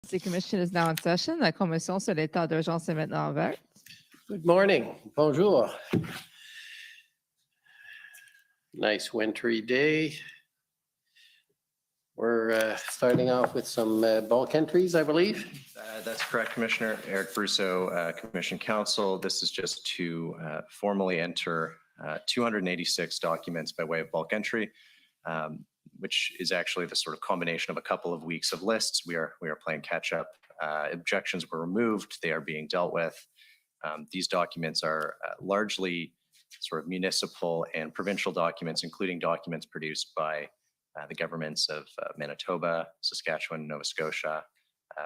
The commission is now in session. La commission sur l'état d'urgence est maintenant ouverte. Good morning. Bonjour. Nice wintry day. We're starting off with some bulk entries, I believe. That's correct, Commissioner. Eric Brusso, Commission Counsel. This is just to formally enter 286 documents by way of bulk entry, which is actually the sort of combination of a couple of weeks of lists. We are playing catch up. Objections were removed. They are being dealt with. These documents are largely sort of municipal and provincial documents, including documents produced by the governments of Manitoba, Saskatchewan, Nova Scotia,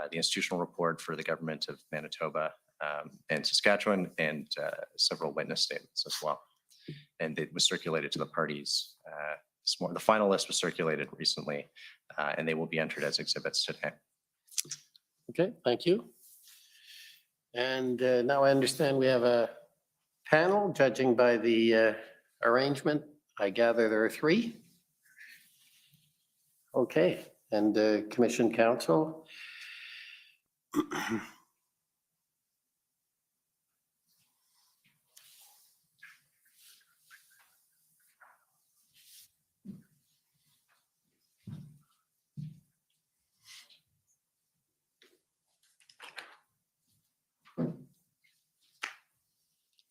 the institutional report for the government of Manitoba and Saskatchewan, and several witness statements as well. And it was circulated to the parties this morning. The final list was circulated recently, and they will be entered as exhibits today. Okay, thank you. And now I understand we have a panel judging by the arrangement. I gather there are three. Okay, and Commission Counsel.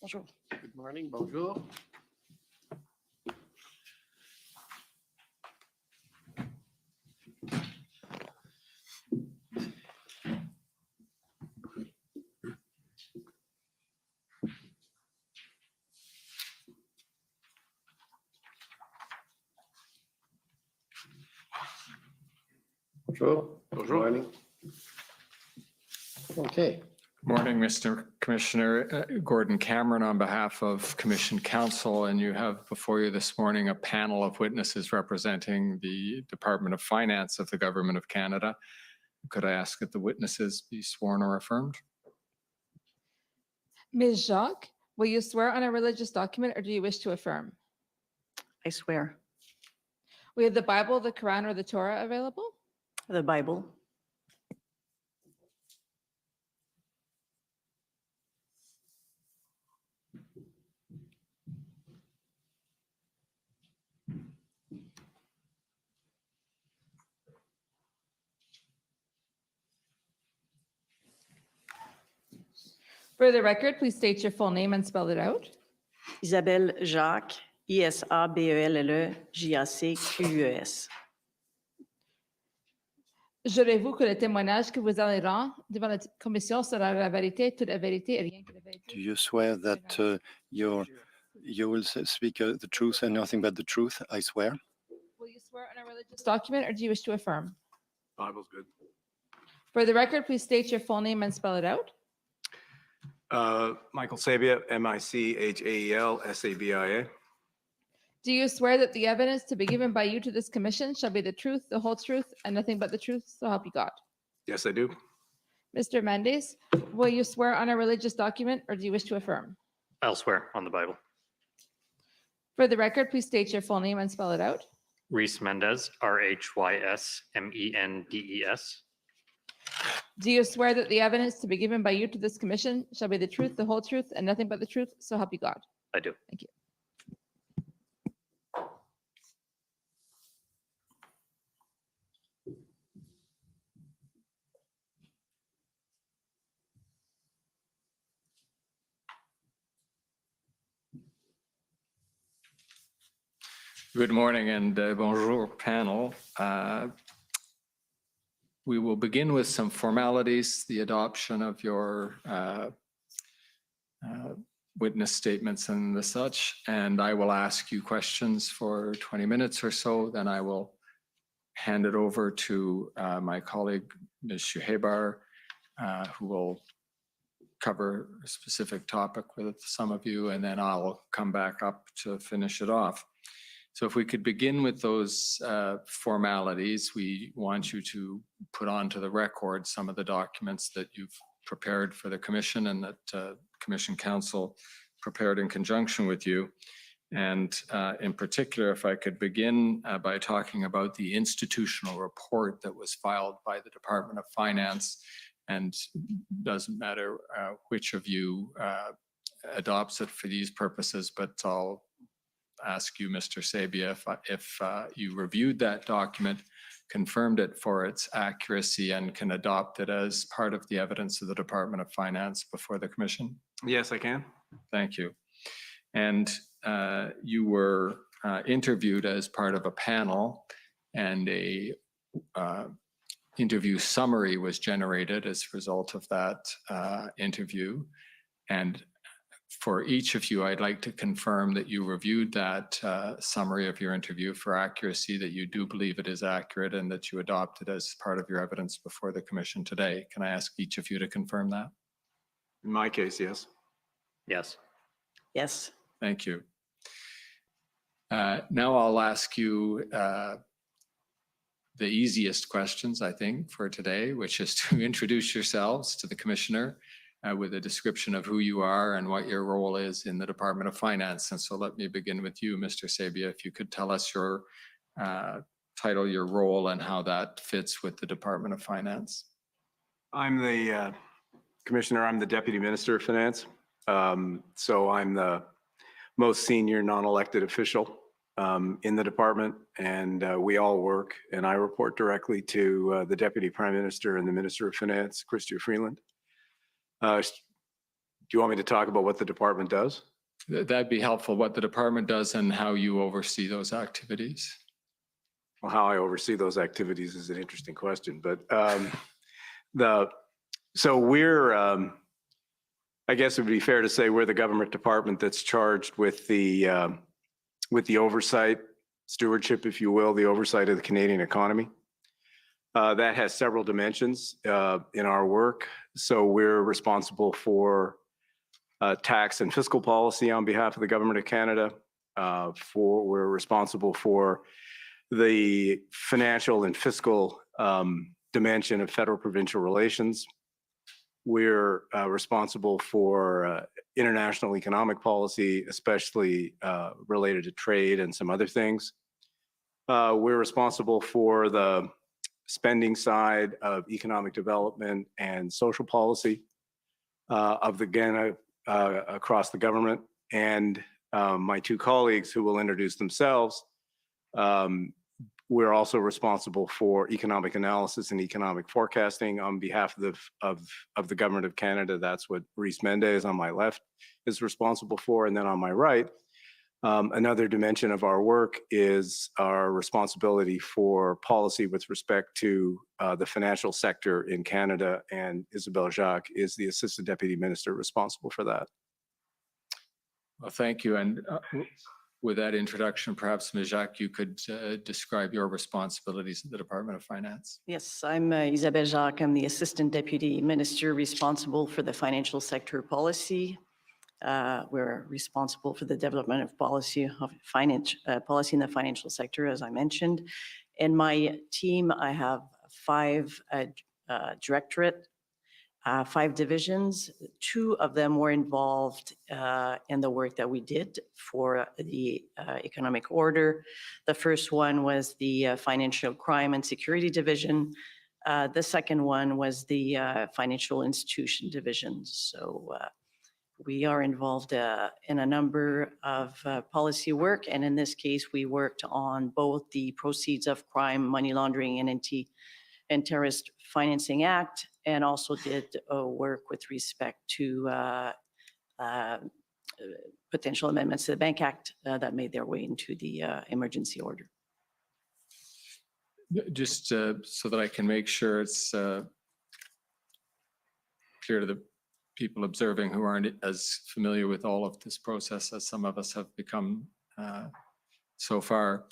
Bonjour. Good morning, bonjour. Bonjour. Bonjour. Morning. Okay. Morning, Mr. Commissioner. Gordon Cameron on behalf of Commission Counsel, and you have before you this morning a panel of witnesses representing the Department of Finance of the Government of Canada. Could I ask that the witnesses be sworn or affirmed? Ms. Jacques, will you swear on a religious document or do you wish to affirm? I swear. We have the Bible, the Quran, or the Torah available. The Bible. For the record, please state your full name and spell it out. Isabelle Jacques, Isabelle Jacques. Jurez-vous que le témoignage que vous allez rendre devant la commission sera la vérité, toute la vérité et rien que la vérité? Do you swear that you will speak the truth and nothing but the truth? I swear. Will you swear on a religious document or do you wish to affirm? Bible's good. For the record, please state your full name and spell it out. Michael Sabia, Michael Sabia. Do you swear that the evidence to be given by you to this commission shall be the truth, the whole truth, and nothing but the truth, so help you God? Yes, I do. Mr. Mendes, will you swear on a religious document or do you wish to affirm? I'll swear on the Bible. For the record, please state your full name and spell it out. Rhys Mendez, Rhysmendes. Do you swear that the evidence to be given by you to this commission shall be the truth, the whole truth, and nothing but the truth, so help you God? I do. Thank you. Good morning and bonjour panel. We will begin with some formalities, the adoption of your witness statements and the such, and I will ask you questions for 20 minutes or so. Then I will hand it over to my colleague, Ms. Shuhebar, who will cover a specific topic with some of you, and then I'll come back up to finish it off. So if we could begin with those formalities, we want you to put onto the record some of the documents that you've prepared for the commission and that Commission Counsel prepared in conjunction with you. And in particular, if I could begin by talking about the institutional report that was filed by the Department of Finance, and doesn't matter which of you adopts it for these purposes, but I'll ask you, Mr. Sabia, if you reviewed that document, confirmed it for its accuracy, and can adopt it as part of the evidence of the Department of Finance before the Commission? Yes, I can. Thank you. And you were interviewed as part of a panel, and a interview summary was generated as a result of that interview. And for each of you, I'd like to confirm that you reviewed that summary of your interview for accuracy, that you do believe it is accurate, and that you adopt it as part of your evidence before the Commission today. Can I ask each of you to confirm that? In my case, yes. Yes. Yes. Thank you. Now I'll ask you the easiest questions, I think, for today, which is to introduce yourselves to the Commissioner with a description of who you are and what your role is in the Department of Finance. And so let me begin with you, Mr. Sabia, if you could tell us your title, your role, and how that fits with the Department of Finance. I'm the Commissioner, I'm the Deputy Minister of Finance. So I'm the most senior non-elected official in the department, and we all work, and I report directly to the Deputy Prime Minister and the Minister of Finance, Chrystia Freeland. Do you want me to talk about what the department does? That'd be helpful, what the department does and how you oversee those activities. Well, how I oversee those activities is an interesting question, but so we're, I guess it would be fair to say we're the government department that's charged with the oversight, stewardship, if you will, the oversight of the Canadian economy. That has several dimensions in our work. So we're responsible for tax and fiscal policy on behalf of the Government of Canada. We're responsible for the financial and fiscal dimension of federal-provincial relations. We're responsible for international economic policy, especially related to trade and some other things. We're responsible for the spending side of economic development and social policy across the government. And my two colleagues, who will introduce themselves, we're also responsible for economic analysis and economic forecasting on behalf of the Government of Canada. That's what Rhys Mendez on my left is responsible for. And then on my right, another dimension of our work is our responsibility for policy with respect to the financial sector in Canada. And Isabelle Jacques is the Assistant Deputy Minister responsible for that. Well, thank you. And with that introduction, perhaps, Ms. Jacques, you could describe your responsibilities at the Department of Finance. Yes, I'm Isabelle Jacques. I'm the Assistant Deputy Minister responsible for the financial sector policy. We're responsible for the development of policy of finance policy in the financial sector, as I mentioned. In my team, I have 5 directorate, 5 divisions. 2 of them were involved in the work that we did for the economic order. The first one was the Financial Crime and Security Division. The second one was the Financial Institution Division. So we are involved in a number of policy work. And in this case, we worked on both the Proceeds of Crime, Money Laundering and Terrorist Financing Act, and also did work with respect to potential amendments to the Bank Act that made their way into the emergency order. Just so that I can make sure it's clear to the people observing who aren't as familiar with all of this process as some of us have become so far.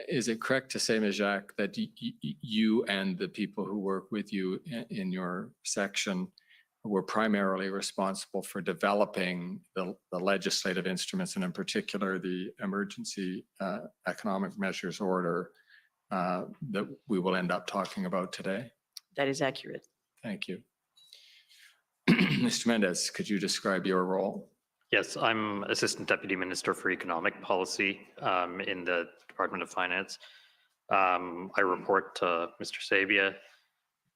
Is it correct to say, Ms. Jacques, that you and the people who work with you in your section were primarily responsible for developing the legislative instruments, and in particular, the Emergency Economic Measures Order that we will end up talking about today? That is accurate. Thank you. Mr. Mendez, could you describe your role? Yes, I'm Assistant Deputy Minister for Economic Policy in the Department of Finance. I report to Mr. Sabia.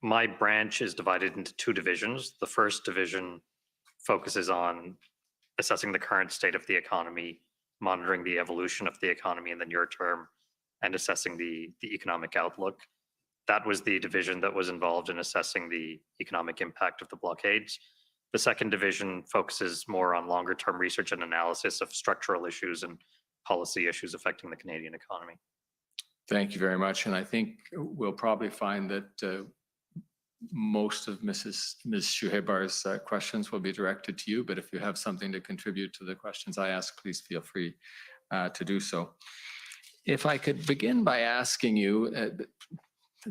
My branch is divided into two divisions. The first division focuses on assessing the current state of the economy, monitoring the evolution of the economy in the near term, and assessing the economic outlook. That was the division that was involved in assessing the economic impact of the blockades. The second division focuses more on longer term research and analysis of structural issues and policy issues affecting the Canadian economy. Thank you very much. And I think we'll probably find that most of Ms. Shuhebar's questions will be directed to you, but if you have something to contribute to the questions I ask, please feel free to do so. If I could begin by asking you,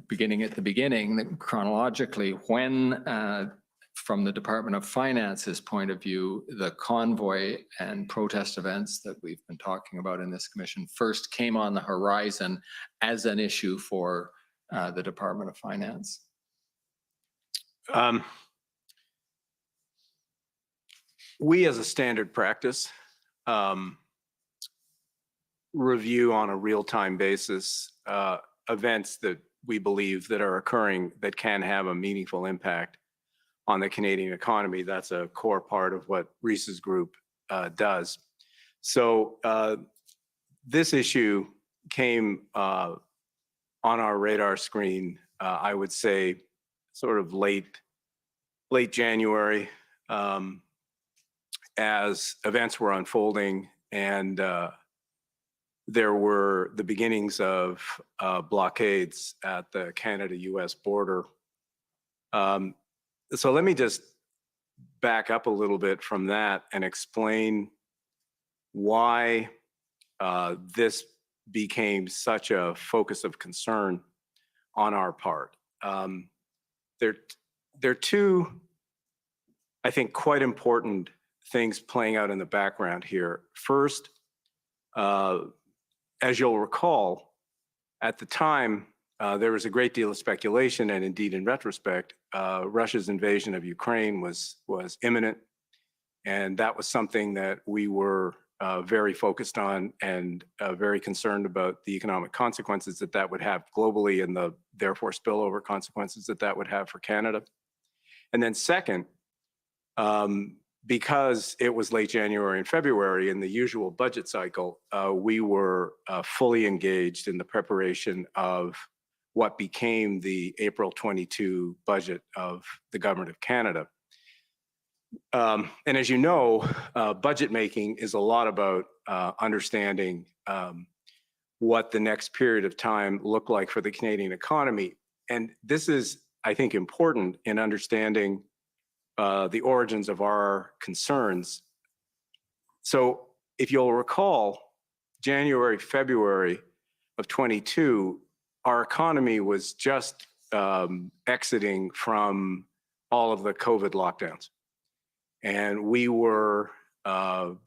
beginning at the beginning, chronologically, when from the Department of Finance's point of view, the convoy and protest events that we've been talking about in this commission first came on the horizon as an issue for the Department of Finance? We, as a standard practice, review on a real-time basis events that we believe that are occurring that can have a meaningful impact on the Canadian economy. That's a core part of what Reese's group does. So this issue came on our radar screen, I would say, sort of late January, as events were unfolding and there were the beginnings of blockades at the Canada-US border. So let me just back up a little bit from that and explain why this became such a focus of concern on our part. There are two, I think, quite important things playing out in the background here. First, as you'll recall, at the time, there was a great deal of speculation, and indeed, in retrospect, Russia's invasion of Ukraine was imminent, and that was something that we were very focused on and very concerned about the economic consequences that that would have globally and the therefore spillover consequences that that would have for Canada. And then second, because it was late January and February in the usual budget cycle, we were fully engaged in the preparation of what became the April 22 budget of the Government of Canada. And as you know, budget making is a lot about understanding what the next period of time looked like for the Canadian economy. And this is, I think, important in understanding the origins of our concerns. So if you'll recall, January, February of 22, our economy was just exiting from all of the COVID lockdowns. And we were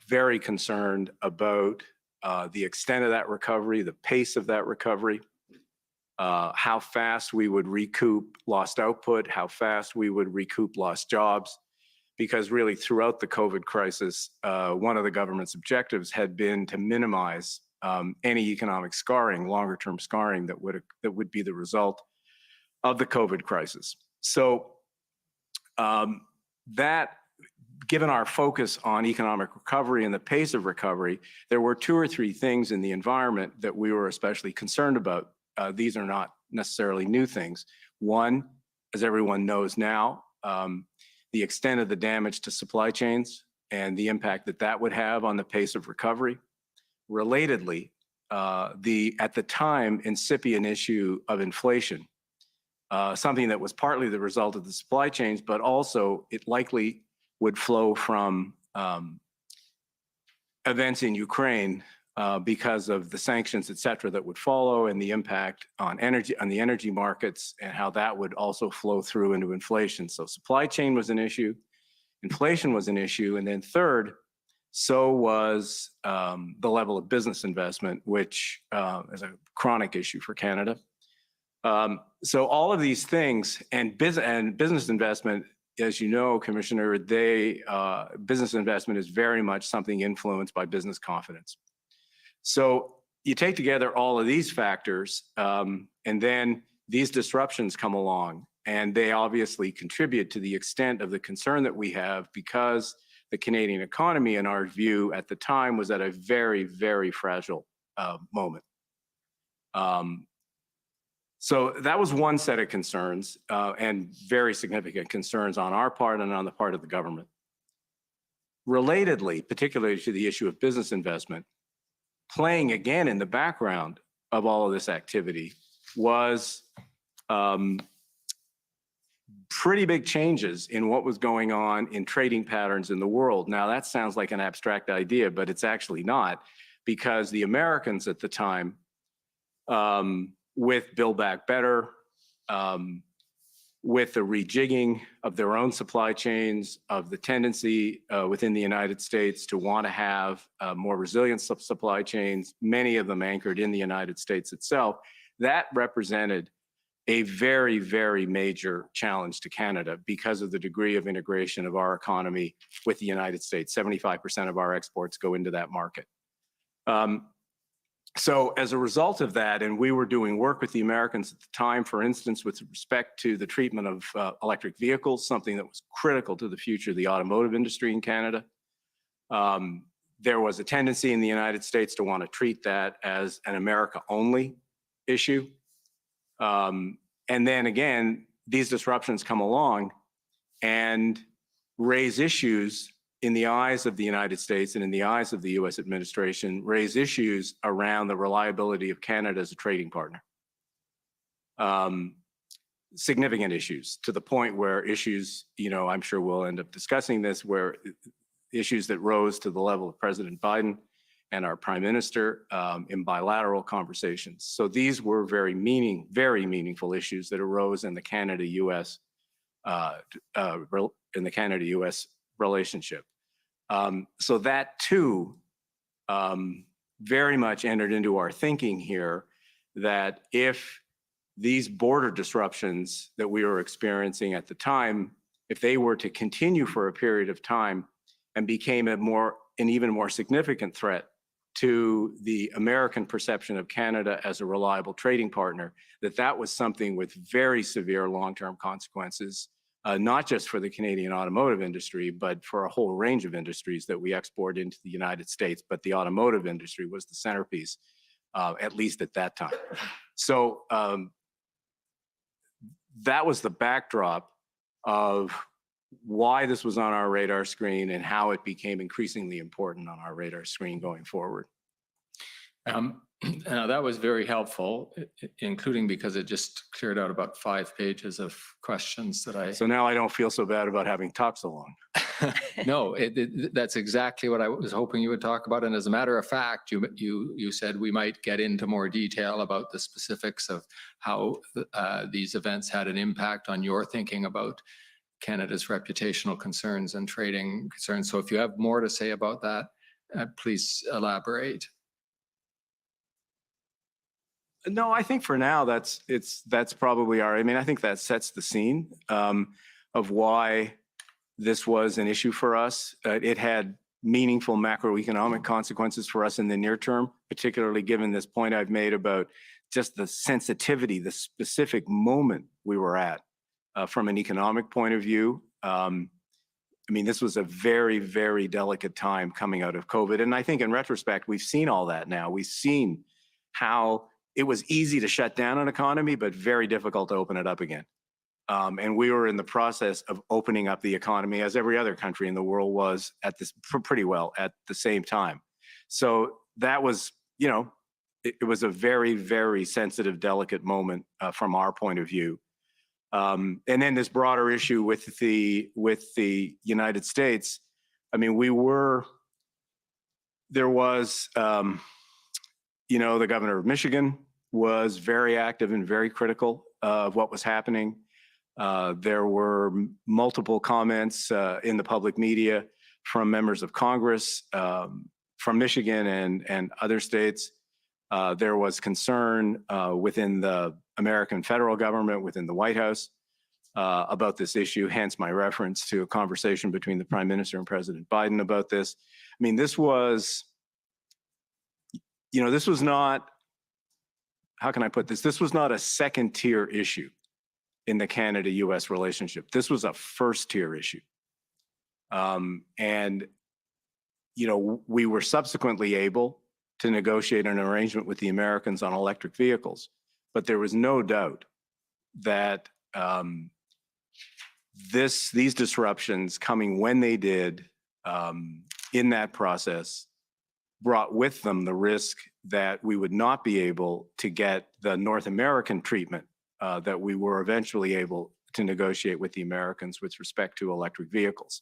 very concerned about the extent of that recovery, the pace of that recovery, how fast we would recoup lost output, how fast we would recoup lost jobs. Because really throughout the COVID crisis, one of the government's objectives had been to minimize any economic scarring, longer term scarring that would be the result of the COVID crisis. So that, given our focus on economic recovery and the pace of recovery, there were two or three things in the environment that we were especially concerned about. These are not necessarily new things. One, as everyone knows now, the extent of the damage to supply chains and the impact that that would have on the pace of recovery. Relatedly, at the time, incipient issue of inflation, something that was partly the result of the supply chains, but also it likely would flow from events in Ukraine because of the sanctions, et cetera, that would follow and the impact on the energy markets and how that would also flow through into inflation. So supply chain was an issue, inflation was an issue, and then third, so was the level of business investment, which is a chronic issue for Canada. So all of these things and business investment as you know, Commissioner, business investment is very much something influenced by business confidence. So you take together all of these factors, and then these disruptions come along, and they obviously contribute to the extent of the concern that we have, because the Canadian economy, in our view at the time, was at a very, very fragile moment. So that was one set of concerns, and very significant concerns on our part and on the part of the government. Relatedly, particularly to the issue of business investment, playing again in the background of all of this activity was pretty big changes in what was going on in trading patterns in the world. Now, that sounds like an abstract idea, but it's actually not, because the Americans at the time, with Build Back Better, with the rejigging of their own supply chains, of the tendency within the United States to want to have more resilient supply chains, many of them anchored in the United States itself, that represented a very, very major challenge to Canada because of the degree of integration of our economy with the United States. 75% of our exports go into that market. So as a result of that, and we were doing work with the Americans at the time, for instance, with respect to the treatment of electric vehicles, something that was critical to the future of the automotive industry in Canada. There was a tendency in the United States to want to treat that as an America-only issue. And then again, these disruptions come along and raise issues in the eyes of the United States and in the eyes of the US administration, raise issues around the reliability of Canada as a trading partner. Significant issues, to the point where issues, I'm sure we'll end up discussing this, where issues that rose to the level of President Biden and our Prime Minister in bilateral conversations. So these were very meaningful issues that arose in the Canada-US relationship. So that too very much entered into our thinking here, that if these border disruptions that we were experiencing at the time, if they were to continue for a period of time and became an even more significant threat to the American perception of Canada as a reliable trading partner, that was something with very severe long-term consequences, not just for the Canadian automotive industry, but for a whole range of industries that we export into the United States. But the automotive industry was the centerpiece, at least at that time. So that was the backdrop of why this was on our radar screen and how it became increasingly important on our radar screen going forward. That was very helpful, including because it just cleared out about 5 pages of questions that I. So now I don't feel so bad about having talked so long. No, that's exactly what I was hoping you would talk about. And as a matter of fact, you said we might get into more detail about the specifics of how these events had an impact on your thinking about Canada's reputational concerns and trading concerns. So if you have more to say about that, please elaborate. No, I think for now that's probably I think that sets the scene of why this was an issue for us. It had meaningful macroeconomic consequences for us in the near term, particularly given this point I've made about just the sensitivity, the specific moment we were at from an economic point of view. This was a very, very delicate time coming out of COVID. And I think in retrospect, we've seen all that now. We've seen how it was easy to shut down an economy, but very difficult to open it up again. And we were in the process of opening up the economy, as every other country in the world was pretty well at the same time. So that was, it was a very, very sensitive, delicate moment from our point of view. And then this broader issue with the United States, there was, the governor of Michigan was very active and very critical of what was happening. There were multiple comments in the public media from members of Congress from Michigan and other states. There was concern within the American federal government, within the White House, about this issue, hence my reference to a conversation between the Prime Minister and President Biden about this. I mean, this was, this was not, how can I put this? This was not a second tier issue in the Canada-US relationship. This was a first tier issue. And we were subsequently able to negotiate an arrangement with the Americans on electric vehicles, but there was no doubt that these disruptions coming when they did in that process brought with them the risk that we would not be able to get the North American treatment that we were eventually able to negotiate with the Americans with respect to electric vehicles.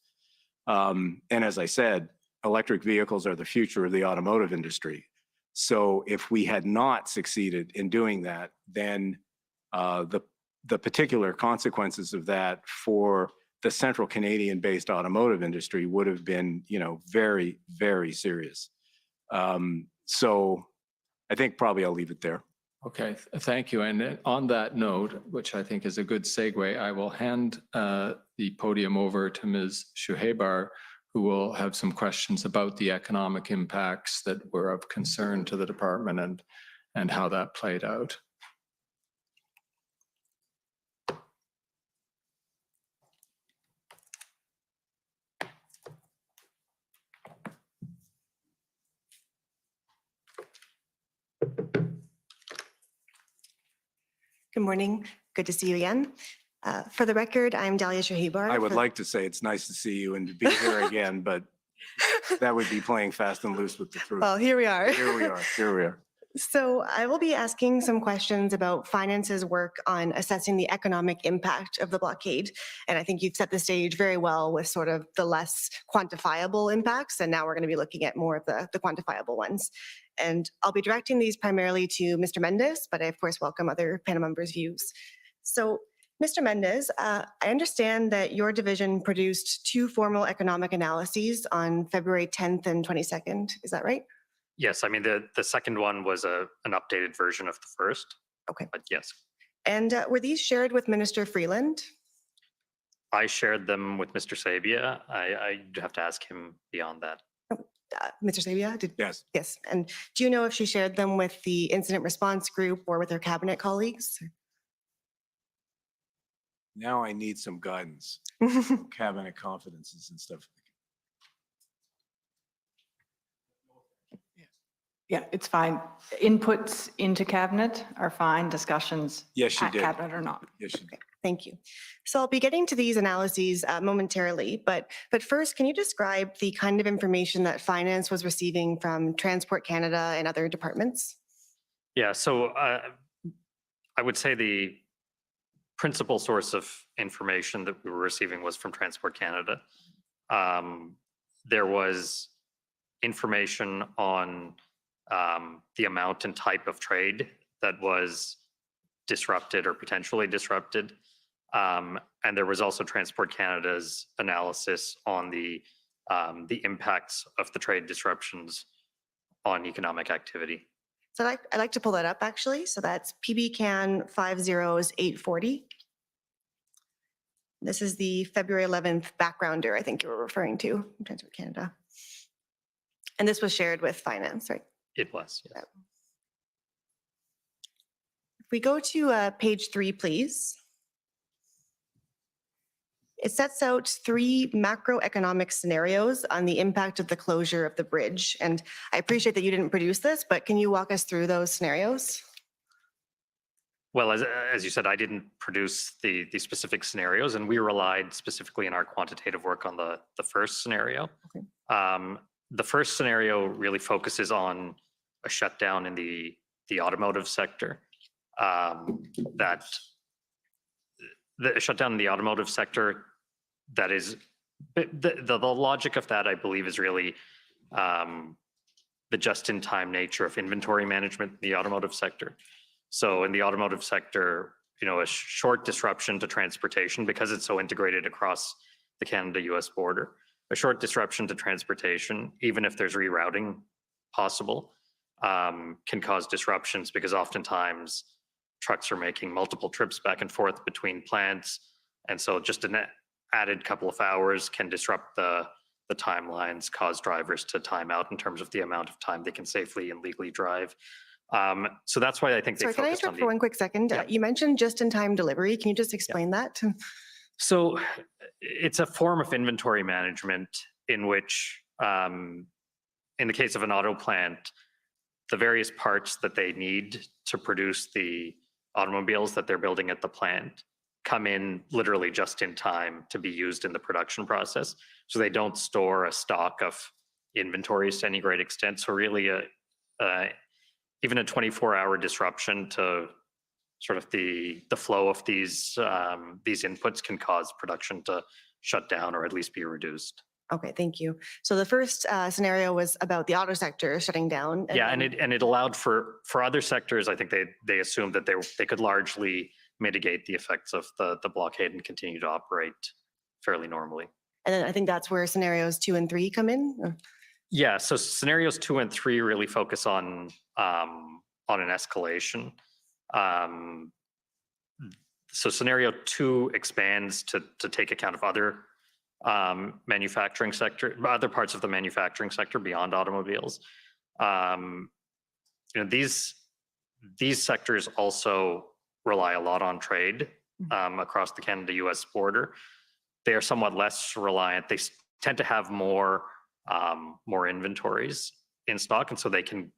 And as I said, electric vehicles are the future of the automotive industry. So if we had not succeeded in doing that, then the particular consequences of that for the central Canadian-based automotive industry would have been, very, very serious. So I think probably I'll leave it there. Okay, thank you. And on that note, which I think is a good segue, I will hand the podium over to Ms. Shuhaybar, who will have some questions about the economic impacts that were of concern to the department and how that played out. Good morning. Good to see you again. For the record, I'm Dalia Shahibar. I would like to say it's nice to see you and to be here again, but that would be playing fast and loose with the truth. Well, here we are. Here we are. Here we are. So I will be asking some questions about Finance's work on assessing the economic impact of the blockade. And I think you've set the stage very well with sort of the less quantifiable impacts. And now we're going to be looking at more of the quantifiable ones. And I'll be directing these primarily to Mr. Mendez, but I of course welcome other panel members' views. So Mr. Mendez, I understand that your division produced 2 formal economic analyses on February 10th and 22nd. Is that right? Yes, I mean, the second one was an updated version of the first. Okay. But yes, And were these shared with Minister Freeland? I shared them with Mr. Sabia. I have to ask him beyond that. Mr. Sabia, did Yes. yes. And do you know if she shared them with the incident response group or with her cabinet colleagues? Now I need some guidance, cabinet confidences and stuff. Yeah, it's fine. Inputs into cabinet are fine. Discussions Yes, she at did. cabinet are not. Yes, she did. Thank you. So I'll be getting to these analyses momentarily, but first, can you describe the kind of information that Finance was receiving from Transport Canada and other departments? Yeah, so I would say the principal source of information that we were receiving was from Transport Canada. There was information on the amount and type of trade that was disrupted or potentially disrupted. And there was also Transport Canada's analysis on the impacts of the trade disruptions on economic activity. So I'd like to pull that up actually. So that's PBCAN 50840. This is the February 11th backgrounder I think you were referring to from Transport Canada. And this was shared with Finance, right? It was, yes. If we go to page 3, please. It sets out 3 macroeconomic scenarios on the impact of the closure of the bridge. And I appreciate that you didn't produce this, but can you walk us through those scenarios? Well, as you said, I didn't produce the specific scenarios, and we relied specifically in our quantitative work on the first scenario. Okay. The first scenario really focuses on a shutdown in the automotive sector. That the shutdown in the automotive sector, that is the logic of that, I believe, is really the just-in-time nature of inventory management in the automotive sector. So in the automotive sector, a short disruption to transportation, because it's so integrated across the Canada-US border, a short disruption to transportation, even if there's rerouting possible, can cause disruptions because oftentimes trucks are making multiple trips back and forth between plants. And so just an added couple of hours can disrupt the timelines, cause drivers to time out in terms of the amount of time they can safely and legally drive. So that's why I think they Sorry, can I focused on interrupt for one quick second? Yeah. You mentioned just-in-time delivery. Can you just explain that? So it's a form of inventory management in which, in the case of an auto plant, the various parts that they need to produce the automobiles that they're building at the plant come in literally just in time to be used in the production process. So they don't store a stock of inventories to any great extent. So really, even a 24-hour disruption to sort of the flow of these inputs can cause production to shut down or at least be reduced. Okay, thank you. So the first scenario was about the auto sector shutting down. Yeah, then- and it allowed for other sectors. I think they assumed that they could largely mitigate the effects of the blockade and continue to operate fairly normally. And then I think that's where scenarios 2 and 3 come in. Yeah, so scenarios 2 and 3 really focus on an escalation. So scenario 2 expands to take account of other manufacturing sector, other parts of the manufacturing sector beyond automobiles. These sectors also rely a lot on trade across the Canada-US border. They are somewhat less reliant. They tend to have more inventories in stock, and so they can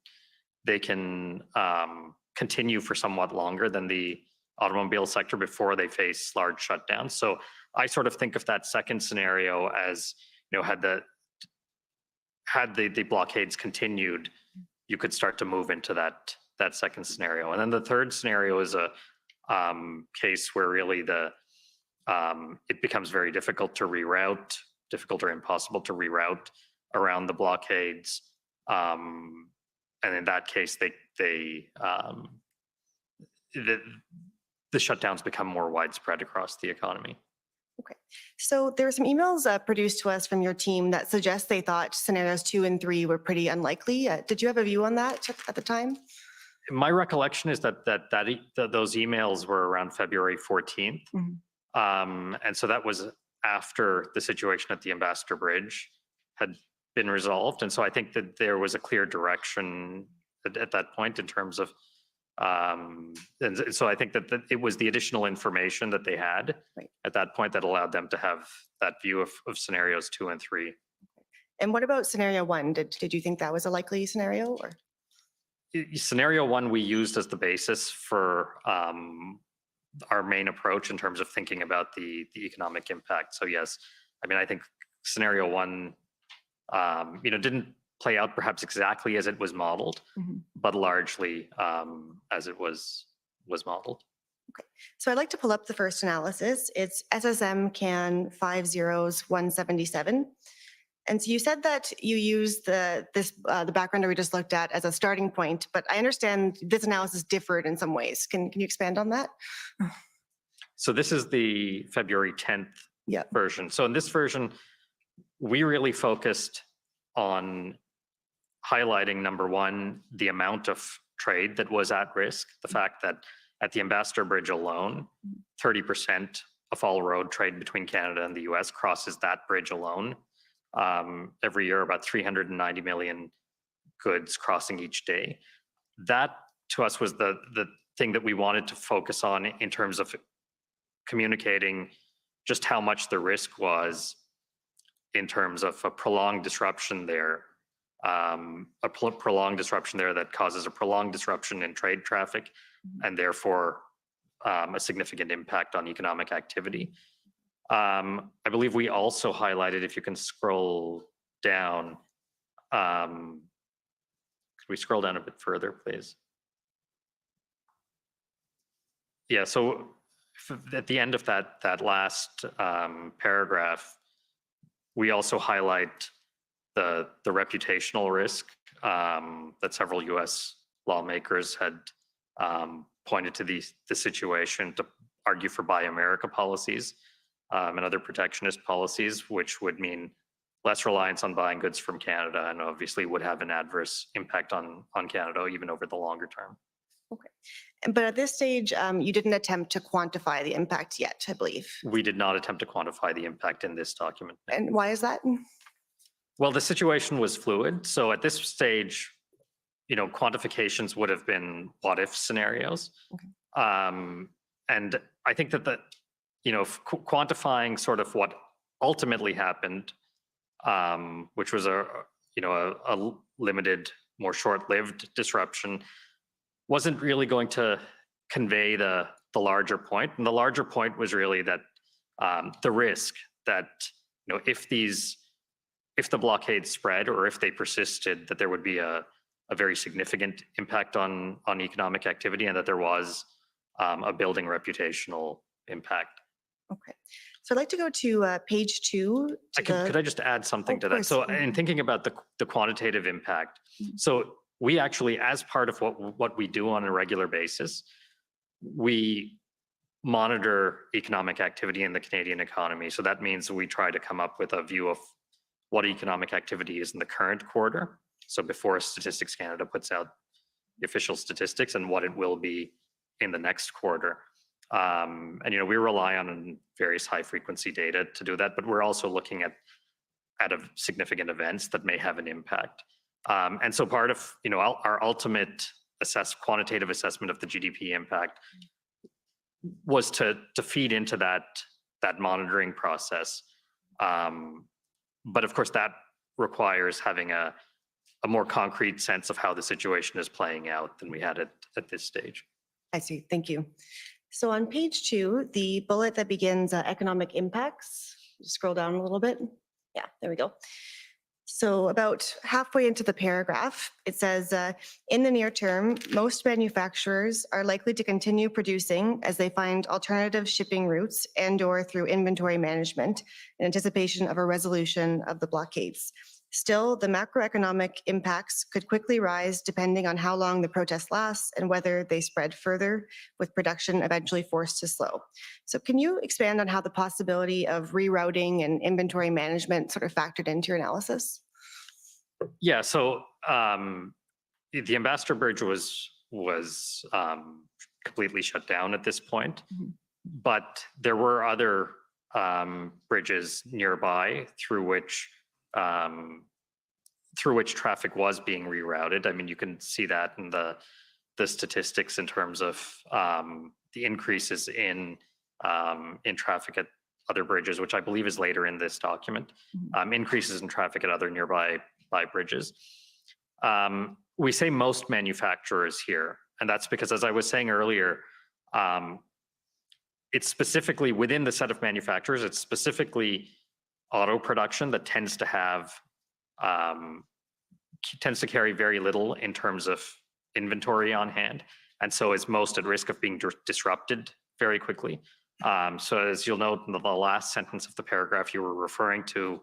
continue for somewhat longer than the automobile sector before they face large shutdowns. So I sort of think of that second scenario as, had the blockades continued, you could start to move into that second scenario. And then the third scenario is a case where really it becomes very difficult to reroute, difficult or impossible to reroute around the blockades. And in that case, the shutdowns become more widespread across the economy. Okay. So there were some emails produced to us from your team that suggest they thought scenarios 2 and 3 were pretty unlikely. Did you have a view on that at the time? My recollection is that those emails were around February 14th. And so that was after the situation at the Ambassador Bridge had been resolved. And so I think that there was a clear direction at that point in terms of, and so I think that it was the additional information that they had at that point that allowed them to have that view of scenarios 2 and 3. And what about scenario 1? Did you think that was a likely scenario? Or? Scenario 1 we used as the basis for our main approach in terms of thinking about the economic impact. So yes, I mean, I think scenario 1, didn't play out perhaps exactly as it was modeled, but largely as it was modeled. Okay, so I'd like to pull up the first analysis. It's SSM CAN 50177. And so you said that you used the background that we just looked at as a starting point, but I understand this analysis differed in some ways. Can you expand on that? So this is the February 10th version. So in this version, we really focused on highlighting, number one, the amount of trade that was at risk, the fact that at the Ambassador Bridge alone, 30% of all road trade between Canada and the US crosses that bridge alone. Every year, about 390 million goods crossing each day. That, to us, was the thing that we wanted to focus on in terms of communicating just how much the risk was in terms of a prolonged disruption there, prolonged disruption there that causes a prolonged disruption in trade traffic, and therefore a significant impact on economic activity. I believe we also highlighted, if you can scroll down, could we scroll down a bit further, please? Yeah, so at the end of that last paragraph, we also highlight the reputational risk that several US lawmakers had pointed to the situation to argue for Buy America policies and other protectionist policies, which would mean less reliance on buying goods from Canada and obviously would have an adverse impact on Canada even over the longer term. But at this stage, you didn't attempt to quantify the impact yet, I believe. We did not attempt to quantify the impact in this document. And why is that? Well, the situation was fluid. So at this stage, quantifications would have been what if scenarios. And I think that quantifying sort of what ultimately happened, which was a limited, more short-lived disruption, wasn't really going to convey the larger point. And the larger point was really that the risk that, if the blockade spread or if they persisted, that there would be a very significant impact on economic activity, and that there was a building reputational impact. Okay. So I'd like to go to page 2. Could I just add something Of to that? course. So in thinking about the quantitative impact, so we actually, as part of what we do on a regular basis, we monitor economic activity in the Canadian economy. So that means we try to come up with a view of what economic activity is in the current quarter. So before Statistics Canada puts out the official statistics, and what it will be in the next quarter. And we rely on various high frequency data to do that, but we're also looking at significant events that may have an impact. And so part of our ultimate quantitative assessment of the GDP impact was to feed into that monitoring process. But of course, that requires having a more concrete sense of how the situation is playing out than we had at this stage. I see. Thank you. So on page 2, the bullet that begins economic impacts, scroll down a little bit. Yeah, there we go. So about halfway into the paragraph, it says, in the near term, most manufacturers are likely to continue producing as they find alternative shipping routes and/or through inventory management in anticipation of a resolution of the blockades. Still, the macroeconomic impacts could quickly rise depending on how long the protest lasts and whether they spread further, with production eventually forced to slow. So can you expand on how the possibility of rerouting and inventory management sort of factored into your analysis? Yeah, so the Ambassador Bridge was completely shut down at this point, but there were other bridges nearby through which traffic was being rerouted. I mean, you can see that in the statistics in terms of the increases in traffic at other bridges, which I believe is later in this document. Increases in traffic at other nearby bridges. We say most manufacturers here, and that's because, as I was saying earlier, it's specifically within the set of manufacturers, it's specifically auto production that tends to carry very little in terms of inventory on hand, and so is most at risk of being disrupted very quickly. So as you'll note in the last sentence of the paragraph you were referring to,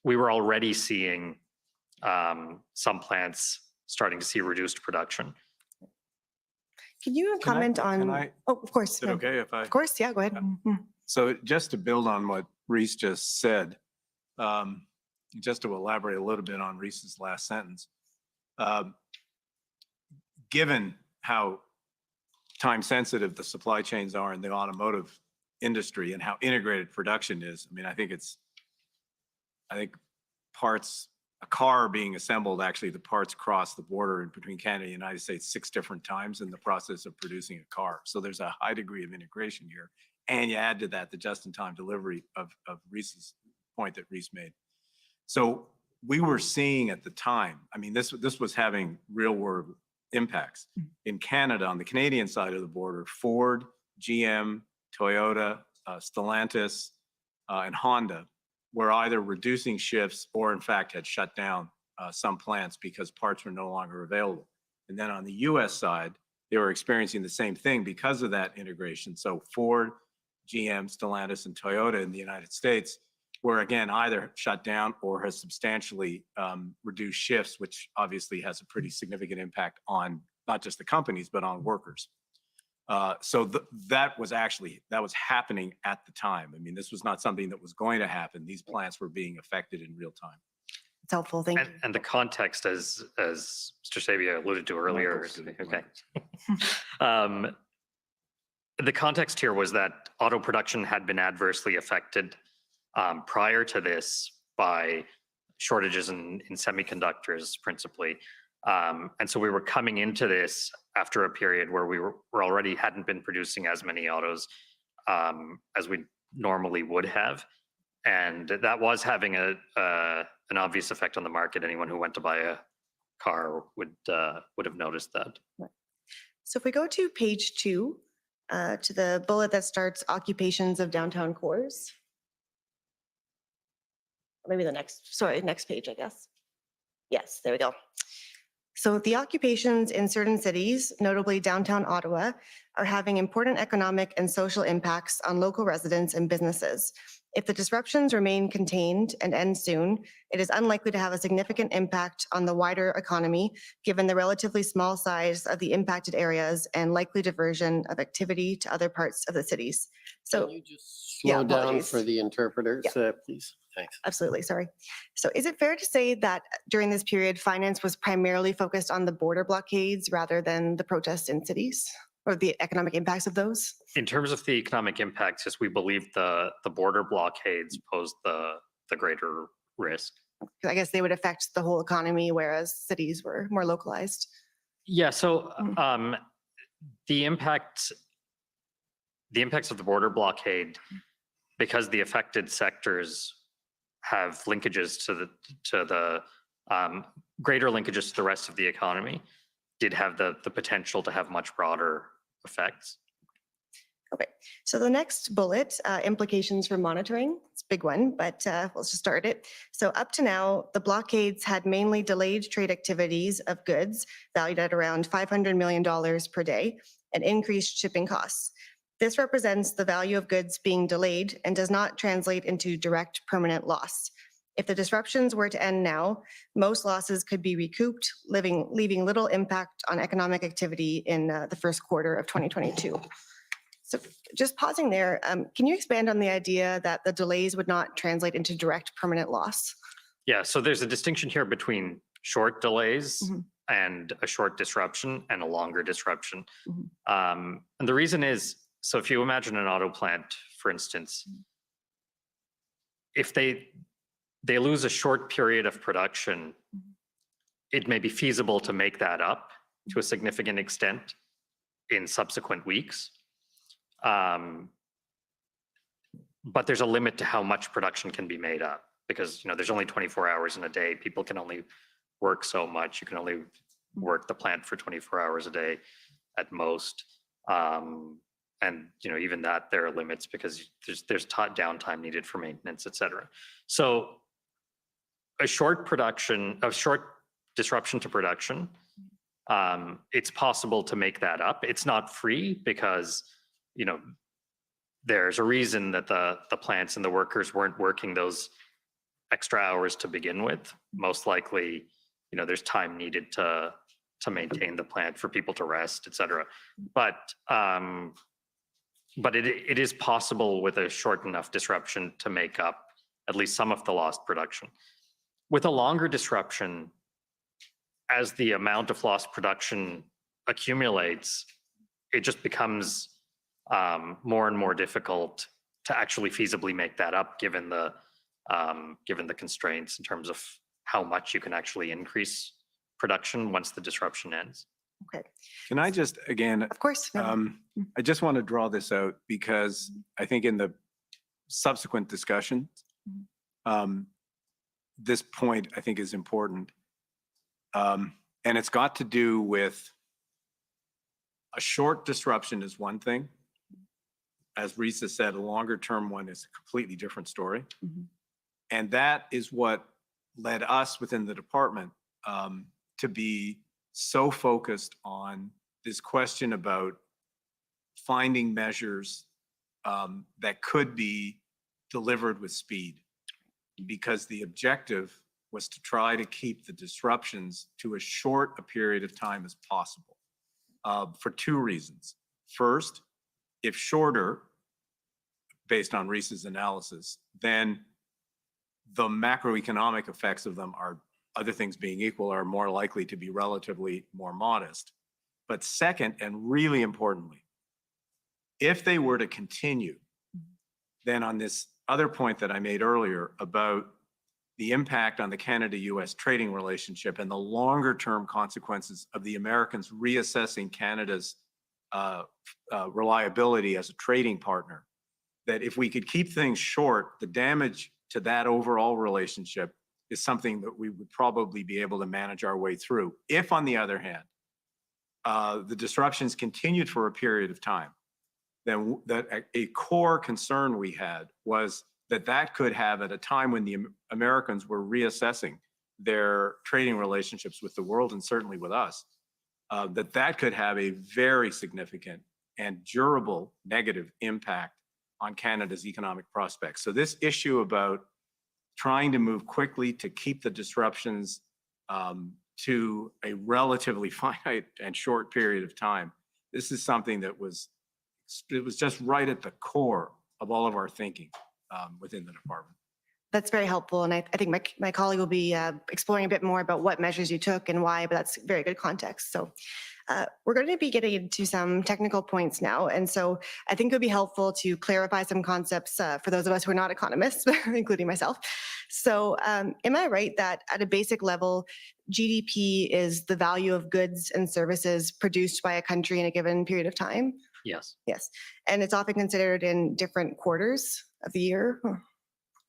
we were already seeing some plants starting to see reduced production. Can you comment on? Oh, of course. Is it yeah. okay if I? Of course, yeah, go ahead. Mhm. So just to build on what Reese just said, just to elaborate a little bit on Reese's last sentence, given how time sensitive the supply chains are in the automotive industry and how integrated production is, I mean, I think parts, a car being assembled, actually the parts cross the border between Canada and the United States 6 different times in the process of producing a car. So there's a high degree of integration here. And you add to that the just-in-time delivery of Reese's point that Reese made. So we were seeing at the time, I mean, this was having real-world impacts. In Canada, on the Canadian side of the border, Ford, GM, Toyota, Stellantis, and Honda were either reducing shifts or in fact had shut down some plants because parts were no longer available. And then on the US side, they were experiencing the same thing because of that integration. So Ford, GM, Stellantis, and Toyota in the United States were again either shut down or has substantially reduced shifts, which obviously has a pretty significant impact on not just the companies, but on workers. So that was happening at the time. I mean, this was not something that was going to happen. These plants were being affected in real time. It's helpful. Thank you. And the context, as Mr. Sabia alluded to earlier, okay. The context here was that auto production had been adversely affected prior to this by shortages in semiconductors principally. And so we were coming into this after a period where we were already hadn't been producing as many autos as we normally would have. And that was having an obvious effect on the market. Anyone who went to buy a car would have noticed that. So if we go to page 2, to the bullet that starts occupations of downtown cores. Maybe the next page, I guess. Yes, there we go. So the occupations in certain cities, notably downtown Ottawa, are having important economic and social impacts on local residents and businesses. If the disruptions remain contained and end soon, it is unlikely to have a significant impact on the wider economy, given the relatively small size of the impacted areas and likely diversion of activity to other parts of the cities. So Can you just yeah, slow down apologies. for the interpreters, please? Thanks. absolutely, sorry. So is it fair to say that during this period, finance was primarily focused on the border blockades rather than the protests in cities or the economic impacts of those? In terms of the economic impacts, yes, we believe the border blockades posed the greater risk. 'Cause I guess they would affect the whole economy, whereas cities were more localized. Yeah, so the impacts of the border blockade, because the affected sectors have linkages to the greater linkages to the rest of the economy, did have the potential to have much broader effects. Okay, so the next bullet, implications for monitoring. It's a big one, but let's just start it. So up to now, the blockades had mainly delayed trade activities of goods valued at around $500 million per day and increased shipping costs. This represents the value of goods being delayed and does not translate into direct permanent loss. If the disruptions were to end now, most losses could be recouped, leaving little impact on economic activity in the first quarter of 2022. So just pausing there, can you expand on the idea that the delays would not translate into direct permanent loss? Yeah, so there's a distinction here between short delays and a short disruption and a longer disruption. And the reason is, so if you imagine an auto plant, for instance, if they lose a short period of production, it may be feasible to make that up to a significant extent in subsequent weeks. But there's a limit to how much production can be made up because, you know, there's only 24 hours in a day. People can only work so much. You can only work the plant for 24 hours a day at most. And, you know, even that there are limits because there's downtime needed for maintenance, et cetera. So a short disruption to production, it's possible to make that up. It's not free because, you know, there's a reason that the plants and the workers weren't working those extra hours to begin with. Most likely, you know, there's time needed to maintain the plant for people to rest, et cetera. But it is possible with a short enough disruption to make up at least some of the lost production. With a longer disruption, as the amount of lost production accumulates, it just becomes more and more difficult to actually feasibly make that up given the constraints in terms of how much you can actually increase production once the disruption ends. Okay, Can I just, again, of course. no. I just want to draw this out because I think in the subsequent discussion, this point I think is important. And it's got to do with a short disruption is one thing. As Risa said, a longer term one is a completely different story. And that is what led us within the department to be so focused on this question about finding measures that could be delivered with speed, because the objective was to try to keep the disruptions to as short a period of time as possible for two reasons. First, if shorter, based on Risa's analysis, then the macroeconomic effects of them are, other things being equal, are more likely to be relatively more modest. But second, and really importantly, if they were to continue, then on this other point that I made earlier about the impact on the Canada-US trading relationship and the longer-term consequences of the Americans reassessing Canada's reliability as a trading partner, that if we could keep things short, the damage to that overall relationship is something that we would probably be able to manage our way through. If, on the other hand, the disruptions continued for a period of time, then a core concern we had was that could have, at a time when the Americans were reassessing their trading relationships with the world and certainly with us, that could have a very significant and durable negative impact on Canada's economic prospects. So this issue about trying to move quickly to keep the disruptions to a relatively finite and short period of time, this is something that was just right at the core of all of our thinking within the department. That's very helpful. And I think my colleague will be exploring a bit more about what measures you took and why, but that's very good context. So we're going to be getting into some technical points now. And so I think it would be helpful to clarify some concepts for those of us who are not economists, including myself. So am I right that at a basic level, GDP is the value of goods and services produced by a country in a given period of time? Yes. Yes. And it's often considered in different quarters of the year?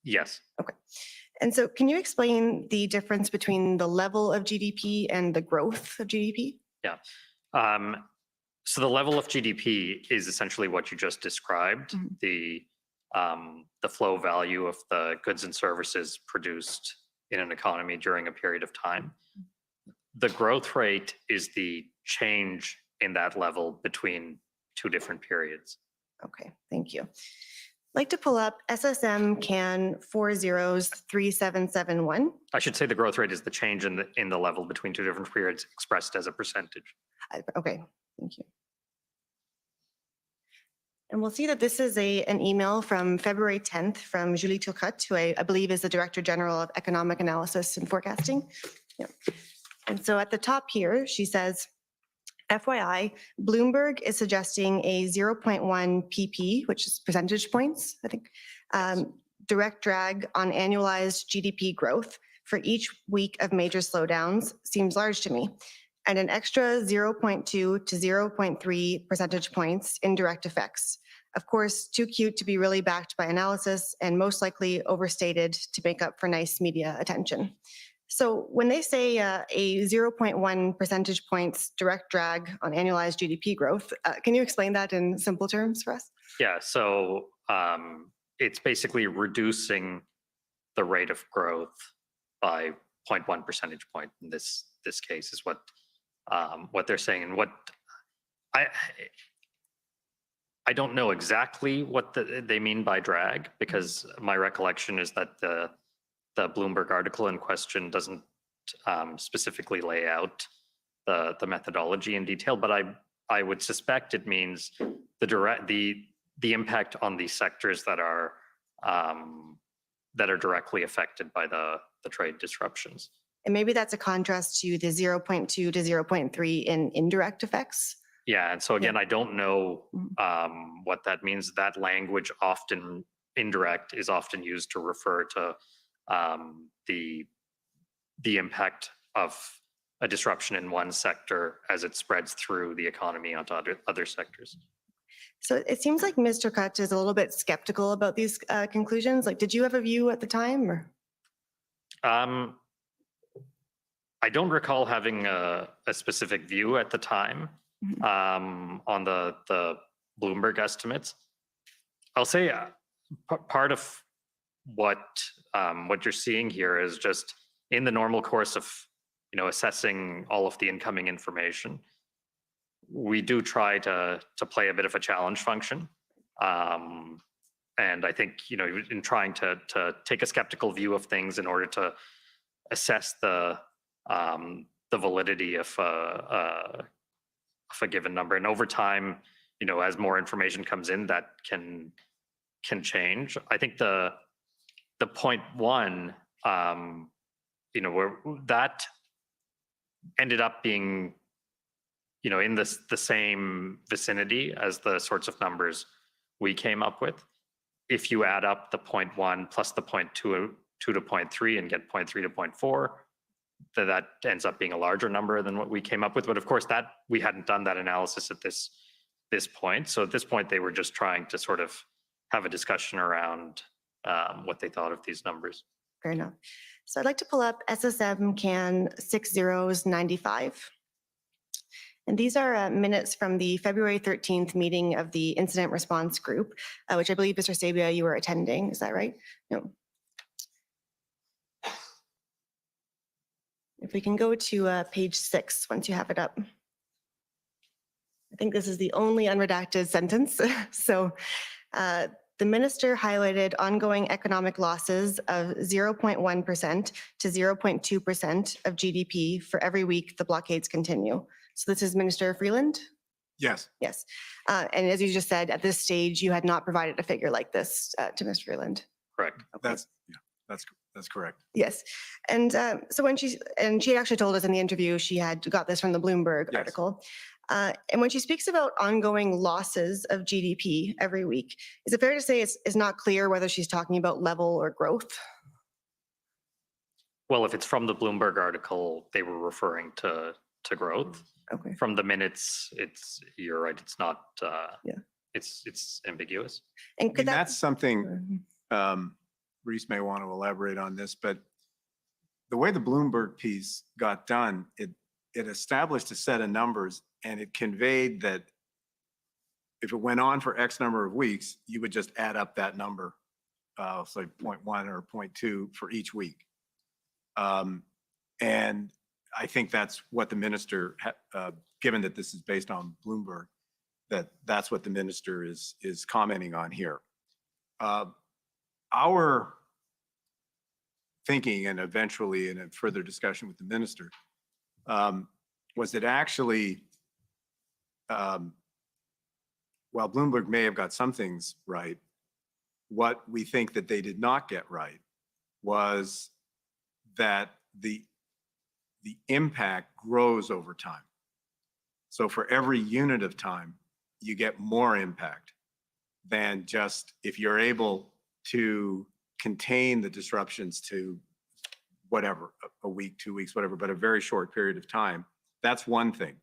Yes. Okay. And so can you explain the difference between the level of GDP and the growth of GDP? Yeah. So the level of GDP is essentially what you just described, the flow value of the goods and services produced in an economy during a period of time. The growth rate is the change in that level between two different periods. Okay, thank you. I'd like to pull up SSM CAN 403771. I should say the growth rate is the change in the level between two different periods expressed as a percentage. Okay, thank you. And we'll see that this is an email from February 10th from Julie Turcotte, who I believe is the Director General of Economic Analysis and Forecasting. Yeah. And so at the top here, she says, FYI, Bloomberg is suggesting a 0.1 pp, which is percentage points, I think, direct drag on annualized GDP growth for each week of major slowdowns seems large to me, and an extra 0.2 to 0.3 percentage points in direct effects. Of course, too cute to be really backed by analysis and most likely overstated to make up for nice media attention. So when they say a 0.1 percentage points direct drag on annualized GDP growth, can you explain that in simple terms for us? Yeah, so it's basically reducing the rate of growth by 0.1 percentage point in this case is what they're saying. And what I don't know exactly what they mean by drag, because my recollection is that the Bloomberg article in question doesn't specifically lay out the methodology in detail, but I would suspect it means the impact on the sectors that are directly affected by the trade disruptions. And maybe that's a contrast to the 0.2 to 0.3 in indirect effects. Yeah, and so again, I don't know what that means. That language, often indirect, is often used to refer to the impact of a disruption in one sector as it spreads through the economy onto other sectors. So it seems like Ms. Turcotte is a little bit skeptical about these conclusions. Like, did you have a view at the time? Or? I don't recall having a specific view at the time on the Bloomberg estimates. I'll say part of what you're seeing here is just in the normal course of assessing all of the incoming information. We do try to play a bit of a challenge function, and I think in trying to take a skeptical view of things in order to assess the validity of a given number, and over time, as more information comes in, that can change. I think the the 0.1, you know, where that ended up being, you know, in the same vicinity as the sorts of numbers we came up with. If you add up the 0.1 plus the 0.2 to 0.3 and get 0.3 to 0.4, that ends up being a larger number than what we came up with. But of course, that we hadn't done that analysis at this point. So at this point, they were just trying to sort of have a discussion around what they thought of these numbers. Fair enough. So I'd like to pull up SSM CAN 6095. And these are minutes from the February 13th meeting of the Incident Response Group, which I believe, Mr. Sabia, you were attending. Is that right? No. If we can go to page 6, once you have it up. I think this is the only unredacted sentence. So the minister highlighted ongoing economic losses of 0.1% to 0.2% of GDP for every week the blockades continue. So this is Minister Freeland? Yes. Yes. And as you just said, at this stage, you had not provided a figure like this to Mr. Freeland. Correct. That's correct. Yes. And so when she actually told us in the interview, she had got this from the Bloomberg Yes. article. And when she speaks about ongoing losses of GDP every week, is it fair to say it's not clear whether she's talking about level or growth? Well, if it's from the Bloomberg article, they were referring to growth. Okay. From the minutes, you're right, it's not, Yeah. it's ambiguous. And I could mean, that? that's something, Reese may want to elaborate on this, but the way the Bloomberg piece got done, it established a set of numbers and it conveyed that if it went on for X number of weeks, you would just add up that number, say 0.1 or 0.2 for each week. And I think that's what the minister, given that this is based on Bloomberg, that's what the minister is commenting on here. Our thinking, and eventually in a further discussion with the minister, was that actually, while Bloomberg may have got some things right, what we think that they did not get right was that the impact grows over time. So for every unit of time, you get more impact than just if you're able to contain the disruptions to whatever, a week, 2 weeks, whatever, but a very short period of time. That's one thing.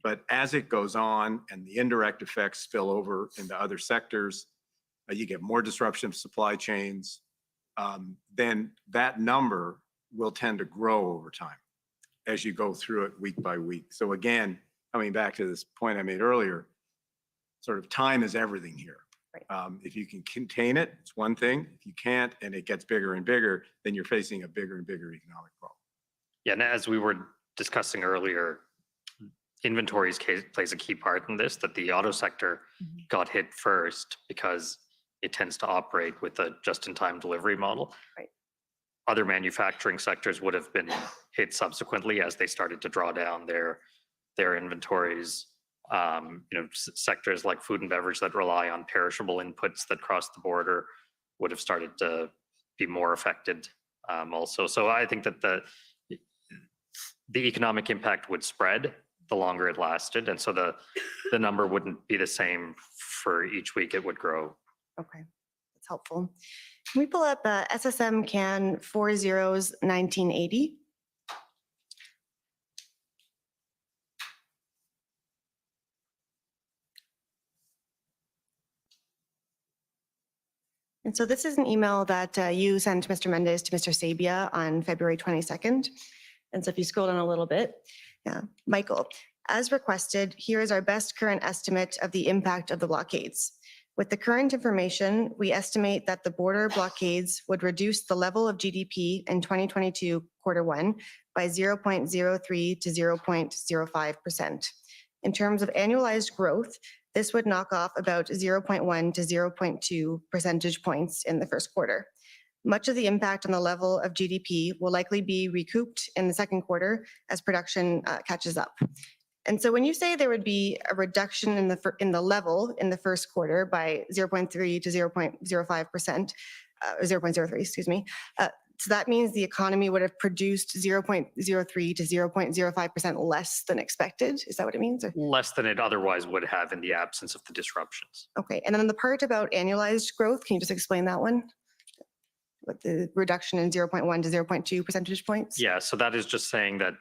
But as it goes on and the indirect effects spill over into other sectors, you get more disruption of supply chains, then that number will tend to grow over time as you go through it week by week. So again, coming back to this point I made earlier, sort of time is everything here. Right. If you can contain it, it's one thing. If you can't and it gets bigger and bigger, then you're facing a bigger and bigger economic problem. Yeah, and as we were discussing earlier, inventories plays a key part in this, that the auto sector got hit first because it tends to operate with a just-in-time delivery model. Right. Other manufacturing sectors would have been hit subsequently as they started to draw down their inventories. Sectors like food and beverage that rely on perishable inputs that cross the border would have started to be more affected also. So I think that the economic impact would spread the longer it lasted. And so the number wouldn't be the same for each week, it would grow. Okay, that's helpful. Can we pull up SSM CAN 401980? And so this is an email that you sent Mr. Mendez to Mr. Sabia on February 22nd. And so if you scroll down a little bit, yeah, Michael, as requested, here is our best current estimate of the impact of the blockades. With the current information, we estimate that the border blockades would reduce the level of GDP in 2022 Q1 by 0.03 to 0.05%. In terms of annualized growth, this would knock off about 0.1 to 0.2 percentage points in the first quarter. Much of the impact on the level of GDP will likely be recouped in the second quarter as production catches up. And so when you say there would be a reduction in the level in the first quarter by 0.3 to 0.05%, 0.03, excuse me. So that means the economy would have produced 0.03 to 0.05% less than expected. Is that what it means? Or- Less than it otherwise would have in the absence of the disruptions. Okay, and then the part about annualized growth, can you just explain that one? What the reduction in 0.1 to 0.2 percentage points? Yeah, so that is just saying that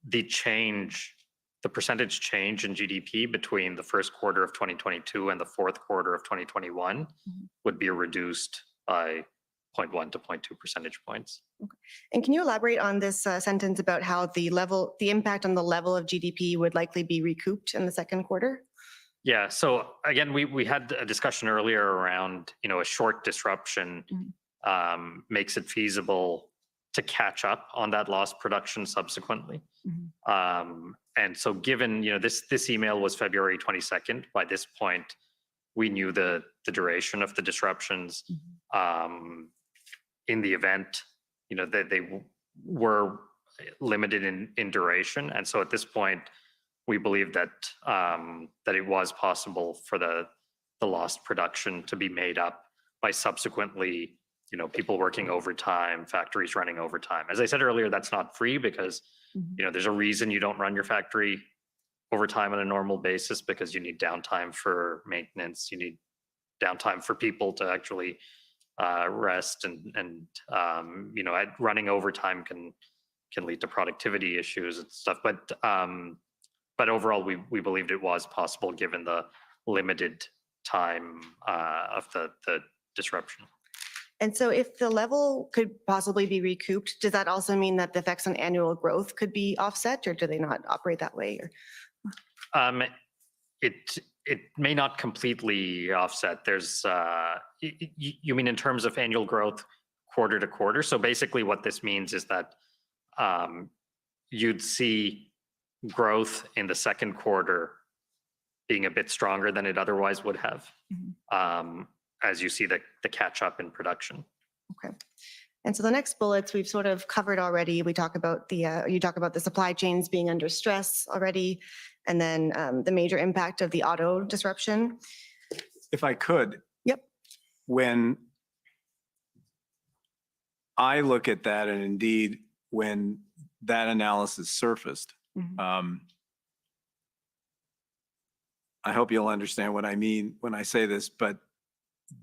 the percentage change in GDP between the first quarter of 2022 and the fourth quarter of 2021 would be reduced by 0.1 to 0.2 percentage points. And can you elaborate on this sentence about how the impact on the level of GDP would likely be recouped in the second quarter? Yeah, so again, we had a discussion earlier around, a short disruption makes it feasible to catch up on that lost production subsequently. And so given, this email was February 22nd, by this point, we knew the duration of the disruptions. In the event, that they were limited in duration. And so at this point, we believe that that it was possible for the lost production to be made up by subsequently, people working overtime, factories running overtime. As I said earlier, that's not free because, there's a reason you don't run your factory overtime on a normal basis, because you need downtime for maintenance, you need downtime for people to actually rest, and running overtime can lead to productivity issues and stuff. But overall, we believed it was possible given the limited time of the disruption. And so if the level could possibly be recouped, does that also mean that the effects on annual growth could be offset, or do they not operate that way? Or? It may not completely offset. There's, you mean in terms of annual growth quarter to quarter? So basically what this means is that you'd see growth in the second quarter being a bit stronger than it otherwise would have, as you see the catch up in production. Okay. And so the next bullets we've sort of covered already. We talk about you talk about the supply chains being under stress already, and then the major impact of the auto disruption. If I could. Yep. When I look at that, and indeed when that analysis surfaced, I hope you'll understand what I mean when I say this, but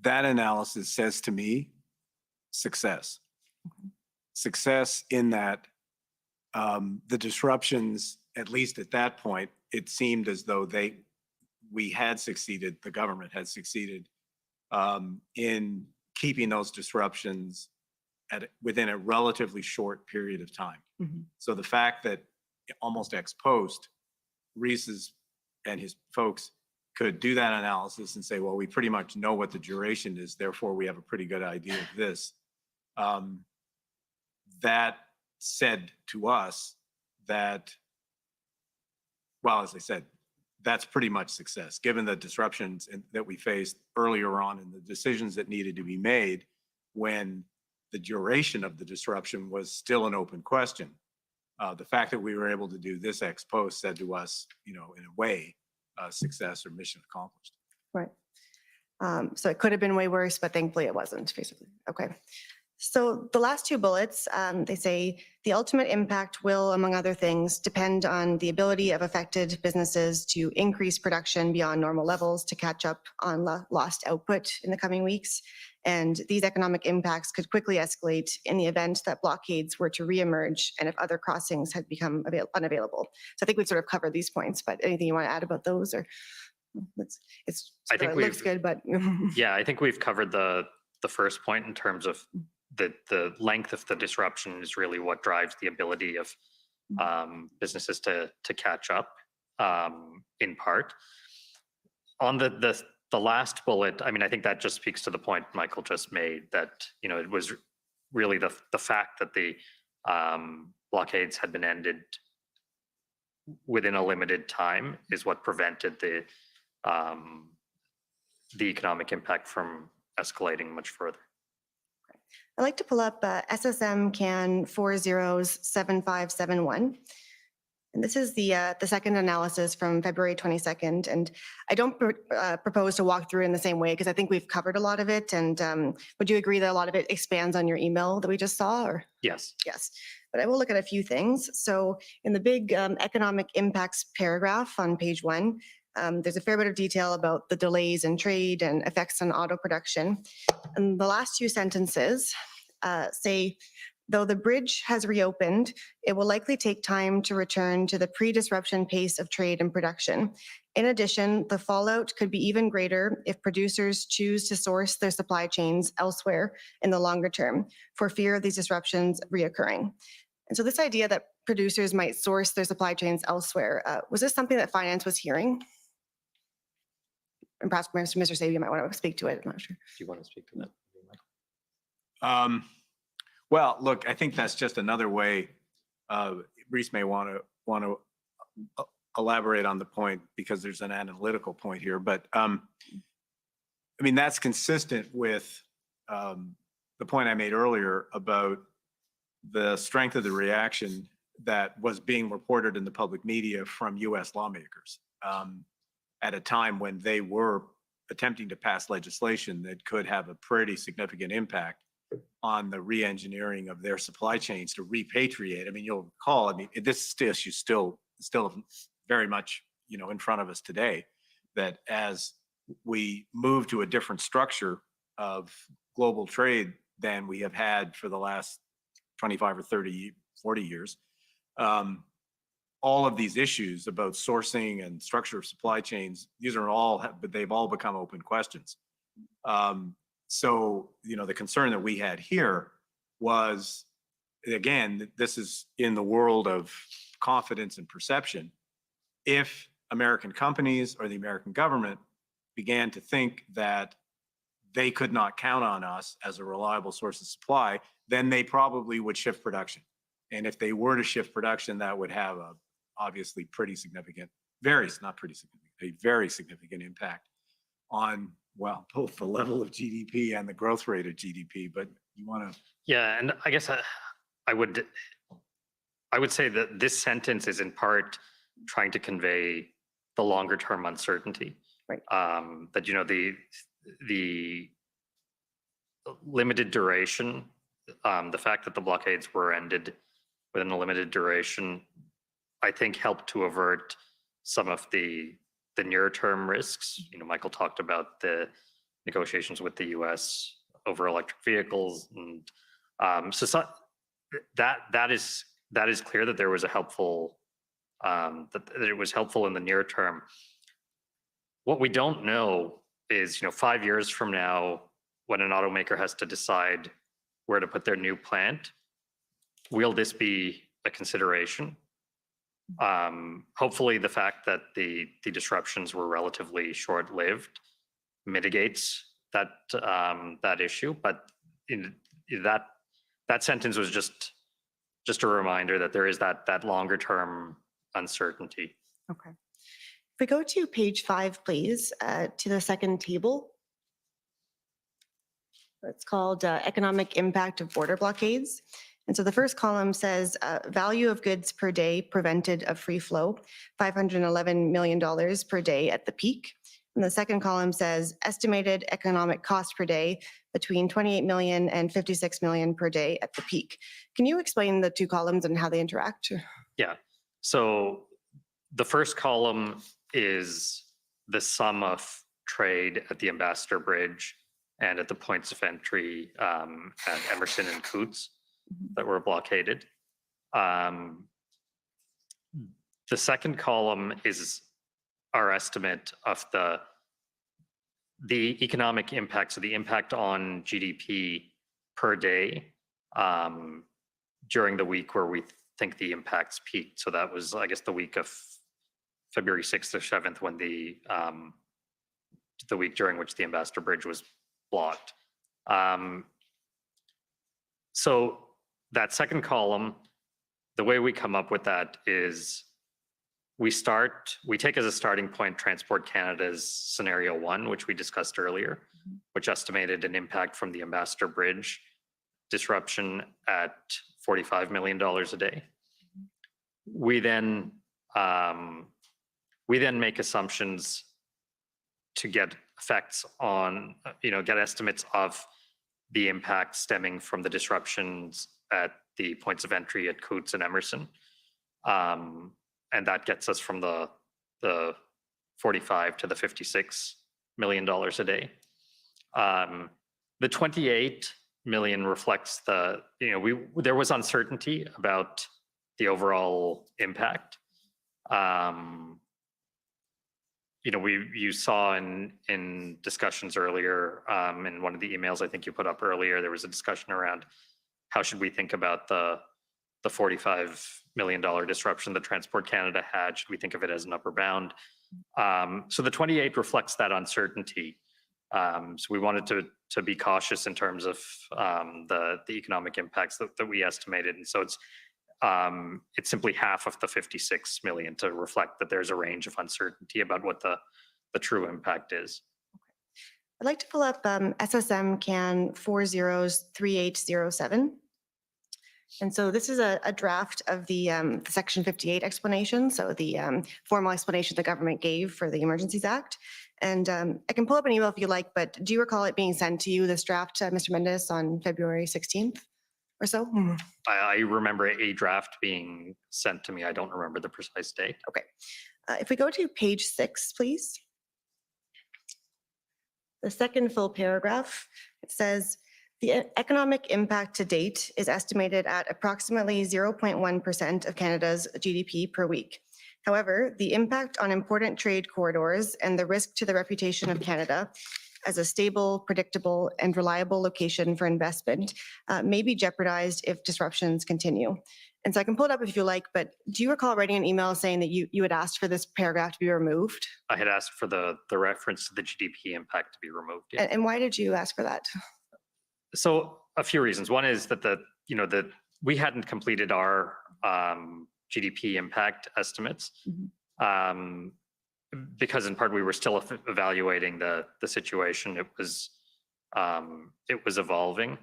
that analysis says to me, success. Success in that the disruptions, at least at that point, it seemed as though we had succeeded, the government had succeeded in keeping those disruptions within a relatively short period of time. So the fact that almost ex post, Reese's and his folks could do that analysis and say, well, we pretty much know what the duration is, therefore we have a pretty good idea of this. That said to us that, well, as I said, that's pretty much success, given the disruptions that we faced earlier on and the decisions that needed to be made when the duration of the disruption was still an open question. The fact that we were able to do this ex post said to us, in a way, success or mission accomplished. Right. So it could have been way worse, but thankfully it wasn't, basically. Okay. So the last two bullets, they say the ultimate impact will, among other things, depend on the ability of affected businesses to increase production beyond normal levels to catch up on lost output in the coming weeks. And these economic impacts could quickly escalate in the event that blockades were to reemerge and if other crossings had become unavailable. So I think we've sort of covered these points, but anything you want to add about those? Or it looks good, but yeah, I think we've covered the first point in terms of the length of the disruption is really what drives the ability of businesses to catch up in part. On the last bullet, I mean, I think that just speaks to the point Michael just made, that, it was really the fact that the blockades had been ended within a limited time is what prevented the economic impact from escalating much further. I'd like to pull up SSM CAN 407571. And this is the second analysis from February 22nd. And I don't propose to walk through in the same way because I think we've covered a lot of it. And would you agree that a lot of it expands on your email that we just saw? Or Yes. yes, but I will look at a few things. So in the big economic impacts paragraph on page 1, there's a fair bit of detail about the delays in trade and effects on auto production. And the last 2 sentences say, though the bridge has reopened, it will likely take time to return to the pre-disruption pace of trade and production. In addition, the fallout could be even greater if producers choose to source their supply chains elsewhere in the longer term for fear of these disruptions reoccurring. And so this idea that producers might source their supply chains elsewhere, was this something that finance was hearing? And perhaps Mr. Sabia might want to speak to it, I'm not sure. Do you want to speak to that? Well, look, I think that's just another way. Reese may want to elaborate on the point because there's an analytical point here. But I mean, that's consistent with the point I made earlier about the strength of the reaction that was being reported in the public media from U.S. lawmakers at a time when they were attempting to pass legislation that could have a pretty significant impact on the re-engineering of their supply chains to repatriate. I mean, you'll recall, I mean, this issue still very much, in front of us today, that as we move to a different structure of global trade than we have had for the last 25 or 30, 40 years, all of these issues about sourcing and structure of supply chains, but they've all become open questions. So, the concern that we had here was, again, this is in the world of confidence and perception. If American companies or the American government began to think that they could not count on us as a reliable source of supply, then they probably would shift production. And if they were to shift production, that would have a obviously pretty significant, not pretty significant, a very significant impact on, well, both the level of GDP and the growth rate of GDP. But you want to? Yeah, and I guess I would say that this sentence is in part trying to convey the longer term uncertainty. Right. That the limited duration, the fact that the blockades were ended within a limited duration, I think helped to avert some of the near term risks. Michael talked about the negotiations with the US over electric vehicles, and so that is clear that there was a helpful that it was helpful in the near term. What we don't know is, 5 years from now, when an automaker has to decide where to put their new plant, will this be a consideration? Hopefully the fact that the disruptions were relatively short-lived mitigates that issue, but that sentence was just a reminder that there is that longer term uncertainty. Okay. If we go to page 5, please, to the second table. It's called Economic Impact of Border Blockades. And so the first column says value of goods per day prevented of free flow, $511 million per day at the peak. And the second column says estimated economic cost per day between 28 million and 56 million per day at the peak. Can you explain the 2 columns and how they interact? Yeah. So the first column is the sum of trade at the Ambassador Bridge and at the points of entry at Emerson and Coutts that were blockaded. The second column is our estimate of the economic impact, so the impact on GDP per day during the week where we think the impacts peaked. So that was, I guess, the week of February 6th or 7th, when the week during which the Ambassador Bridge was blocked. So that second column, the way we come up with that is we take as a starting point Transport Canada's scenario 1, which we discussed earlier, which estimated an impact from the Ambassador Bridge disruption at $45 million a day. We then We then make assumptions to get effects on, get estimates of the impact stemming from the disruptions at the points of entry at Coutts and Emerson. And that gets us from the 45 to the $56 million a day. The 28 million reflects there was uncertainty about the overall impact. You saw in discussions earlier, in one of the emails I think you put up earlier, there was a discussion around how should we think about the $45 million disruption that Transport Canada had? Should we think of it as an upper bound? So the 28 reflects that uncertainty. So we wanted to be cautious in terms of the economic impacts that we estimated. And so it's simply half of the 56 million to reflect that there's a range of uncertainty about what the true impact is. I'd like to pull up SSM CAN 403807. And so this is a draft of the Section 58 explanation, so the formal explanation the government gave for the Emergencies Act. And I can pull up an email if you like, but do you recall it being sent to you, this draft, Mr. Mendes, on February 16th or so? I remember a draft being sent to me. I don't remember the precise date. Okay. If we go to page 6, please. The second full paragraph, it says, the economic impact to date is estimated at approximately 0.1% of Canada's GDP per week. However, the impact on important trade corridors and the risk to the reputation of Canada as a stable, predictable, and reliable location for investment may be jeopardized if disruptions continue. And so I can pull it up if you like, but do you recall writing an email saying that you had asked for this paragraph to be removed? I had asked for the reference to the GDP impact to be removed. Yeah. And why did you ask for that? So a few reasons. One is that we hadn't completed our GDP impact estimates because in part we were still evaluating the situation. It was evolving.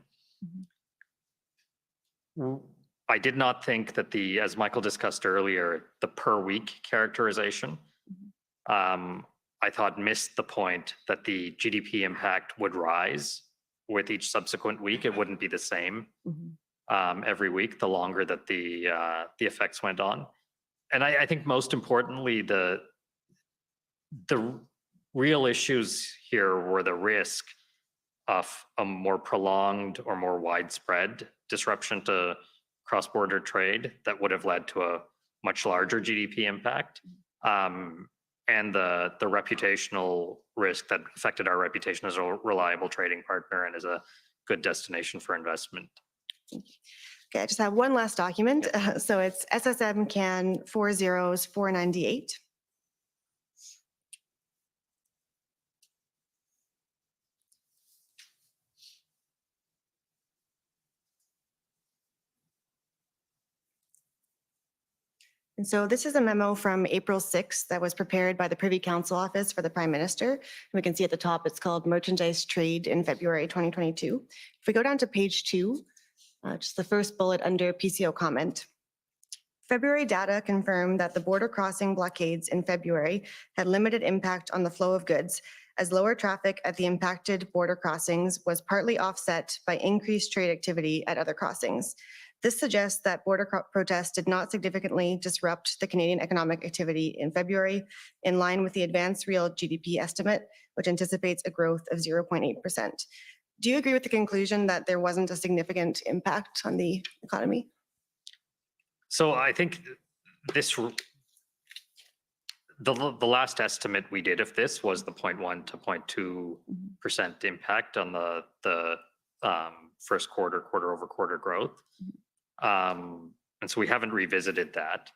I did not think that as Michael discussed earlier, the per week characterization, I thought missed the point that the GDP impact would rise with each subsequent week. It wouldn't be the same every week, the longer that the effects went on. And I think most importantly, the real issues here were the risk of a more prolonged or more widespread disruption to cross-border trade that would have led to a much larger GDP impact, and the reputational risk that affected our reputation as a reliable trading partner and as a good destination for investment. Okay, I just have one last document. So it's SSM CAN 40498. And so this is a memo from April 6th that was prepared by the Privy Council Office for the Prime Minister. And we can see at the top, it's called Merchandise Trade in February 2022. If we go down to page 2, just the first bullet under PCO comment. February data confirmed that the border crossing blockades in February had limited impact on the flow of goods, as lower traffic at the impacted border crossings was partly offset by increased trade activity at other crossings. This suggests that border protests did not significantly disrupt the Canadian economic activity in February, in line with the advanced real GDP estimate, which anticipates a growth of 0.8%. Do you agree with the conclusion that there wasn't a significant impact on the economy? So I think the last estimate we did of this was the 0.1 to 0.2% impact on the first quarter over quarter growth. And so we haven't revisited that.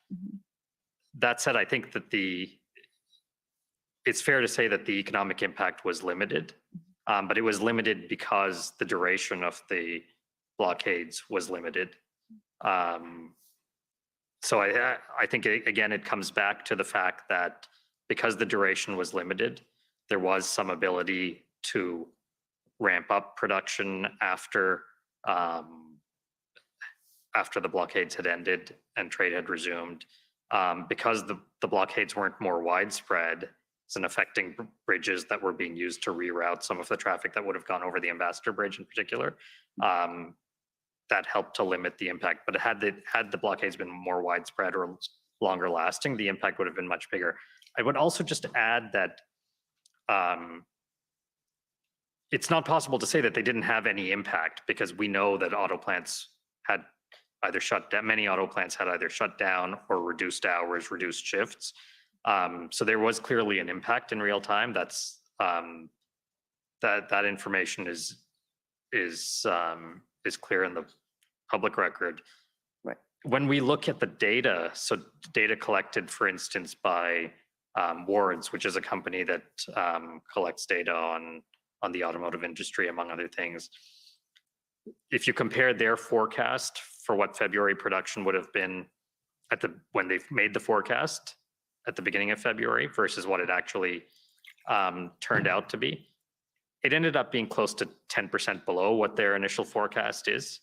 That said, I think that it's fair to say that the economic impact was limited, but it was limited because the duration of the blockades was limited. So I think, again, it comes back to the fact that because the duration was limited, there was some ability to ramp up production after the blockades had ended and trade had resumed. because the blockades weren't more widespread and affecting bridges that were being used to reroute some of the traffic that would have gone over the Ambassador Bridge in particular. That helped to limit the impact. But had the blockades been more widespread or longer lasting, the impact would have been much bigger. I would also just add that it's not possible to say that they didn't have any impact, because we know that auto plants had either shut down, many auto plants had either shut down or reduced hours, reduced shifts. So there was clearly an impact in real time. That's that information is clear in the public record. Right. When we look at the data, so data collected, for instance, by Wards, which is a company that collects data on the automotive industry, among other things. If you compare their forecast for what February production would have been when they made the forecast at the beginning of February versus what it actually turned out to be, it ended up being close to 10% below what their initial forecast is.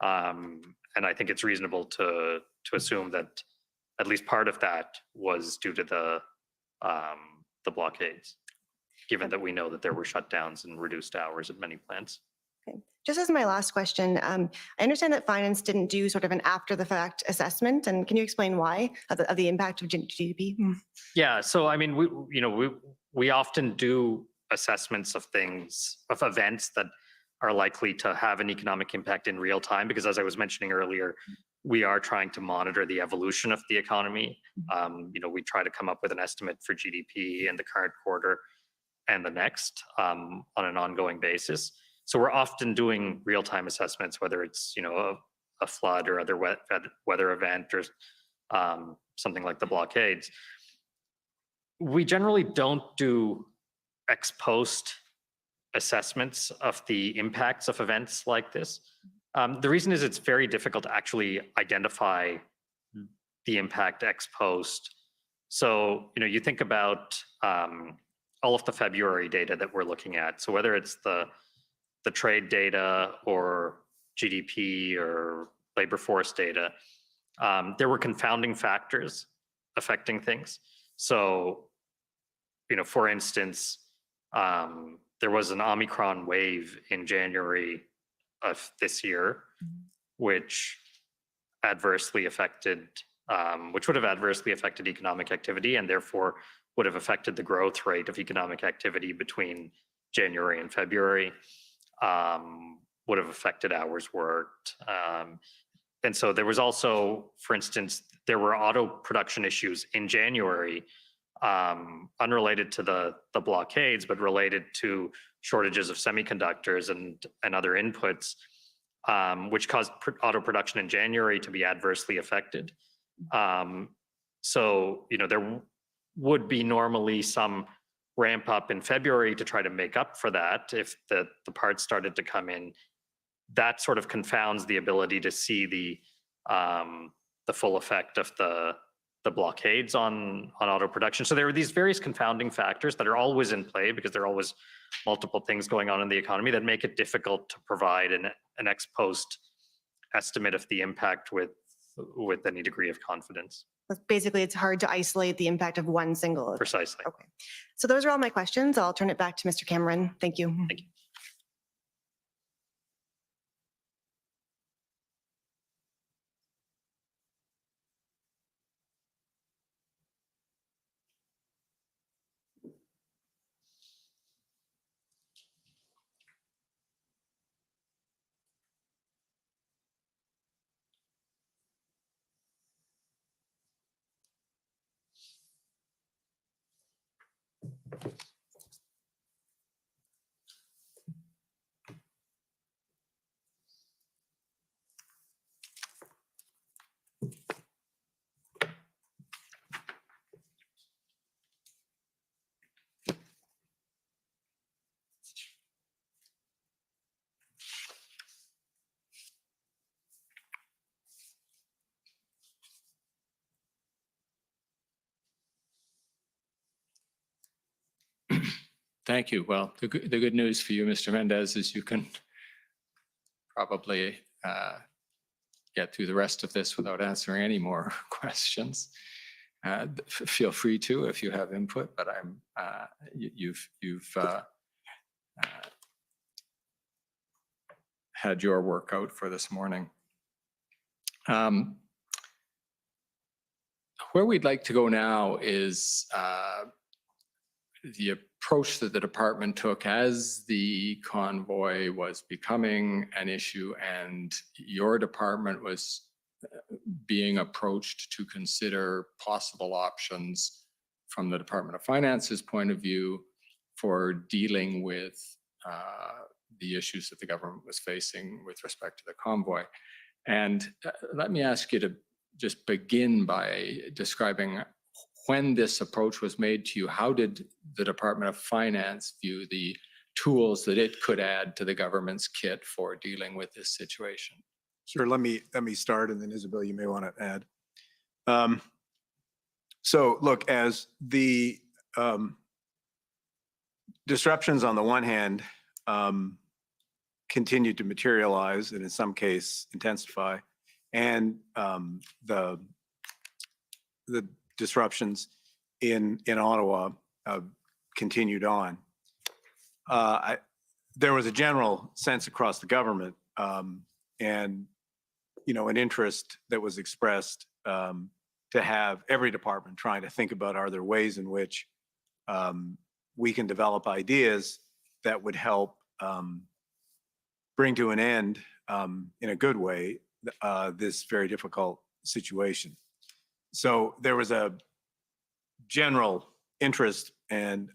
And I think it's reasonable to assume that at least part of that was due to the blockades, given that we know that there were shutdowns and reduced hours at many plants. Okay. Just as my last question, I understand that finance didn't do sort of an after the fact assessment, and can you explain why of the impact of GDP? Yeah, so I mean, we often do assessments of events that are likely to have an economic impact in real time, because as I was mentioning earlier, we are trying to monitor the evolution of the economy. We try to come up with an estimate for GDP in the current quarter and the next on an ongoing basis. So we're often doing real-time assessments, whether it's a flood or other weather event or something like the blockades. We generally don't do ex post assessments of the impacts of events like this. The reason is it's very difficult to actually identify the impact ex post. So you think about all of the February data that we're looking at. So whether it's the trade data or GDP or labor force data, there were confounding factors affecting things. So, for instance, there was an Omicron wave in January of this year, which would have adversely affected economic activity, and therefore would have affected the growth rate of economic activity between January and February. Would have affected hours worked. And so there was also, for instance, there were auto production issues in January, unrelated to the blockades, but related to shortages of semiconductors and other inputs, which caused auto production in January to be adversely affected. So, there would be normally some ramp up in February to try to make up for that if the parts started to come in. That sort of confounds the ability to see the full effect of the blockades on auto production. So there are these various confounding factors that are always in play, because there are always multiple things going on in the economy that make it difficult to provide an ex post estimate of the impact with any degree of confidence. Basically, it's hard to isolate the impact of one single event. Precisely. Okay. So those are all my questions. I'll turn it back to Mr. Cameron. Thank you. Thank you. Thank you. Well, the good news for you, Mr. Mendez, is you can probably get through the rest of this without answering any more questions. Feel free to if you have input, but you've had your workout for this morning. Where we'd like to go now is the approach that the department took as the convoy was becoming an issue and your department was being approached to consider possible options from the Department of Finance's point of view for dealing with the issues that the government was facing with respect to the convoy. And let me ask you to just begin by describing when this approach was made to you. How did the Department of Finance view the tools that it could add to the government's kit for dealing with this situation? Sure. Let me start, and then Isabel, you may want to add. So look, as the disruptions on the one hand continued to materialize and in some case intensify, and the disruptions in Ottawa continued on, there was a general sense across the government and an interest that was expressed to have every department trying to think about, are there ways in which we can develop ideas that would help bring to an end in a good way this very difficult situation. So there was a general interest and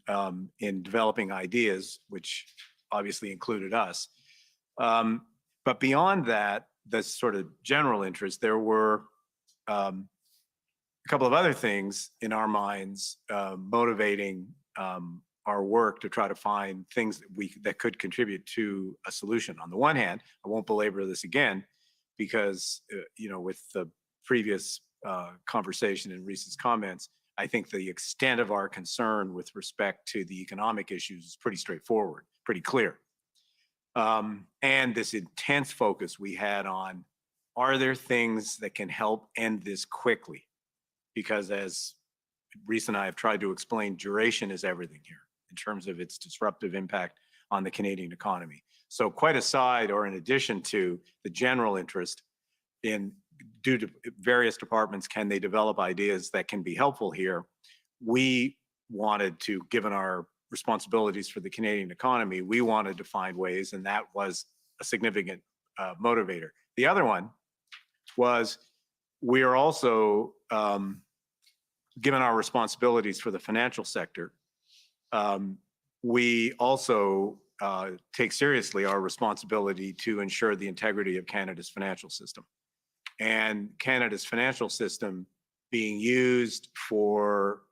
in developing ideas, which obviously included us. But beyond that, the sort of general interest, there were a couple of other things in our minds motivating our work to try to find things that could contribute to a solution. On the one hand, I won't belabor this again, because with the previous conversation and Reese's comments, I think the extent of our concern with respect to the economic issues is pretty straightforward, pretty clear. And this intense focus we had on, are there things that can help end this quickly? Because as Reese and I have tried to explain, duration is everything here in terms of its disruptive impact on the Canadian economy. So quite aside, or in addition to the general interest in, due to various departments, can they develop ideas that can be helpful here? We wanted to, given our responsibilities for the Canadian economy, we wanted to find ways, and that was a significant motivator. The other one was, we are also, given our responsibilities for the financial sector, we also take seriously our responsibility to ensure the integrity of Canada's financial system. And Canada's financial system being used for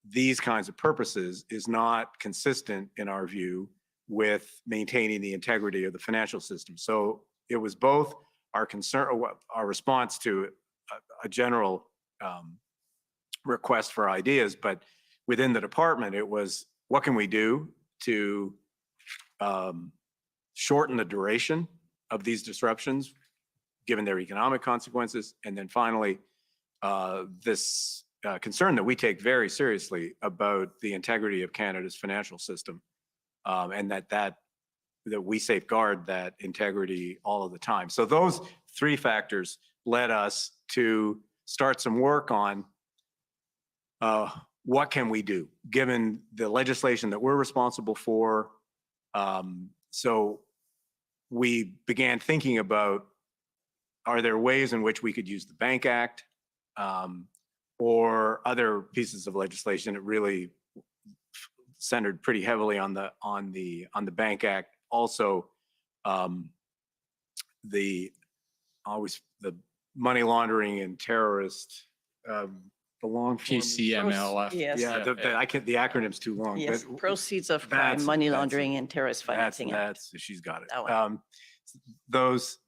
these kinds of purposes is not consistent, in our view, with maintaining the integrity of the financial system. So it was both our concern, our response to a general request for ideas, but within the department, it was, what can we do to shorten the duration of these disruptions, given their economic consequences? And then finally, this concern that we take very seriously about the integrity of Canada's financial system, and that we safeguard that integrity all of the time. So those three factors led us to start some work on what can we do, given the legislation that we're responsible for. So we began thinking about, are there ways in which we could use the Bank Act or other pieces of legislation? It really centered pretty heavily on the Bank Act. Also, the money laundering and terrorist, the long form is- PCMLF. Yes. Yeah, the acronym's too long. Yes, but proceeds of that's- crime, money that's- laundering, and terrorist financing. Act. She's got it. That one. Those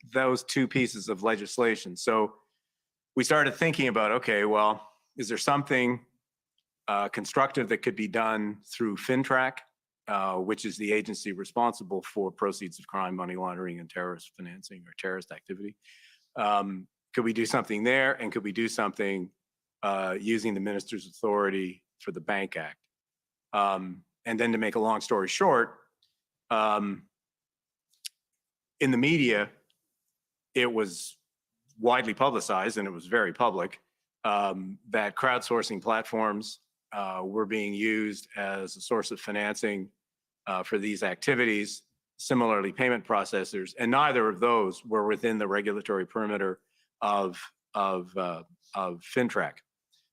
two pieces of legislation. So we started thinking about, okay, well, is there something constructive that could be done through FINTRAC, which is the agency responsible for proceeds of crime, money laundering, and terrorist financing or terrorist activity? Could we do something there? And could we do something using the minister's authority for the Bank Act. And then to make a long story short, in the media, it was widely publicized, and it was very public, that crowdsourcing platforms were being used as a source of financing for these activities. Similarly, payment processors, and neither of those were within the regulatory perimeter of FinTrack.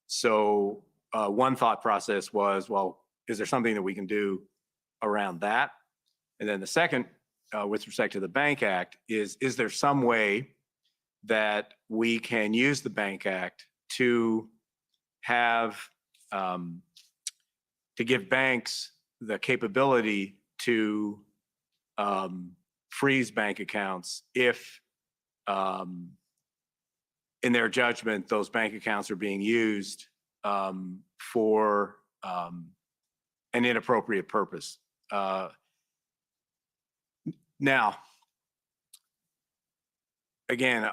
So one thought process was, well, is there something that we can do around that? And then the second, with respect to the Bank Act, is there some way that we can use the Bank Act to have, to give banks the capability to freeze bank accounts if, in their judgment, those bank accounts are being used for an inappropriate purpose. Now, again,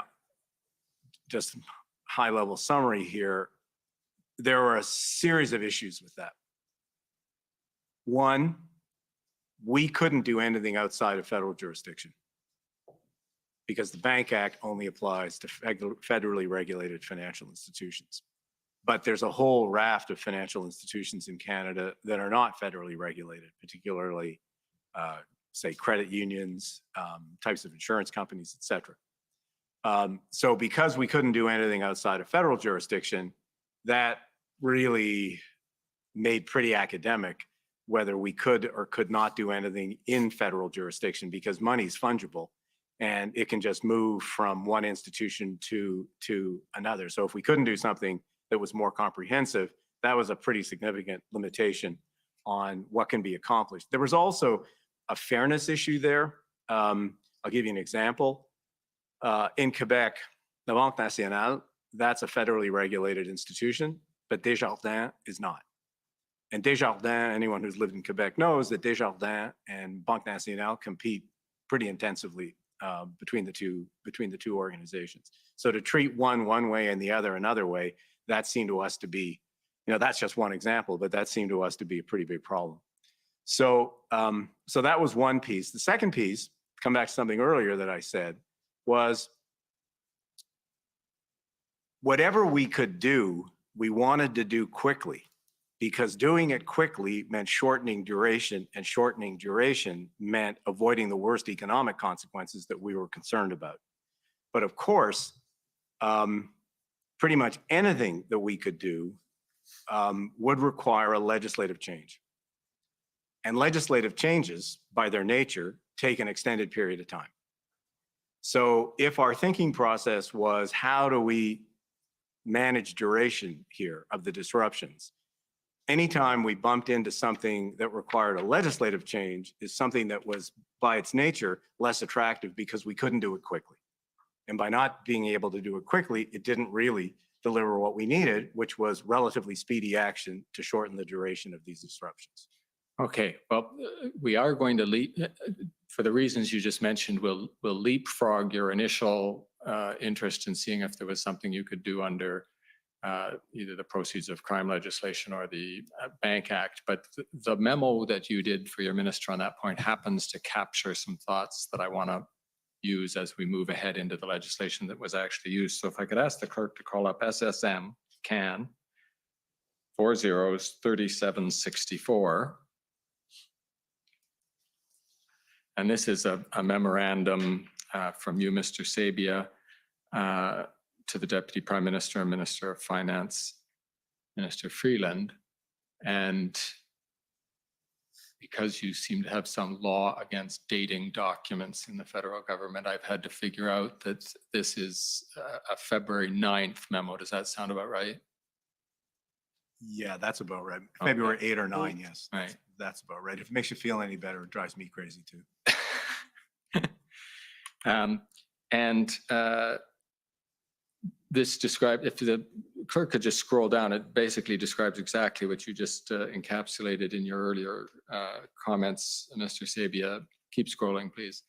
just high-level summary here, there are a series of issues with that. One, we couldn't do anything outside of federal jurisdiction because the Bank Act only applies to federally regulated financial institutions. But there's a whole raft of financial institutions in Canada that are not federally regulated, particularly, say, credit unions, types of insurance companies, et cetera. So because we couldn't do anything outside of federal jurisdiction, that really made pretty academic whether we could or could not do anything in federal jurisdiction, because money is fungible and it can just move from one institution to another. So if we couldn't do something that was more comprehensive, that was a pretty significant limitation on what can be accomplished. There was also a fairness issue there. I'll give you an example. In Quebec, the Banque Nationale, that's a federally regulated institution, but Desjardins is not. And Desjardins, anyone who's lived in Quebec knows that Desjardins and Banque Nationale compete pretty intensively between the two organizations. So to treat one way and the other another way, that seemed to us to be, that's just one example, but that seemed to us to be a pretty big problem. So, so that was one piece. The second piece, come back to something earlier that I said, was whatever we could do, we wanted to do quickly, because doing it quickly meant shortening duration, and shortening duration meant avoiding the worst economic consequences that we were concerned about. But of course, pretty much anything that we could do would require a legislative change. And legislative changes, by their nature, take an extended period of time. So if our thinking process was, how do we manage duration here of the disruptions? Anytime we bumped into something that required a legislative change is something that was, by its nature, less attractive because we couldn't do it quickly. And by not being able to do it quickly, it didn't really deliver what we needed, which was relatively speedy action to shorten the duration of these disruptions. Okay, well, we are going to leap, for the reasons you just mentioned, we'll leapfrog your initial interest in seeing if there was something you could do under either the proceeds of crime legislation or the Bank Act. But the memo that you did for your minister on that point happens to capture some thoughts that I want to use as we move ahead into the legislation that was actually used. So if I could ask the clerk to call up SSM CAN 403764. And this is a memorandum from you, Mr. Sabia, to the Deputy Prime Minister and Minister of Finance, Minister Freeland. And because you seem to have some law against dating documents in the federal government, I've had to figure out that this is a February 9th memo. Does that sound about right? Yeah, that's about right. Okay. February 8 or 9, yes. Right. That's about right. If it makes you feel any better, it drives me crazy too. This describes, if the clerk could just scroll down, it basically describes exactly what you just encapsulated in your earlier comments, Mr. Sabia. Keep scrolling, please.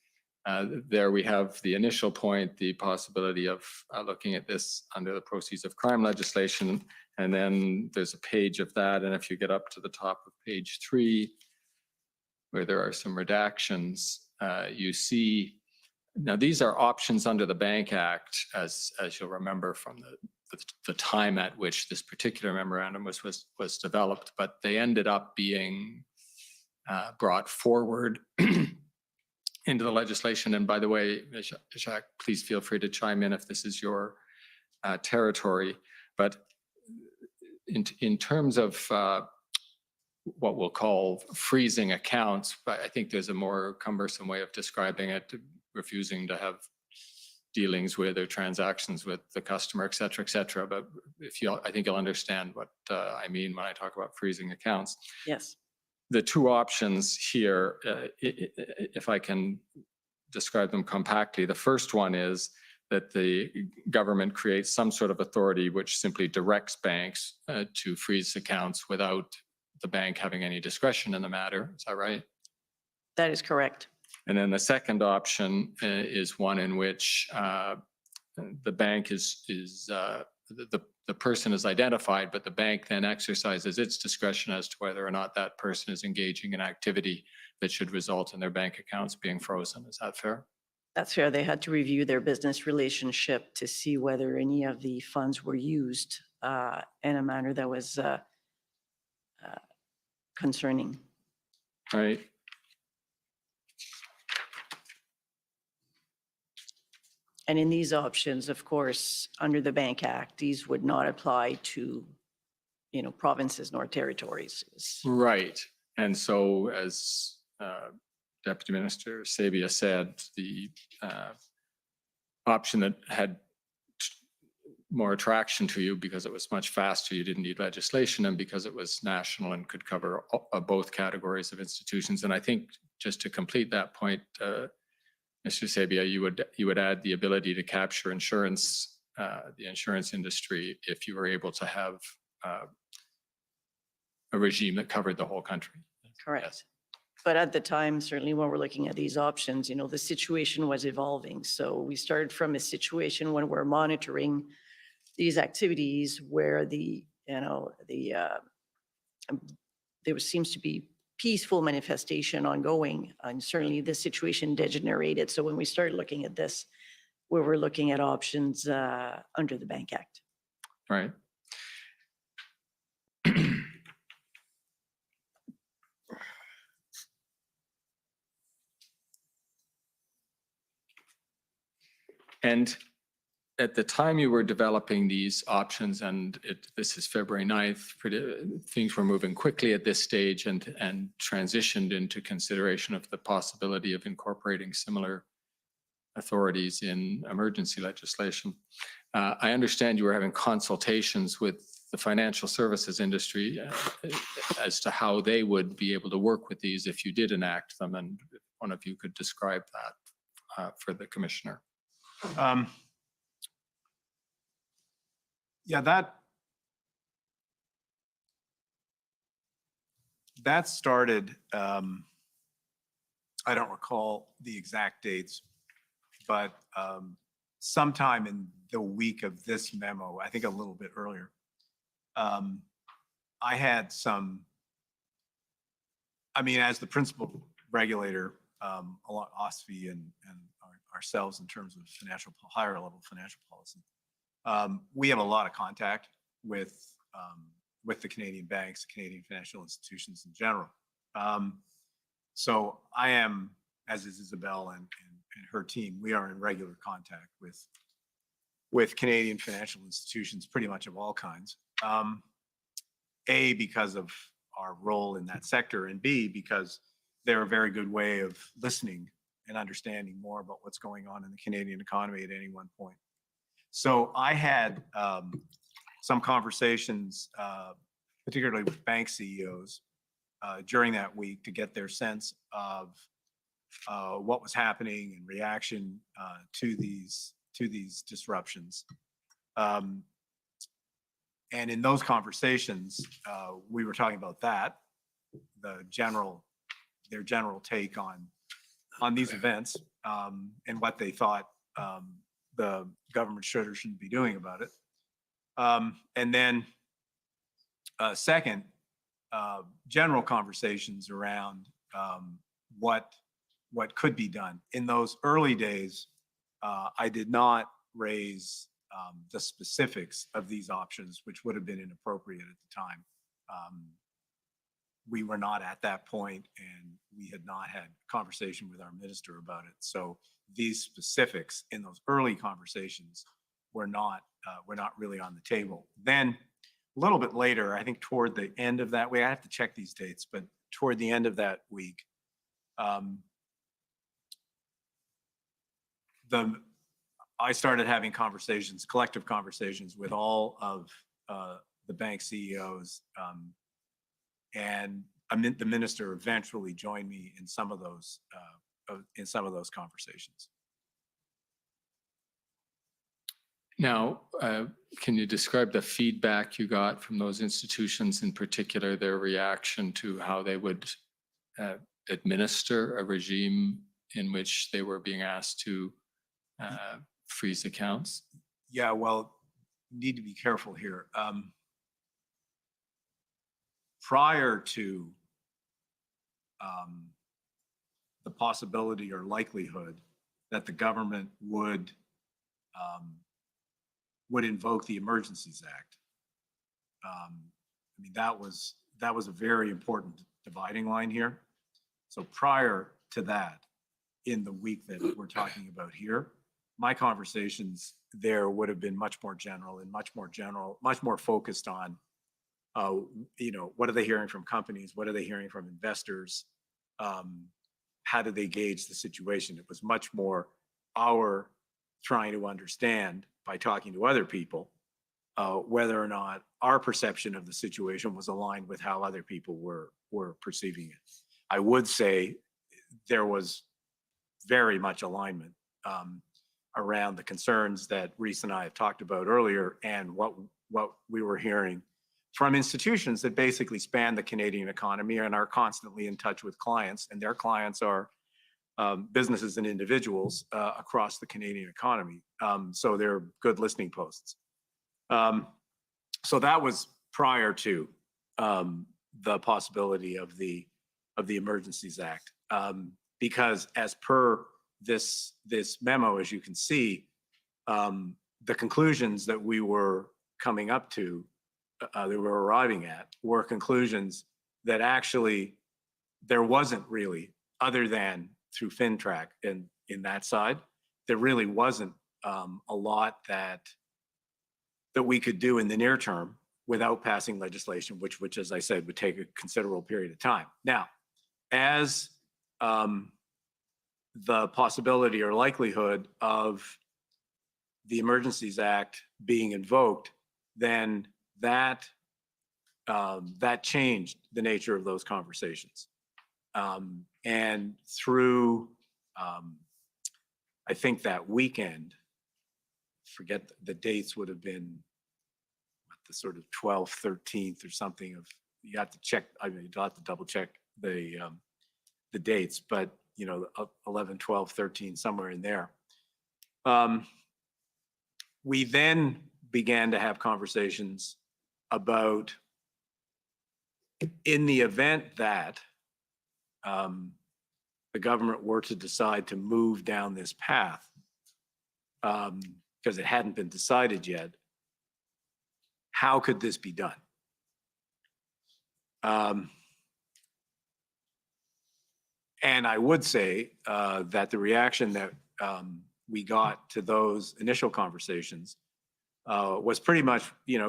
There we have the initial point, the possibility of looking at this under the proceeds of crime legislation. And then there's a page of that. And if you get up to the top of page 3, where there are some redactions, you see, now these are options under the Bank Act, as you'll remember from the time at which this particular memorandum was developed, but they ended up being brought forward into the legislation. And by the way, Jacques, please feel free to chime in if this is your territory. But in terms of what we'll call freezing accounts, but I think there's a more cumbersome way of describing it, refusing to have dealings with or transactions with the customer, et cetera, et cetera. But I think you'll understand what I mean when I talk about freezing accounts. Yes. The two options here, if I can describe them compactly, the first one is that the government creates some sort of authority which simply directs banks to freeze accounts without the bank having any discretion in the matter. Is that right? That is correct. And then the second option is one in which the bank the person is identified, but the bank then exercises its discretion as to whether or not that person is engaging in activity that should result in their bank accounts being frozen. Is that fair? That's fair. They had to review their business relationship to see whether any of the funds were used in a manner that was concerning. Right. And in these options, of course, under the Bank Act, these would not apply to, provinces nor territories. Right. And so as Deputy Minister Sabia said, the option that had more attraction to you because it was much faster, you didn't need legislation, and because it was national and could cover both categories of institutions. And I think just to complete that point, Mr. Sabia, you would add the ability to capture insurance, the insurance industry, if you were able to have a regime that covered the whole country. Correct. Yes. But at the time, certainly when we're looking at these options, the situation was evolving. So we started from a situation when we're monitoring these activities where there seems to be peaceful manifestation ongoing, and certainly the situation degenerated. So when we started looking at this, we were looking at options under the Bank Act. Right. And at the time you were developing these options, and this is February 9th, things were moving quickly at this stage and transitioned into consideration of the possibility of incorporating similar authorities in emergency legislation. I understand you were having consultations with the financial services industry as to how they would be able to work with these if you did enact them, and if one of you could describe that for the commissioner. Yeah, that started, I don't recall the exact dates, but sometime in the week of this memo, I think a little bit earlier, I had as the principal regulator, along OSFI and ourselves in terms of higher level financial policy, we have a lot of contact with the Canadian banks, Canadian financial institutions in general. So I am, as is Isabelle and her team, we are in regular contact with Canadian financial institutions, pretty much of all kinds. A, because of our role in that sector, and B, because they're a very good way of listening and understanding more about what's going on in the Canadian economy at any one point. So I had some conversations, particularly with bank CEOs, during that week to get their sense of what was happening in reaction to these disruptions. And in those conversations, we were talking about that, their general take on these events, and what they thought the government should or shouldn't be doing about it. And then Second, general conversations around what could be done. In those early days, I did not raise the specifics of these options, which would have been inappropriate at the time. We were not at that point, and we had not had conversation with our minister about it. So these specifics in those early conversations were not really on the table. Then a little bit later, I think toward the end of that week, I have to check these dates, but toward the end of that week, I started having conversations, collective conversations with all of the bank CEOs, and the minister eventually joined me in some of those conversations. Now, can you describe the feedback you got from those institutions, in particular, their reaction to how they would administer a regime in which they were being asked to freeze accounts? Yeah, well, need to be careful here. Prior to the possibility or likelihood that the government would invoke the Emergencies Act, I mean, that was a very important dividing line here. So prior to that, in the week that we're talking about here, my conversations there would have been much more general, much more focused on, what are they hearing from companies? What are they hearing from investors? How do they gauge the situation? It was much more our trying to understand by talking to other people whether or not our perception of the situation was aligned with how other people were perceiving it. I would say there was very much alignment around the concerns that Reese and I have talked about earlier, and what we were hearing from institutions that basically span the Canadian economy and are constantly in touch with clients, and their clients are businesses and individuals across the Canadian economy. So they're good listening posts. So that was prior to the possibility of the Emergencies Act, because as per this memo, as you can see, the conclusions that we were coming up to, that we were arriving at, were conclusions that actually there wasn't really, other than through FinTrack in that side, there really wasn't a lot that we could do in the near term without passing legislation, which, as I said, would take a considerable period of time. Now, as the possibility or likelihood of the Emergencies Act being invoked, then that changed the nature of those conversations. And through, I think that weekend, forget the dates, would have been the sort of 12th, 13th or something of, you have to check, I mean, you'll have to double check the dates, but 11, 12, 13, somewhere in there. We then began to have conversations about, in the event that the government were to decide to move down this path, because it hadn't been decided yet, how could this be done? And I would say that the reaction that we got to those initial conversations was pretty much,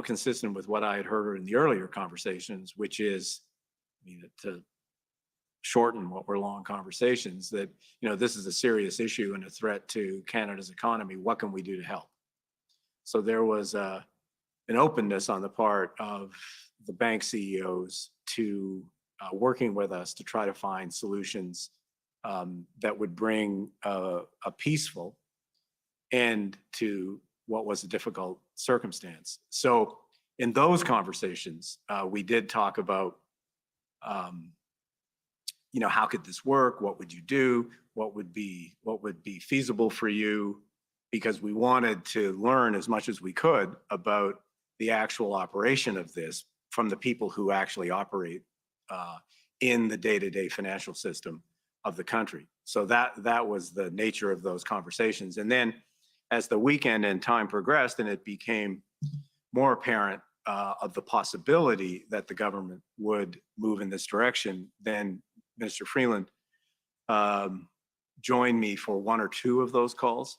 consistent with what I had heard in the earlier conversations, which is, to shorten what were long conversations, that, this is a serious issue and a threat to Canada's economy. What can we do to help? So there was an openness on the part of the bank CEOs to working with us to try to find solutions that would bring a peaceful end to what was a difficult circumstance. So in those conversations, we did talk about, how could this work? What would you do? What would be feasible for you? Because we wanted to learn as much as we could about the actual operation of this from the people who actually operate in the day-to-day financial system of the country. So that was the nature of those conversations. And then as the weekend and time progressed and it became more apparent of the possibility that the government would move in this direction, then Mr. Freeland joined me for one or two of those calls,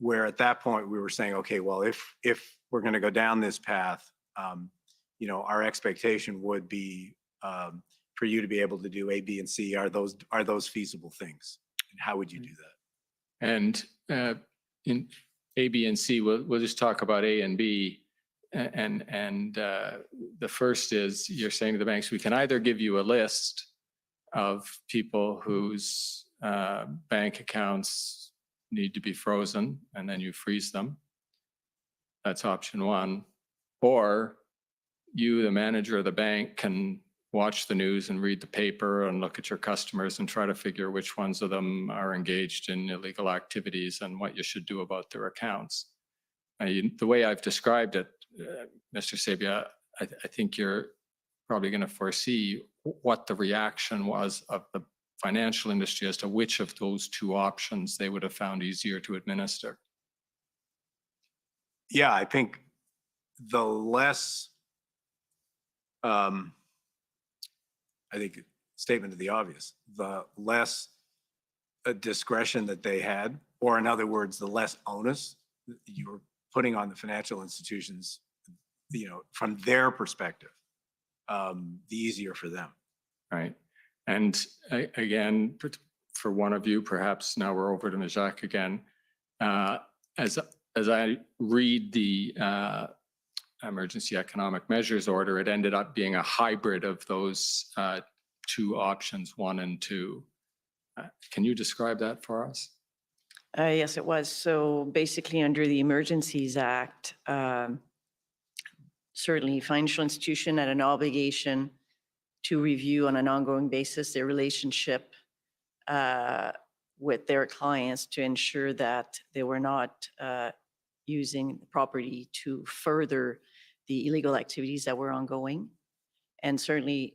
where at that point we were saying, okay, well, if we're going to go down this path, our expectation would be for you to be able to do A, B, and C. Are those feasible things? And how would you do that? And in A, B, and C, we'll just talk about A and B. And the first is you're saying to the banks, we can either give you a list of people whose bank accounts need to be frozen, and then you freeze them. That's option one. Or you, the manager of the bank, can watch the news and read the paper and look at your customers and try to figure which ones of them are engaged in illegal activities and what you should do about their accounts. The way I've described it, Mr. Sabia, I think you're probably going to foresee what the reaction was of the financial industry as to which of those two options they would have found easier to administer. Yeah, I think the less, statement of the obvious, the less discretion that they had, or in other words, the less onus you were putting on the financial institutions, from their perspective, the easier for them. Right. And again, for one of you, perhaps now we're over to Jacques again. As I read the emergency economic measures order, it ended up being a hybrid of those two options, 1 and 2. Can you describe that for us? Yes, it was. So basically, under the Emergencies Act, certainly financial institution had an obligation to review on an ongoing basis their relationship with their clients to ensure that they were not using the property to further the illegal activities that were ongoing. And certainly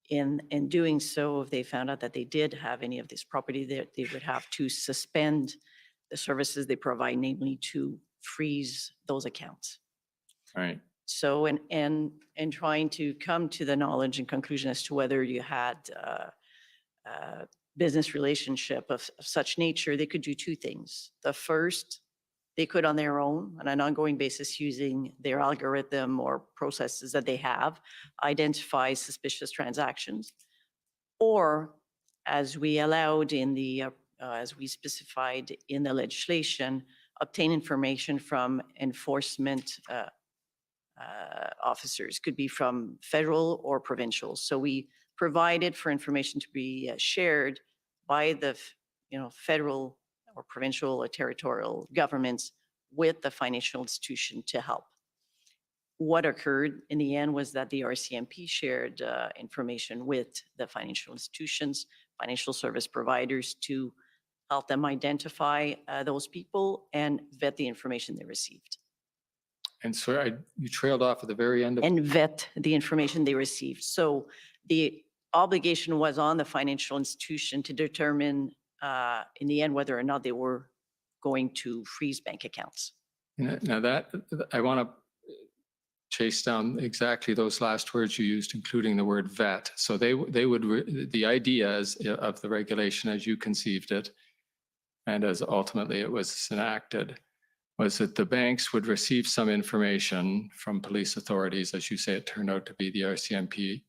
in doing so, if they found out that they did have any of this property, they would have to suspend the services they provide, namely to freeze those accounts. Right. So, and trying to come to the knowledge and conclusion as to whether you had a business relationship of such nature, they could do two things. The first, they could on their own, on an ongoing basis, using their algorithm or processes that they have, identify suspicious transactions. Or, as we allowed in the, as we specified in the legislation, obtain information from enforcement officers, could be from federal or provincial. So we provided for information to be shared by the federal or provincial or territorial governments with the financial institution to help. What occurred in the end was that the RCMP shared information with the financial institutions, financial service providers, to help them identify those people and vet the information they received. And so you trailed off at the very end of And vet the information they received. So the obligation was on the financial institution to determine in the end whether or not they were going to freeze bank accounts. Now that I want to chase down exactly those last words you used, including the word vet. So they would, the idea of the regulation as you conceived it, and as ultimately it was enacted, was that the banks would receive some information from police authorities, as you say, it turned out to be the RCMP,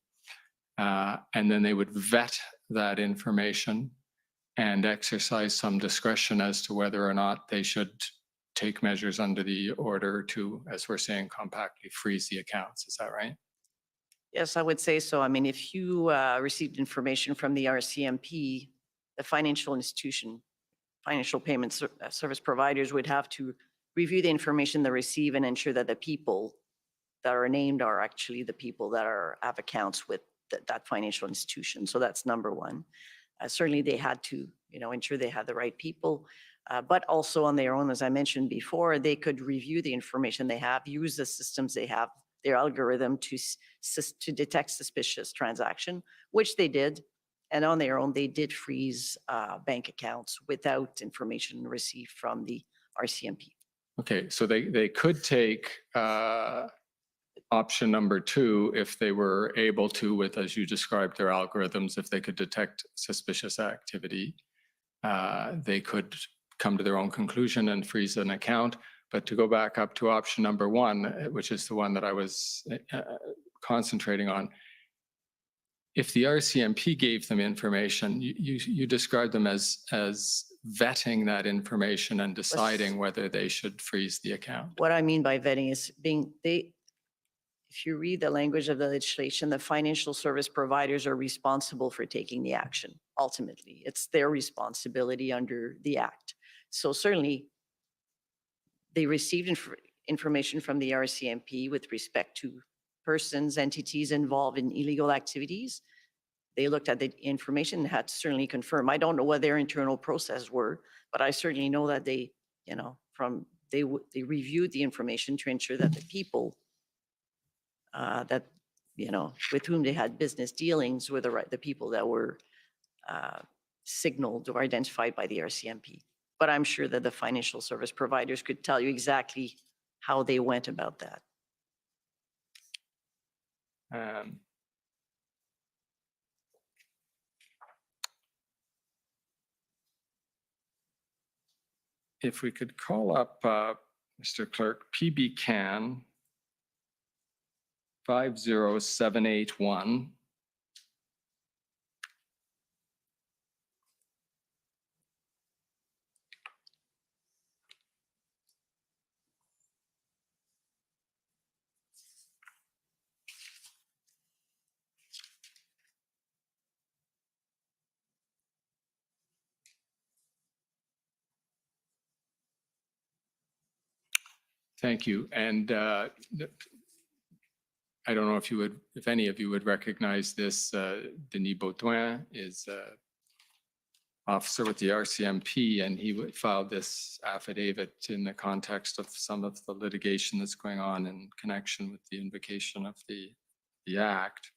and then they would vet that information and exercise some discretion as to whether or not they should take measures under the order to, as we're saying, compactly freeze the accounts. Is that right? Yes, I would say so. I mean, if you received information from the RCMP, the financial institution, financial payment service providers would have to review the information they receive and ensure that the people that are named are actually the people that have accounts with that financial institution. So that's number one. Certainly they had to, ensure they had the right people, but also on their own, as I mentioned before, they could review the information they have, use the systems they have their algorithm to detect suspicious transaction, which they did. And on their own, they did freeze bank accounts without information received from the RCMP. Okay, so they could take option number 2 if they were able to, with, as you described, their algorithms, if they could detect suspicious activity, they could come to their own conclusion and freeze an account. But to go back up to option number 1, which is the one that I was concentrating on, if the RCMP gave them information, you described them as vetting that information and deciding whether they should freeze the account. What I mean by vetting is if you read the language of the legislation, the financial service providers are responsible for taking the action. Ultimately, it's their responsibility under the Act. So certainly, they received information from the RCMP with respect to persons, entities involved in illegal activities. They looked at the information and had to certainly confirm. I don't know what their internal process were, but I certainly know that they, they reviewed the information to ensure that the people with whom they had business dealings were the people that were signaled or identified by the RCMP. But I'm sure that the financial service providers could tell you exactly how they went about that. If we could call up, Mr. Clerk, PB Can 50781. Thank you. And I don't know if any of you would recognize this. Denis Baudouin is officer with the RCMP, and he filed this affidavit in the context of some of the litigation that's going on in connection with the invocation of the Act.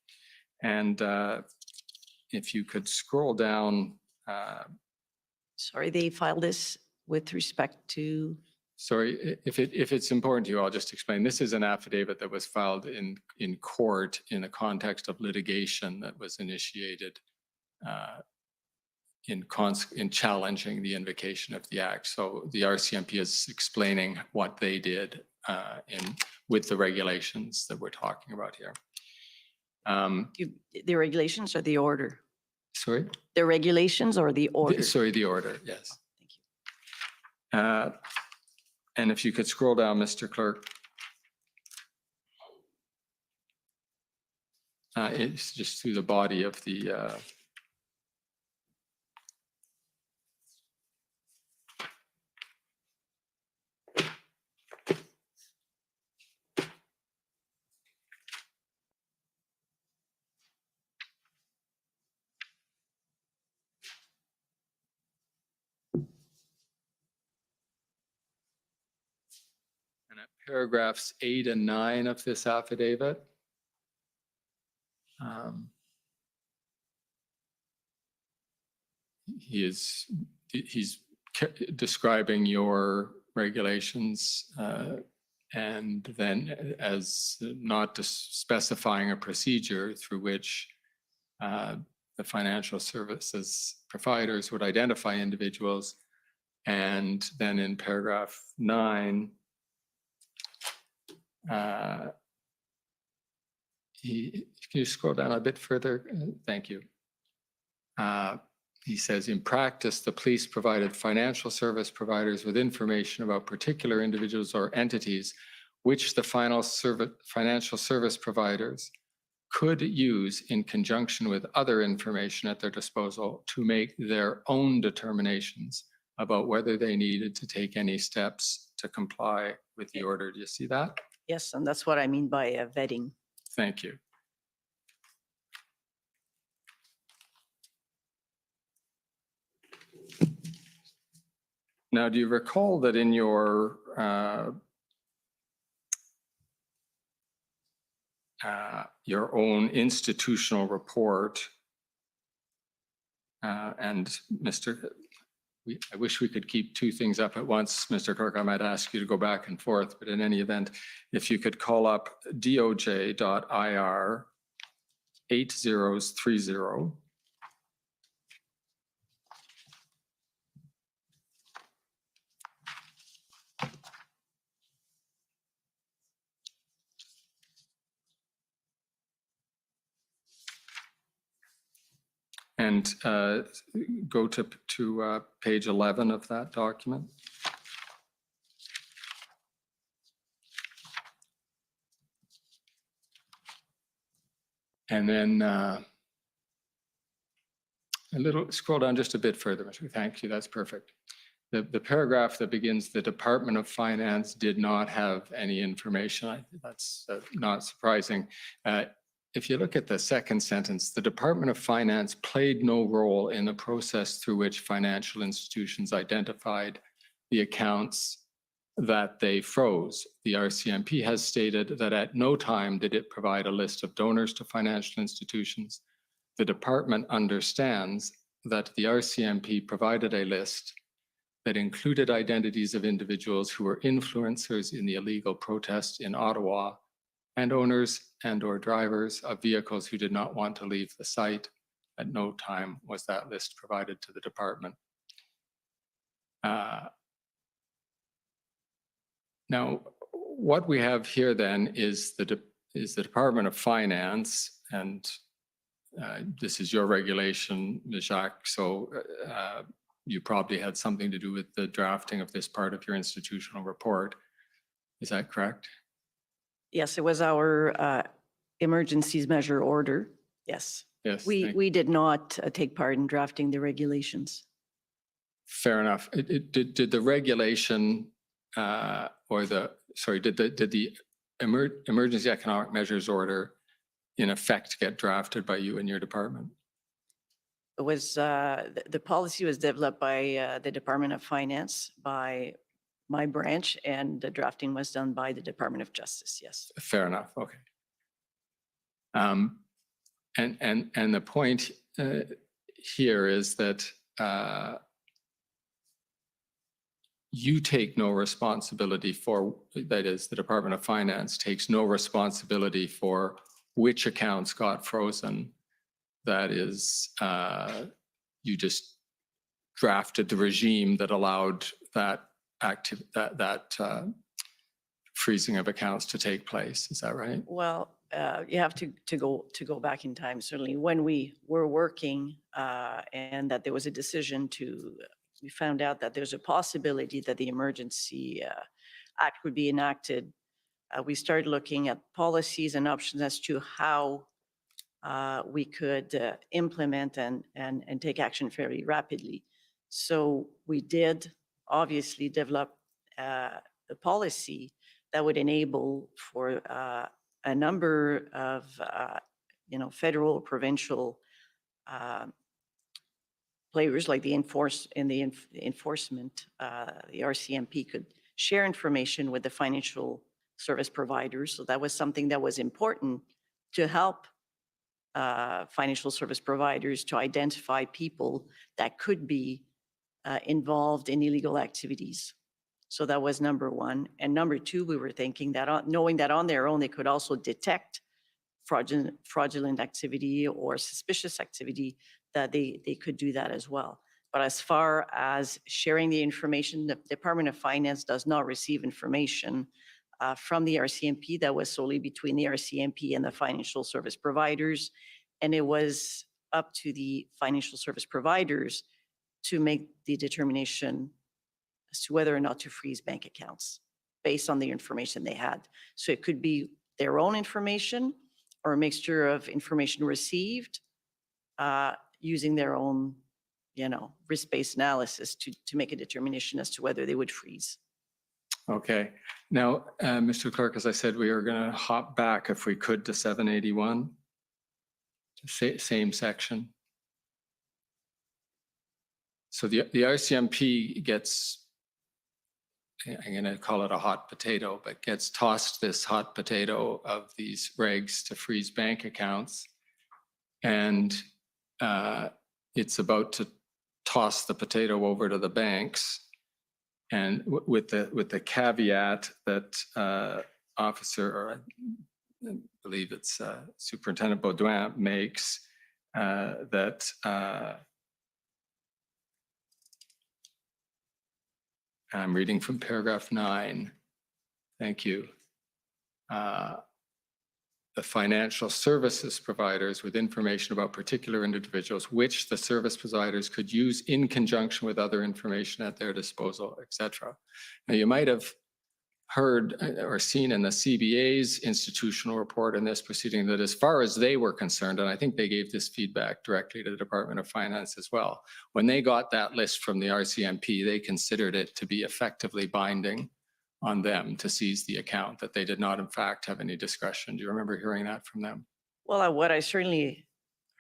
And if you could scroll down. Sorry, they filed this with respect to? Sorry, if it's important to you, I'll just explain. This is an affidavit that was filed in court in the context of litigation that was initiated in challenging the invocation of the Act. So the RCMP is explaining what they did with the regulations that we're talking about here. The regulations or the order? Sorry? The regulations or the order? Sorry, the order, yes. Thank you. And if you could scroll down, Mr. Clerk. It's just through the body of the and at paragraphs 8 and 9 of this affidavit. He's describing your regulations and then as not specifying a procedure through which the financial services providers would identify individuals. And then in paragraph 9, can you scroll down a bit further? Thank you. He says, in practice, the police provided financial service providers with information about particular individuals or entities which the financial service providers could use in conjunction with other information at their disposal to make their own determinations about whether they needed to take any steps to comply with the order. Do you see that? Yes, and that's what I mean by vetting. Thank you. Now, do you recall that in your your own institutional report. And I wish we could keep two things up at once, Mr. Clerk. I might ask you to go back and forth, but in any event, if you could call up doj.ir 8030. And go to page 11 of that document. And then a little, scroll down just a bit further. Thank you, that's perfect. The paragraph that begins, the Department of Finance did not have any information. That's not surprising. If you look at the second sentence, the Department of Finance played no role in the process through which financial institutions identified the accounts that they froze. The RCMP has stated that at no time did it provide a list of donors to financial institutions. The department understands that the RCMP provided a list that included identities of individuals who were influencers in the illegal protest in Ottawa and owners and/or drivers of vehicles who did not want to leave the site. At no time was that list provided to the department. Now, what we have here then is the Department of Finance, and this is your regulation, Ms. Jacques, so you probably had something to do with the drafting of this part of your institutional report. Is that correct? Yes, it was our emergencies measure order. Yes. Yes. We did not take part in drafting the regulations. Fair enough. Did the regulation did the emergency economic measures order in effect get drafted by you and your department? It was the policy was developed by the Department of Finance, by my branch, and the drafting was done by the Department of Justice. Yes. Fair enough. Okay. And the point here is that you take no responsibility for, that is, the Department of Finance takes no responsibility for which accounts got frozen. That is, you just drafted the regime that allowed that freezing of accounts to take place. Is that right? Well, you have to go back in time. Certainly, when we were working, and that there was a decision we found out that there's a possibility that the Emergency Act would be enacted. We started looking at policies and options as to how we could implement and take action fairly rapidly. So we did obviously develop a policy that would enable for a number of federal, provincial players like the enforcement, the RCMP could share information with the financial service providers. So that was something that was important to help financial service providers to identify people that could be involved in illegal activities. So that was number one. And number two, we were thinking that knowing that on their own, they could also detect fraudulent activity or suspicious activity, that they could do that as well. But as far as sharing the information, the Department of Finance does not receive information from the RCMP. That was solely between the RCMP and the financial service providers. And it was up to the financial service providers to make the determination as to whether or not to freeze bank accounts based on the information they had. So it could be their own information or a mixture of information received using their own, risk-based analysis to make a determination as to whether they would freeze. Okay. Now, Mr. Clerk, as I said, we are going to hop back, if we could, to 781, same section. So the RCMP gets I'm going to call it a hot potato, but gets tossed this hot potato of these regs to freeze bank accounts. And it's about to toss the potato over to the banks. And with the caveat that officer, or I believe it's Superintendent Baudouin makes, that I'm reading from paragraph 9. Thank you. The financial services providers with information about particular individuals, which the service providers could use in conjunction with other information at their disposal, etc. Now, you might have heard or seen in the CBA's institutional report in this proceeding that as far as they were concerned, and I think they gave this feedback directly to the Department of Finance as well, when they got that list from the RCMP, they considered it to be effectively binding on them to seize the account, that they did not in fact have any discretion. Do you remember hearing that from them? Well, what I certainly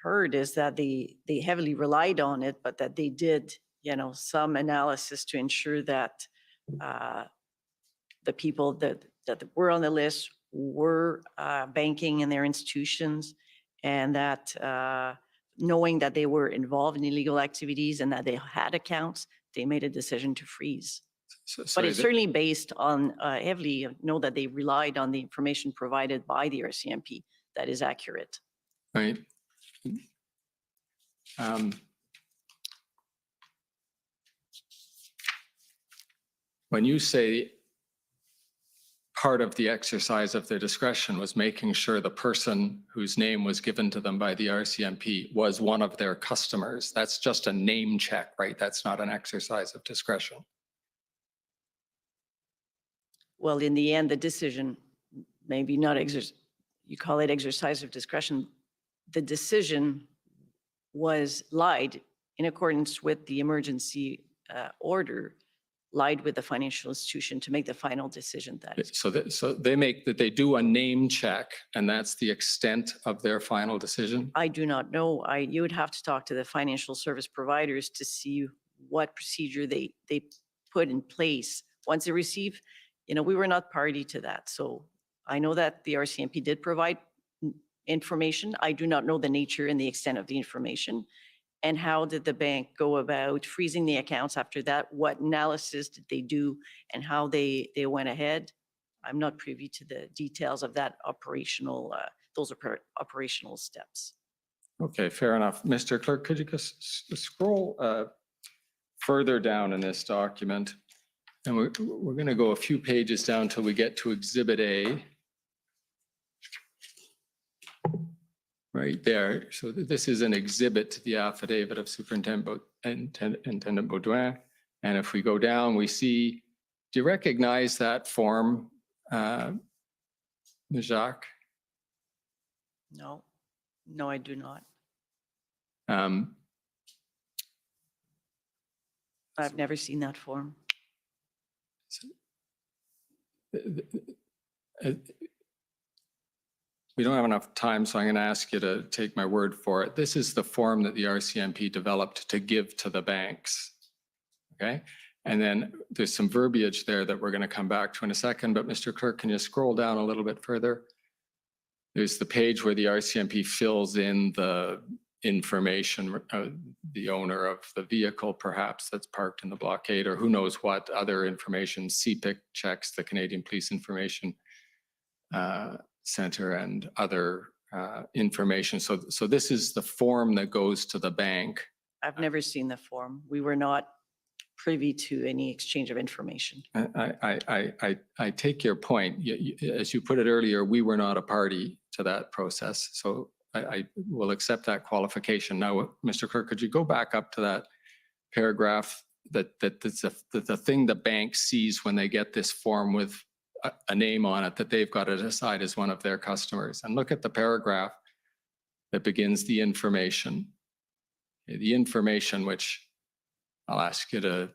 heard is that they heavily relied on it, but that they did, some analysis to ensure that the people that were on the list were banking in their institutions, and that knowing that they were involved in illegal activities and that they had accounts, they made a decision to freeze. But it's certainly based on heavily know that they relied on the information provided by the RCMP that is accurate. Right. When you say part of the exercise of their discretion was making sure the person whose name was given to them by the RCMP was one of their customers, that's just a name check, right? That's not an exercise of discretion. Well, in the end, the decision, maybe not you call it exercise of discretion, the decision was lied in accordance with the emergency order, lied with the financial institution to make the final decision. So they do a name check, and that's the extent of their final decision? I do not know. You would have to talk to the financial service providers to see what procedure they put in place once they receive. We were not party to that. So I know that the RCMP did provide information. I do not know the nature and the extent of the information. And how did the bank go about freezing the accounts after that? What analysis did they do and how they went ahead? I'm not privy to the details of that operational, operational steps. Okay, fair enough. Mr. Clerk, could you just scroll further down in this document? And we're going to go a few pages down till we get to Exhibit A. Right there. So this is an exhibit to the affidavit of Superintendent Baudouin. And if we go down, we see, do you recognize that form, Jacques? No, I do not. I've never seen that form. We don't have enough time, so I'm going to ask you to take my word for it. This is the form that the RCMP developed to give to the banks. Okay. And then there's some verbiage there that we're going to come back to in a second. But Mr. Clerk, can you scroll down a little bit further? There's the page where the RCMP fills in the information, the owner of the vehicle, perhaps, that's parked in the blockade, or who knows what other information. CPIC checks, the Canadian Police Information Center, and other information. So this is the form that goes to the bank. I've never seen the form. We were not privy to any exchange of information. I take your point. As you put it earlier, we were not a party to that process. So I will accept that qualification. Now, Mr. Clerk, could you go back up to that paragraph that's the thing the bank sees when they get this form with a name on it that they've got to decide as one of their customers. And look at the paragraph that begins the information. The information, which I'll ask you to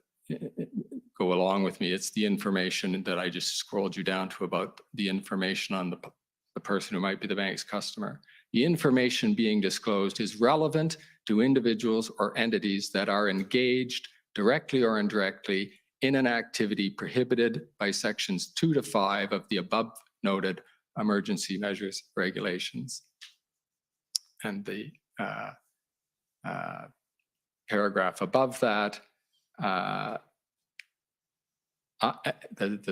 go along with me. It's the information that I just scrolled you down to about the information on the person who might be the bank's customer. The information being disclosed is relevant to individuals or entities that are engaged directly or indirectly in an activity prohibited by sections 2 to 5 of the above noted emergency measures regulations. And the paragraph above that, the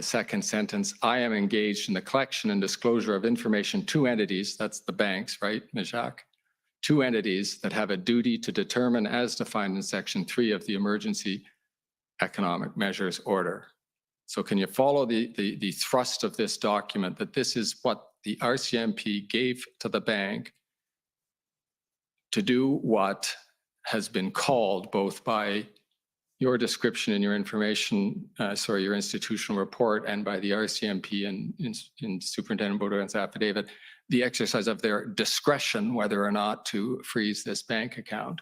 second sentence, I am engaged in the collection and disclosure of information to entities, that's the banks, right, Ms. Jacques? Two entities that have a duty to determine as defined in section 3 of the emergency economic measures order. So can you follow the thrust of this document, that this is what the RCMP gave to the bank to do what has been called both by your description in your information, your institutional report, and by the RCMP and in Superintendent Baudouin's affidavit, the exercise of their discretion whether or not to freeze this bank account.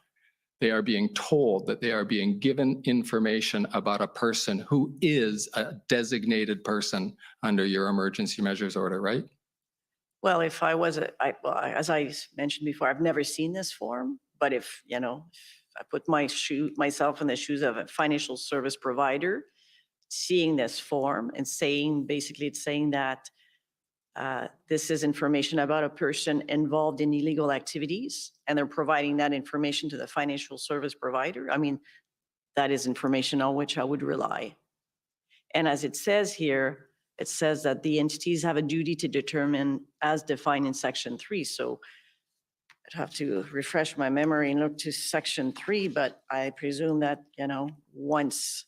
They are being told that they are being given information about a person who is a designated person under your emergency measures order, right? Well, if I was, as I mentioned before, I've never seen this form, but if, you know, I put myself in the shoes of a financial service provider, seeing this form and saying, basically it's saying that this is information about a person involved in illegal activities, and they're providing that information to the financial service provider. I mean, that is information on which I would rely. And as it says here, it says that the entities have a duty to determine as defined in section 3. So I'd have to refresh my memory and look to section 3, but I presume that, you know, once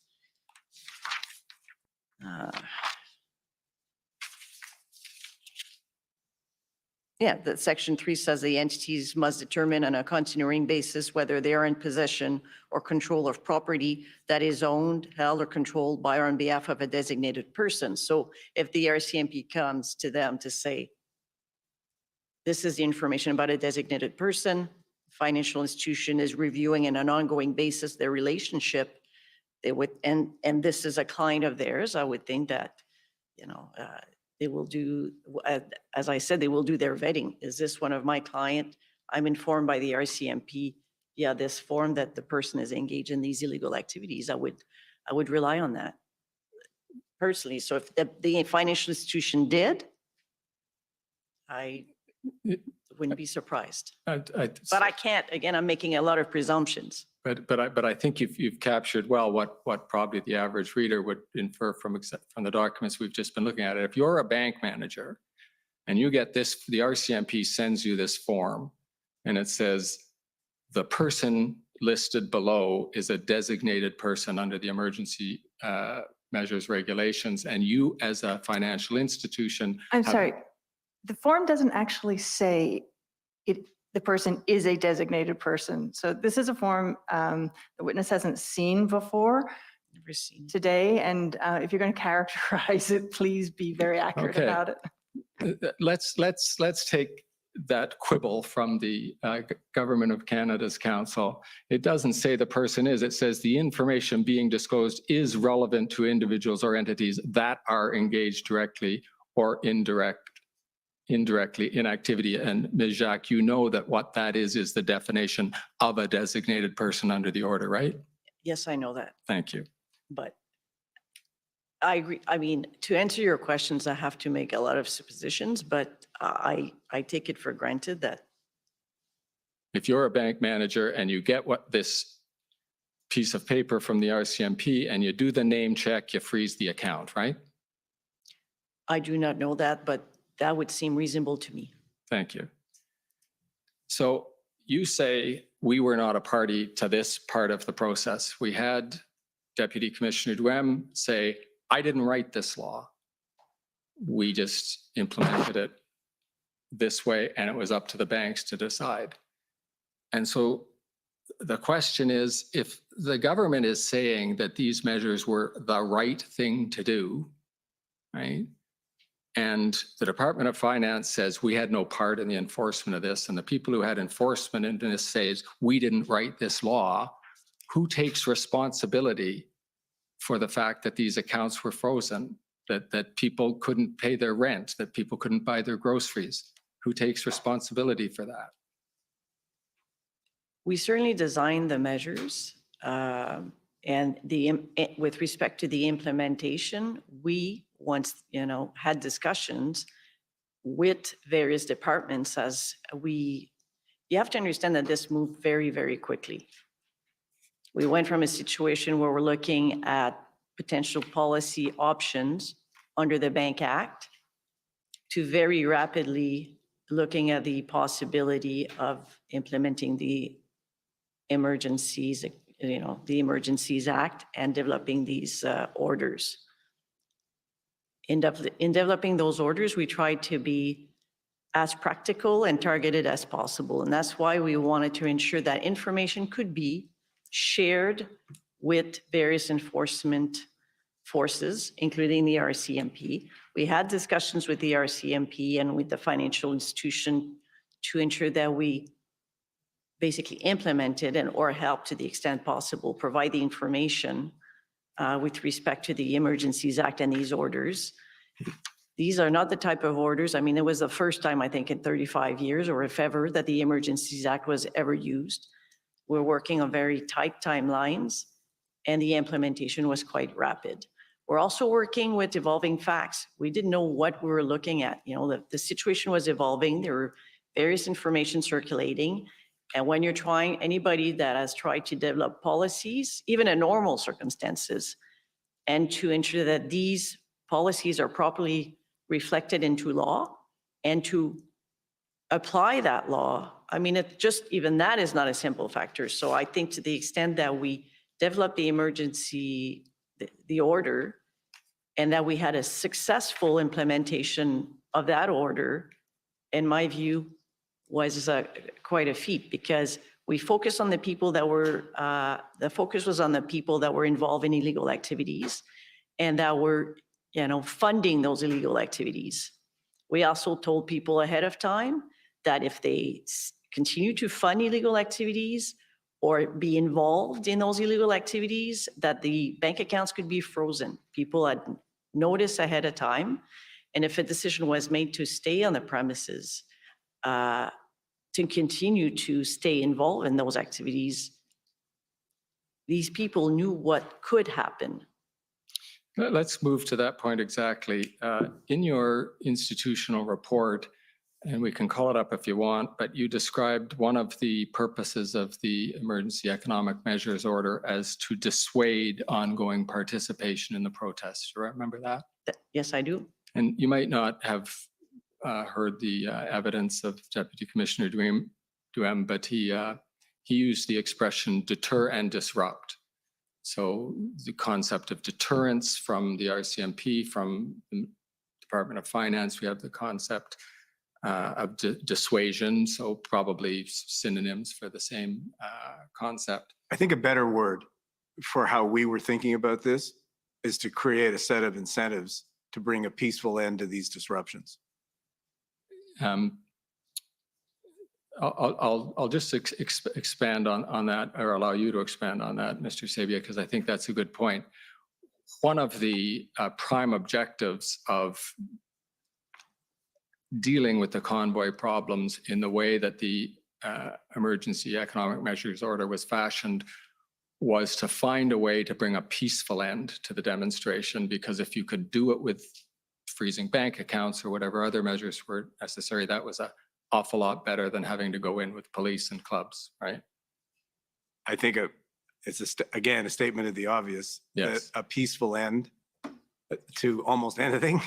that section 3 says the entities must determine on a continuing basis whether they are in possession or control of property that is owned, held, or controlled by or on behalf of a designated person. So if the RCMP comes to them to say, this is the information about a designated person, financial institution is reviewing on an ongoing basis their relationship, they would, and this is a client of theirs, I would think that, you know, they will do, as I said, they will do their vetting. Is this one of my client? I'm informed by the RCMP, yeah, this form that the person is engaged in these illegal activities. I would rely on that personally. So if the financial institution did, I wouldn't be surprised. But I can't, again, I'm making a lot of presumptions. But I think you've captured well what probably the average reader would infer from the documents we've just been looking at. If you're a bank manager and you get this, the RCMP sends you this form and it says the person listed below is a designated person under the emergency measures regulations, and you as a financial institution. I'm sorry, the form doesn't actually say the person is a designated person. So this is a form the witness hasn't seen before. Never seen. Today, and if you're going to characterize it, please be very accurate Okay. about it. Let's take that quibble from the Government of Canada's counsel. It doesn't say the person is, it says the information being disclosed is relevant to individuals or entities that are engaged directly or indirectly in activity. And Ms. Jacques, you know that what that is the definition of a designated person under the order, right? Yes, I know that, Thank you. but I agree. I mean, to answer your questions, I have to make a lot of suppositions, but I take it for granted that If you're a bank manager and you get this piece of paper from the RCMP and you do the name check, you freeze the account, right? I do not know that, but that would seem reasonable to me. Thank you. So you say we were not a party to this part of the process. We had Deputy Commissioner Duhem say, I didn't write this law. We just implemented it this way, and it was up to the banks to decide. And so the question is, if the government is saying that these measures were the right thing to do, right? And the Department of Finance says we had no part in the enforcement of this, and the people who had enforcement in this says we didn't write this law, who takes responsibility for the fact that these accounts were frozen, that people couldn't pay their rent, that people couldn't buy their groceries? Who takes responsibility for that? We certainly designed the measures And with respect to the implementation, we once, had discussions with various departments as you have to understand that this moved very, very quickly. We went from a situation where we're looking at potential policy options under the Bank Act to very rapidly looking at the possibility of implementing the Emergencies Act and developing these orders. In developing those orders, we tried to be as practical and targeted as possible. And that's why we wanted to ensure that information could be shared with various enforcement forces, including the RCMP. We had discussions with the RCMP and with the financial institution to ensure that we basically implemented or helped to the extent possible, provide the information with respect to the Emergencies Act and these orders. These are not the type of orders. I mean, it was the first time, I think, in 35 years, or if ever, that the Emergencies Act was ever used. We're working on very tight timelines, and the implementation was quite rapid. We're also working with evolving facts. We didn't know what we were looking at. The situation was evolving. There were various information circulating. And when you're trying, anybody that has tried to develop policies, even in normal circumstances, and to ensure that these policies are properly reflected into law and to apply that law, I mean, even that is not a simple factor. So I think to the extent that we developed the the order, and that we had a successful implementation of that order, in my view, was quite a feat, because we focused on the people that were, the focus was on the people that were involved in illegal activities and that were, funding those illegal activities. We also told people ahead of time that if they continue to fund illegal activities or be involved in those illegal activities, that the bank accounts could be frozen. People had notice ahead of time. And if a decision was made to stay on the premises, to continue to stay involved in those activities, these people knew what could happen. Let's move to that point exactly. In your institutional report, and we can call it up if you want, but you described one of the purposes of the Emergency Economic Measures Order as to dissuade ongoing participation in the protests. Do you remember that? Yes, I do. And you might not have heard the evidence of Deputy Commissioner Duhem, but he used the expression deter and disrupt. So the concept of deterrence from the RCMP, from the Department of Finance, we have the concept of dissuasion, so probably synonyms for the same concept. I think a better word for how we were thinking about this is to create a set of incentives to bring a peaceful end to these disruptions. I'll just expand on that, or allow you to expand on that, Mr. Sabia, because I think that's a good point. One of the prime objectives of dealing with the convoy problems in the way that the Emergency Economic Measures Order was fashioned was to find a way to bring a peaceful end to the demonstration, because if you could do it with freezing bank accounts or whatever other measures were necessary, that was an awful lot better than having to go in with police and clubs, right? I think it's, again, a statement of the obvious. Yes. That a peaceful end to almost anything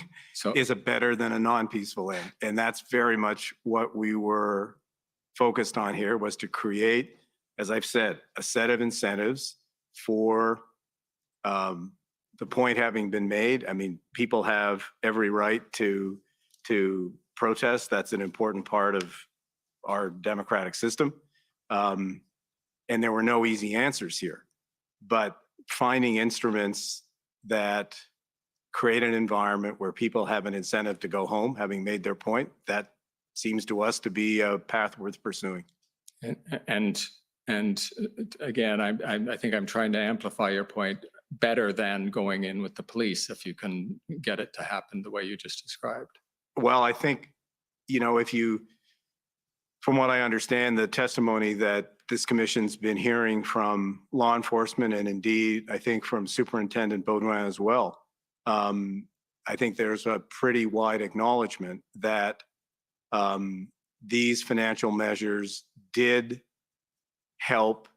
is a better than a non-peaceful end. And that's very much what we were focused on here, was to create, as I've said, a set of incentives for the point having been made. I mean, people have every right to protest. That's an important part of our democratic system. And there were no easy answers here. But finding instruments that create an environment where people have an incentive to go home, having made their point, that seems to us to be a path worth pursuing. And again, I think I'm trying to amplify your point, better than going in with the police, if you can get it to happen the way you just described. Well, I think, if you, from what I understand, the testimony that this commission's been hearing from law enforcement and indeed, I think from Superintendent Baudouin as well. I think there's a pretty wide acknowledgement that these financial measures did help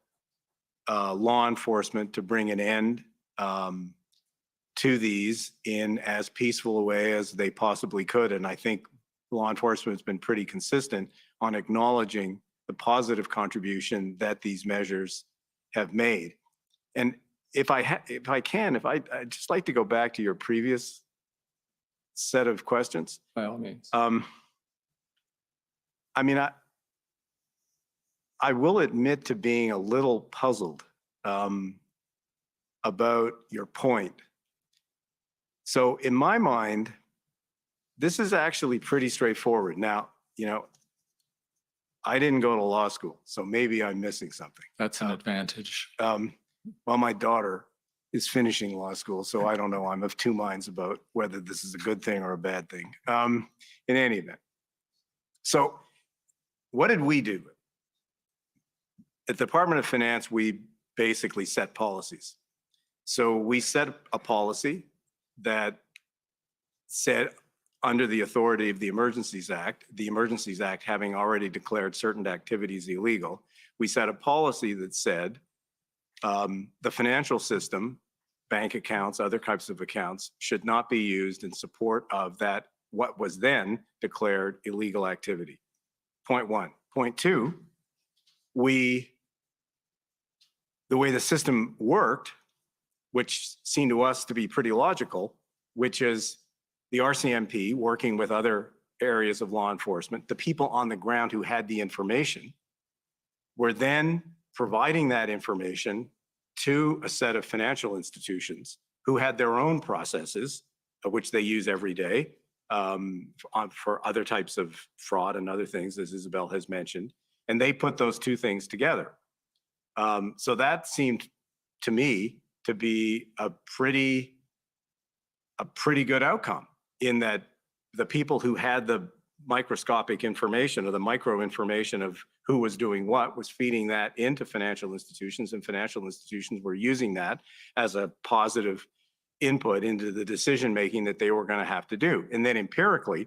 law enforcement to bring an end to these in as peaceful a way as they possibly could. And I think law enforcement has been pretty consistent on acknowledging the positive contribution that these measures have made. And I'd just like to go back to your previous set of questions. By all means. I mean, I will admit to being a little puzzled about your point. So in my mind, this is actually pretty straightforward. Now, you know, I didn't go to law school, so maybe I'm missing something. That's an advantage. Well, my daughter is finishing law school, so I don't know. I'm of two minds about whether this is a good thing or a bad thing. In any event. So what did we do? At the Department of Finance, we basically set policies. So we set a policy that said, under the authority of the Emergencies Act having already declared certain activities illegal, we set a policy that said the financial system, bank accounts, other types of accounts, should not be used in support of that, what was then declared illegal activity. Point one. Point two, the way the system worked, which seemed to us to be pretty logical, which is the RCMP working with other areas of law enforcement, the people on the ground who had the information, were then providing that information to a set of financial institutions who had their own processes, which they use every day for other types of fraud and other things, as Isabel has mentioned. And they put those two things together. So that seemed to me to be a pretty good outcome, in that the people who had the microscopic information or the micro information of who was doing what was feeding that into financial institutions, and financial institutions were using that as a positive input into the decision making that they were going to have to do. And then empirically, I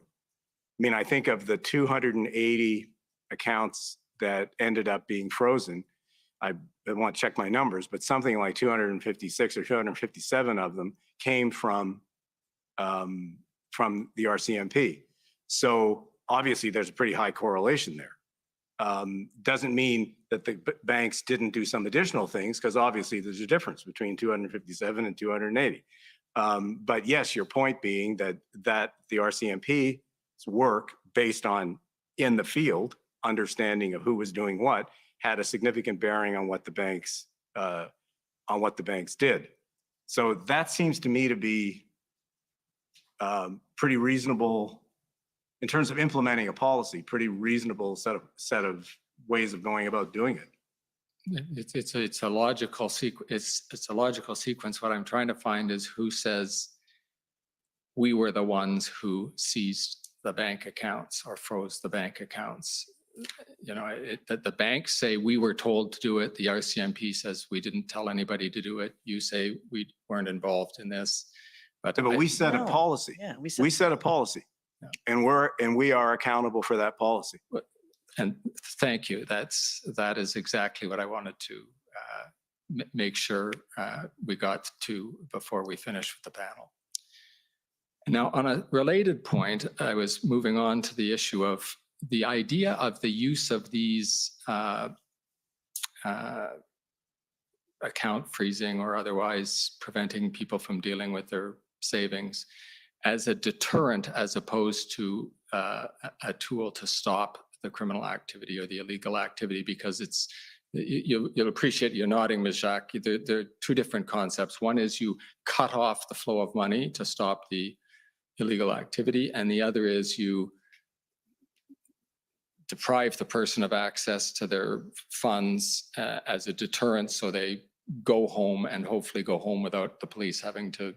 mean, I think of the 280 accounts that ended up being frozen, I want to check my numbers, but something like 256 or 257 of them came from the RCMP. So obviously there's a pretty high correlation there. Doesn't mean that the banks didn't do some additional things, because obviously there's a difference between 257 and 280. But yes, your point being that the RCMP's work based on in the field understanding of who was doing what had a significant bearing on what the banks did. So that seems to me to be pretty reasonable in terms of implementing a policy, pretty reasonable set of ways of going about doing it. It's a logical sequence. It's a logical sequence. What I'm trying to find is who says we were the ones who seized the bank accounts or froze the bank accounts. You know, that the banks say we were told to do it. The RCMP says we didn't tell anybody to do it. You say we weren't involved in this. But we set a No. policy. Yeah, We set a policy, Yeah. and we are accountable for that policy. And thank you. That is exactly what I wanted to make sure we got to before we finish with the panel. Now, on a related point, I was moving on to the issue of the idea of the use of these account freezing or otherwise preventing people from dealing with their savings as a deterrent, as opposed to a tool to stop the criminal activity or the illegal activity, because it's, you'll appreciate, you're nodding, Ms. Jacques, there are two different concepts. One is you cut off the flow of money to stop the illegal activity, and the other is you deprive the person of access to their funds as a deterrent, so they go home and hopefully go home without the police having to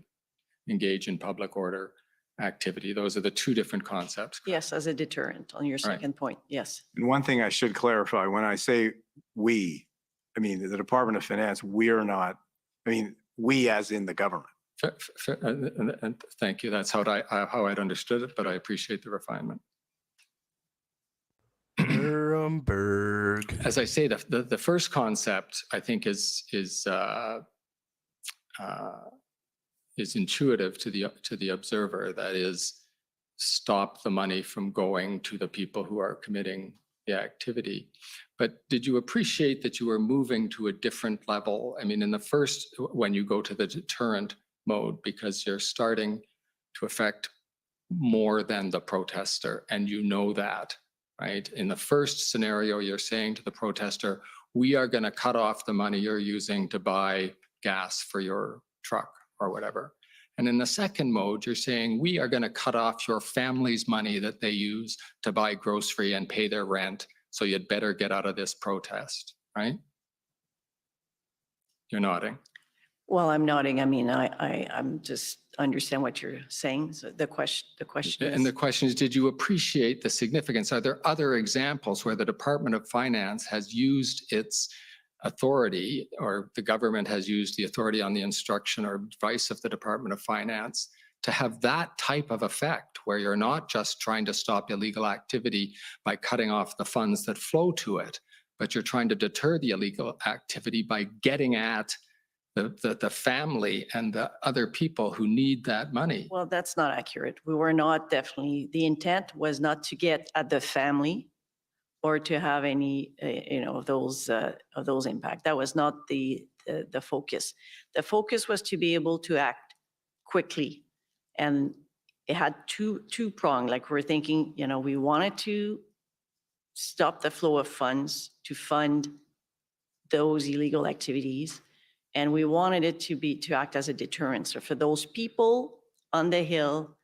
engage in public order activity. Those are the two different concepts. Yes, as a deterrent on your second point, yes. And one thing I should clarify, when I say we, I mean, the Department of Finance, we are not, I mean, we as in the government. And thank you. That's how I'd understood it, but I appreciate the refinement. Nuremberg. As I say, the first concept I think is intuitive to the observer. That is, stop the money from going to the people who are committing the activity. But did you appreciate that you were moving to a different level? I mean, in the first, when you go to the deterrent mode, because you're starting to affect more than the protester, and you know that, right? In the first scenario, you're saying to the protester, we are going to cut off the money you're using to buy gas for your truck or whatever. And in the second mode, you're saying, we are going to cut off your family's money that they use to buy grocery and pay their rent. So you'd better get out of this protest, right? You're nodding. Well, I'm nodding. I mean, I'm just understand what you're saying. So the question And the is, question is, did you appreciate the significance? Are there other examples where the Department of Finance has used its authority, or the government has used the authority on the instruction or advice of the Department of Finance to have that type of effect, where you're not just trying to stop illegal activity by cutting off the funds that flow to it, but you're trying to deter the illegal activity by getting at the family and the other people who need that money? well, that's not accurate. We were not definitely, the intent was not to get at the family or to have any, of those impact. That was not the focus. The focus was to be able to act quickly. And it had two prong, like we're thinking, we wanted to stop the flow of funds to fund those illegal activities. And we wanted it to act as a deterrent. So for those people on the Hill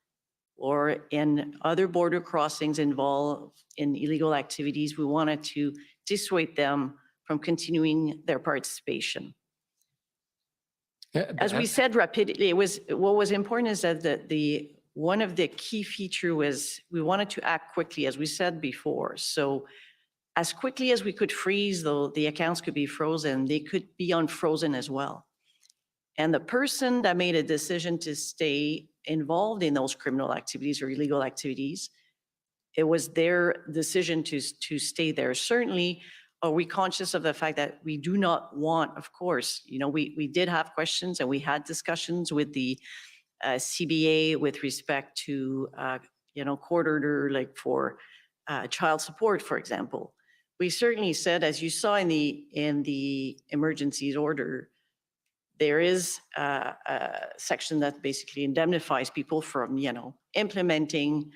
or in other border crossings involved in illegal activities, we wanted to dissuade them from continuing their participation. As we said rapidly, what was important is that one of the key feature was we wanted to act quickly, as we said before. So as quickly as we could freeze, though, the accounts could be frozen, they could be unfrozen as well. And the person that made a decision to stay involved in those criminal activities or illegal activities, it was their decision to stay there. Certainly, are we conscious of the fact that we do not want, of course, we did have questions and we had discussions with the CBA with respect to, court order, like for child support, for example. We certainly said, as you saw in the emergencies order, there is a section that basically indemnifies people from, implementing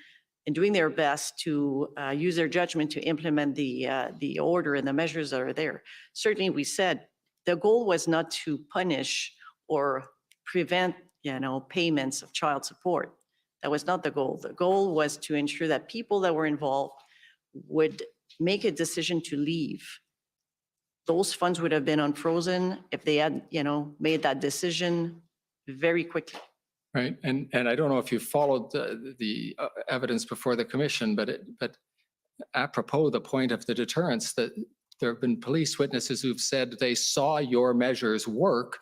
and doing their best to use their judgment to implement the order and the measures that are there. Certainly, we said the goal was not to punish or prevent, payments of child support. That was not the goal. The goal was to ensure that people that were involved would make a decision to leave. Those funds would have been unfrozen if they had, made that decision very quickly. Right. And I don't know if you followed the evidence before the commission, but apropos the point of the deterrence, that there have been police witnesses who've said they saw your measures work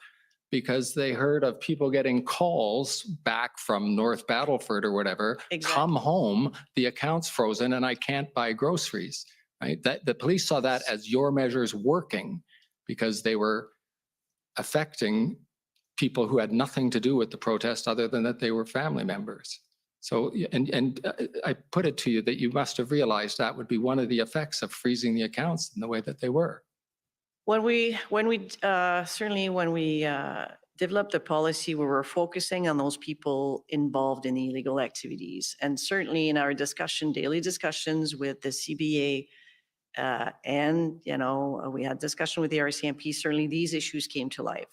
because they heard of people getting calls back from North Battleford or whatever, Exactly. Come home, the account's frozen and I can't buy groceries, right? That the police saw that as your measures working because they were affecting people who had nothing to do with the protest other than that they were family members. So, and I put it to you that you must have realized that would be one of the effects of freezing the accounts in the way that they were. When we developed the policy, we were focusing on those people involved in illegal activities. And certainly in our daily discussions with the CBA, and, we had discussion with the RCMP, certainly these issues came to life.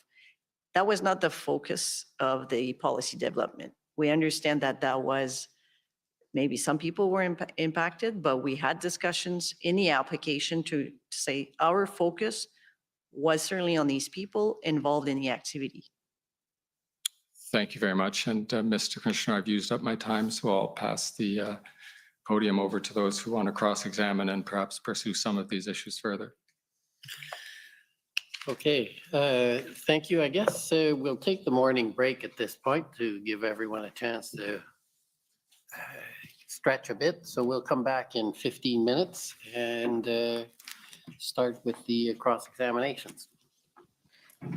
That was not the focus of the policy development. We understand that was, maybe some people were impacted, but we had discussions in the application to say our focus was certainly on these people involved in the activity. Thank you very much. And Mr. Commissioner, I've used up my time, so I'll pass the podium over to those who want to cross-examine and perhaps pursue some of these issues further. Okay, thank you. I guess we'll take the morning break at this point to give everyone a chance to stretch a bit. So we'll come back in 15 minutes and start with the cross-examinations.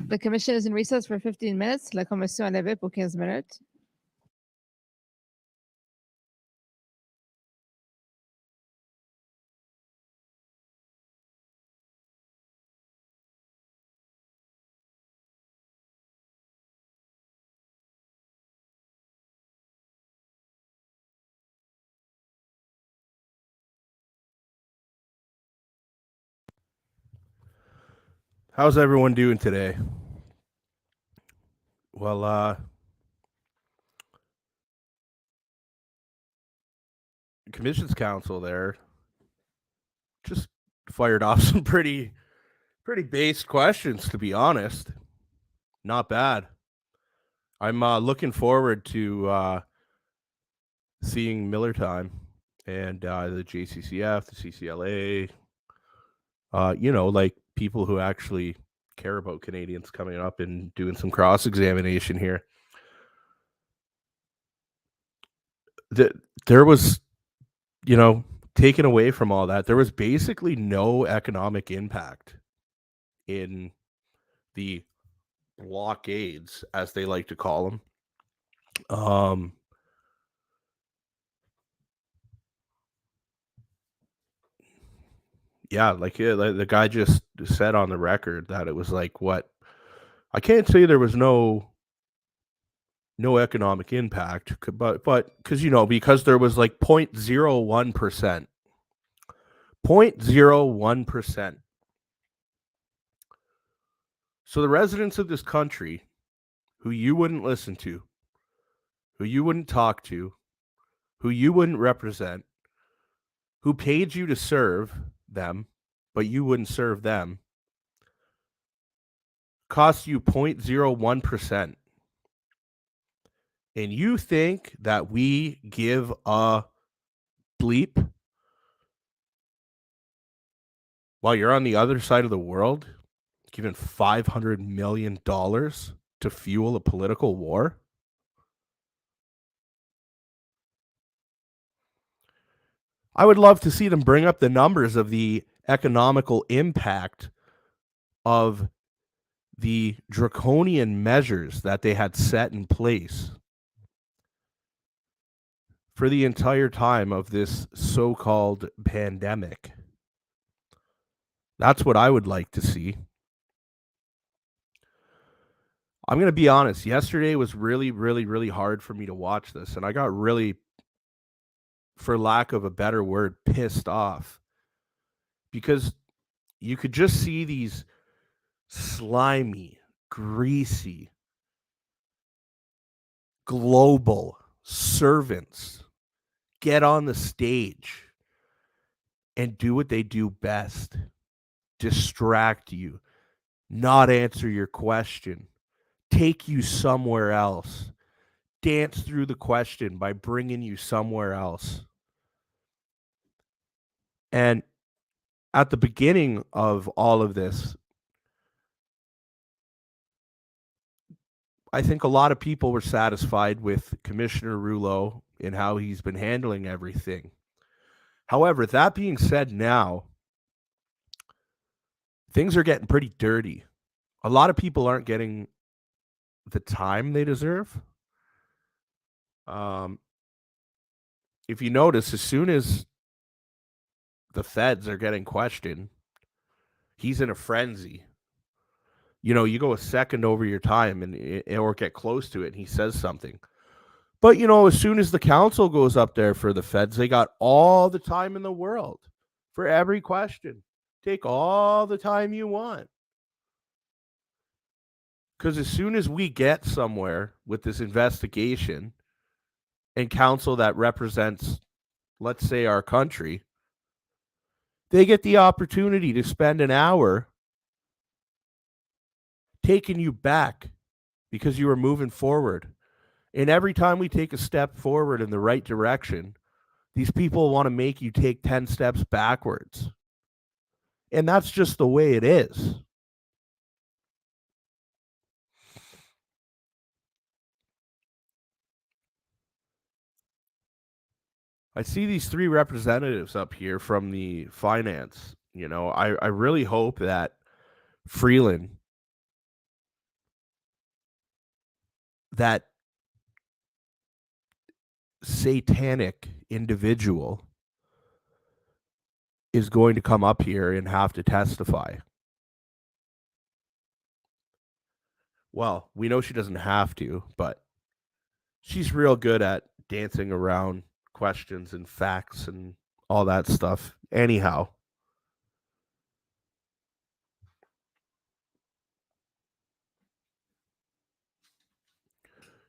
The commission is in recess for 15 minutes. La commission est levée pour 15 minutes. How's everyone doing today? Well, Commissions Council there just fired off some pretty based questions, to be honest. Not bad. I'm looking forward to seeing Miller Time and the JCCF, the CCLA, like people who actually care about Canadians coming up and doing some cross-examination here. There was, taken away from all that, there was basically no economic impact in the blockades, as they like to call them. Yeah, the guy just said on the record that it was like, what? I can't say there was no economic impact, but because because there was like 0.01%. 0.01%. So the residents of this country, who you wouldn't listen to, who you wouldn't talk to, who you wouldn't represent, who paid you to serve them, but you wouldn't serve them, cost you 0.01%. And you think that we give a bleep while you're on the other side of the world, giving $500 million to fuel a political war? I would love to see them bring up the numbers of the economical impact of the draconian measures that they had set in place for the entire time of this so-called pandemic. That's what I would like to see. I'm going to be honest. Yesterday was really, really, really hard for me to watch this, and I got really, for lack of a better word, pissed off, because you could just see these slimy, greasy, global servants get on the stage and do what they do best: distract you, not answer your question, take you somewhere else, dance through the question by bringing you somewhere else. And at the beginning of all of this, I think a lot of people were satisfied with Commissioner Rouleau and how he's been handling everything. However, that being said, now things are getting pretty dirty. A lot of people aren't getting the time they deserve. If you notice, as soon as the feds are getting questioned, he's in a frenzy. You go a second over your time or get close to it, and he says something. But, as soon as the council goes up there for the feds, they got all the time in the world for every question. Take all the time you want. Because as soon as we get somewhere with this investigation and council that represents, let's say, our country, they get the opportunity to spend an hour taking you back because you were moving forward And every time we take a step forward in the right direction, these people want to make you take 10 steps backwards. And that's just the way it is. I see these three representatives up here from the finance. You know, I really hope that Freeland, that satanic individual, is going to come up here and have to testify. Well, we know she doesn't have to, but she's real good at dancing around questions and facts and all that stuff. Anyhow,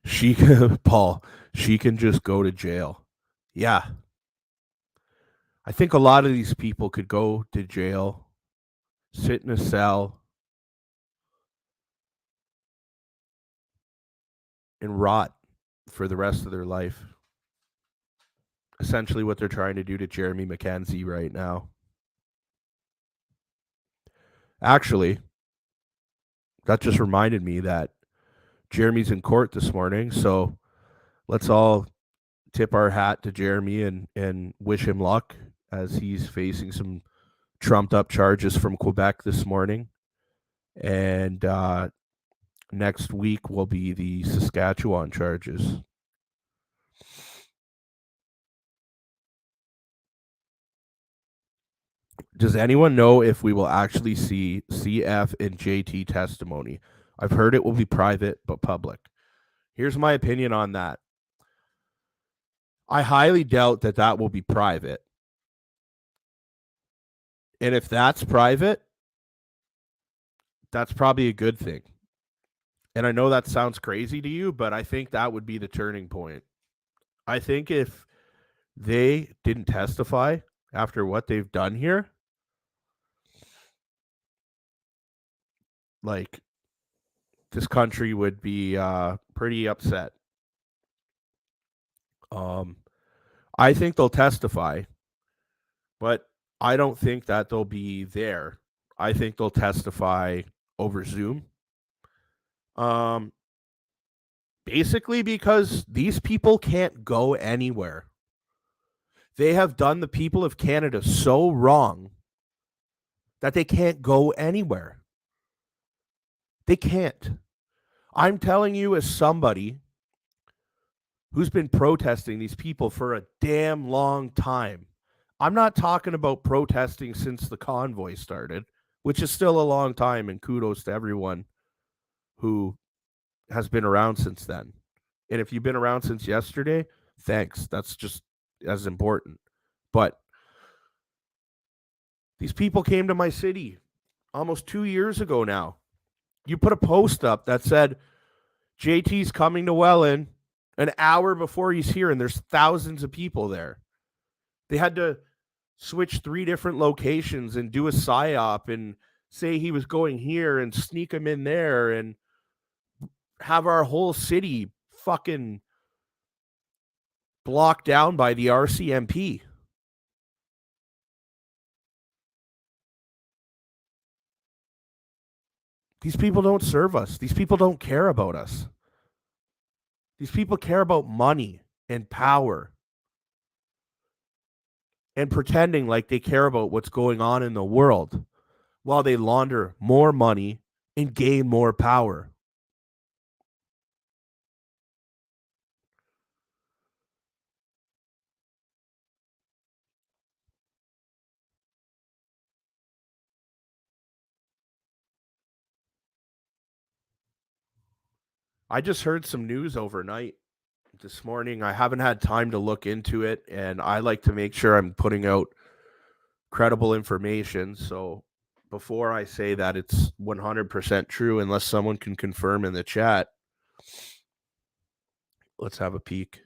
she can, Paul, she can just go to jail. Yeah. I think a lot of these people could go to jail, sit in a cell, and rot for the rest of their life. Essentially what they're trying to do to Jeremy McKenzie right now. Actually, that just reminded me that Jeremy's in court this morning, so let's all tip our hat to Jeremy and wish him luck as he's facing some trumped up charges from Quebec this morning. And next week will be the Saskatchewan charges. Does anyone know if we will actually see CF and JT testimony? I've heard it will be private but public. Here's my opinion on that. I highly doubt that that will be private. And if that's private, that's probably a good thing. And I know that sounds crazy to you, but I think that would be the turning point. I think if they didn't testify after what they've done here, like, this country would be pretty upset. I think they'll testify, but I don't think that they'll be there. I think they'll testify over Zoom. Basically because these people can't go anywhere. They have done the people of Canada so wrong that they can't go anywhere. They can't. I'm telling you, as somebody who's been protesting these people for a damn long time. I'm not talking about protesting since the convoy started, which is still a long time, and kudos to everyone who has been around since then. And if you've been around since yesterday, thanks. That's just as important. But these people came to my city almost 2 years ago now. You put a post up that said, JT's coming to Welland an hour before he's here, and there's thousands of people there. They had to switch 3 different locations and do a psyop and say he was going here and sneak him in there and have our whole city fucking blocked down by the RCMP. These people don't serve us. These people don't care about us. These people care about money and power and pretending like they care about what's going on in the world while they launder more money and gain more power. I just heard some news overnight this morning. I haven't had time to look into it, and I like to make sure I'm putting out credible information. So before I say that it's 100% true, unless someone can confirm in the chat, let's have a peek.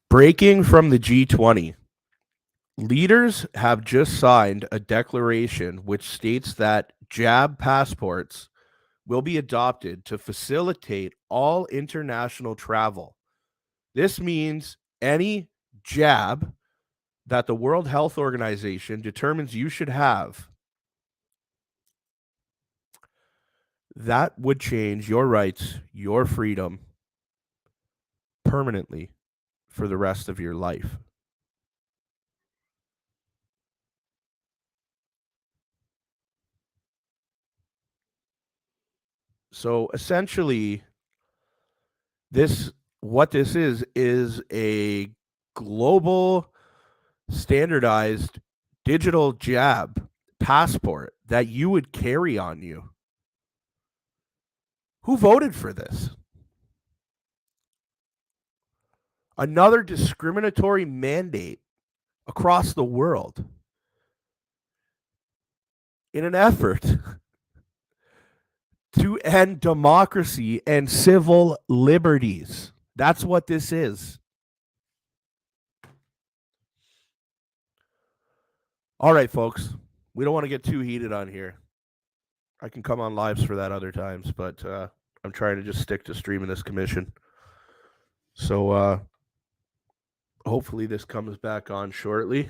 Breaking from the G20. Leaders have just signed a declaration which states that jab passports will be adopted to facilitate all international travel. This means any jab that the World Health Organization determines you should have, that would change your rights, your freedom permanently for the rest of your life. So essentially, what this is a global standardized digital jab passport that you would carry on you. Who voted for this? Another discriminatory mandate across the world in an effort to end democracy and civil liberties. That's what this is. All right, folks. We don't want to get too heated on here. I can come on lives for that other times, but I'm trying to just stick to streaming this commission. So hopefully this comes back on shortly.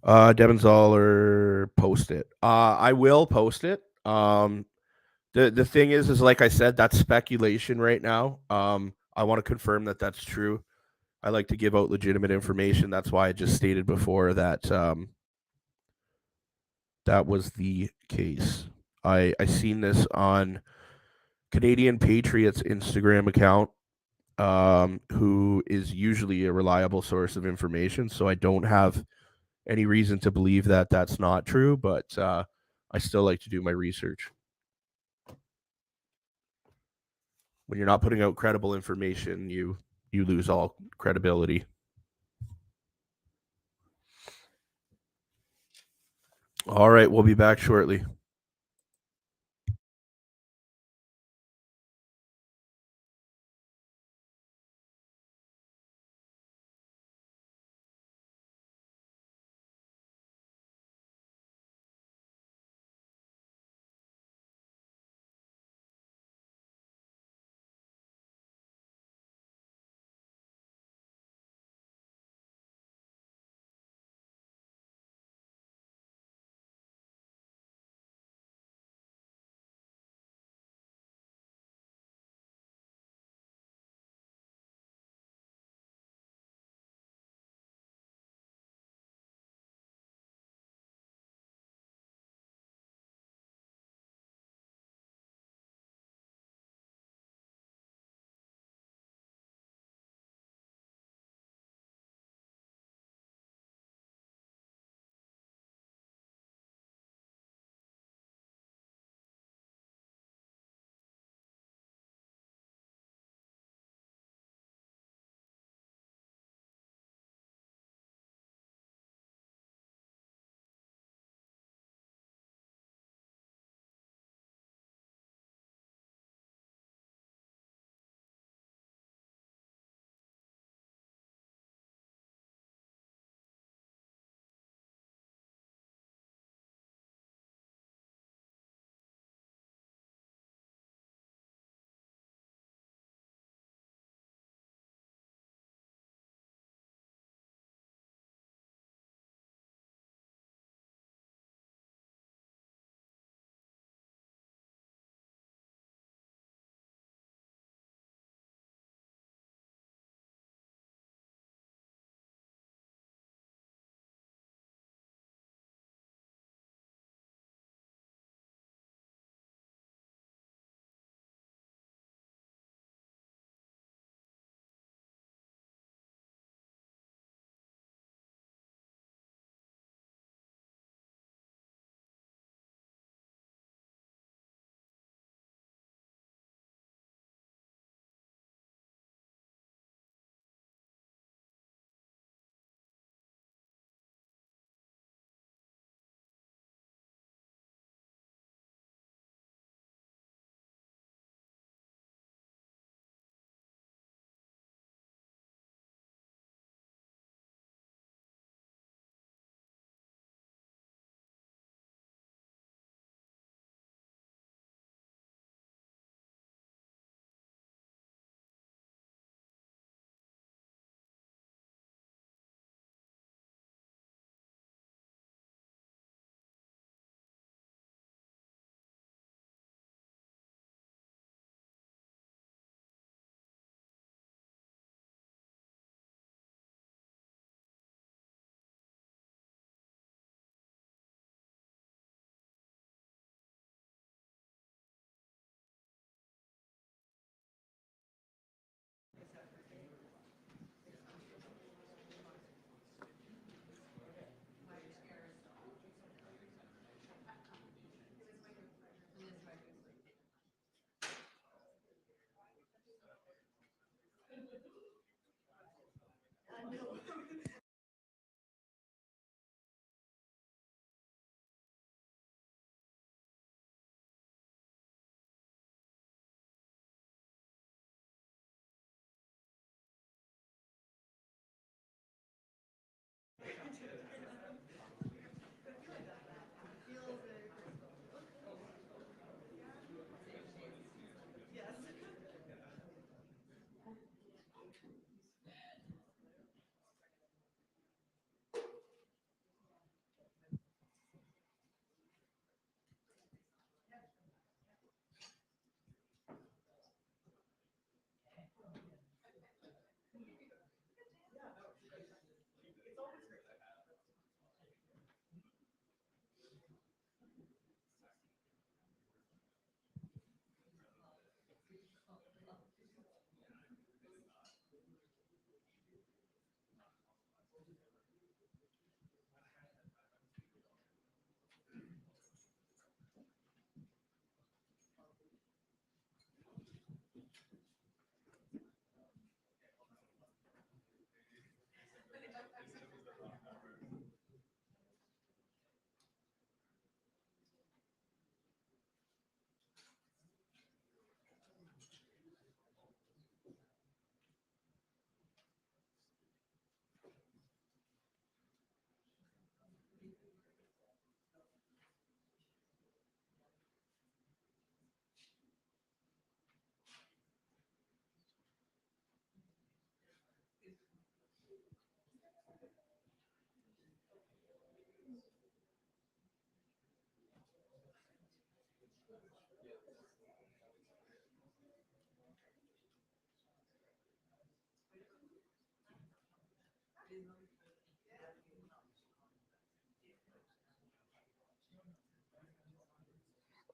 Devin Zoller, post it. I will post it. The thing is like I said, that's speculation right now. I want to confirm that that's true. I like to give out legitimate information. That's why I just stated before that that was the case. I seen this on Canadian Patriots Instagram account, who is usually a reliable source of information. So I don't have any reason to believe that that's not true, but I still like to do my research. When you're not putting out credible information, you lose all credibility. All right, we'll be back shortly.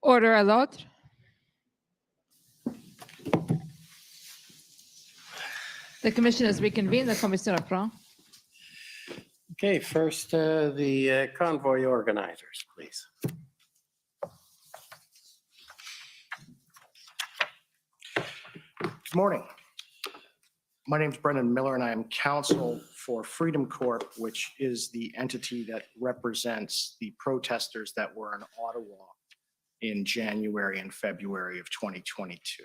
Order à l'autre. The commission has reconvened. La commission reprend. Okay, first, the convoy organizers, please. Good morning. My name is Brendan Miller, and I am counsel for Freedom Corp, which is the entity that represents the protesters that were in Ottawa in January and February of 2022.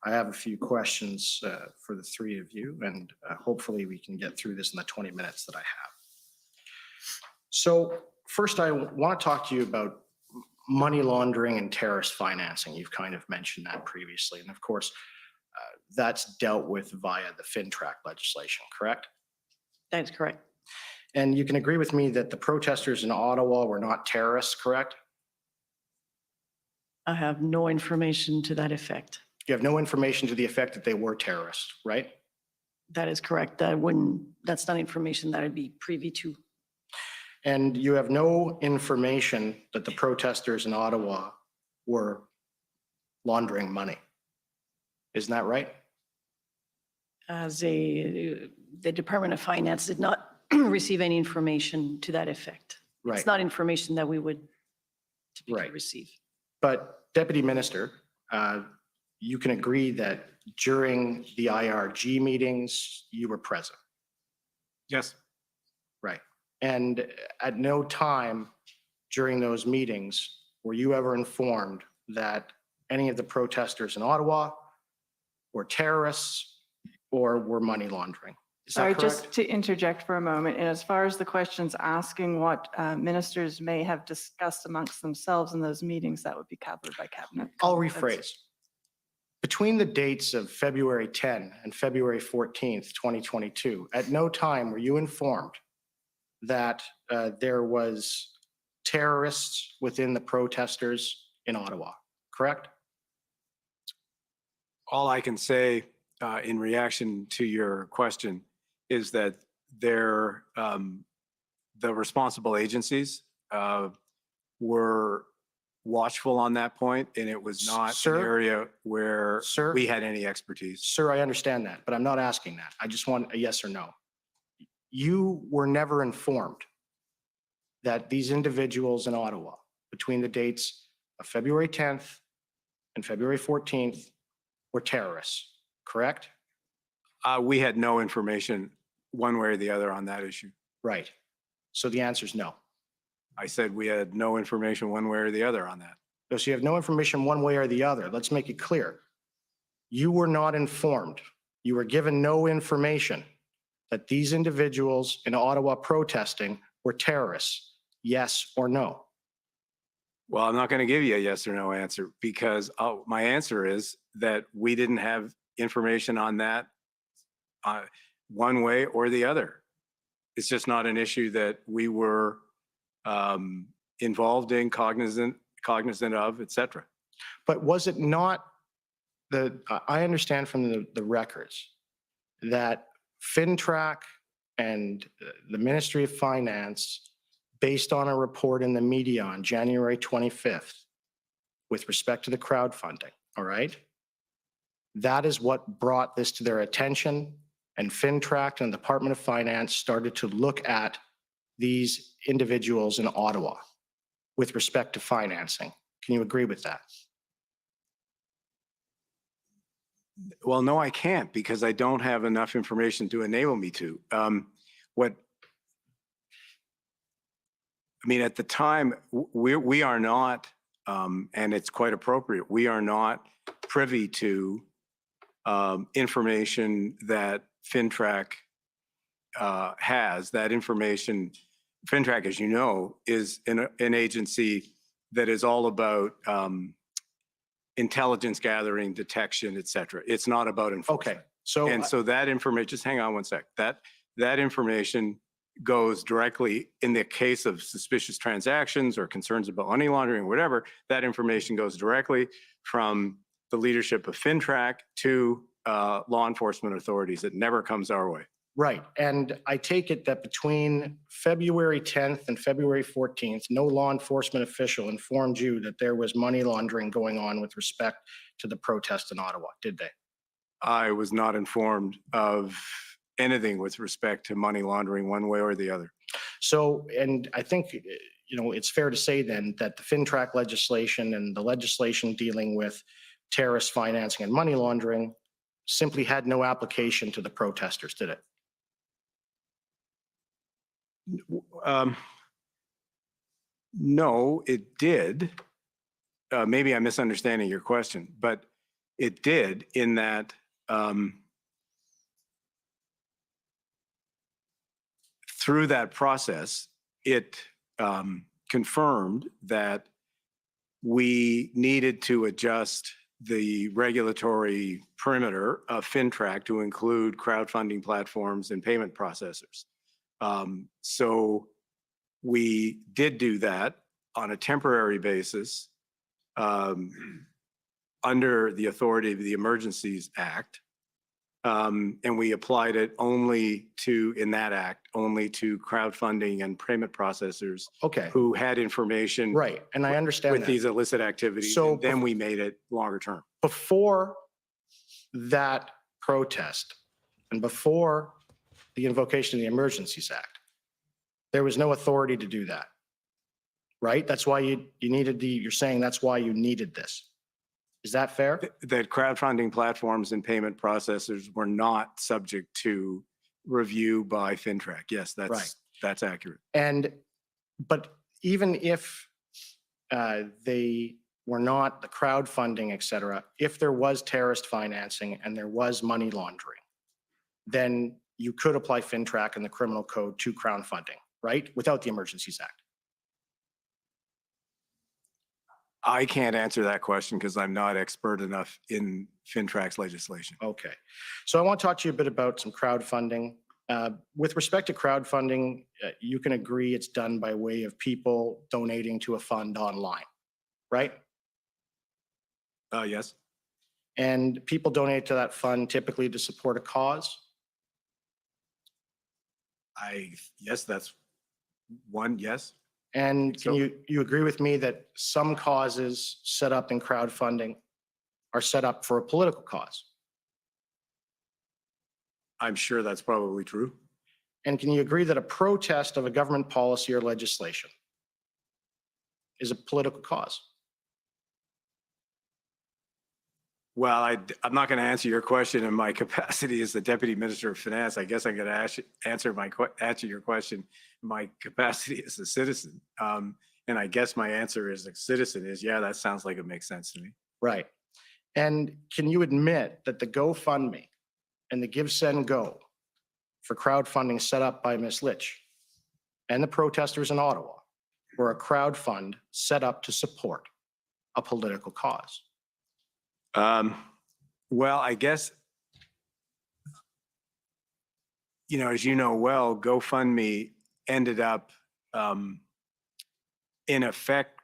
I have a few questions for the three of you, and hopefully we can get through this in the 20 minutes that I have. So first, I want to talk to you about money laundering and terrorist financing. You've kind of mentioned that previously. And of course, that's dealt with via the FinTrack legislation, correct? That is correct. And you can agree with me that the protesters in Ottawa were not terrorists, correct? I have no information to that effect. You have no information to the effect that they were terrorists, right? That is correct. That's not information that I'd be privy to. And you have no information that the protesters in Ottawa were laundering money. Isn't that right? The Department of Finance did not receive any information to that effect. Right. It's not information that we would typically Right. receive. But Deputy Minister, you can agree that during the IRG meetings, you were present. Yes. Right. And at no time during those meetings were you ever informed that any of the protesters in Ottawa were terrorists or were money laundering? Is that Sorry, correct? just to interject for a moment, and as far as the questions asking what ministers may have discussed amongst themselves in those meetings, that would be covered by cabinet. I'll That's- rephrase. Between the dates of February 10 and February 14th, 2022, at no time were you informed that there was terrorists within the protesters in Ottawa, correct? All I can say in reaction to your question is that the responsible agencies were watchful on that point, and it was not an Sir? area where Sir? we had any expertise. Sir, I understand that, but I'm not asking that. I just want a yes or no. You were never informed that these individuals in Ottawa, between the dates of February 10th and February 14th, were terrorists, correct? We had no information one way or the other on that issue. Right. So the answer is no. I said we had no information one way or the other on that. So you have no information one way or the other. Let's make it clear. You were not informed. You were given no information that these individuals in Ottawa protesting were terrorists. Yes or no? Well, I'm not going to give you a yes or no answer because my answer is that we didn't have information on that one way or the other. It's just not an issue that we were involved in, cognizant of, et cetera. But was it not I understand from the records that FinTrack and the Ministry of Finance, based on a report in the media on January 25th, with respect to the crowdfunding, all right? That is what brought this to their attention, and FinTrack and the Department of Finance started to look at these individuals in Ottawa with respect to financing. Can you agree with that? Well, no, I can't because I don't have enough information to enable me to. At the time, we are not, and it's quite appropriate, we are not privy to information that FinTrack has. That information, FinTrack, as you know, is an agency that is all about intelligence gathering, detection, et cetera. It's not about enforcement. Okay, so And so that information, just hang on one sec. That information goes directly, in the case of suspicious transactions or concerns about money laundering or whatever, that information goes directly from the leadership of FinTrack to law enforcement authorities. It never comes our way. Right. And I take it that between February 10th and February 14th, no law enforcement official informed you that there was money laundering going on with respect to the protest in Ottawa, did they? I was not informed of anything with respect to money laundering one way or the other. So, and I think, it's fair to say then that the FinTrack legislation and the legislation dealing with terrorist financing and money laundering simply had no application to the protesters, did it? No, it did. Maybe I'm misunderstanding your question, but it did in that through that process, it confirmed that we needed to adjust the regulatory perimeter of FinTrack to include crowdfunding platforms and payment processors. So we did do that on a temporary basis under the authority of the Emergencies Act. And we applied it only to, in that act, only to crowdfunding and payment processors Okay, who had information right. And I understand with that. these illicit activities. So And then we made it longer term. Before that protest and before the invocation of the Emergencies Act, there was no authority to do that, right? That's why you needed you're saying that's why you needed this. Is that fair? That crowdfunding platforms and payment processors were not subject to review by FinTrack. Yes, Right. that's accurate. But even if they were not the crowdfunding, et cetera, if there was terrorist financing and there was money laundering, then you could apply FinTrack and the criminal code to crowdfunding, right? Without the Emergencies Act. I can't answer that question because I'm not expert enough in FinTrack's legislation. Okay. So I want to talk to you a bit about some crowdfunding. With respect to crowdfunding, you can agree it's done by way of people donating to a fund online, right? Yes. And people donate to that fund typically to support a cause. Yes, that's one, yes. And can So- you agree with me that some causes set up in crowdfunding are set up for a political cause? I'm sure that's probably true. And can you agree that a protest of a government policy or legislation is a political cause? Well, I'm not going to answer your question in my capacity as the Deputy Minister of Finance. I guess I'm going to answer your question in my capacity as a citizen. And I guess my answer as a citizen is, yeah, that sounds like it makes sense to me. Right. And can you admit that the GoFundMe and the Give, Send, Go for crowdfunding set up by Ms. Litch and the protesters in Ottawa were a crowd fund set up to support a political cause? Well, I guess, as you know well, GoFundMe ended up, in effect,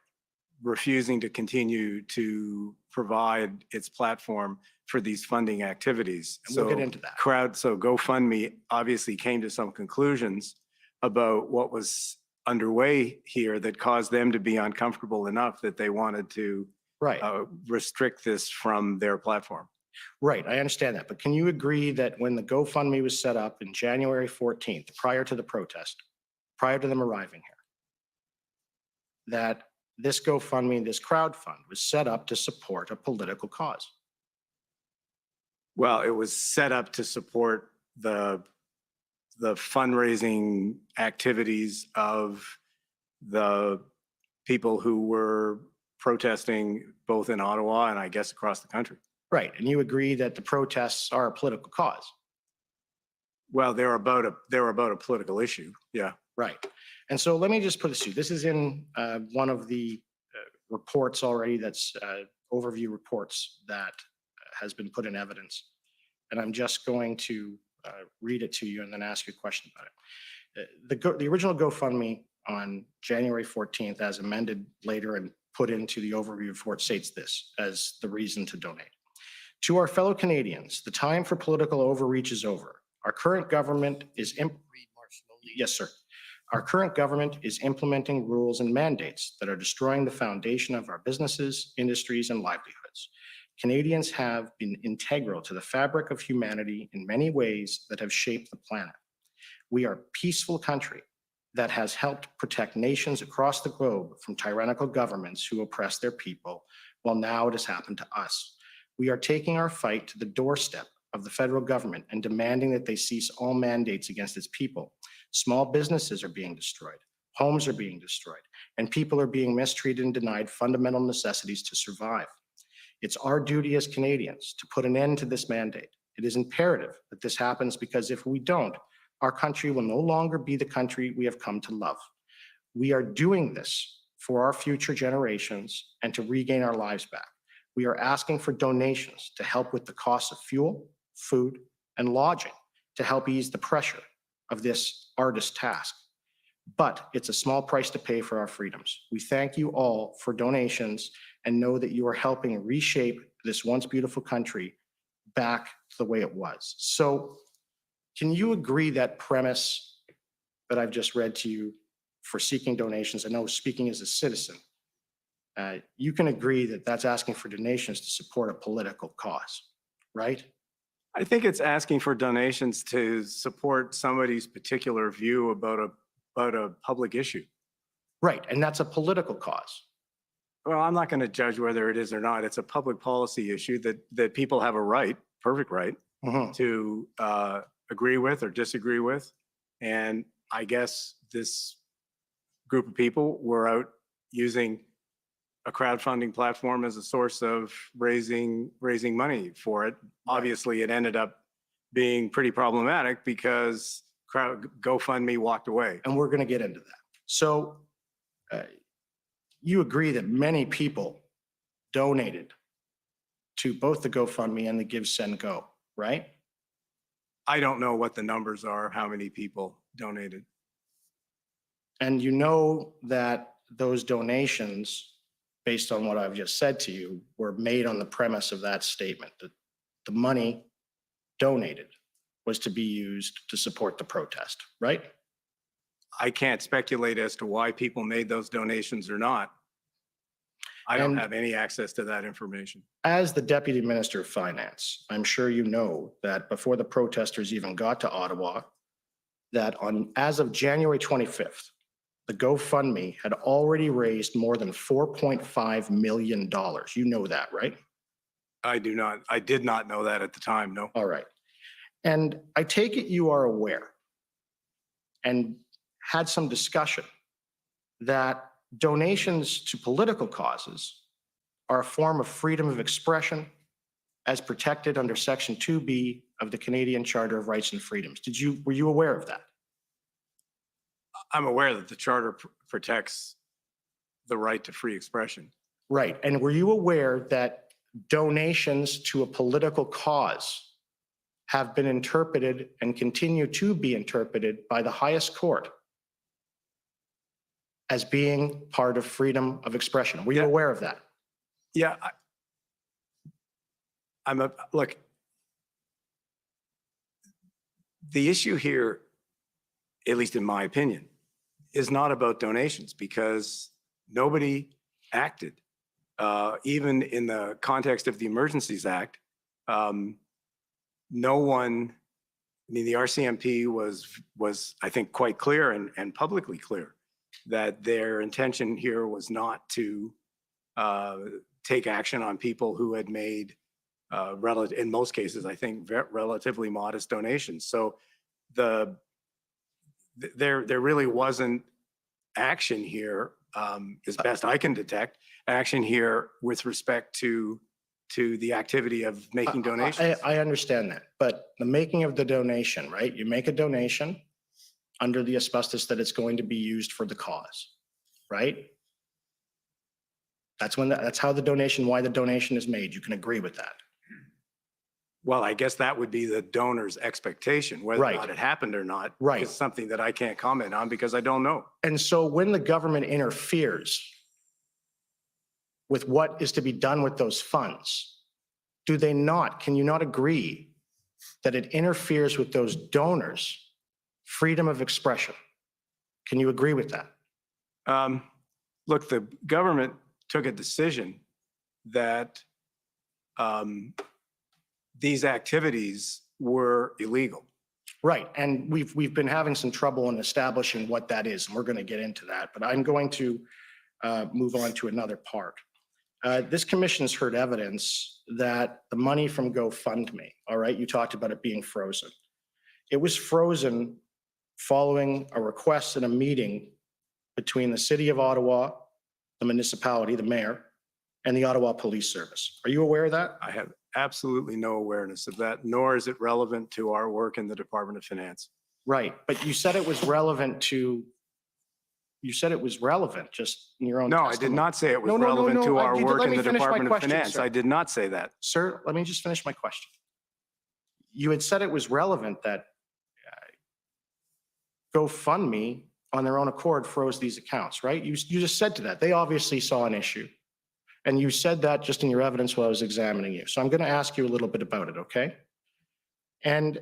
refusing to continue to provide its platform for these funding activities. And we'll get into that. So GoFundMe obviously came to some conclusions about what was underway here that caused them to be uncomfortable enough that they wanted to Right. restrict this from their platform. Right, I understand that. But can you agree that when the GoFundMe was set up in January 14th, prior to the protest, prior to them arriving here, that this GoFundMe, this crowd fund was set up to support a political cause? Well, it was set up to support the fundraising activities of the people who were protesting both in Ottawa and I guess across the country. Right, and you agree that the protests are a political cause? Well, they're about a political issue. Yeah. Right. And so let me just put this to you. This is in one of the reports already, that's overview reports that has been put in evidence. And I'm just going to read it to you and then ask you a question about it. The original GoFundMe on January 14th, as amended later and put into the overview report, states this as the reason to donate. To our fellow Canadians, the time for political overreach is over. Our current government is, yes, sir. Our current government is implementing rules and mandates that are destroying the foundation of our businesses, industries, and livelihoods. Canadians have been integral to the fabric of humanity in many ways that have shaped the planet. We are a peaceful country that has helped protect nations across the globe from tyrannical governments who oppress their people. Well, now it has happened to us. We are taking our fight to the doorstep of the federal government and demanding that they cease all mandates against its people. Small businesses are being destroyed, homes are being destroyed, and people are being mistreated and denied fundamental necessities to survive. It's our duty as Canadians to put an end to this mandate. It is imperative that this happens because if we don't, our country will no longer be the country we have come to love. We are doing this for our future generations and to regain our lives back. We are asking for donations to help with the cost of fuel, food, and lodging to help ease the pressure of this arduous task. But it's a small price to pay for our freedoms. We thank you all for donations and know that you are helping reshape this once beautiful country back to the way it was. So can you agree that premise that I've just read to you for seeking donations? I know speaking as a citizen, you can agree that that's asking for donations to support a political cause, right? I think it's asking for donations to support somebody's particular view about a public issue. Right, and that's a political cause. Well, I'm not going to judge whether it is or not. It's a public policy issue that people have a right, perfect right, to agree with or disagree with. And I guess this group of people were out using a crowdfunding platform as a source of raising money for it. Obviously, it ended up being pretty problematic because GoFundMe walked away. And we're going to get into that. So you agree that many people donated to both the GoFundMe and the Give, Send, Go, right? I don't know what the numbers are, how many people donated. And you know that those donations, based on what I've just said to you, were made on the premise of that statement, that the money donated was to be used to support the protest, right? I can't speculate as to why people made those donations or not. I don't And have any access to that information. as the Deputy Minister of Finance, I'm sure you know that before the protesters even got to Ottawa, that as of January 25th, the GoFundMe had already raised more than $4.5 million. You know that, right? I did not know that at the time, no. All right. And I take it you are aware and had some discussion that donations to political causes are a form of freedom of expression as protected under Section 2B of the Canadian Charter of Rights and Freedoms. Were you aware of that? I'm aware that the charter protects the right to free expression. Right. And were you aware that donations to a political cause have been interpreted and continue to be interpreted by the highest court as being part of freedom of expression? Were you aware of that? Yeah. Look, the issue here, at least in my opinion, is not about donations because nobody acted. Even in the context of the Emergencies Act, no one, I mean, the RCMP was I think, quite clear and publicly clear that their intention here was not to take action on people who had made, in most cases, I think, relatively modest donations. So there really wasn't action here, as best I can detect, action here with respect to the activity of making donations. I understand that, but the making of the donation, right? You make a donation under the auspices that it's going to be used for the cause, right? That's how the donation, why the donation is made. You can agree with that. Well, I guess that would be the donor's expectation, whether or Right. not it happened or not. Right. Is something that I can't comment on because I don't know. And so when the government interferes with what is to be done with those funds, can you not agree that it interferes with those donors' freedom of expression. Can you agree with that? Look, the government took a decision that these activities were illegal. Right, and we've been having some trouble in establishing what that is, and we're going to get into that, but I'm going to move on to another part. This commission's heard evidence that the money from GoFundMe, all right, you talked about it being frozen. It was frozen following a request in a meeting between the City of Ottawa, the municipality, the mayor, and the Ottawa Police Service. Are you aware of that? I have absolutely no awareness of that, nor is it relevant to our work in the Department of Finance. Right, but you said it was relevant to, you said it was relevant just in your own No, I did testimony. not say it was No, no, no, relevant to no, our work let in me the finish my Department of question, Finance. sir. I did not say that. Sir, let me just finish my question. You had said it was relevant that GoFundMe on their own accord froze these accounts, right? You just said to that. They obviously saw an issue. And you said that just in your evidence while I was examining you. So I'm going to ask you a little bit about it, okay? And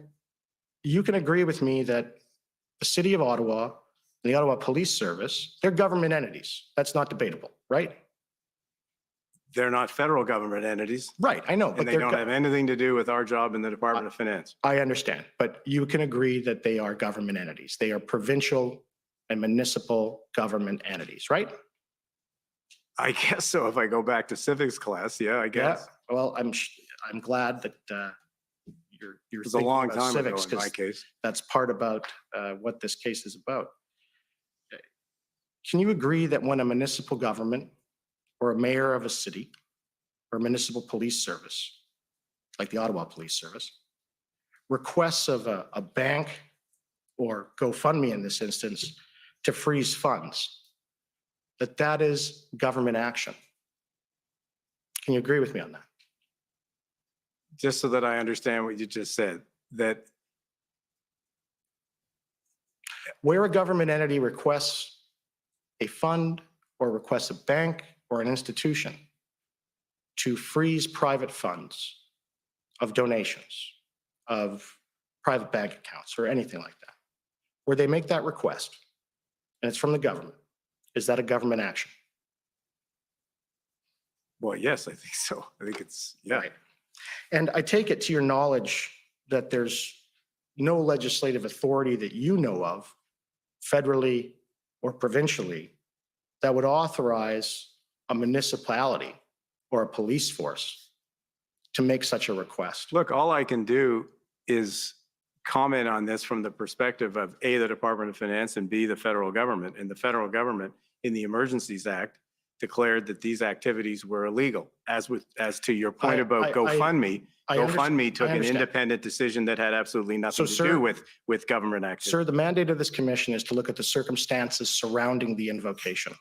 you can agree with me that the City of Ottawa and the Ottawa Police Service, they're government entities. That's not debatable, right? They're not federal government entities, Right, I know, but and they they're. don't have anything to do with our job in the Department of Finance. I understand, but you can agree that they are government entities. They are provincial and municipal government entities, right? I guess so. If I go back to civics class, yeah, I guess. Yeah, well, I'm glad that you're It was a thinking long about time ago civics, in my 'cause case. that's part about what this case is about. Can you agree that when a municipal government or a mayor of a city or municipal police service, like the Ottawa Police Service, requests of a bank or GoFundMe in this instance to freeze funds, that is government action? Can you agree with me on that? Just so that I understand what you just said, that Where a government entity requests a fund or requests a bank or an institution to freeze private funds of donations, of private bank accounts or anything like that, where they make that request and it's from the government, is that a government action? well, yes, I think so. I think it's, yeah. Right. And I take it to your knowledge that there's no legislative authority that you know of, federally or provincially, that would authorize a municipality or a police force to make such a request. Look, all I can do is comment on this from the perspective of A, the Department of Finance, and B, the federal government. And the federal government in the Emergencies Act declared that these activities were illegal. As to your point about GoFundMe, GoFundMe took an understand. independent decision that had absolutely nothing So, to do sir- with government activity. Sir, the mandate of this commission is to look at the circumstances surrounding the invocation.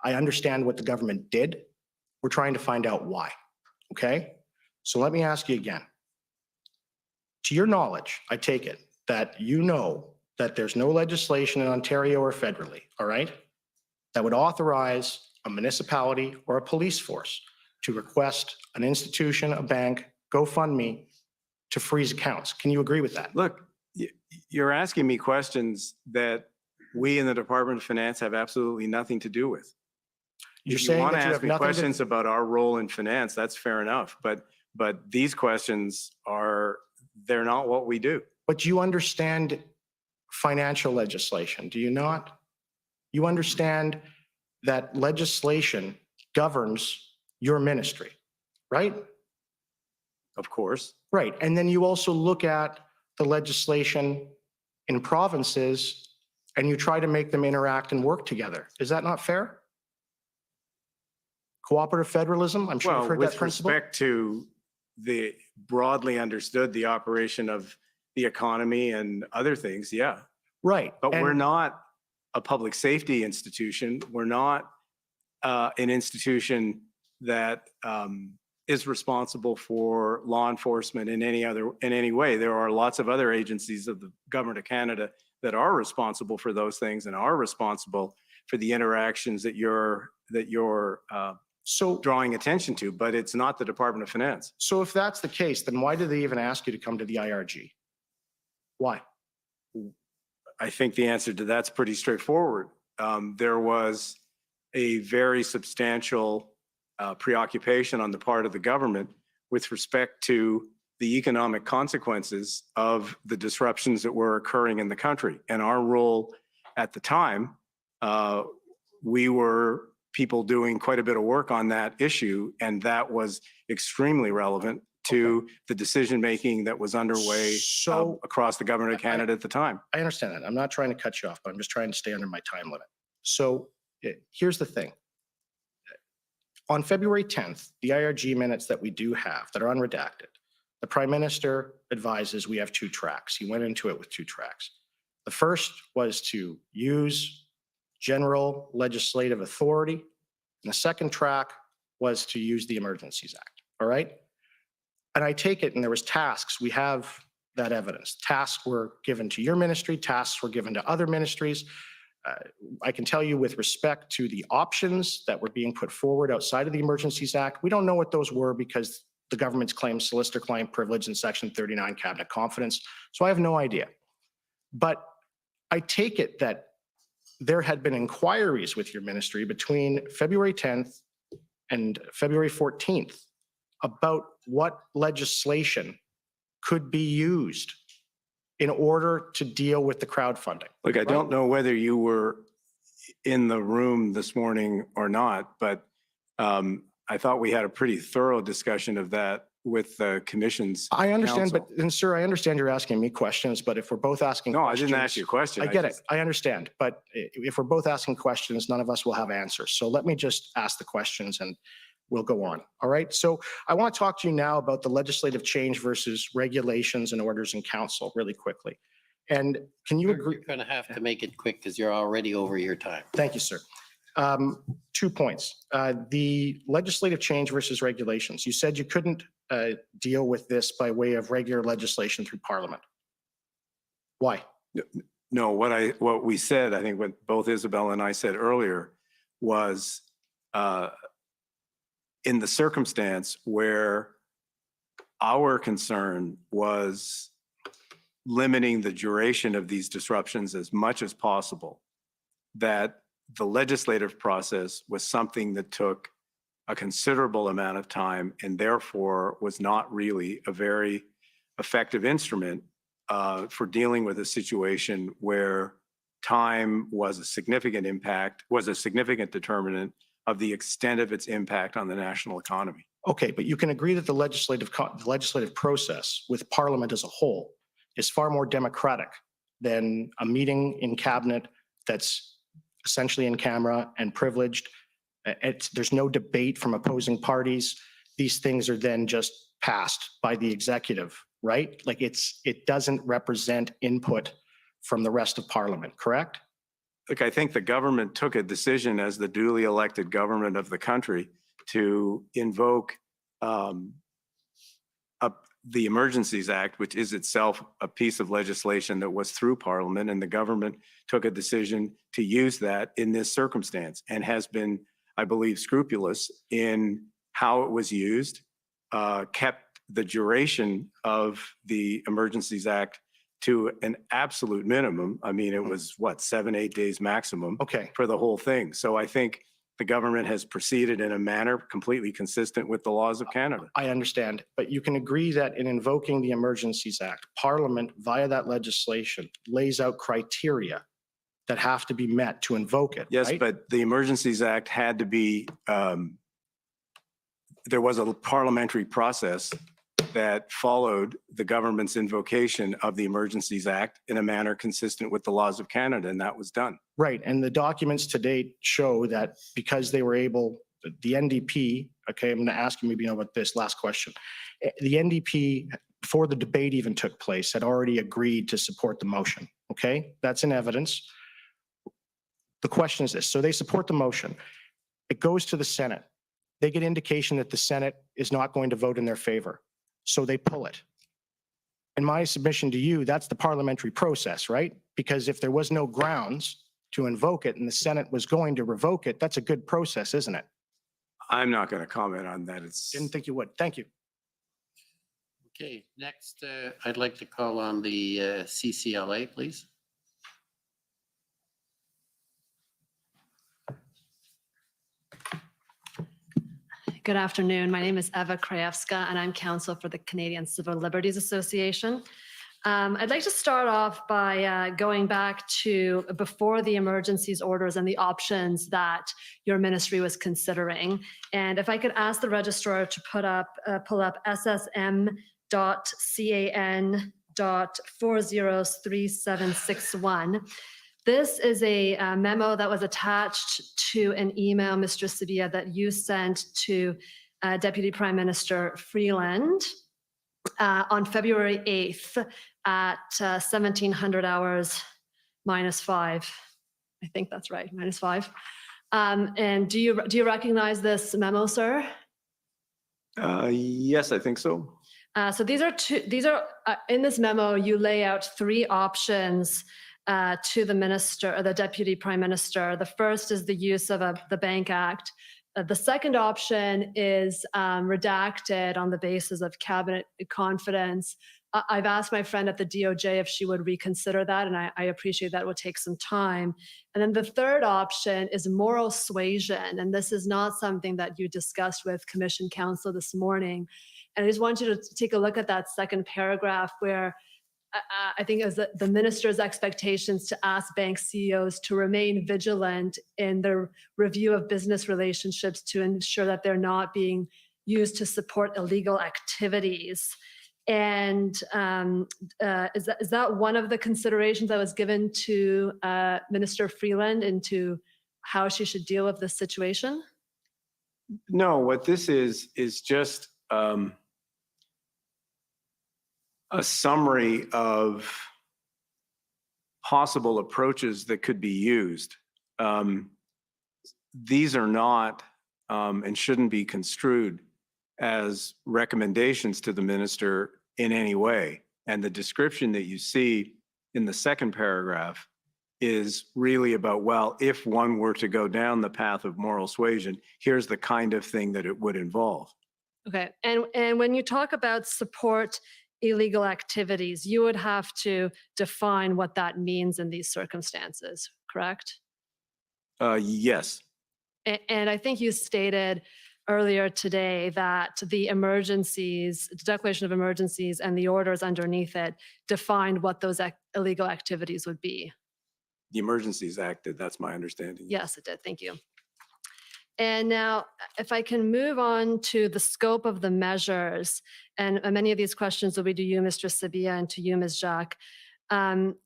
I understand what the government did. We're trying to find out why, okay? So let me ask you again. To your knowledge, I take it that you know that there's no legislation in Ontario or federally, all right, that would authorize a municipality or a police force to request an institution, a bank, GoFundMe to freeze accounts. Can you agree with that? Look, you're asking me questions that we in the Department of Finance have absolutely nothing to do with. You're If you saying want to that you ask have me nothing questions to, about our role in finance, that's fair enough. But these questions they're not what we do. but you understand financial legislation, do you not? You understand that legislation governs your ministry, right? Of course. Right. And then you also look at the legislation in provinces and you try to make them interact and work together. Is that not fair? Cooperative federalism, I'm sure you've Well, heard that with principle. respect to the broadly understood, the operation of the economy and other things, yeah. Right. But we're And- not a public safety institution. We're not an institution that is responsible for law enforcement in any way. There are lots of other agencies of the Government of Canada that are responsible for those things and are responsible for the interactions that you're So, drawing attention to, but it's not the Department of Finance. so if that's the case, then why did they even ask you to come to the IRG? Why? I think the answer to that's pretty straightforward. There was a very substantial preoccupation on the part of the government with respect to the economic consequences of the disruptions that were occurring in the country. And our role at the time, we were people doing quite a bit of work on that issue, and that was extremely relevant to the decision-making that was underway So- across the government of Canada at the time. I understand that. I'm not trying to cut you off, but I'm just trying to stay under my time limit. So here's the thing. On February 10th, the IRG minutes that we do have that are unredacted, the Prime Minister advises we have 2 tracks. He went into it with 2 tracks. The first was to use general legislative authority, and the second track was to use the Emergencies Act, all right? And I take it, and there was tasks, we have that evidence. Tasks were given to your ministry, tasks were given to other ministries. I can tell you with respect to the options that were being put forward outside of the Emergencies Act, we don't know what those were because the government's claims solicitor-client privilege in Section 39 cabinet confidence. So I have no idea. But I take it that there had been inquiries with your ministry between February 10th and February 14th about what legislation could be used in order to deal with the crowdfunding. Look, I don't know whether you were in the room this morning or not, but I thought we had a pretty thorough discussion of that with the commission's I understand, but, counsel. and sir, I understand you're asking me questions, but if we're both asking No, I questions. didn't ask you a question. I get it. just- I understand. But if we're both asking questions, none of us will have answers. So let me just ask the questions and we'll go on. All right. So I want to talk to you now about the legislative change versus regulations and orders in council really quickly. And can you agree? You're going to have to make it quick because you're already over your time. Thank you, sir. 2 points. The legislative change versus regulations. You said you couldn't deal with this by way of regular legislation through Parliament. Why? No, what we said, I think what both Isabel and I said earlier was in the circumstance where our concern was limiting the duration of these disruptions as much as possible, that the legislative process was something that took a considerable amount of time and therefore was not really a very effective instrument for dealing with a situation where time was a significant impact, was a significant determinant of the extent of its impact on the national economy. Okay, but you can agree that the legislative process with Parliament as a whole is far more democratic than a meeting in cabinet that's essentially in camera and privileged. There's no debate from opposing parties. These things are then just passed by the executive, right? Like it doesn't represent input from the rest of Parliament, correct? Look, I think the government took a decision as the duly elected government of the country to invoke the Emergencies Act, which is itself a piece of legislation that was through Parliament, and the government took a decision to use that in this circumstance and has been, I believe, scrupulous in how it was used, kept the duration of the Emergencies Act to an absolute minimum. I mean, it was what, 7-8 days maximum Okay, for the whole thing. So I think the government has proceeded in a manner completely consistent with the laws of Canada. I understand, but you can agree that in invoking the Emergencies Act, Parliament via that legislation lays out criteria that have to be met to invoke it, Yes, right? but the Emergencies Act had to be, there was a parliamentary process that followed the government's invocation of the Emergencies Act in a manner consistent with the laws of Canada, and that was done. Right, and the documents to date show that because they were able, the NDP, okay, I'm going to ask you maybe about this last question. The NDP, before the debate even took place, had already agreed to support the motion, okay? That's in evidence. The question is this, so they support the motion. It goes to the Senate. They get indication that the Senate is not going to vote in their favor, so they pull it. And my submission to you, that's the parliamentary process, right? Because if there was no grounds to invoke it and the Senate was going to revoke it, that's a good process, isn't it? I'm not going to comment on that. It's, Didn't think you would. Thank you. Okay, next, I'd like to call on the CCLA, please. Good afternoon. My name is Eva Krajewska, and I'm counsel for the Canadian Civil Liberties Association. I'd like to start off by going back to before the emergencies orders and the options that your ministry was considering. And if I could ask the registrar to pull up ssm.can.403761. This is a memo that was attached to an email, Mr. Sabia, that you sent to Deputy Prime Minister Freeland on February 8th at 1700 hours -5. I think that's right, -5. And do you recognize this memo, sir? yes, I think so. So these are in this memo, you lay out 3 options to the minister or the deputy prime minister. The first is the use of the Bank Act. The second option is redacted on the basis of cabinet confidence. I've asked my friend at the DOJ if she would reconsider that, and I appreciate that will take some time. And then the third option is moral suasion, and this is not something that you discussed with Commission Counsel this morning. And I just want you to take a look at that second paragraph where I think it was the minister's expectations to ask bank CEOs to remain vigilant in their review of business relationships to ensure that they're not being used to support illegal activities. And is that one of the considerations that was given to Minister Freeland into how she should deal with this situation? No, what this is just a summary of possible approaches that could be used. These are not and shouldn't be construed as recommendations to the minister in any way. And the description that you see in the second paragraph is really about, well, if one were to go down the path of moral suasion, here's the kind of thing that it would involve. Okay, and when you talk about support illegal activities, you would have to define what that means in these circumstances, correct? Yes. And I think you stated earlier today that the emergencies, the declaration of emergencies and the orders underneath it defined what those illegal activities would be. The Emergencies Act did, that's my understanding. Yes, it did. Thank you. And now, if I can move on to the scope of the measures, and many of these questions will be to you, Mr. Sabia, and to you, Ms. Jacques.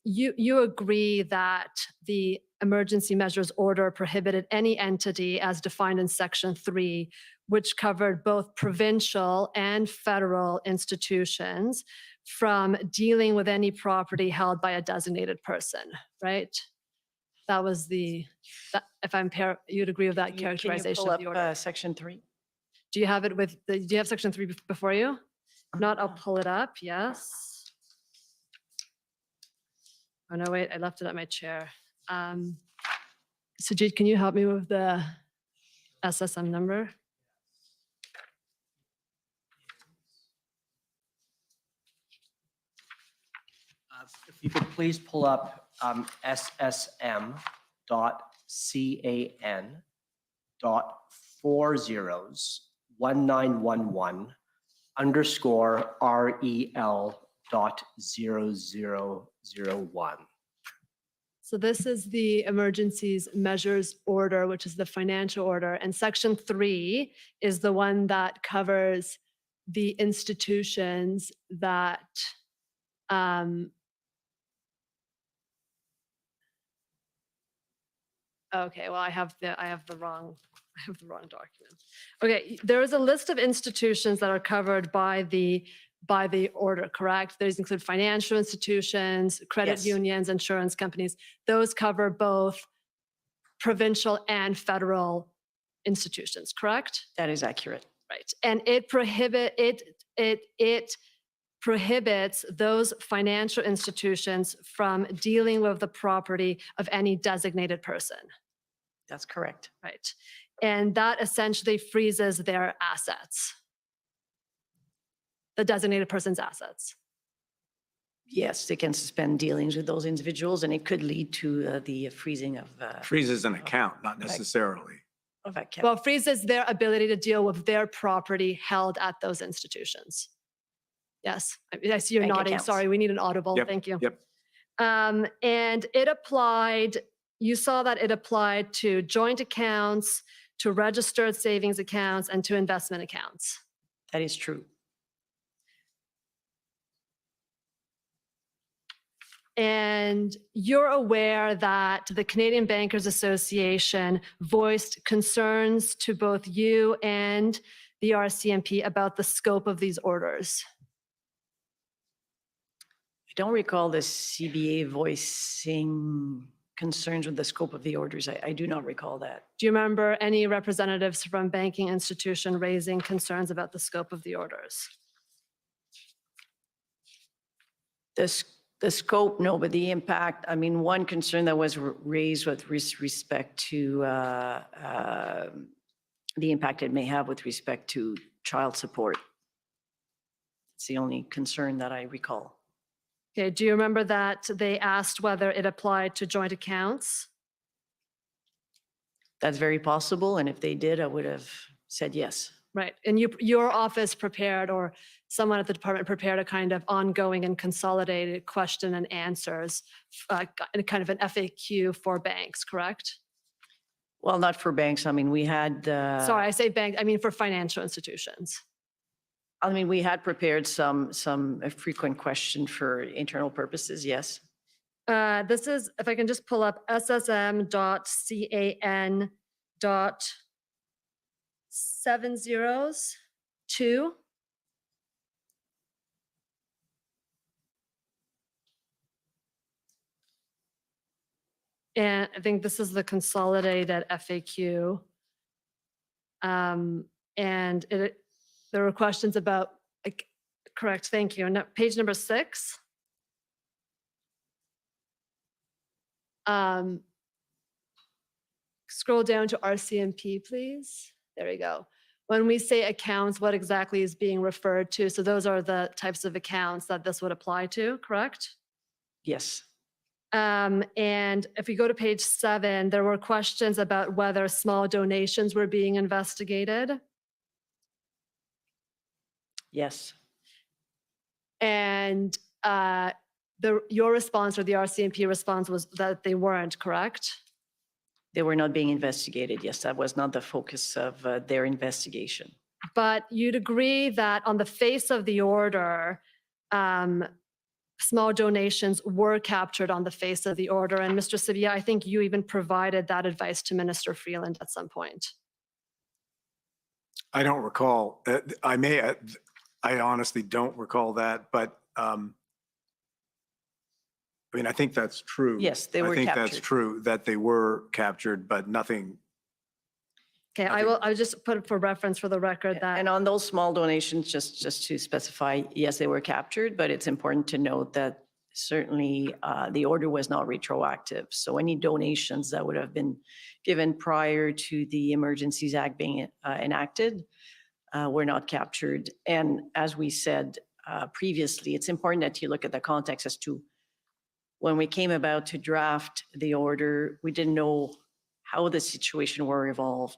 You agree that the emergency measures order prohibited any entity as defined in Section 3, which covered both provincial and federal institutions, from dealing with any property held by a designated person, right? That was if you'd agree with that characterization of the order. Section 3? Do you have it do you have Section 3 before you? If not, I'll pull it up, yes. Oh, no, wait, I left it at my chair. Sujit, can you help me with the SSM number? If you could please pull up ssm.1911.rel.0001. So this is the emergencies measures order, which is the financial order. And Section 3 is the one that covers the institutions that okay, well, I have the wrong document. Okay, there is a list of institutions that are covered by the order, correct? Those include financial institutions, credit Yes. unions, insurance companies. Those cover both provincial and federal institutions, correct? That is accurate. Right. And it prohibits those financial institutions from dealing with the property of any designated person. That's correct. Right. And that essentially freezes their assets, the designated person's assets. Yes, they can suspend dealings with those individuals, and it could lead to the freezing of. Freezes an account, not necessarily. Of account. Well, freezes their ability to deal with their property held at those institutions. Yes, I see you're Bank nodding. accounts. Sorry, we need an audible. Yep, Thank you. Yep. And it applied, you saw that it applied to joint accounts, to registered savings accounts, and to investment accounts. That is true. And you're aware that the Canadian Bankers Association voiced concerns to both you and the RCMP about the scope of these orders. I don't recall the CBA voicing concerns with the scope of the orders. I do not recall that. Do you remember any representatives from banking institution raising concerns about the scope of the orders? The scope, no, but the impact, I mean, one concern that was raised with respect to the impact it may have with respect to child support. It's the only concern that I recall. Okay, do you remember that they asked whether it applied to joint accounts? That's very possible, and if they did, I would have said yes. Right, and your office prepared, or someone at the department prepared a kind of ongoing and consolidated question and answers, kind of an FAQ for banks, correct? Well, not for banks. I mean, we had. Sorry, I say bank, I mean for financial institutions. I mean, we had prepared some frequent question for internal purposes, yes. This is, if I can just pull up ssm.can.702. And I think this is the consolidated FAQ. And there were questions about, correct, thank you. And page number 6. Scroll down to RCMP, please. There we go. When we say accounts, what exactly is being referred to? So those are the types of accounts that this would apply to, correct? Yes. And if we go to page 7, there were questions about whether small donations were being investigated. Yes. And your response, or the RCMP response, was that they weren't, correct? They were not being investigated. Yes, that was not the focus of their investigation. But you'd agree that on the face of the order, small donations were captured on the face of the order. And Mr. Sabia, I think you even provided that advice to Minister Freeland at some point. I don't recall. I honestly don't recall that, but I mean, I think that's true. Yes, they were I think that's captured. true that they were captured, but nothing. Okay, I'll just put it for reference for the record that. And on those small donations, just to specify, yes, they were captured, but it's important to note that certainly the order was not retroactive. So any donations that would have been given prior to the Emergencies Act being enacted were not captured. And as we said previously, it's important that you look at the context as to when we came about to draft the order, we didn't know how the situation would evolve,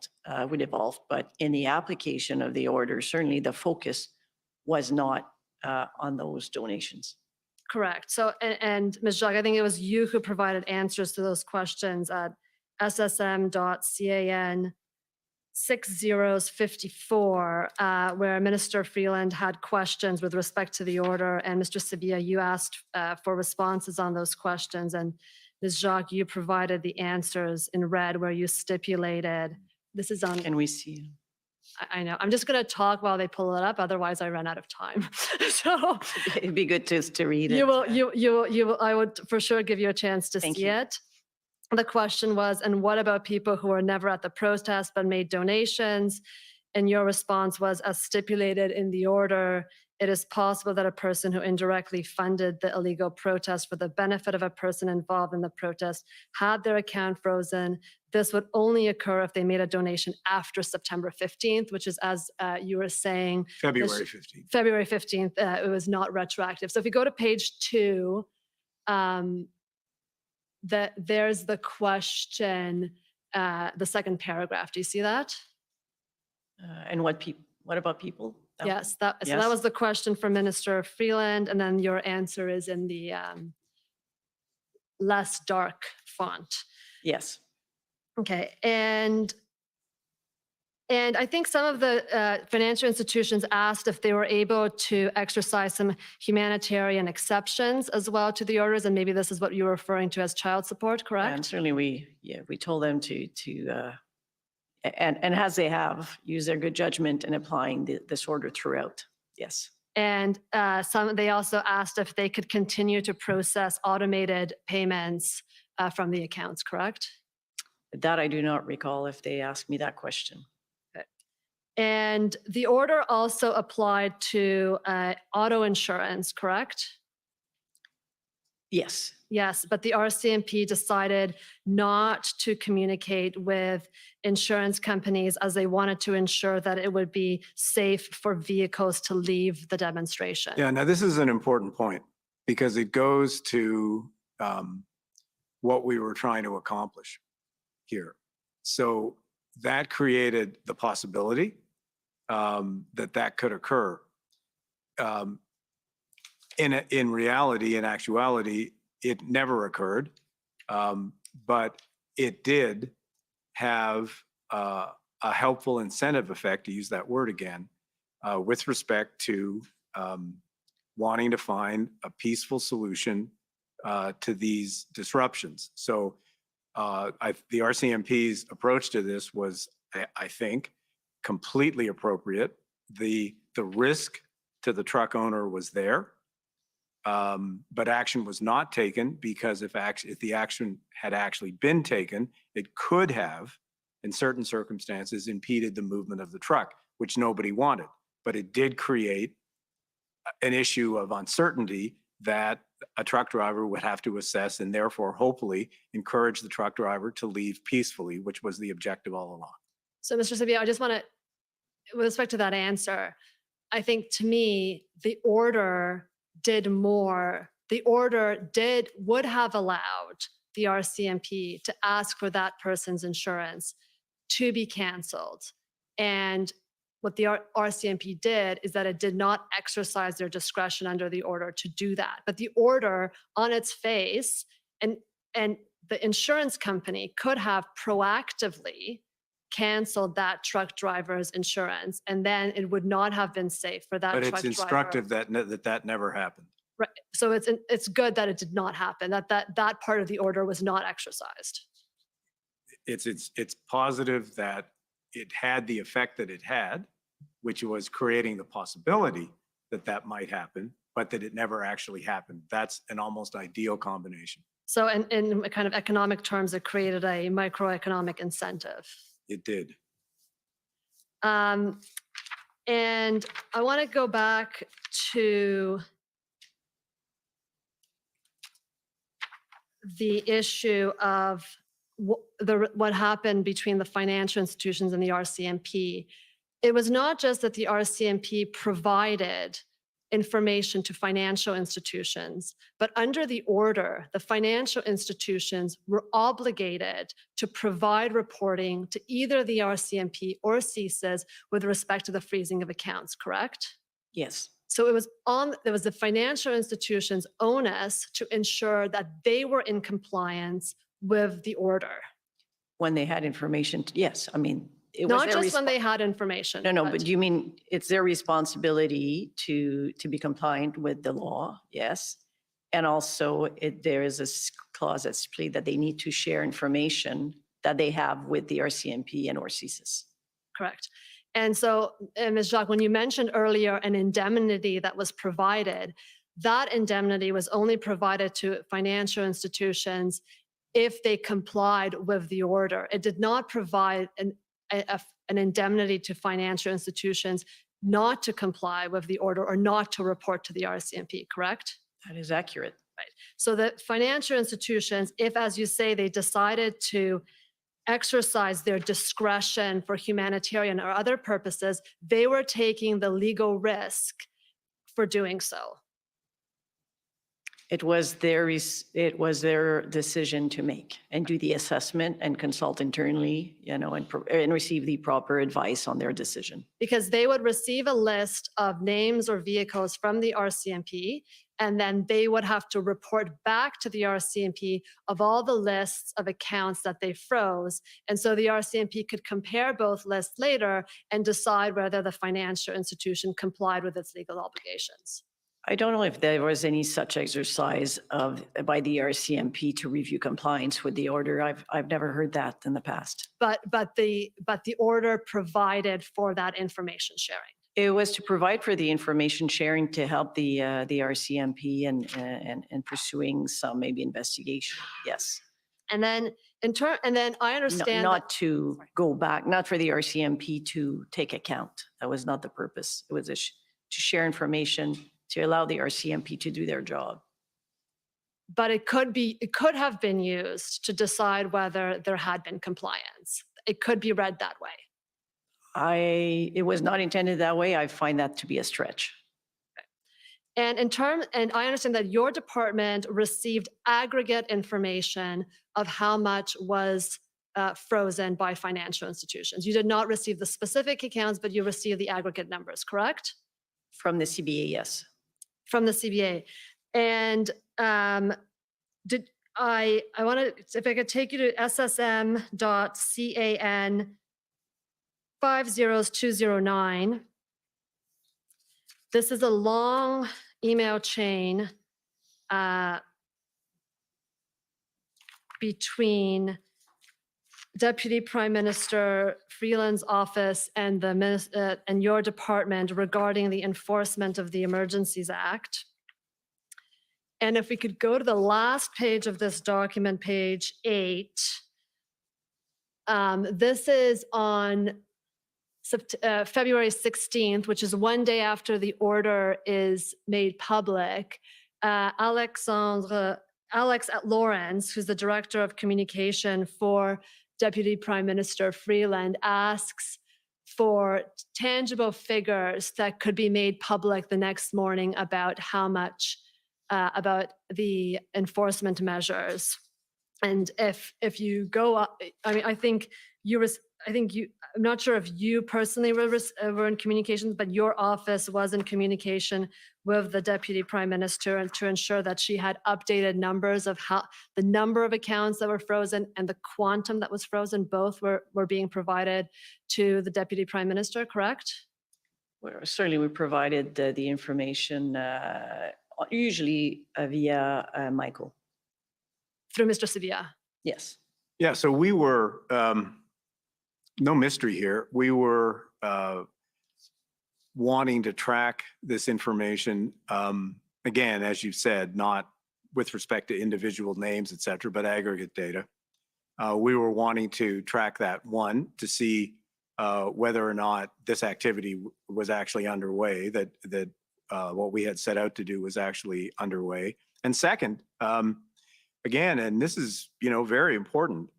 but in the application of the order, certainly the focus was not on those donations. Correct. So, and Ms. Jacques, I think it was you who provided answers to those questions at ssm.can 6054, where Minister Freeland had questions with respect to the order, and Mr. Sabia, you asked for responses on those questions, and Ms. Jacques, you provided the answers in red where you stipulated, this is on. Can we see? I know, I'm just going to talk while they pull it up, otherwise I run out of time. So It'd be good to read it. you will, I would for sure give you a chance to Thank see you. it. The question was, and what about people who were never at the protest but made donations? And your response was, as stipulated in the order, it is possible that a person who indirectly funded the illegal protest for the benefit of a person involved in the protest had their account frozen. This would only occur if they made a donation after September 15th, which is, as you were saying, February 15th. February 15th, it was not retroactive. So if you go to page 2, there's the question, the second paragraph. Do you see that? And what about people? That one? Yes, so that Yes. was the question for Minister Freeland, and then your answer is in the less dark font. Yes. Okay, and I think some of the financial institutions asked if they were able to exercise some humanitarian exceptions as well to the orders, and maybe this is what you were referring to as child support, correct? And certainly we told them to and as they have, use their good judgment in applying this order throughout. Yes. And they also asked if they could continue to process automated payments from the accounts, correct? That I do not recall if they asked me that question. And the order also applied to auto insurance, correct? Yes. Yes, but the RCMP decided not to communicate with insurance companies as they wanted to ensure that it would be safe for vehicles to leave the demonstration. Yeah, now this is an important point because it goes to what we were trying to accomplish here. So that created the possibility that could occur. In reality, in actuality, it never occurred, but it did have a helpful incentive effect, to use that word again, with respect to wanting to find a peaceful solution to these disruptions. So the RCMP's approach to this was, I think, completely appropriate. The risk to the truck owner was there. But action was not taken because if the action had actually been taken, it could have, in certain circumstances, impeded the movement of the truck, which nobody wanted. But it did create an issue of uncertainty that a truck driver would have to assess and therefore hopefully encourage the truck driver to leave peacefully, which was the objective all along. So, Mr. Sabia, I just want to, with respect to that answer, I think to me, the order did more. The order would have allowed the RCMP to ask for that person's insurance to be canceled. And what the RCMP did is that it did not exercise their discretion under the order to do that. But the order on its face, and the insurance company could have proactively canceled that truck driver's insurance, and then it would not have been safe for that But truck it's driver. instructive that never happened. Right. So it's good that it did not happen, that part of the order was not exercised. It's positive that it had the effect that it had, which was creating the possibility that might happen, but that it never actually happened. That's an almost ideal combination. So in kind of economic terms, it created a microeconomic incentive. It did. And I want to go back to the issue of what happened between the financial institutions and the RCMP. It was not just that the RCMP provided information to financial institutions, but under the order, the financial institutions were obligated to provide reporting to either the RCMP or CSIS with respect to the freezing of accounts, correct? Yes. So it was the financial institutions' onus to ensure that they were in compliance with the order. When they had information, yes. I mean, it was Not their just when they had information. No, but do you mean it's their responsibility to be compliant with the law? Yes. And also there is a clause that's plead that they need to share information that they have with the RCMP and or CSIS. Correct. And so, Ms. Jacques, when you mentioned earlier an indemnity that was provided, that indemnity was only provided to financial institutions if they complied with the order. It did not provide an indemnity to financial institutions not to comply with the order or not to report to the RCMP, correct? That is accurate. So that financial institutions, if, as you say, they decided to exercise their discretion for humanitarian or other purposes, they were taking the legal risk for doing so. It was their decision to make and do the assessment and consult internally, and receive the proper advice on their decision. Because they would receive a list of names or vehicles from the RCMP, and then they would have to report back to the RCMP of all the lists of accounts that they froze. And so the RCMP could compare both lists later and decide whether the financial institution complied with its legal obligations. I don't know if there was any such exercise by the RCMP to review compliance with the order. I've never heard that in the past. But the order provided for that information sharing. It was to provide for the information sharing to help the RCMP and pursuing some maybe investigation. Yes. And then I understand not to go back, not for the RCMP to take account. That was not the purpose. It was to share information to allow the RCMP to do their job. But it could have been used to decide whether there had been compliance. It could be read that way. It was not intended that way. I find that to be a stretch. And I understand that your department received aggregate information of how much was frozen by financial institutions. You did not receive the specific accounts, but you received the aggregate numbers, correct? From the CBA, yes. From the CBA. And I want to, if I could take you to ssm.can 50209. This is a long email chain between Deputy Prime Minister Freeland's office and and your department regarding the enforcement of the Emergencies Act. And if we could go to the last page of this document, page 8, this is on February 16th, which is one day after the order is made public. Alex Lawrence, who's the Director of Communication for Deputy Prime Minister Freeland, asks for tangible figures that could be made public the next morning about how much, about the enforcement measures. And if you go up, I mean, I'm not sure if you personally were in communications, but your office was in communication with the Deputy Prime Minister and to ensure that she had updated numbers of how the number of accounts that were frozen and the quantum that was frozen, both were being provided to the Deputy Prime Minister, correct? Well, certainly we provided the information usually via Michael. Through Mr. Sevilla? Yes. Yeah, so we were, no mystery here. We were wanting to track this information, again, as you said, not with respect to individual names, et cetera, but aggregate data. We were wanting to track that, one, to see whether or not this activity was actually underway, that what we had set out to do was actually underway. And second, again, and this is, very important,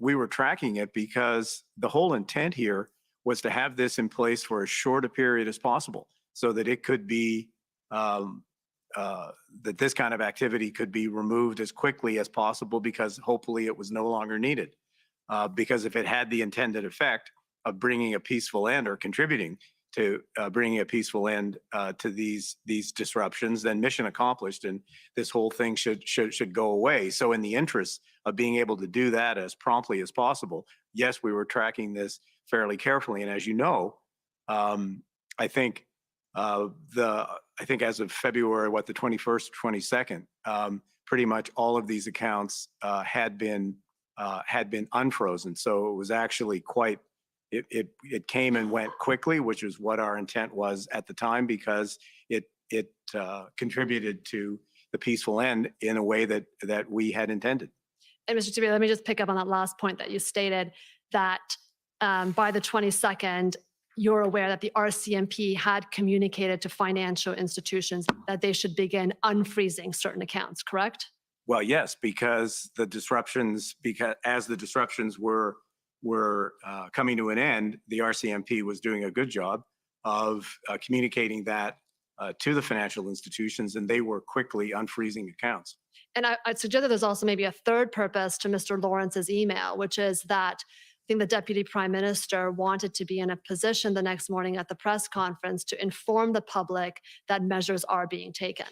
we were tracking it because the whole intent here was to have this in place for as short a period as possible so that it could be, that this kind of activity could be removed as quickly as possible because hopefully it was no longer needed. Because if it had the intended effect of bringing a peaceful end or contributing to bringing a peaceful end to these disruptions, then mission accomplished, and this whole thing should go away. So in the interest of being able to do that as promptly as possible, yes, we were tracking this fairly carefully. And as you know, I think as of February, the 21st, 22nd, pretty much all of these accounts had been unfrozen. So it was actually quite. It came and went quickly, which is what our intent was at the time, because it contributed to the peaceful end in a way that we had intended. And Mr. Sevilla, let me just pick up on that last point that you stated, that by the 22nd, you're aware that the RCMP had communicated to financial institutions that they should begin unfreezing certain accounts, correct? Well, yes, because as the disruptions were coming to an end, the RCMP was doing a good job of communicating that to the financial institutions, and they were quickly unfreezing accounts. And I'd suggest that there's also maybe a third purpose to Mr. Lawrence's email, which is that I think the Deputy Prime Minister wanted to be in a position the next morning at the press conference to inform the public that measures are being taken.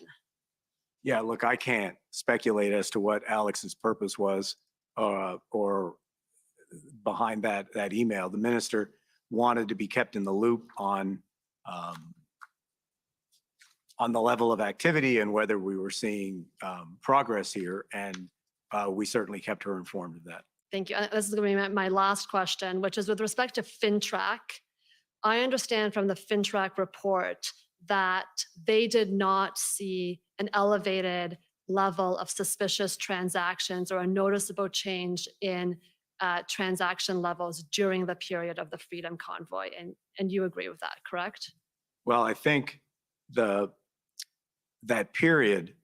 Yeah, look, I can't speculate as to what Alex's purpose was or behind that email. The minister wanted to be kept in the loop on the level of activity and whether we were seeing progress here, and we certainly kept her informed of that. Thank you. And this is going to be my last question, which is with respect to FinTrack. I understand from the FinTrack report that they did not see an elevated level of suspicious transactions or a noticeable change in transaction levels during the period of the Freedom Convoy. And you agree with that, correct? Well, I think that period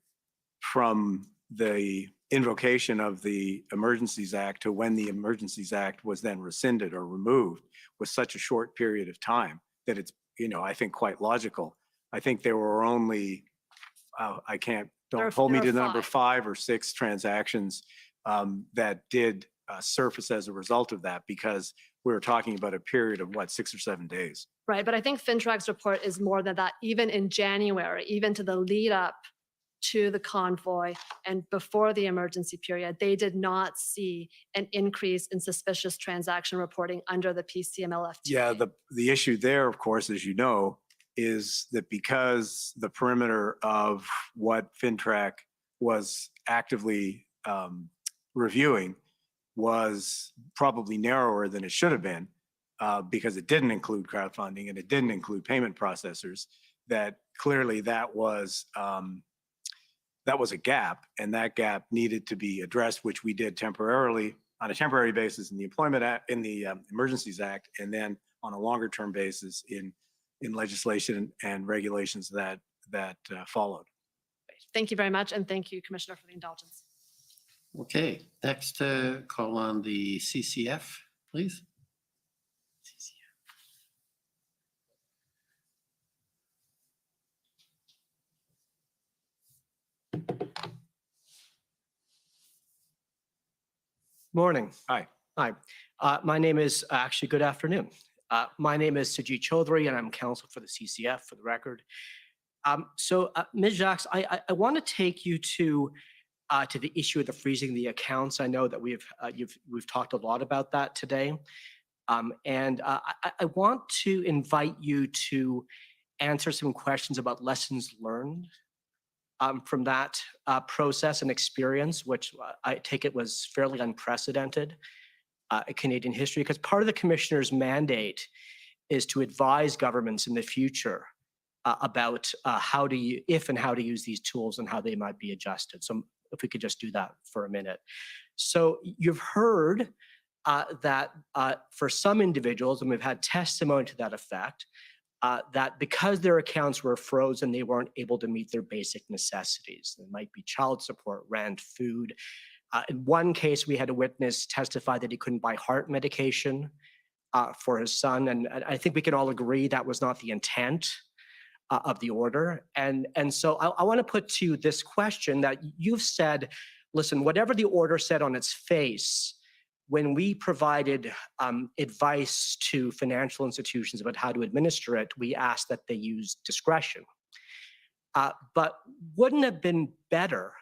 from the invocation of the Emergencies Act to when the Emergencies Act was then rescinded or removed was such a short period of time that it's, I think quite logical. I think there were only, don't hold me to the number, 5 or 6 transactions that did surface as a result of that, because we were talking about a period of 6 or 7 days. Right, but I think FinTrack's report is more than that. Even in January, even to the lead up to the convoy and before the emergency period, they did not see an increase in suspicious transaction reporting under the PCMLFTA. Yeah, the issue there, of course, as you know, is that because the perimeter of what FinTrack was actively reviewing was probably narrower than it should have been, because it didn't include crowdfunding and it didn't include payment processors, that clearly that was a gap, and that gap needed to be addressed, which we did temporarily on a temporary basis in the Emergencies Act, and then on a longer term basis in legislation and regulations that followed. Thank you very much, and thank you, Commissioner, for the indulgence. Okay, next call on the CCF, please. Morning. Hi. Hi. My name is actually, good afternoon. My name is Sajid Chaudhary, and I'm counsel for the CCF, for the record. Ms. Jacques, I want to take you to the issue of the freezing the accounts. I know that we've talked a lot about that today. And I want to invite you to answer some questions about lessons learned from that process and experience, which I take it was fairly unprecedented in Canadian history, because part of the commissioner's mandate is to advise governments in the future about if and how to use these tools and how they might be adjusted. So if we could just do that for a minute. So you've heard that for some individuals, and we've had testimony to that effect, that because their accounts were frozen, they weren't able to meet their basic necessities. There might be child support, rent, food. In one case, we had a witness testify that he couldn't buy heart medication for his son. And I think we can all agree that was not the intent of the order. And so I want to put to you this question that you've said, listen, whatever the order said on its face, when we provided advice to financial institutions about how to administer it, we asked that they use discretion. But wouldn't it have been better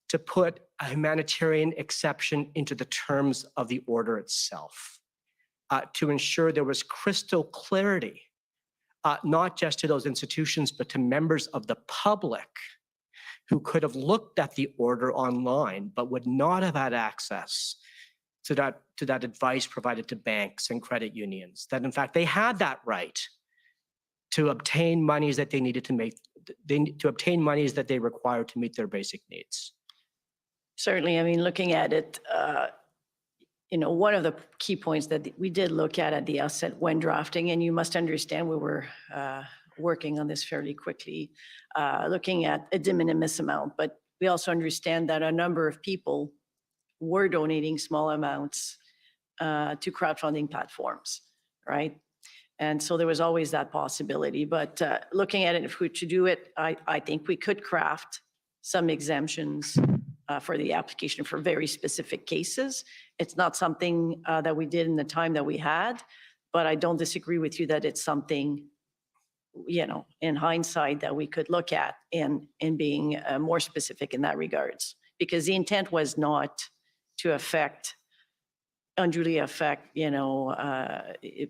to put a humanitarian exception into the terms of the order itself to ensure there was crystal clarity, not just to those institutions, but to members of the public who could have looked at the order online, but would not have had access to that advice provided to banks and credit unions, that in fact they had that right to obtain monies that they needed to obtain monies that they required to meet their basic needs? Certainly, I mean, looking at it, one of the key points that we did look at the outset when drafting, and you must understand we were working on this fairly quickly, looking at a de minimis amount, but we also understand that a number of people were donating small amounts to crowdfunding platforms, right? And so there was always that possibility. But looking at it, if we were to do it, I think we could craft some exemptions for the application for very specific cases. It's not something that we did in the time that we had, but I don't disagree with you that it's something, in hindsight, that we could look at in being more specific in that regards. Because the intent was not to unduly affect,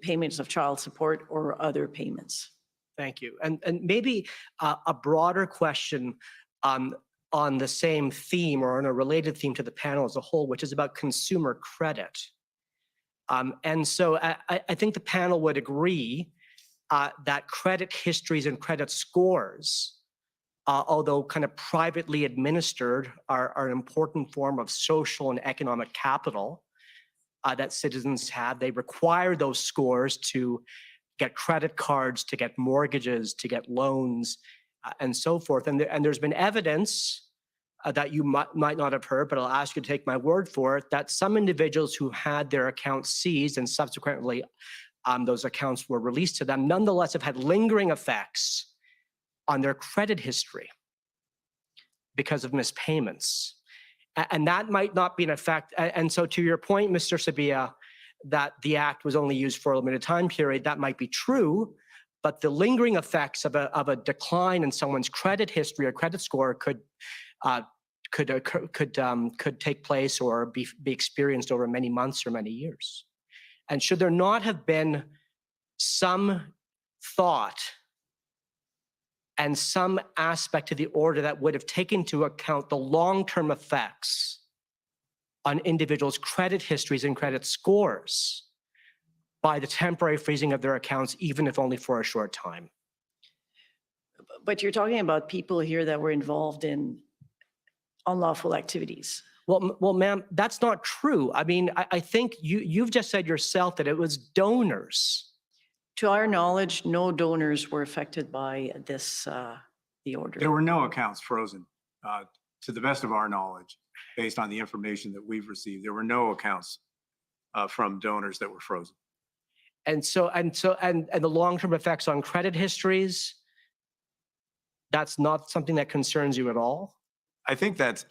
payments of child support or other payments. Thank you. And maybe a broader question on the same theme or on a related theme to the panel as a whole, which is about consumer credit. And so I think the panel would agree that credit histories and credit scores, although kind of privately administered, are an important form of social and economic capital that citizens have. They require those scores to get credit cards, to get mortgages, to get loans, and so forth. And there's been evidence that you might not have heard, but I'll ask you to take my word for it, that some individuals who had their accounts seized and subsequently those accounts were released to them, nonetheless have had lingering effects on their credit history because of mispayments. And that might not be an effect. And so to your point, Mr. Sabia, that the act was only used for a limited time period, that might be true, but the lingering effects of a decline in someone's credit history or credit score could take place or be experienced over many months or many years. And should there not have been some thought and some aspect to the order that would have taken into account the long-term effects on individuals' credit histories and credit scores by the temporary freezing of their accounts, even if only for a short time? But you're talking about people here that were involved in unlawful activities. Well, ma'am, that's not true. I mean, I think you've just said yourself that it was donors. To our knowledge, no donors were affected by this, the order. There were no accounts frozen, to the best of our knowledge, based on the information that we've received. There were no accounts from donors that were frozen. And the long-term effects on credit histories, that's not something that concerns you at all? I think that's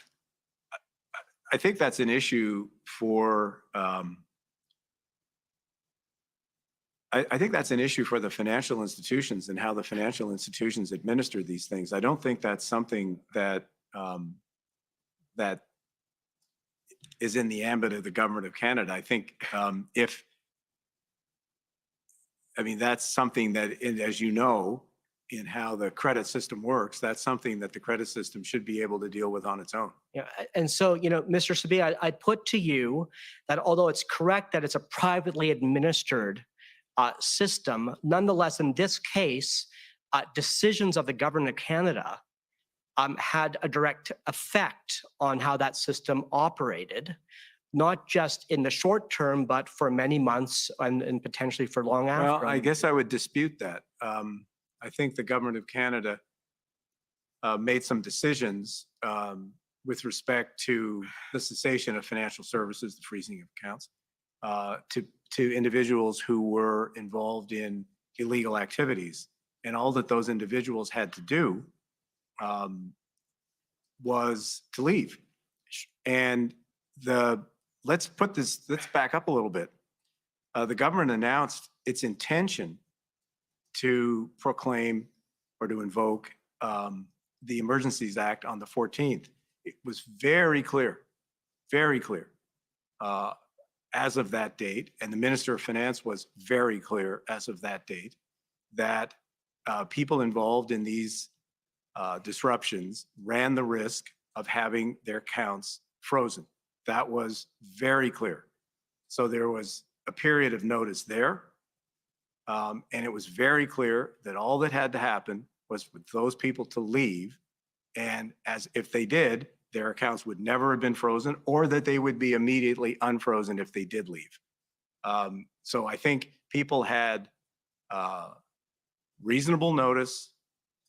an issue for I think that's an issue for the financial institutions and how the financial institutions administer these things. I don't think that's something that that is in the ambit of the government of Canada. I think that's something that, as you know, in how the credit system works, that's something that the credit system should be able to deal with on its own. Yeah, and so, Mr. Sabia, I put to you that although it's correct that it's a privately administered system, nonetheless, in this case, decisions of the government of Canada had a direct effect on how that system operated, not just in the short term, but for many months and potentially for long after. Well, I guess I would dispute that. I think the government of Canada made some decisions with respect to the cessation of financial services, the freezing of accounts, to individuals who were involved in illegal activities. And all that those individuals had to do was to leave. And let's back up a little bit. The government announced its intention to proclaim or to invoke the Emergencies Act on the 14th. It was very clear as of that date, and the Minister of Finance was very clear as of that date, that people involved in these disruptions ran the risk of having their accounts frozen. That was very clear. So there was a period of notice there. And it was very clear that all that had to happen was for those people to leave. And if they did, their accounts would never have been frozen or that they would be immediately unfrozen if they did leave. So I think people had reasonable notice,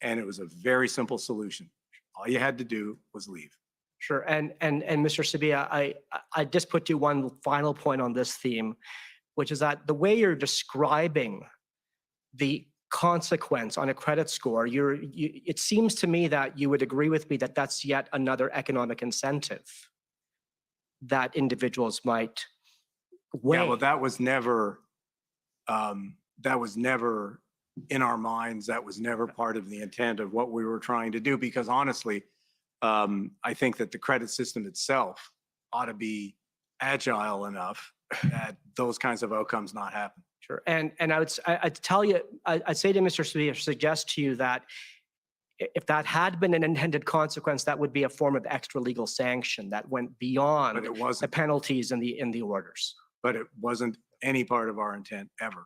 and it was a very simple solution. All you had to do was leave. Sure. And Mr. Sabia, I just put you one final point on this theme, which is that the way you're describing the consequence on a credit score, it seems to me that you would agree with me that that's yet another economic incentive that individuals might weigh. Yeah, well, that was never in our minds. That was never part of the intent of what we were trying to do, because honestly, I think that the credit system itself ought to be agile enough that those kinds of outcomes not happen. Sure. And I'd tell you, I'd say to Mr. Sabia, suggest to you that if that had been an intended consequence, that would be a form of extra legal sanction that went beyond But it wasn't. the penalties in the orders. But it wasn't any part of our intent ever.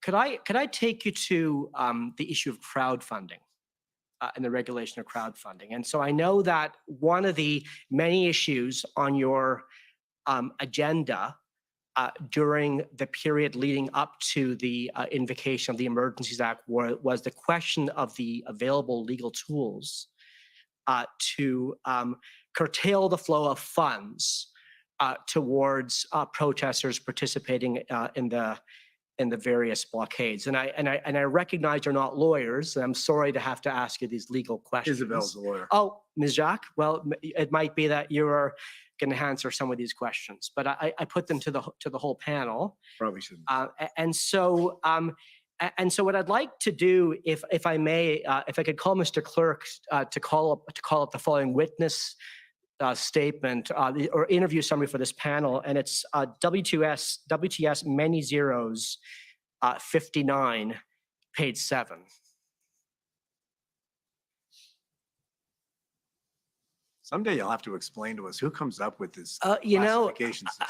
Could I take you to the issue of crowdfunding and the regulation of crowdfunding? And so I know that one of the many issues on your agenda during the period leading up to the invocation of the Emergencies Act was the question of the available legal tools to curtail the flow of funds towards protesters participating in the various blockades. And I recognize you're not lawyers, and I'm sorry to have to ask you these legal questions. Isabel's a lawyer. Oh, Ms. Jacques, well, it might be that you're going to answer some of these questions, but I put them to the whole panel. Probably shouldn't. And so what I'd like to do, if I may, if I could call Mr. Clerk to call up the following witness statement or interview summary for this panel, and it's WTS many zeros 59, page 7. Someday you'll have to explain to us who comes up with this You know, classification system.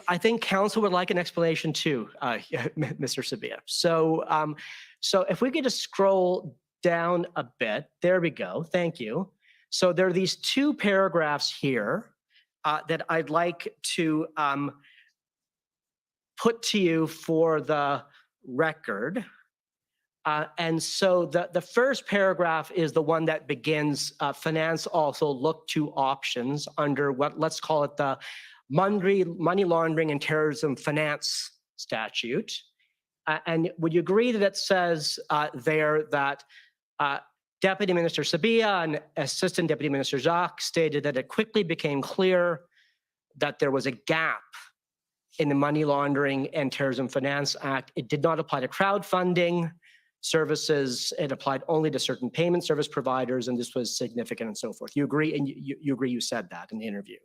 I think council would like an explanation too, Mr. Sabia. So if we could just scroll down a bit, there we go. Thank you. So there are these two paragraphs here that I'd like to put to you for the record. And so the first paragraph is the one that begins, finance also looked to options under what, let's call it the money laundering and terrorism finance statute. And would you agree that it says there that Deputy Minister Sabia and Assistant Deputy Minister Jacques stated that it quickly became clear that there was a gap in the Money Laundering and Terrorism Finance Act. It did not apply to crowdfunding services. It applied only to certain payment service providers, and this was significant and so forth. You agree, and you agree you said that in the interview.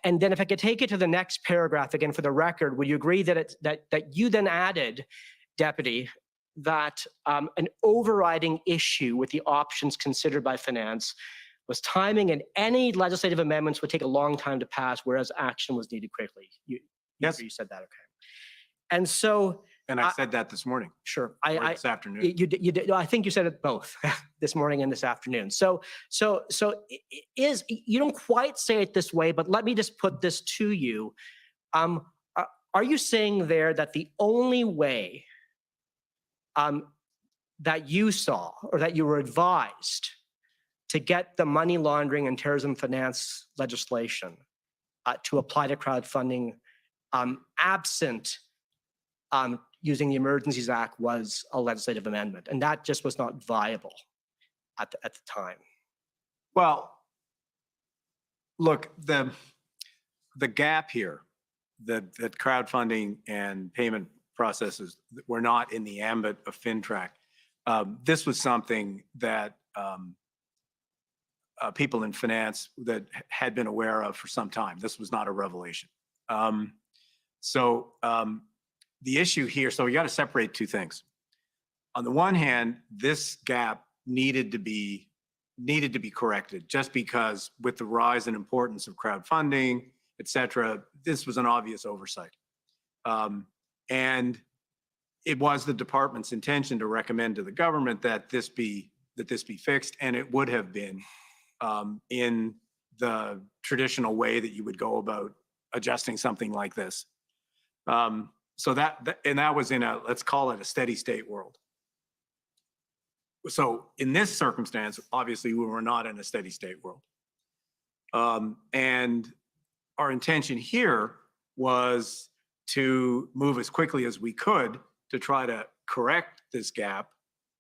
And then if I could take it to the next paragraph again for the record, would you agree that that you then added, Deputy, that an overriding issue with the options considered by finance was timing, and any legislative amendments would take a long time to pass, whereas action was needed quickly? Yes. You said that, okay. And so And I said that this morning. Sure. Or this afternoon. You did. I think you said it both this morning and this afternoon. So you don't quite say it this way, but let me just put this to you. Are you saying there that the only way that you saw or that you were advised to get the money laundering and terrorism finance legislation to apply to crowdfunding absent using the Emergencies Act was a legislative amendment, and that just was not viable at the time? Well, look, the gap here, that crowdfunding and payment processes were not in the ambit of FinTrack. This was something that people in finance that had been aware of for some time. This was not a revelation. The issue here, so you got to separate two things. On the one hand, this gap needed to be corrected, just because with the rise in importance of crowdfunding, et cetera, this was an obvious oversight. And it was the department's intention to recommend to the government that this be fixed, and it would have been in the traditional way that you would go about adjusting something like this. So that was in a, let's call it a steady state world. So in this circumstance, obviously we were not in a steady state world. And our intention here was to move as quickly as we could to try to correct this gap.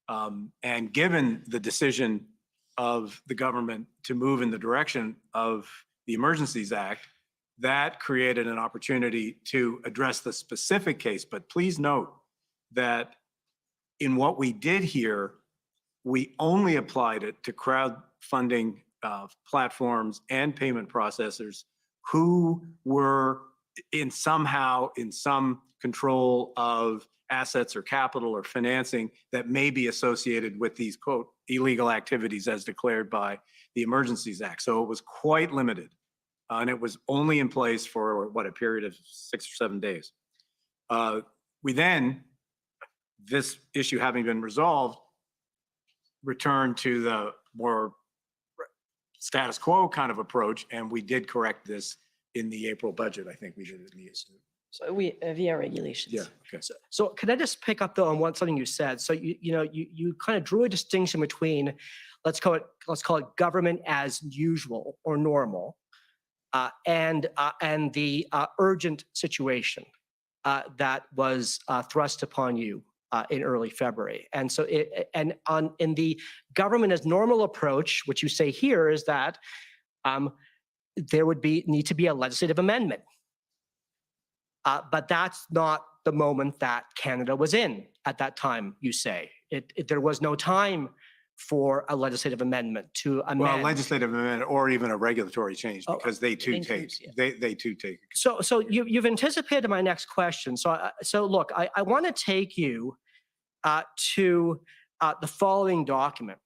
And given the decision of the government to move in the direction of the Emergencies Act, that created an opportunity to address the specific case. But please note that in what we did here, we only applied it to crowdfunding platforms and payment processors who were in some control of assets or capital or financing that may be associated with these, quote, illegal activities as declared by the Emergencies Act. So it was quite limited. And it was only in place for what, a period of 6 or 7 days. We then, this issue having been resolved, returned to the more status quo kind of approach, and we did correct this in the April budget. I think we did it in the So we, via regulations. Yeah. Okay. So can I just pick up though on something you said? So you kind of drew a distinction between, let's call it government as usual or normal, and the urgent situation that was thrust upon you in early February. And so in the government as normal approach, what you say here is that there would need to be a legislative amendment. But that's not the moment that Canada was in at that time, you say. There was no time for a legislative amendment to amend. Well, legislative amendment or even a regulatory change, because they too includes, take, they too take. So you've anticipated my next question. So look, I want to take you to the following document.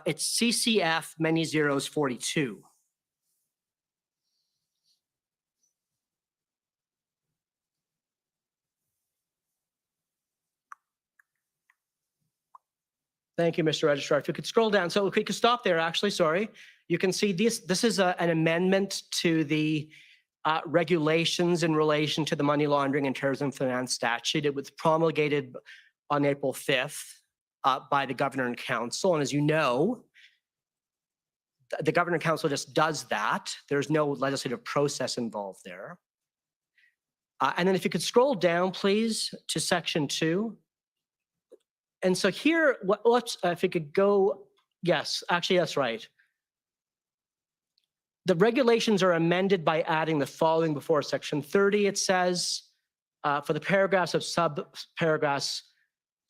It's CCF many zeros 42. Thank you, Mr. Registrar. If you could scroll down. So if we could stop there, actually, sorry. You can see this is an amendment to the regulations in relation to the money laundering and terrorism finance statute. It was promulgated on April 5th by the Governor and Council. And as you know, the Governor and Council just does that. There's no legislative process involved there. And then if you could scroll down, please, to section 2. And so here, let's, if you could go, yes, actually, that's right. The regulations are amended by adding the following before section 30. It says, for the paragraphs of sub-paragraphs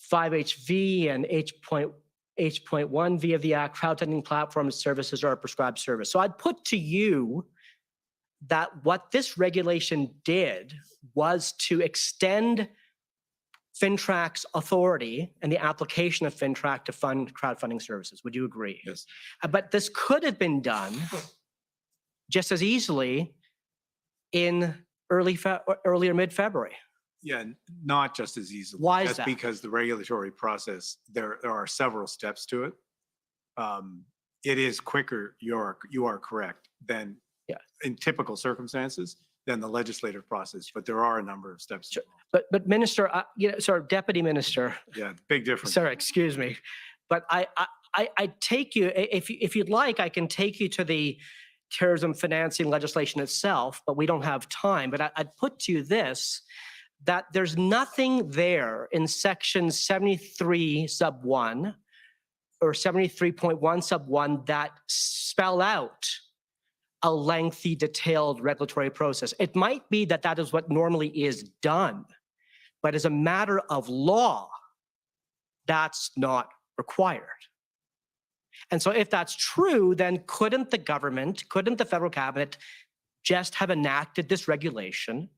5HV and H.1V of the Act, crowdfunding platform services are a prescribed service. So I'd put to you that what this regulation did was to extend FINTRAC's authority and the application of FINTRAC to fund crowdfunding services. Would you agree? Yes. But this could have been done just as easily in early or mid-February. Yeah, not just as easily. Why is That's that? because the regulatory process, there are several steps to it. It is quicker, you are correct, than in typical circumstances than the legislative process, but there are a number of steps. Sure. But Minister, sorry, Deputy Minister. Yeah, big difference. Sorry, excuse me. But I take you, if you'd like, I can take you to the terrorism financing legislation itself, but we don't have time. But I'd put to you this, that there's nothing there in section 73 sub 1 or 73.1 sub 1 that spell out a lengthy, detailed regulatory process. It might be that that is what normally is done, but as a matter of law, that's not required. And so if that's true, then couldn't the government, couldn't the federal cabinet just have enacted this regulation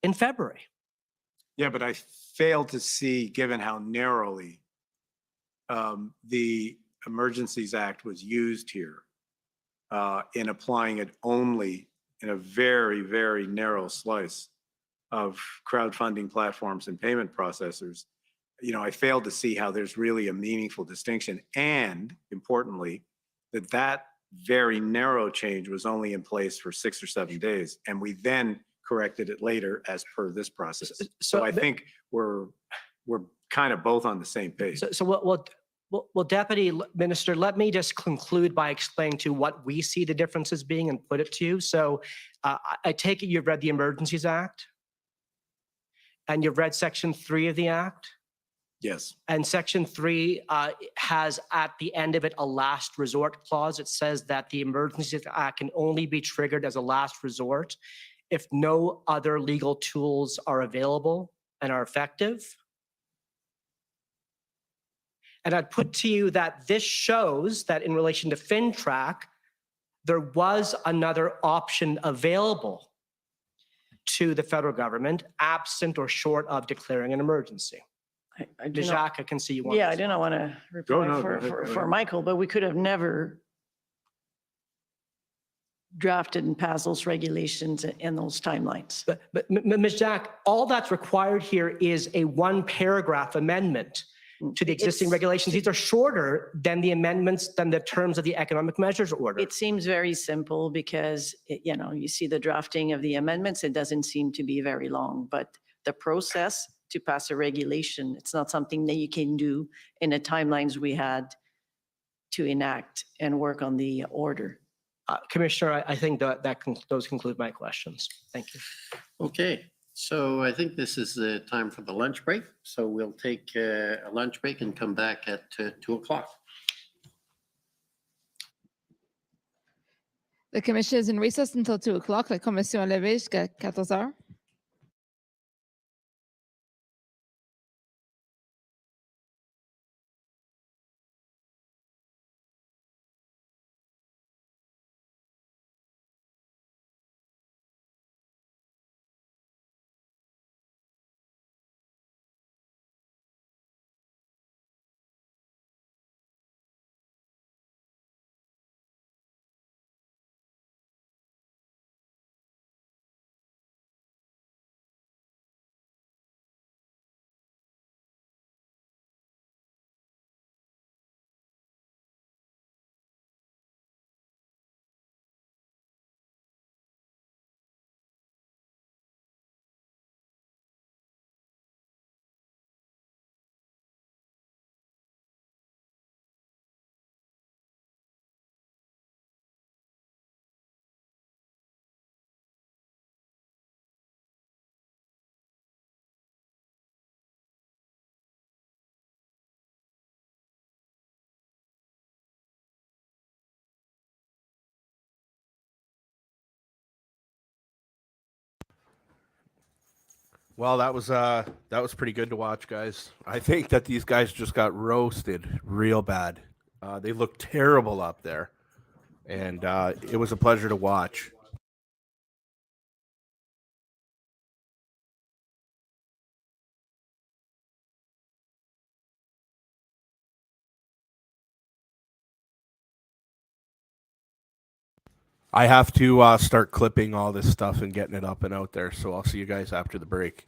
in February? Yeah, but I fail to see, given how narrowly the Emergencies Act was used here, in applying it only in a very, very narrow slice of crowdfunding platforms and payment processors. I failed to see how there's really a meaningful distinction. And importantly, that very narrow change was only in place for 6 or 7 days, and we then corrected it later as per this process. So I think we're kind of both on the same page. So well, Deputy Minister, let me just conclude by explaining to what we see the differences being and put it to you. So I take it you've read the Emergencies Act and you've read Section 3 of the Act. Yes. And Section 3 has at the end of it a last resort clause. It says that the Emergencies Act can only be triggered as a last resort if no other legal tools are available and are effective. And I'd put to you that this shows that in relation to FinTrack, there was another option available to the federal government, absent or short of declaring an emergency. I do not- Jacques, I can see you want. Yeah, to I do not want to reply no, go for, ahead, for, go for ahead. Michael, but we could have never drafted and passed those regulations in those timelines. But Ms. Jack, all that's required here is a one paragraph amendment to the existing It's- regulations. These are shorter than the amendments, than the terms of the economic measures order. It seems very simple because, you see the drafting of the amendments, it doesn't seem to be very long, but the process to pass a regulation, it's not something that you can do in the timelines we had to enact and work on the order. Commissioner, I think those conclude my questions. Thank you. Okay, so I think this is the time for the lunch break. So we'll take a lunch break and come back at 2 o'clock. The commission is in recess until 2 o'clock. La commission est levée jusqu'à 14 heures. Well, that was pretty good to watch, guys. I think that these guys just got roasted real bad. They looked terrible up there, and it was a pleasure to watch. I have to start clipping all this stuff and getting it up and out there, so I'll see you guys after the break.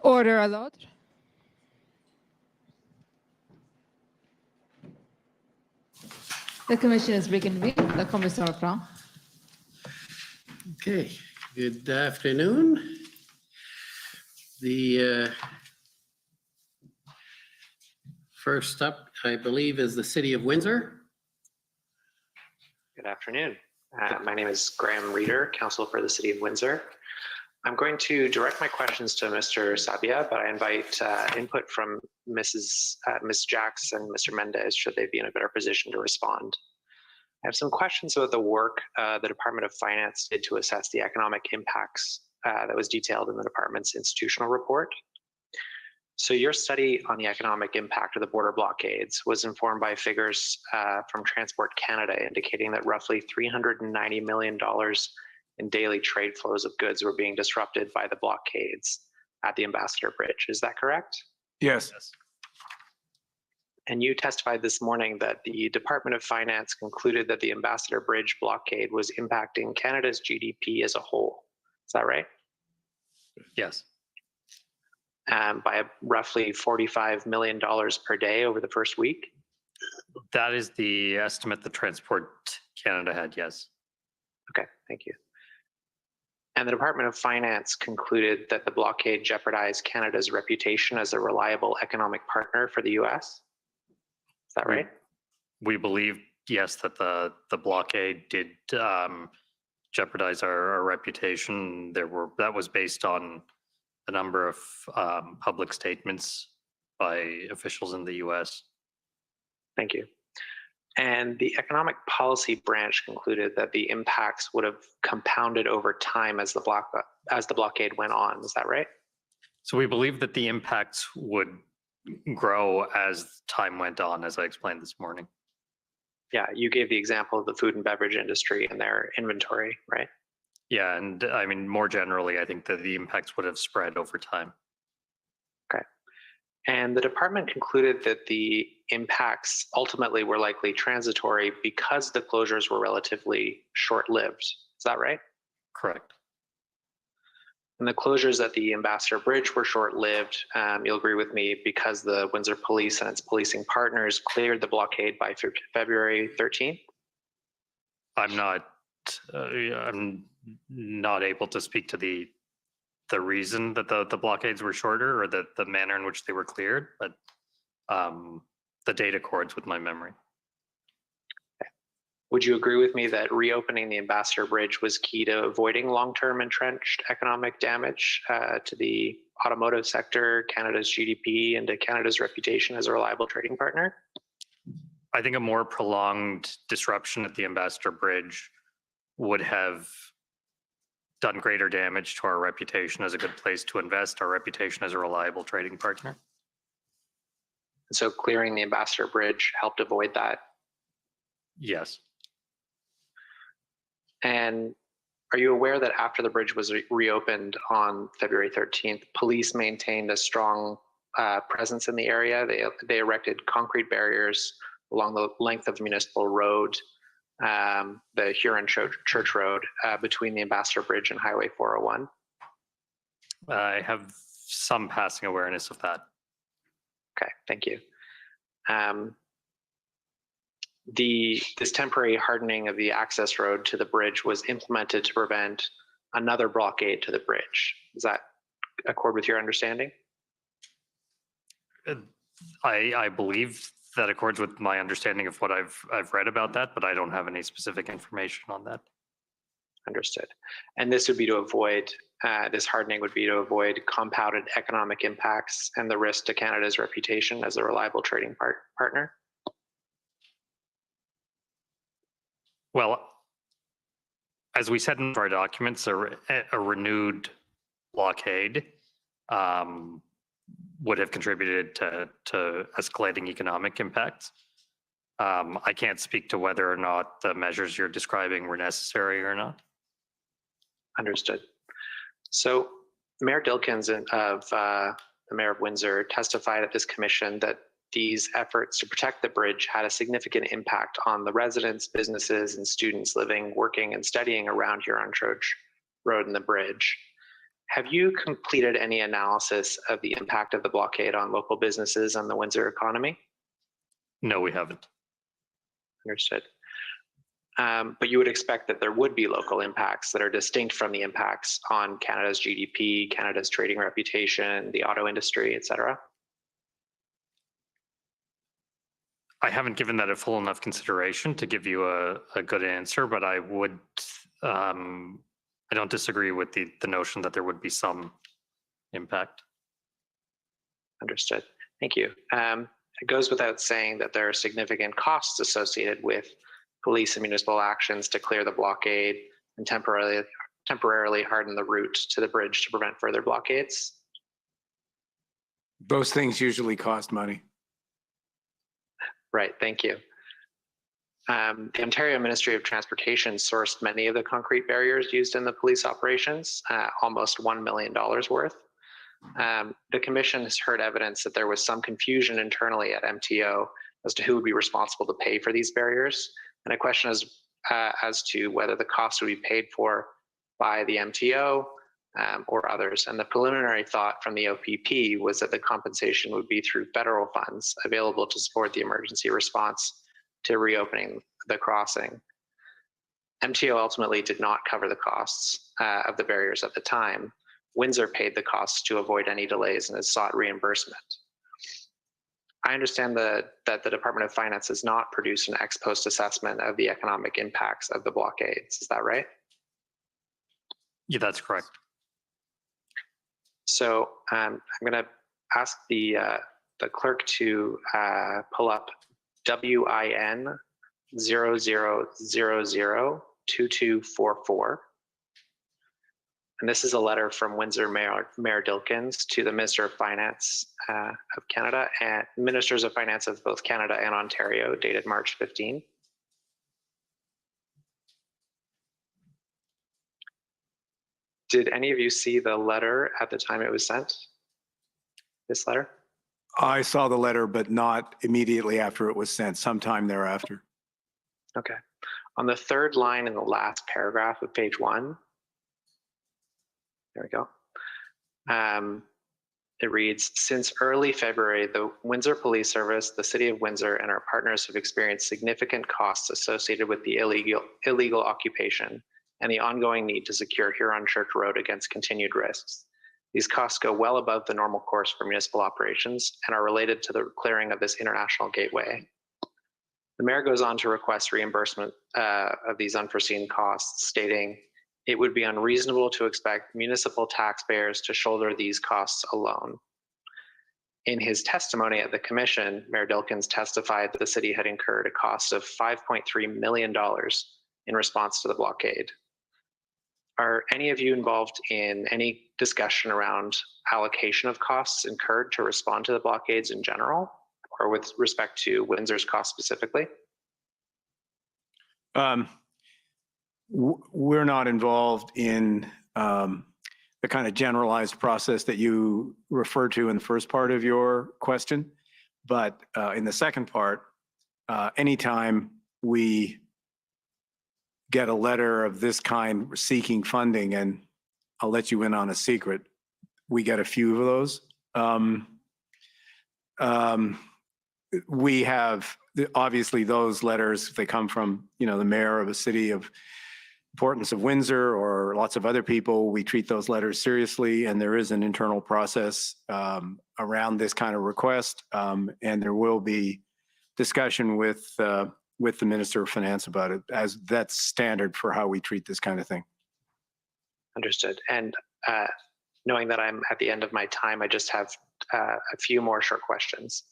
Order à l'ordre. The commission is reconvened. La commission reprend. Okay, good afternoon. The first up, I believe, is the City of Windsor. Good afternoon. My name is Graham Reeder, Counsel for the City of Windsor. I'm going to direct my questions to Mr. Sabia, but I invite input from Ms. Jacks and Mr. Mendez should they be in a better position to respond. I have some questions about the work the Department of Finance did to assess the economic impacts that was detailed in the department's institutional report. So your study on the economic impact of the border blockades was informed by figures from Transport Canada indicating that roughly $390 million in daily trade flows of goods were being disrupted by the blockades at the Ambassador Bridge. Is that correct? Yes. And you testified this morning that the Department of Finance concluded that the Ambassador Bridge blockade was impacting Canada's GDP as a whole. Is that right? Yes. By roughly $45 million per day over the first week? That is the estimate that Transport Canada had, yes. Okay, thank you. And the Department of Finance concluded that the blockade jeopardized Canada's reputation as a reliable economic partner for the US? Is that right? We believe, yes, that the blockade did jeopardize our reputation. That was based on a number of public statements by officials in the US. Thank you. And the Economic Policy Branch concluded that the impacts would have compounded over time as the blockade went on. Is that right? So we believe that the impacts would grow as time went on, as I explained this morning. Yeah, you gave the example of the food and beverage industry and their inventory, right? Yeah, and I mean, more generally, I think that the impacts would have spread over time. Okay. And the department concluded that the impacts ultimately were likely transitory because the closures were relatively short-lived. Is that right? Correct. And the closures at the Ambassador Bridge were short-lived. You'll agree with me because the Windsor Police and its policing partners cleared the blockade by February 13th. I'm not able to speak to the reason that the blockades were shorter or the manner in which they were cleared, but the data accords with my memory. Would you agree with me that reopening the Ambassador Bridge was key to avoiding long-term entrenched economic damage to the automotive sector, Canada's GDP, and to Canada's reputation as a reliable trading partner? I think a more prolonged disruption at the Ambassador Bridge would have done greater damage to our reputation as a good place to invest, our reputation as a reliable trading partner. So clearing the Ambassador Bridge helped avoid that? Yes. And are you aware that after the bridge was reopened on February 13th, police maintained a strong presence in the area? They erected concrete barriers along the length of Municipal Road, the Huron Church Road, between the Ambassador Bridge and Highway 401. I have some passing awareness of that. Okay, thank you. This temporary hardening of the access road to the bridge was implemented to prevent another blockade to the bridge. Does that accord with your understanding? I believe that accords with my understanding of what I've read about that, but I don't have any specific information on that. Understood. And this would be to avoid, this hardening would be to avoid compounded economic impacts and the risk to Canada's reputation as a reliable trading partner? Well, as we said in our documents, a renewed blockade would have contributed to escalating economic impacts. I can't speak to whether or not the measures you're describing were necessary or not. Understood. So Mayor Dilkens of the Mayor of Windsor testified at this commission that these efforts to protect the bridge had a significant impact on the residents, businesses, and students living, working, and studying around Huron Church Road and the bridge. Have you completed any analysis of the impact of the blockade on local businesses and the Windsor economy? No, we haven't. Understood. But you would expect that there would be local impacts that are distinct from the impacts on Canada's GDP, Canada's trading reputation, the auto industry, et cetera? I haven't given that a full enough consideration to give you a good answer, but I would, I don't disagree with the notion that there would be some impact. Understood. Thank you. It goes without saying that there are significant costs associated with police and municipal actions to clear the blockade and temporarily harden the route to the bridge to prevent further blockades. Those things usually cost money. Right, thank you. The Ontario Ministry of Transportation sourced many of the concrete barriers used in the police operations, almost $1 million worth. The commission has heard evidence that there was some confusion internally at MTO as to who would be responsible to pay for these barriers. And a question is as to whether the cost would be paid for by the MTO or others. And the preliminary thought from the OPP was that the compensation would be through federal funds available to support the emergency response to reopening the crossing. MTO ultimately did not cover the costs of the barriers at the time. Windsor paid the costs to avoid any delays and has sought reimbursement. I understand that the Department of Finance has not produced an ex post assessment of the economic impacts of the blockades. Is that right? Yeah, that's correct. So I'm going to ask the clerk to pull up WIN 00002244. And this is a letter from Windsor Mayor Dilkens to the Minister of Finance of Canada and Ministers of Finance of both Canada and Ontario, dated March 15. Did any of you see the letter at the time it was sent? This letter? I saw the letter, but not immediately after it was sent, sometime thereafter. Okay. On the third line in the last paragraph of page 1, there we go. It reads, since early February, the Windsor Police Service, the City of Windsor, and our partners have experienced significant costs associated with the illegal occupation and the ongoing need to secure Huron Church Road against continued risks. These costs go well above the normal course for municipal operations and are related to the clearing of this international gateway. The mayor goes on to request reimbursement of these unforeseen costs, stating, it would be unreasonable to expect municipal taxpayers to shoulder these costs alone. In his testimony at the commission, Mayor Dilkens testified that the city had incurred a cost of $5.3 million in response to the blockade. Are any of you involved in any discussion around allocation of costs incurred to respond to the blockades in general, or with respect to Windsor's costs specifically? We're not involved in the kind of generalized process that you referred to in the first part of your question. But in the second part, anytime we get a letter of this kind seeking funding, and I'll let you in on a secret, we get a few of those. We have, obviously those letters, if they come from, the mayor of a city of importance of Windsor or lots of other people, we treat those letters seriously, and there is an internal process around this kind of request, and there will be discussion with the Minister of Finance about it, as that's standard for how we treat this kind of thing. Understood. And knowing that I'm at the end of my time, I just have a few more short questions.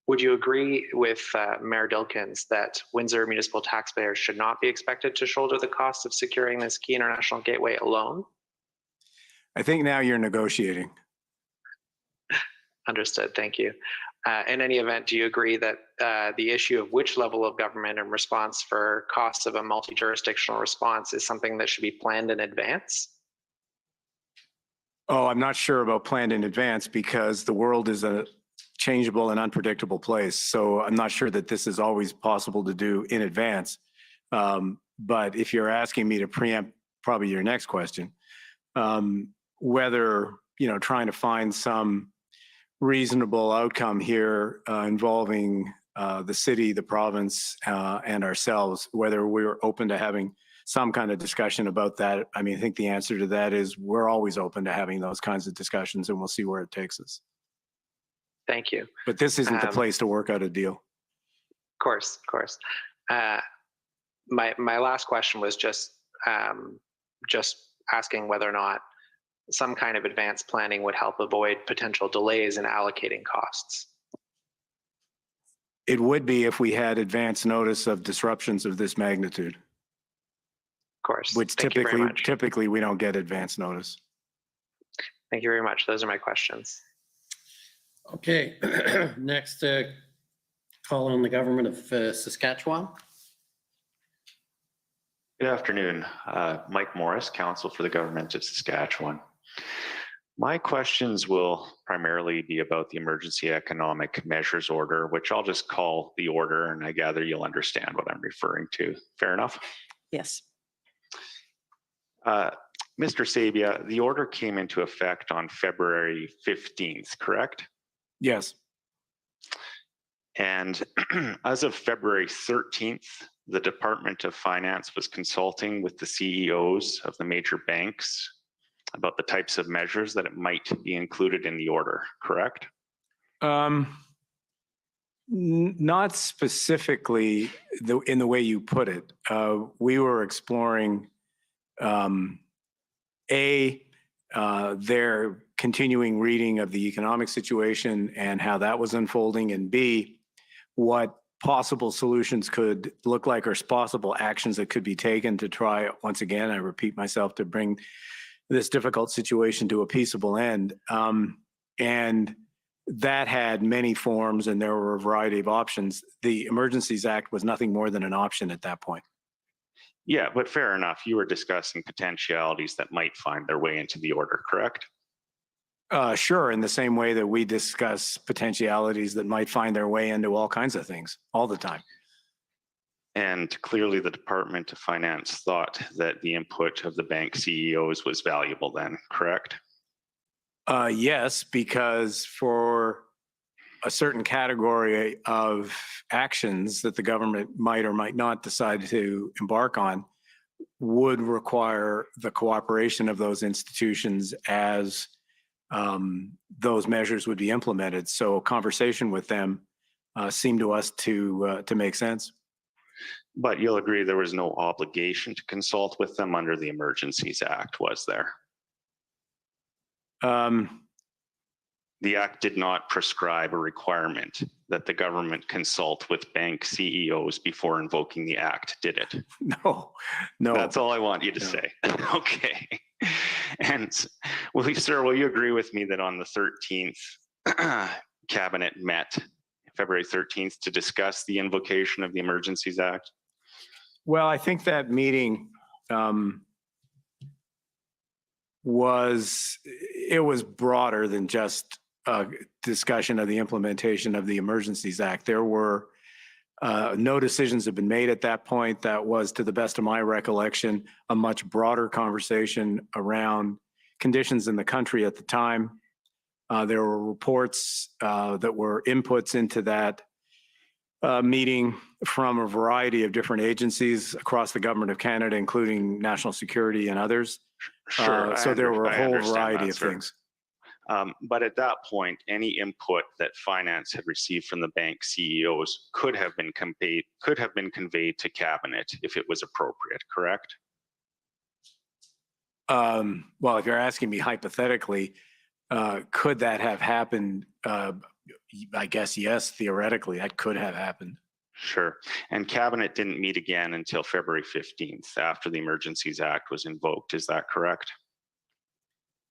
Would you agree with Mayor Dilkens that Windsor municipal taxpayers should not be expected to shoulder the cost of securing this key international gateway alone? I think now you're negotiating. Understood. Thank you. In any event, do you agree that the issue of which level of government and response for costs of a multi-jurisdictional response is something that should be planned in advance? Oh, I'm not sure about planned in advance, because the world is a changeable and unpredictable place. So I'm not sure that this is always possible to do in advance. But if you're asking me to preempt probably your next question, whether, trying to find some reasonable outcome here involving the city, the province, and ourselves, whether we're open to having some kind of discussion about that. I mean, I think the answer to that is we're always open to having those kinds of discussions, and we'll see where it takes us. Thank you. But this isn't the place to work out a deal. Of course, of course. My last question was just asking whether or not some kind of advanced planning would help avoid potential delays in allocating costs. It would be if we had advance notice of disruptions of this magnitude. Of course. Which Thank you very much. typically we don't get advance notice. Thank you very much. Those are my questions. Okay, next call on the government of Saskatchewan. Good afternoon. Mike Morris, Counsel for the Government of Saskatchewan. My questions will primarily be about the Emergency Economic Measures Order, which I'll just call the order, and I gather you'll understand what I'm referring to. Fair enough? Yes. Mr. Sabia, the order came into effect on February 15th, correct? Yes. And as of February 13th, the Department of Finance was consulting with the CEOs of the major banks about the types of measures that it might be included in the order, correct? Not specifically in the way you put it. We were exploring their continuing reading of the economic situation and how that was unfolding, and B, what possible solutions could look like or possible actions that could be taken to try, once again, I repeat myself, to bring this difficult situation to a peaceable end. And that had many forms, and there were a variety of options. The Emergencies Act was nothing more than an option at that point. Yeah, but fair enough. You were discussing potentialities that might find their way into the order, correct? Sure, in the same way that we discuss potentialities that might find their way into all kinds of things all the time. And clearly the Department of Finance thought that the input of the bank CEOs was valuable then, correct? Yes, because for a certain category of actions that the government might or might not decide to embark on would require the cooperation of those institutions as those measures would be implemented. So a conversation with them seemed to us to make sense. But you'll agree there was no obligation to consult with them under the Emergencies Act, was there? The Act did not prescribe a requirement that the government consult with bank CEOs before invoking the Act, did it? No. That's all I want you to say. Okay. And will you agree with me that on the 13th, Cabinet met February 13th to discuss the invocation of the Emergencies Act? Well, I think that meeting was broader than just a discussion of the implementation of the Emergencies Act. There were no decisions have been made at that point. That was, to the best of my recollection, a much broader conversation around conditions in the country at the time. There were reports that were inputs into that meeting from a variety of different agencies across the government of Canada, including National Security and others. Sure. So there were a whole understand variety that, of sir. things. But at that point, any input that finance had received from the bank CEOs could have been conveyed to Cabinet if it was appropriate, correct? Well, if you're asking me hypothetically, could that have happened? I guess yes, theoretically, that could have happened. Sure. And Cabinet didn't meet again until February 15th after the Emergencies Act was invoked. Is that correct?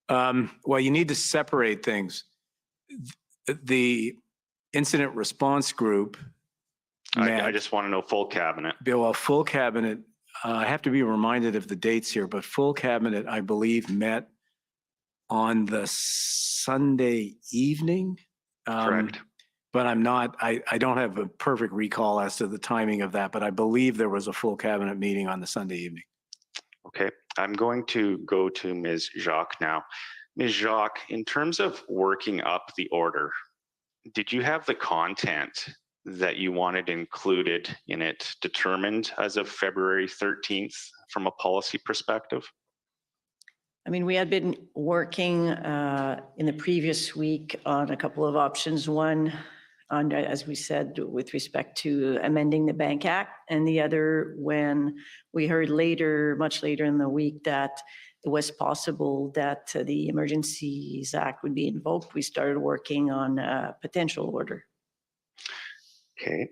Well, you need to separate things. The incident response group. I just want to know full Cabinet. Well, full Cabinet, I have to be reminded of the dates here, but full Cabinet, I believe, met on the Sunday evening. Correct. But I don't have a perfect recall as to the timing of that, but I believe there was a full Cabinet meeting on the Sunday evening. Okay, I'm going to go to Ms. Jacques now. Ms. Jacques, in terms of working up the order, did you have the content that you wanted included in it determined as of February 13th from a policy perspective? I mean, we had been working in the previous week on a couple of options. One, on, as we said, with respect to amending the Bank Act, and the other when we heard later, much later in the week, that it was possible that the Emergencies Act would be invoked. We started working on a potential order. Okay.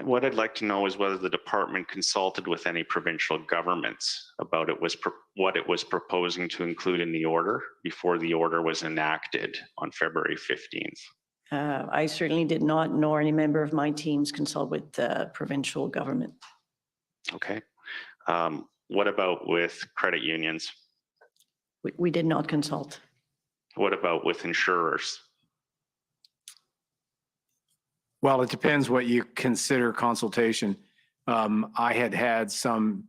What I'd like to know is whether the department consulted with any provincial governments about what it was proposing to include in the order before the order was enacted on February 15th. I certainly did not, nor any member of my teams, consult with the provincial government. Okay. What about with credit unions? We did not consult. What about with insurers? Well, it depends what you consider consultation. I had some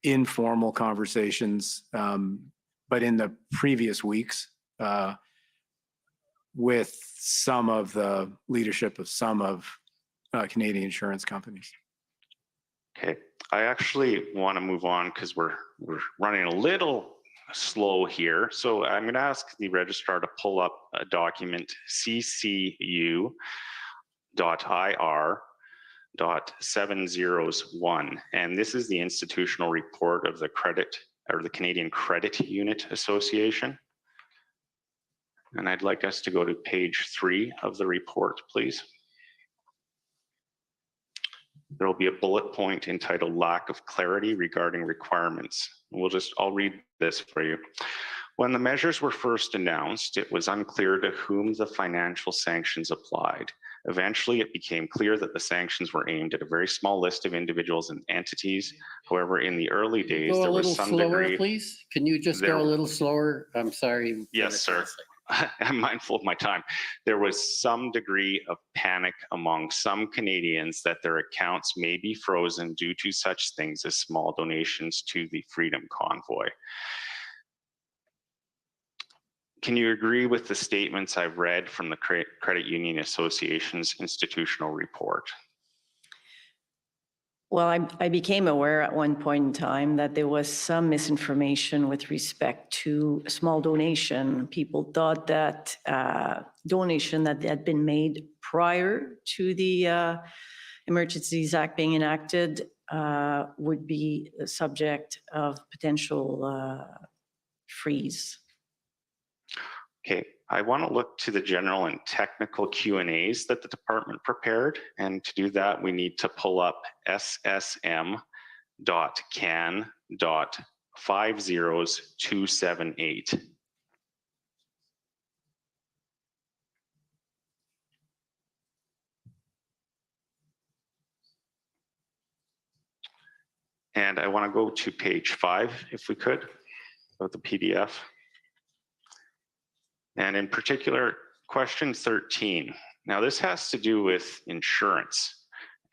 informal conversations, but in the previous weeks with some of the leadership of some of Canadian insurance companies. Okay, I actually want to move on because we're running a little slow here. So I'm going to ask the registrar to pull up a document CCU.IR.701, and this is the institutional report of the Canadian Credit Unit Association. And I'd like us to go to page 3 of the report, please. There will be a bullet point entitled lack of clarity regarding requirements. I'll read this for you. When the measures were first announced, it was unclear to whom the financial sanctions applied. Eventually, it became clear that the sanctions were aimed at a very small list of individuals and entities. However, in the early days, Go a there was little some slower, degree. please. Can you just go a little slower? I'm sorry. Yes, sir. I'm mindful of my time. There was some degree of panic among some Canadians that their accounts may be frozen due to such things as small donations to the Freedom Convoy. Can you agree with the statements I've read from the Credit Union Association's institutional report? Well, I became aware at one point in time that there was some misinformation with respect to a small donation. People thought that donation that had been made prior to the Emergencies Act being enacted would be the subject of potential freeze. Okay, I want to look to the general and technical Q&As that the department prepared. And to do that, we need to pull up ssm.can.50278. And I want to go to page 5, if we could, of the PDF. And in particular, question 13. Now, this has to do with insurance.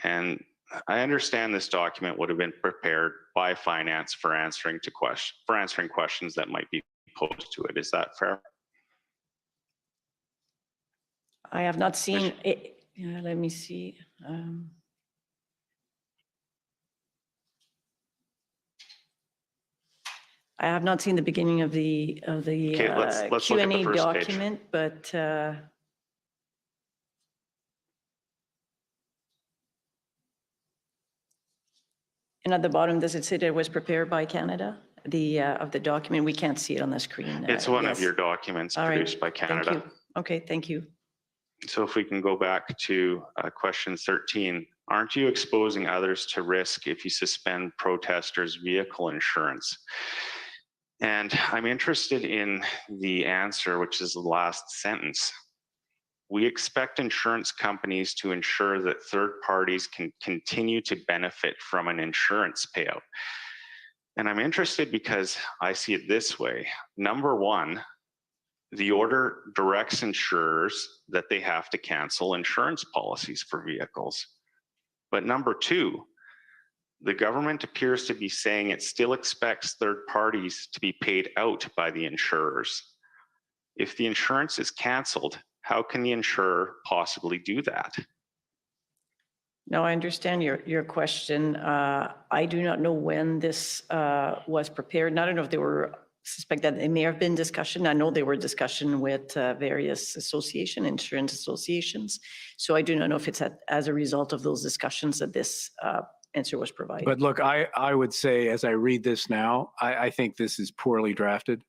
And I understand this document would have been prepared by finance for answering questions that might be posed to it. Is that fair? I have not seen it. Yeah, let me see. I have not seen the beginning of the Okay, let's look at the Q&A first page. document, but and at the bottom, does it say that it was prepared by Canada? Of the document, we can't see it on the screen. It's one of yes. your documents All right, produced by thank Canada. you. Okay, thank you. So if we can go back to question 13, aren't you exposing others to risk if you suspend protesters' vehicle insurance? And I'm interested in the answer, which is the last sentence. We expect insurance companies to ensure that third parties can continue to benefit from an insurance payout. And I'm interested because I see it this way. Number one, the order directs insurers that they have to cancel insurance policies for vehicles. But number two, the government appears to be saying it still expects third parties to be paid out by the insurers. If the insurance is canceled, how can the insurer possibly do that? Now, I understand your question. I do not know when this was prepared. And I don't know if they were, suspect that it may have been discussion. I know they were discussion with various insurance associations. So I do not know if it's as a result of those discussions that this answer was provided. But look, I would say, as I read this now, I think this is poorly drafted.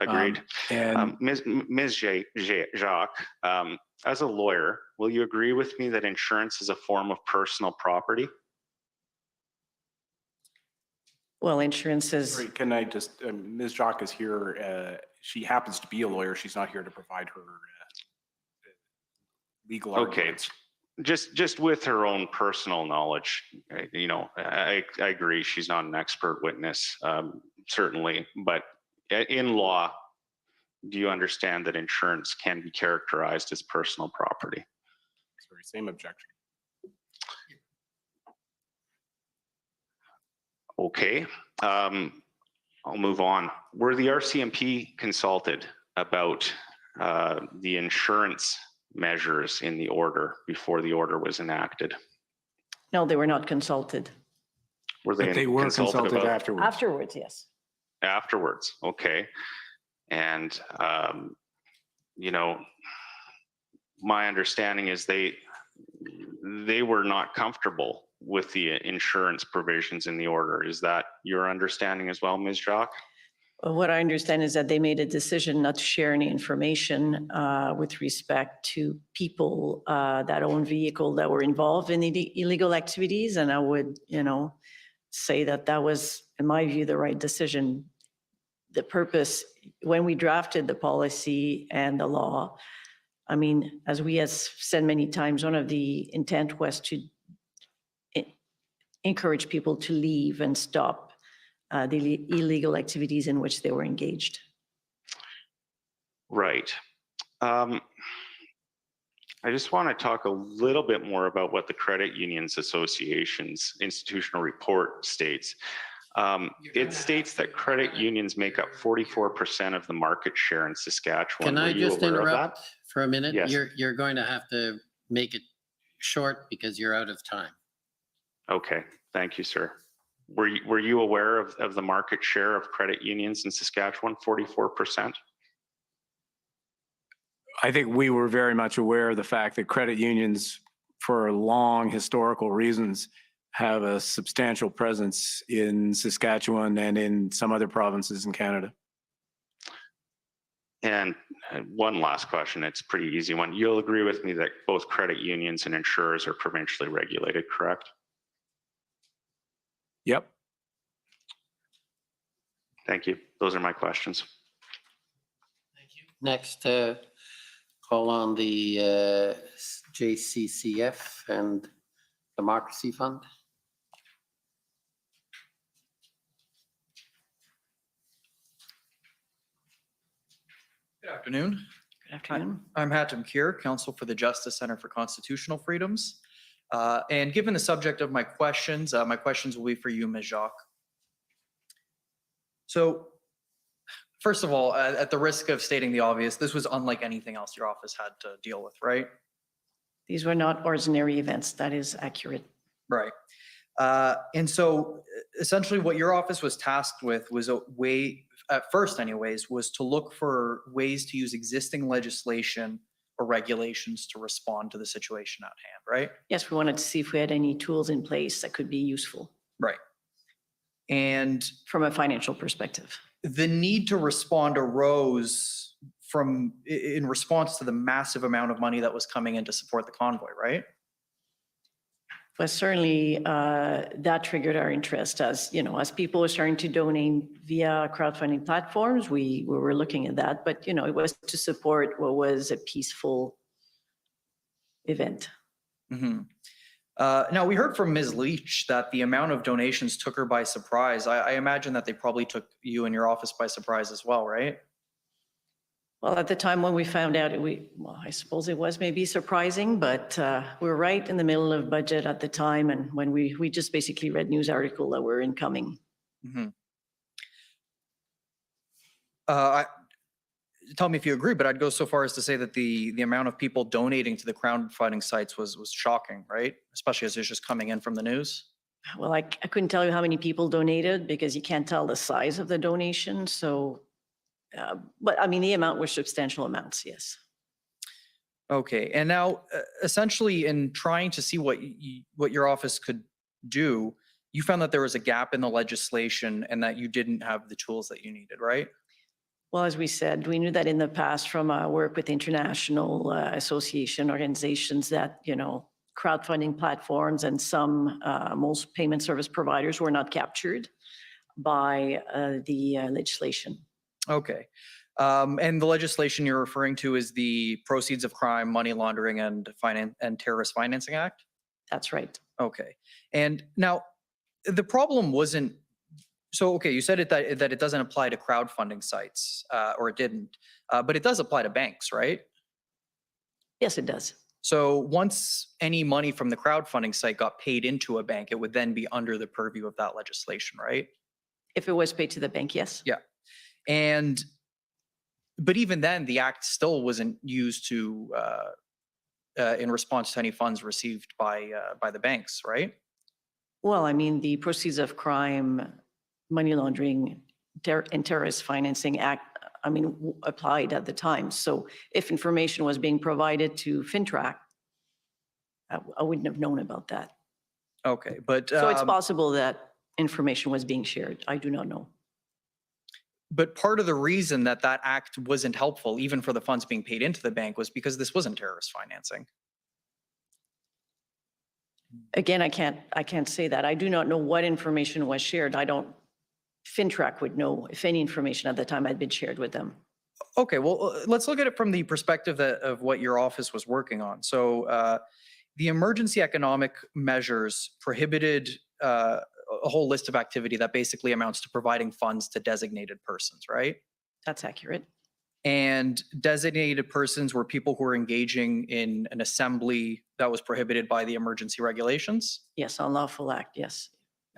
Agreed. And Ms. Jacques, as a lawyer, will you agree with me that insurance is a form of personal property? Well, insurance is, Sorry, can I just, Ms. Jacques is here. She happens to be a lawyer. She's not here to provide her legal arguments. Just with her own personal knowledge, you know, I agree. She's not an expert witness, certainly, but in law, do you understand that insurance can be characterized as personal property? Sorry, same objection. Okay, I'll move on. Were the RCMP consulted about the insurance measures in the order before the order was enacted? no, they were not consulted. Were but they were consulted about afterwards. Afterwards, yes. afterwards? Okay, and you know, my understanding is they were not comfortable with the insurance provisions in the order. Is that your understanding as well, Ms. Jacques? What I understand is that they made a decision not to share any information with respect to people that own vehicle that were involved in illegal activities. And I would, you know, say that that was, in my view, the right decision. The purpose, when we drafted the policy and the law, I mean, as we have said many times, one of the intent was to encourage people to leave and stop the illegal activities in which they were engaged. Right. I just want to talk a little bit more about what the Credit Unions Association's institutional report states. It states that credit unions make up 44% of the market share in Saskatchewan. Can I Were you just aware of interrupt that? for a minute? Yes. You're going to have to make it short because you're out of time. Okay, thank you, sir. Were you aware of the market share of credit unions in Saskatchewan, 44%? I think we were very much aware of the fact that credit unions, for long historical reasons, have a substantial presence in Saskatchewan and in some other provinces in Canada. And one last question, it's a pretty easy one. You'll agree with me that both credit unions and insurers are provincially regulated, correct? Yep. Thank you. Those are my questions. Next, call on the JCCF and Democracy Fund. Good afternoon. Good afternoon. I'm Hatem Kir, Counsel for the Justice Center for Constitutional Freedoms. And given the subject of my questions will be for you, Ms. Jacques. So, first of all, at the risk of stating the obvious, this was unlike anything else your office had to deal with, right? These were not ordinary events. That is accurate. Right. And so essentially what your office was tasked with was a way, at first anyways, was to look for ways to use existing legislation or regulations to respond to the situation at hand, right? Yes, we wanted to see if we had any tools in place that could be useful. Right. And from a financial perspective, the need to respond arose in response to the massive amount of money that was coming in to support the convoy, right? But certainly that triggered our interest as, you know, as people were starting to donate via crowdfunding platforms, we were looking at that, but, you know, it was to support what was a peaceful event. Mm-hmm. Now, we heard from Ms. Leach that the amount of donations took her by surprise. I imagine that they probably took you and your office by surprise as well, right? Well, at the time when we found out, well, I suppose it was maybe surprising, but we were right in the middle of budget at the time. And when we just basically read news article that were incoming. Tell me if you agree, but I'd go so far as to say that the amount of people donating to the crowdfunding sites was shocking, right? Especially as it's just coming in from the news. Well, I couldn't tell you how many people donated because you can't tell the size of the donation. So, but I mean, the amount were substantial amounts, yes. Okay, and now essentially in trying to see what your office could do, you found that there was a gap in the legislation and that you didn't have the tools that you needed, right? Well, as we said, we knew that in the past from our work with international association organizations that, you know, crowdfunding platforms and some most payment service providers were not captured by the legislation. Okay. And the legislation you're referring to is the Proceeds of Crime, Money Laundering and Terrorist Financing Act? That's right. Okay. And now the problem wasn't, so, okay, you said that it doesn't apply to crowdfunding sites, or it didn't, but it does apply to banks, right? Yes, it does. So once any money from the crowdfunding site got paid into a bank, it would then be under the purview of that legislation, right? If it was paid to the bank, yes. Yeah. But even then, the act still wasn't used to, in response to any funds received by the banks, right? Well, I mean, the Proceeds of Crime, Money Laundering and Terrorist Financing Act, I mean, applied at the time. So if information was being provided to FinTrack, I wouldn't have known about that. Okay, but. So it's possible that information was being shared. I do not know. But part of the reason that that act wasn't helpful, even for the funds being paid into the bank, was because this wasn't terrorist financing. Again, I can't say that. I do not know what information was shared. FinTrack would know if any information at the time had been shared with them. Okay, well, let's look at it from the perspective of what your office was working on. So the emergency economic measures prohibited a whole list of activity that basically amounts to providing funds to designated persons, right? That's accurate. And designated persons were people who were engaging in an assembly that was prohibited by the emergency regulations? Yes, unlawful act, yes.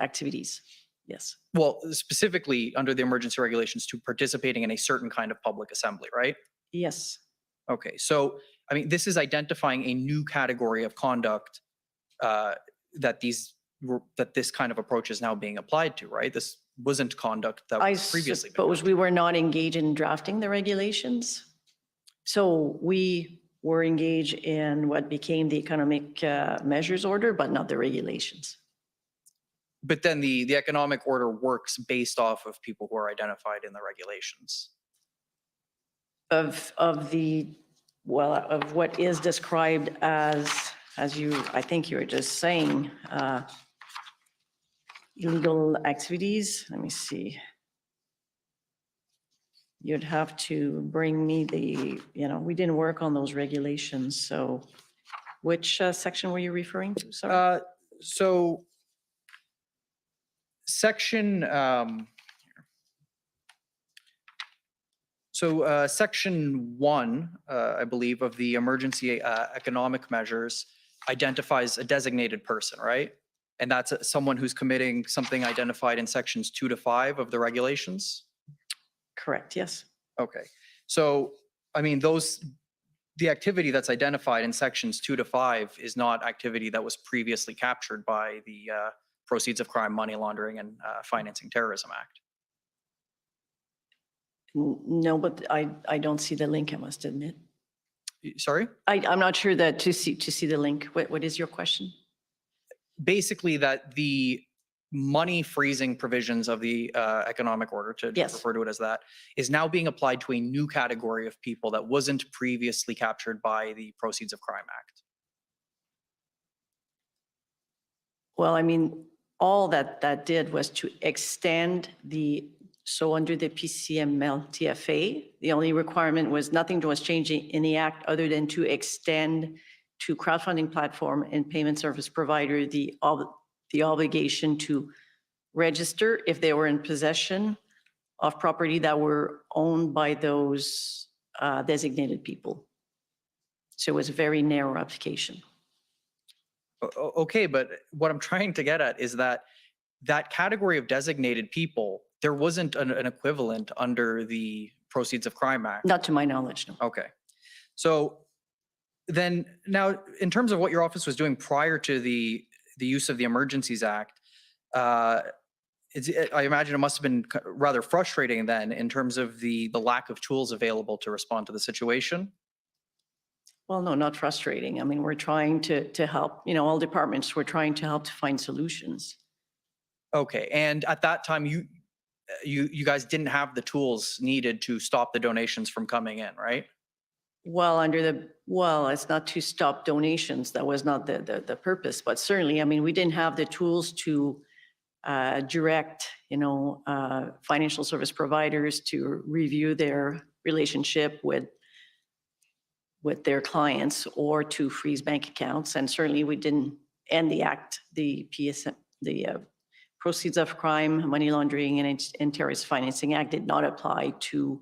Activities, yes. Well, specifically under the emergency regulations to participating in a certain kind of public assembly, right? Yes. Okay, so, I mean, this is identifying a new category of conduct that this kind of approach is now being applied to, right? This wasn't conduct that was previously. I suppose we were not engaged in drafting the regulations. So we were engaged in what became the economic measures order, but not the regulations. But then the economic order works based off of people who are identified in the regulations. Of what is described as I think you were just saying, illegal activities. Let me see. You'd have to bring me we didn't work on those regulations. So which section were you referring to? Sorry. So section, section 1, I believe, of the emergency economic measures identifies a designated person, right? And that's someone who's committing something identified in sections 2 to 5 of the regulations? Correct, yes. Okay. So, I mean, the activity that's identified in sections 2 to 5 is not activity that was previously captured by the Proceeds of Crime, Money Laundering and Financing Terrorism Act. No, but I don't see the link, I must admit. Sorry? I'm not sure that to see the link. What is your question? Basically that the money freezing provisions of the economic order, to refer to it as that, is now being applied to a new category of people that wasn't previously captured by the Proceeds of Crime Act. Well, I mean, all that did was to extend so under the PCML TFA, the only requirement was nothing was changing in the act other than to extend to crowdfunding platform and payment service provider the obligation to register if they were in possession of property that were owned by those designated people. So it was a very narrow application. Okay, but what I'm trying to get at is that that category of designated people, there wasn't an equivalent under the Proceeds of Crime Act. Not to my knowledge, no. Okay. So then now, in terms of what your office was doing prior to the use of the Emergencies Act, I imagine it must have been rather frustrating then in terms of the lack of tools available to respond to the situation. Well, no, not frustrating. I mean, we're trying to help, all departments, we're trying to help to find solutions. Okay, and at that time, you guys didn't have the tools needed to stop the donations from coming in, right? Well, it's not to stop donations. That was not the purpose, but certainly, I mean, we didn't have the tools to direct, financial service providers to review their relationship with their clients or to freeze bank accounts. And certainly we didn't end the act, the Proceeds of Crime, Money Laundering and Terrorist Financing Act did not apply to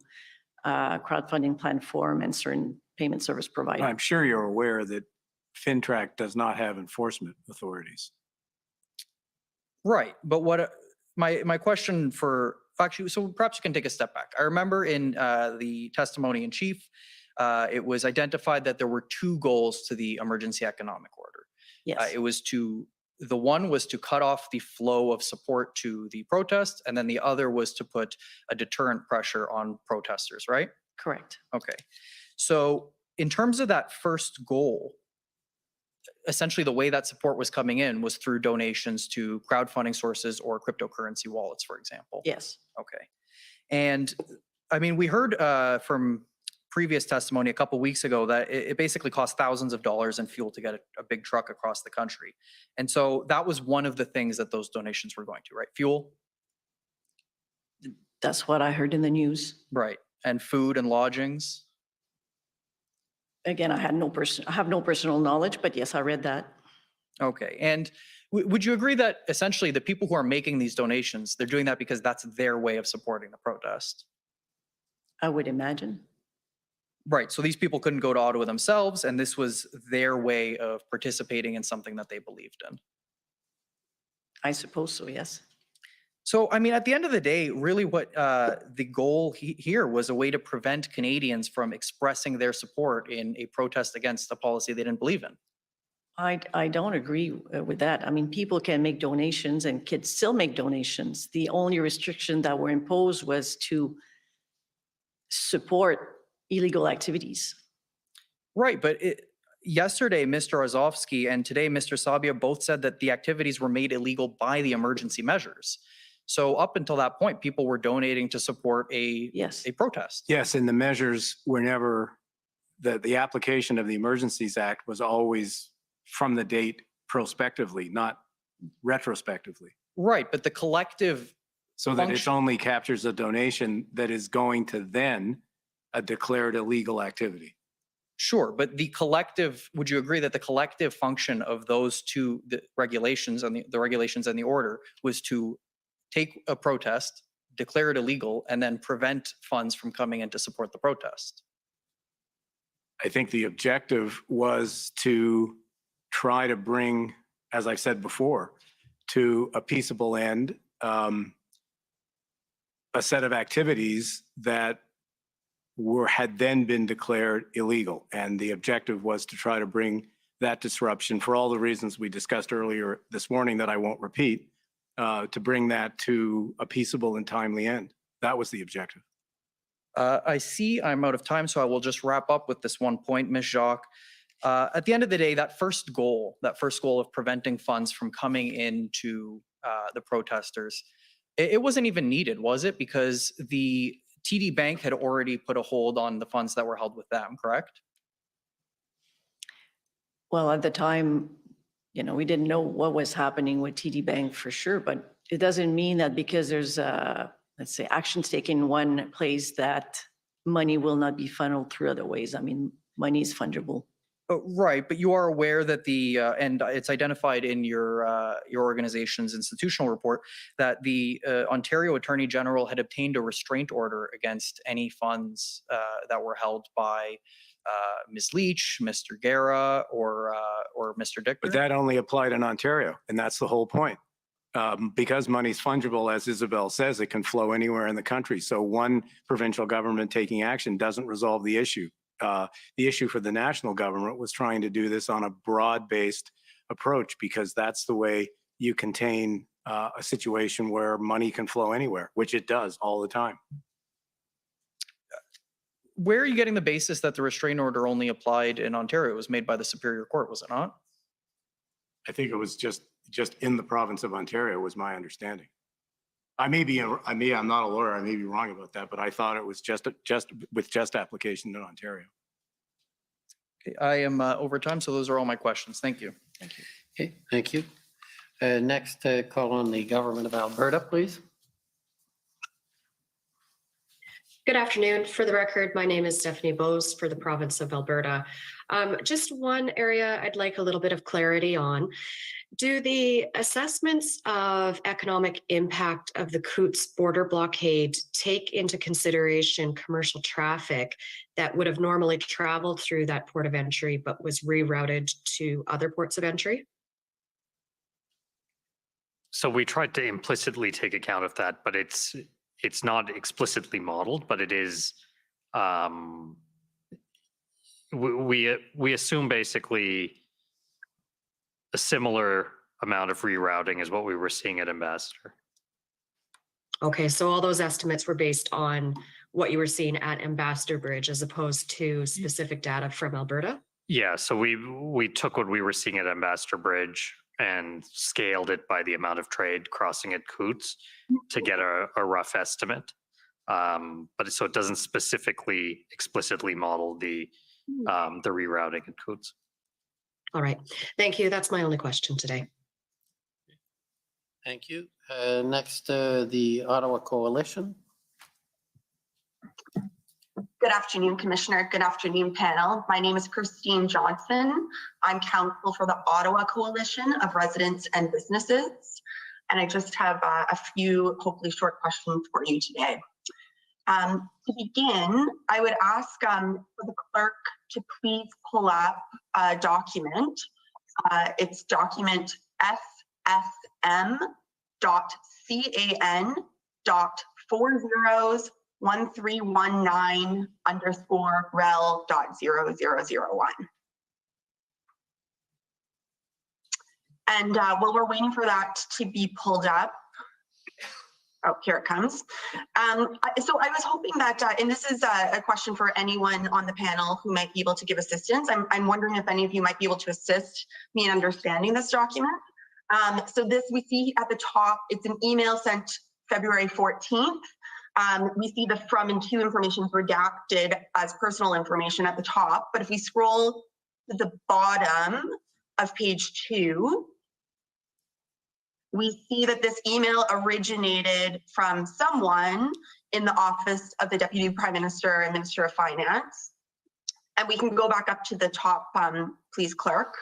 crowdfunding platform and certain payment service providers. I'm sure you're aware that FINTRAC does not have enforcement authorities. Right, but what my question for actually, so perhaps you can take a step back. I remember in the testimony in chief, it was identified that there were two goals to the emergency economic order. Yes. The one was to cut off the flow of support to the protests, and then the other was to put a deterrent pressure on protesters, right? Correct. Okay. So in terms of that first goal, essentially the way that support was coming in was through donations to crowdfunding sources or cryptocurrency wallets, for example. Yes. Okay. And I mean, we heard from previous testimony a couple weeks ago that it basically cost thousands of dollars in fuel to get a big truck across the country. And so that was one of the things that those donations were going to, right? Fuel? That's what I heard in the news. Right. And food and lodgings? Again, I have no personal knowledge, but yes, I read that. Okay. And would you agree that essentially the people who are making these donations, they're doing that because that's their way of supporting the protest? I would imagine. Right. So these people couldn't go to Ottawa themselves, and this was their way of participating in something that they believed in. I suppose so, yes. So, I mean, at the end of the day, really what the goal here was a way to prevent Canadians from expressing their support in a protest against a policy they didn't believe in. I don't agree with that. I mean, people can make donations and kids still make donations. The only restriction that were imposed was to support illegal activities. Right, but yesterday, Mr. Ozovsky and today, Mr. Sabia both said that the activities were made illegal by the emergency measures. So up until that point, people were donating to support a protest. Yes, and the measures were never, the application of the Emergencies Act was always from the date prospectively, not retrospectively. Right, but the collective so that it only captures a donation that is going to then a declared illegal activity. Sure, but the collective, would you agree that the collective function of those two regulations and the regulations and the order was to take a protest, declare it illegal, and then prevent funds from coming in to support the protest? I think the objective was to try to bring, as I said before, to a peaceable end, a set of activities that had then been declared illegal. And the objective was to try to bring that disruption, for all the reasons we discussed earlier this morning that I won't repeat, to bring that to a peaceable and timely end. That was the objective. I see I'm out of time, so I will just wrap up with this one point, Ms. Jacques. At the end of the day, that first goal of preventing funds from coming into the protesters, it wasn't even needed, was it? Because the TD Bank had already put a hold on the funds that were held with them, correct? Well, at the time, we didn't know what was happening with TD Bank for sure, but it doesn't mean that because there's, let's say, actions taken in one place that money will not be funneled through other ways. I mean, money is fungible. Right, but you are aware that and it's identified in your organization's institutional report that the Ontario Attorney General had obtained a restraint order against any funds that were held by Ms. Leach, Mr. Guerra, or Mr. Dicker. But that only applied in Ontario, and that's the whole point. Because money's fungible, as Isabel says, it can flow anywhere in the country. So one provincial government taking action doesn't resolve the issue. The issue for the national government was trying to do this on a broad-based approach, because that's the way you contain a situation where money can flow anywhere, which it does all the time. Where are you getting the basis that the restraint order only applied in Ontario? It was made by the Superior Court, was it not? I think it was just in the province of Ontario, was my understanding. I'm not a lawyer, I may be wrong about that, but I thought it was just application in Ontario. Okay, I am over time, so those are all my questions. Thank you. Thank you. Okay, thank you. Next, call on the government of Alberta, please. Good afternoon. For the record, my name is Stephanie Bose for the province of Alberta. Just one area I'd like a little bit of clarity on. Do the assessments of economic impact of the Coutts border blockade take into consideration commercial traffic that would have normally traveled through that port of entry but was rerouted to other ports of entry? So we tried to implicitly take account of that, but it's not explicitly modeled, but it is, we assume basically a similar amount of rerouting is what we were seeing at Ambassador. Okay, so all those estimates were based on what you were seeing at Ambassador Bridge as opposed to specific data from Alberta? Yeah, so we took what we were seeing at Ambassador Bridge and scaled it by the amount of trade crossing at Coutts to get a rough estimate. But so it doesn't specifically explicitly model the rerouting at Coutts. All right, thank you. That's my only question today. Thank you. Next, the Ottawa Coalition. Good afternoon, Commissioner. Good afternoon, panel. My name is Christine Johnson. I'm counsel for the Ottawa Coalition of Residents and Businesses. And I just have a few, hopefully short questions for you today. To begin, I would ask for the clerk to please pull up a document. It's document SSM.CAN.401319_rel.0001. And while we're waiting for that to be pulled up, oh, here it comes. So I was hoping that, and this is a question for anyone on the panel who might be able to give assistance. I'm wondering if any of you might be able to assist me in understanding this document. So this we see at the top, it's an email sent February 14th. We see the from and to information redacted as personal information at the top. But if we scroll to the bottom of page 2, we see that this email originated from someone in the office of the Deputy Prime Minister and Minister of Finance. And we can go back up to the top, please, clerk.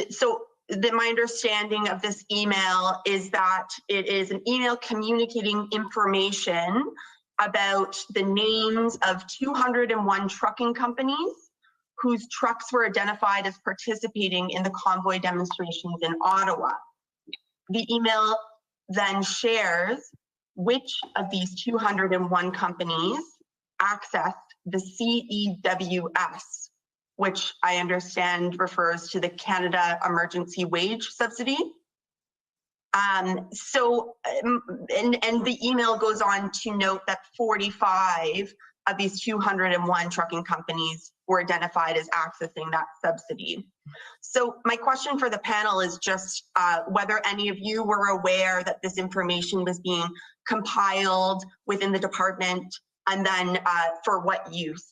So my understanding of this email is that it is an email communicating information about the names of 201 trucking companies whose trucks were identified as participating in the convoy demonstrations in Ottawa. The email then shares which of these 201 companies accessed the CEWS, which I understand refers to the Canada Emergency Wage Subsidy. And the email goes on to note that 45 of these 201 trucking companies were identified as accessing that subsidy. So my question for the panel is just whether any of you were aware that this information was being compiled within the department, and then for what use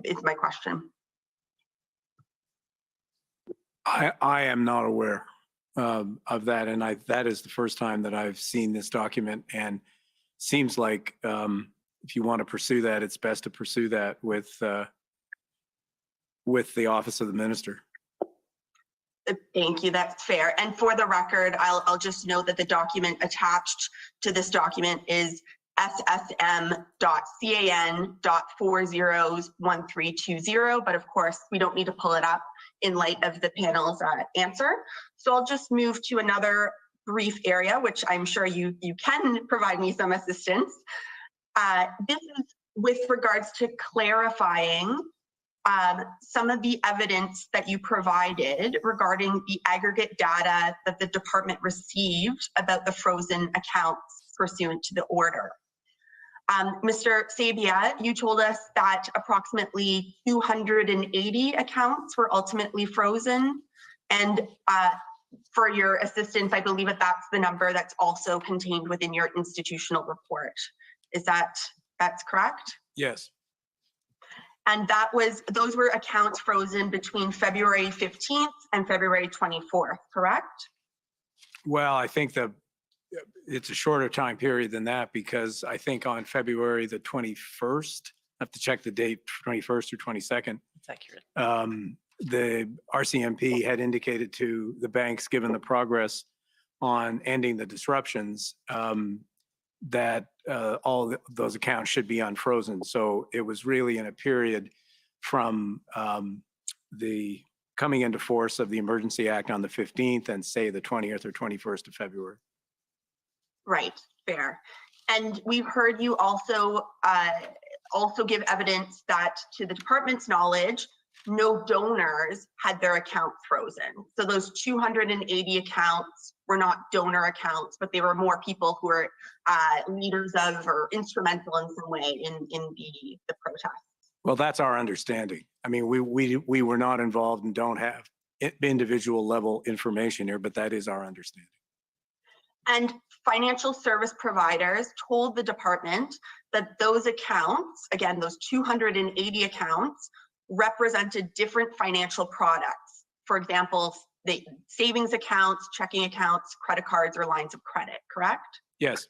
is my question. I am not aware of that, and that is the first time that I've seen this document, and seems like if you want to pursue that, it's best to pursue that with with the office of the minister. Thank you, that's fair. And for the record, I'll just note that the document attached to this document is ssm.can.401320, but of course, we don't need to pull it up in light of the panel's answer. So I'll just move to another brief area, which I'm sure you can provide me some assistance. This is with regards to clarifying some of the evidence that you provided regarding the aggregate data that the department received about the frozen accounts pursuant to the order. Mr. Sabia, you told us that approximately 280 accounts were ultimately frozen. And for your assistance, I believe that's the number that's also contained within your institutional report. Is that's correct? Yes. And those were accounts frozen between February 15th and February 24th, correct? Well, I think it's a shorter time period than that, because I think on February the 21st, I have to check the date, 21st or 22nd. That's accurate. The RCMP had indicated to the banks, given the progress on ending the disruptions, that all those accounts should be unfrozen. So it was really in a period from the coming into force of the Emergency Act on the 15th and say the 20th or 21st of February. Right, fair. And we've heard you also give evidence that, to the department's knowledge, no donors had their account frozen. So those 280 accounts were not donor accounts, but they were more people who were leaders of or instrumental in some way in the protest. Well, that's our understanding. I mean, we were not involved and don't have individual level information here, but that is our understanding. And financial service providers told the department that those accounts, again, those 280 accounts, represented different financial products. For example, the savings accounts, checking accounts, credit cards, or lines of credit, correct? Yes.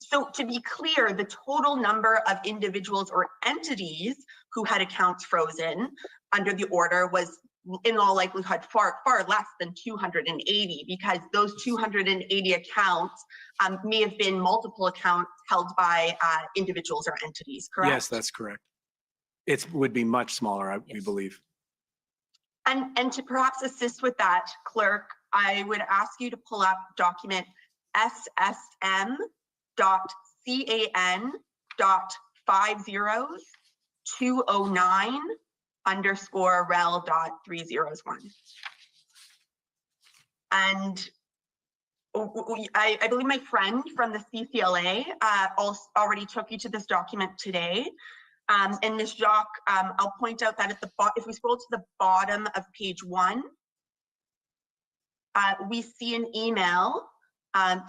So to be clear, the total number of individuals or entities who had accounts frozen under the order was in all likelihood far less than 280, because those 280 accounts may have been multiple accounts held by individuals or entities, correct? Yes, that's correct. It would be much smaller, we believe. And to perhaps assist with that, clerk, I would ask you to pull up document SSM.CAN.502009_rel.301. And I believe my friend from the CCLA already took you to this document today. And Ms. Jacques, I'll point out that at the if we scroll to the bottom of page 1, we see an email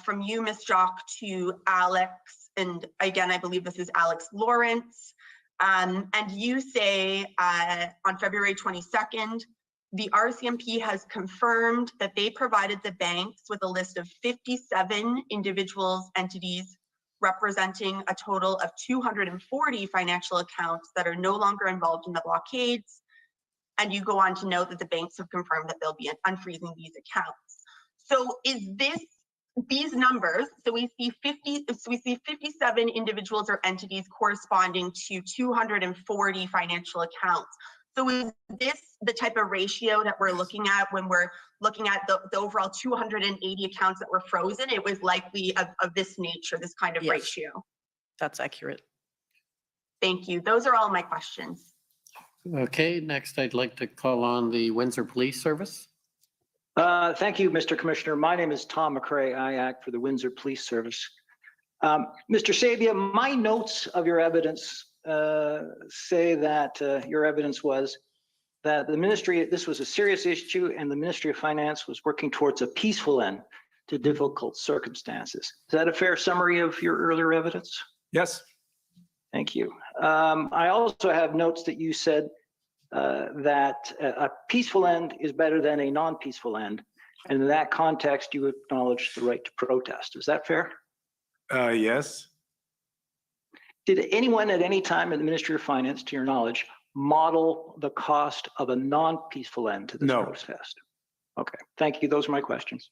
from you, Ms. Jacques, to Alex, and again, I believe this is Alex Lawrence, and you say on February 22nd, the RCMP has confirmed that they provided the banks with a list of 57 individuals, entities, representing a total of 240 financial accounts that are no longer involved in the blockades. And you go on to note that the banks have confirmed that they'll be unfreezing these accounts. So is these numbers, so we see 57 individuals or entities corresponding to 240 financial accounts. So is this the type of ratio that we're looking at when we're looking at the overall 280 accounts that were frozen? It was likely of this nature, this kind of ratio. That's accurate. Thank you. Those are all my questions. Okay, next I'd like to call on the Windsor Police Service. Thank you, Mr. Commissioner. My name is Tom McCrae. I act for the Windsor Police Service. Mr. Sabia, my notes of your evidence say that your evidence was that the ministry, this was a serious issue and the Ministry of Finance was working towards a peaceful end to difficult circumstances. Is that a fair summary of your earlier evidence? Yes. Thank you. I also have notes that you said that a peaceful end is better than a non-peaceful end. And in that context, you acknowledge the right to protest. Is that fair? Yes. Did anyone at any time in the Ministry of Finance, to your knowledge, model the cost of a non-peaceful end to this No. protest? Okay, thank you. Those are my questions.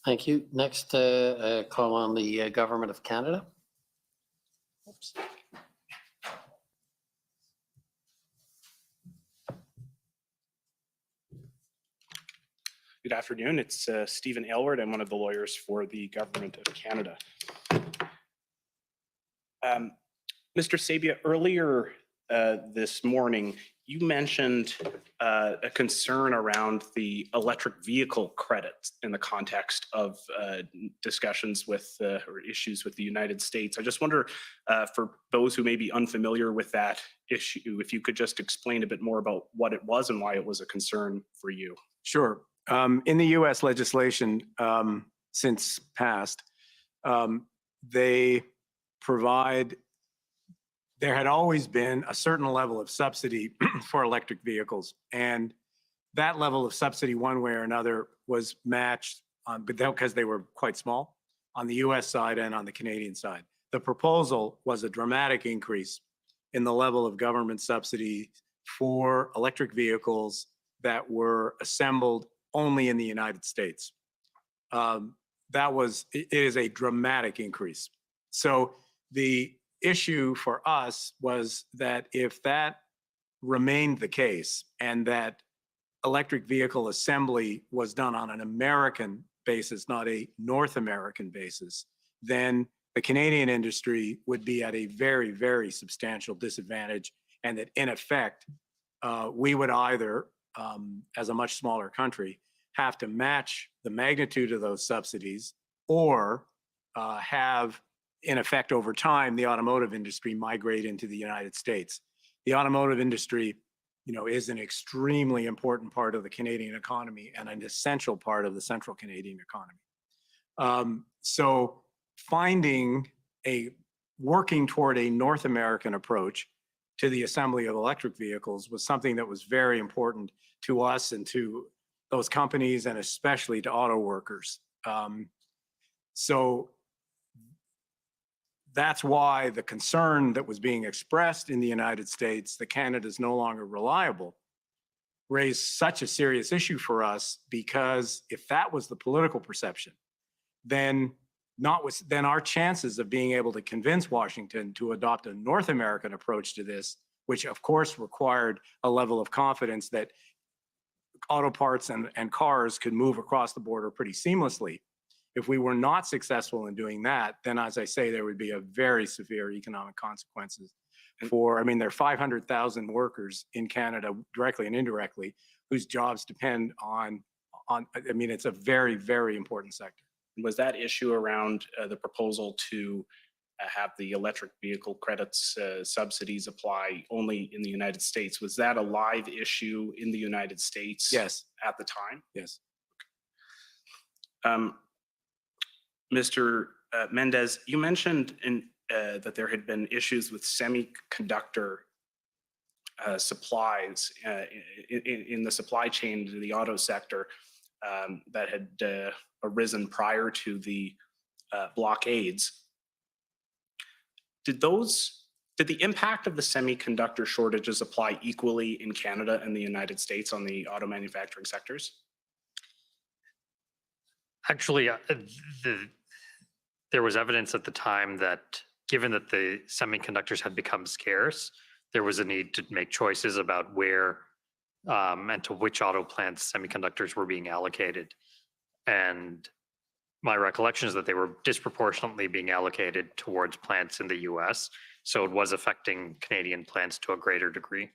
Thank you. Next, call on the Government of Canada. Oops. Good afternoon. It's Stephen Aylward. I'm one of the lawyers for the Government of Canada. Mr. Sabia, earlier this morning, you mentioned a concern around the electric vehicle credits in the context of discussions with or issues with the United States. I just wonder, for those who may be unfamiliar with that issue, if you could just explain a bit more about what it was and why it was a concern for you. Sure. In the US legislation, since passed, they provide, there had always been a certain level of subsidy for electric vehicles. And that level of subsidy, one way or another, was matched because they were quite small on the US side and on the Canadian side. The proposal was a dramatic increase in the level of government subsidy for electric vehicles that were assembled only in the United States. It is a dramatic increase. So the issue for us was that if that remained the case and that electric vehicle assembly was done on an American basis, not a North American basis, then the Canadian industry would be at a very, very substantial disadvantage, and that in effect, we would either, as a much smaller country, have to match the magnitude of those subsidies or have, in effect, over time, the automotive industry migrate into the United States. The automotive industry, is an extremely important part of the Canadian economy and an essential part of the central Canadian economy. So working toward a North American approach to the assembly of electric vehicles was something that was very important to us and to those companies, and especially to auto workers. So that's why the concern that was being expressed in the United States that Canada is no longer reliable raised such a serious issue for us, because if that was the political perception, then our chances of being able to convince Washington to adopt a North American approach to this, which of course required a level of confidence that auto parts and cars could move across the border pretty seamlessly. If we were not successful in doing that, then as I say, there would be a very severe economic consequences for, there are 500,000 workers in Canada, directly and indirectly, whose jobs depend on, it's a very, very important sector. Was that issue around the proposal to have the electric vehicle credits subsidies apply only in the United States, was that a live issue in the United States? Yes. At the time? Yes. Mr. Mendez, you mentioned that there had been issues with semiconductor supplies in the supply chain to the auto sector that had arisen prior to the blockades. Did the impact of the semiconductor shortages apply equally in Canada and the United States on the auto manufacturing sectors? Actually, there was evidence at the time that given that the semiconductors had become scarce, there was a need to make choices about where and to which auto plants semiconductors were being allocated. And my recollection is that they were disproportionately being allocated towards plants in the US. So it was affecting Canadian plants to a greater degree.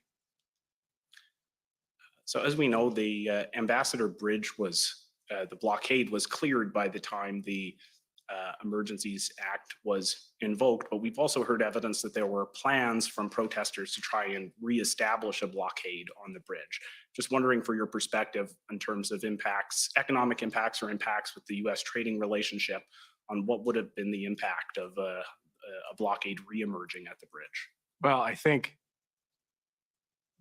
So as we know, the Ambassador Bridge was, the blockade was cleared by the time the Emergencies Act was invoked, but we've also heard evidence that there were plans from protesters to try and reestablish a blockade on the bridge. Just wondering for your perspective in terms of impacts, economic impacts or impacts with the US trading relationship, on what would have been the impact of a blockade reemerging at the bridge. Well, I think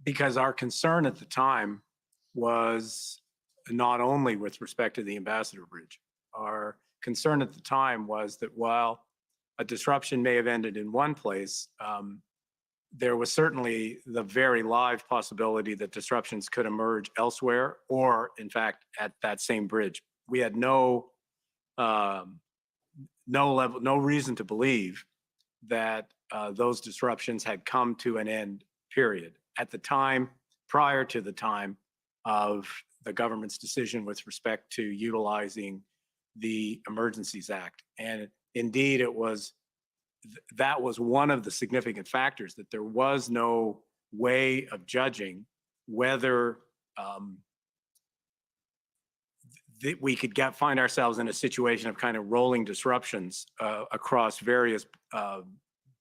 because our concern at the time was not only with respect to the Ambassador Bridge, our concern at the time was that while a disruption may have ended in one place, there was certainly the very live possibility that disruptions could emerge elsewhere, or in fact, at that same bridge. We had no reason to believe that those disruptions had come to an end, period. At the time, prior to the time of the government's decision with respect to utilizing the Emergencies Act. And indeed, that was one of the significant factors, that there was no way of judging whether that we could find ourselves in a situation of kind of rolling disruptions across various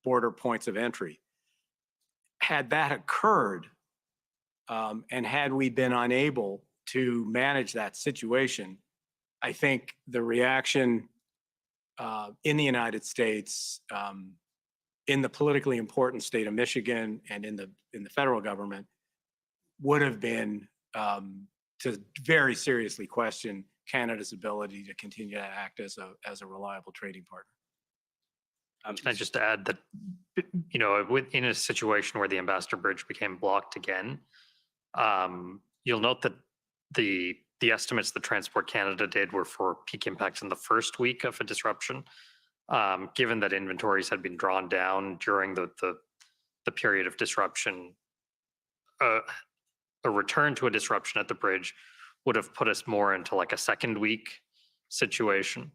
border points of entry. Had that occurred, and had we been unable to manage that situation, I think the reaction in the United States, in the politically important state of Michigan, and in the federal government would have been to very seriously question Canada's ability to continue to act as a reliable trading partner. Can I just add that, in a situation where the Ambassador Bridge became blocked again, you'll note that the estimates that Transport Canada did were for peak impacts in the first week of a disruption. Given that inventories had been drawn down during the period of disruption, a return to a disruption at the bridge would have put us more into like a second week situation,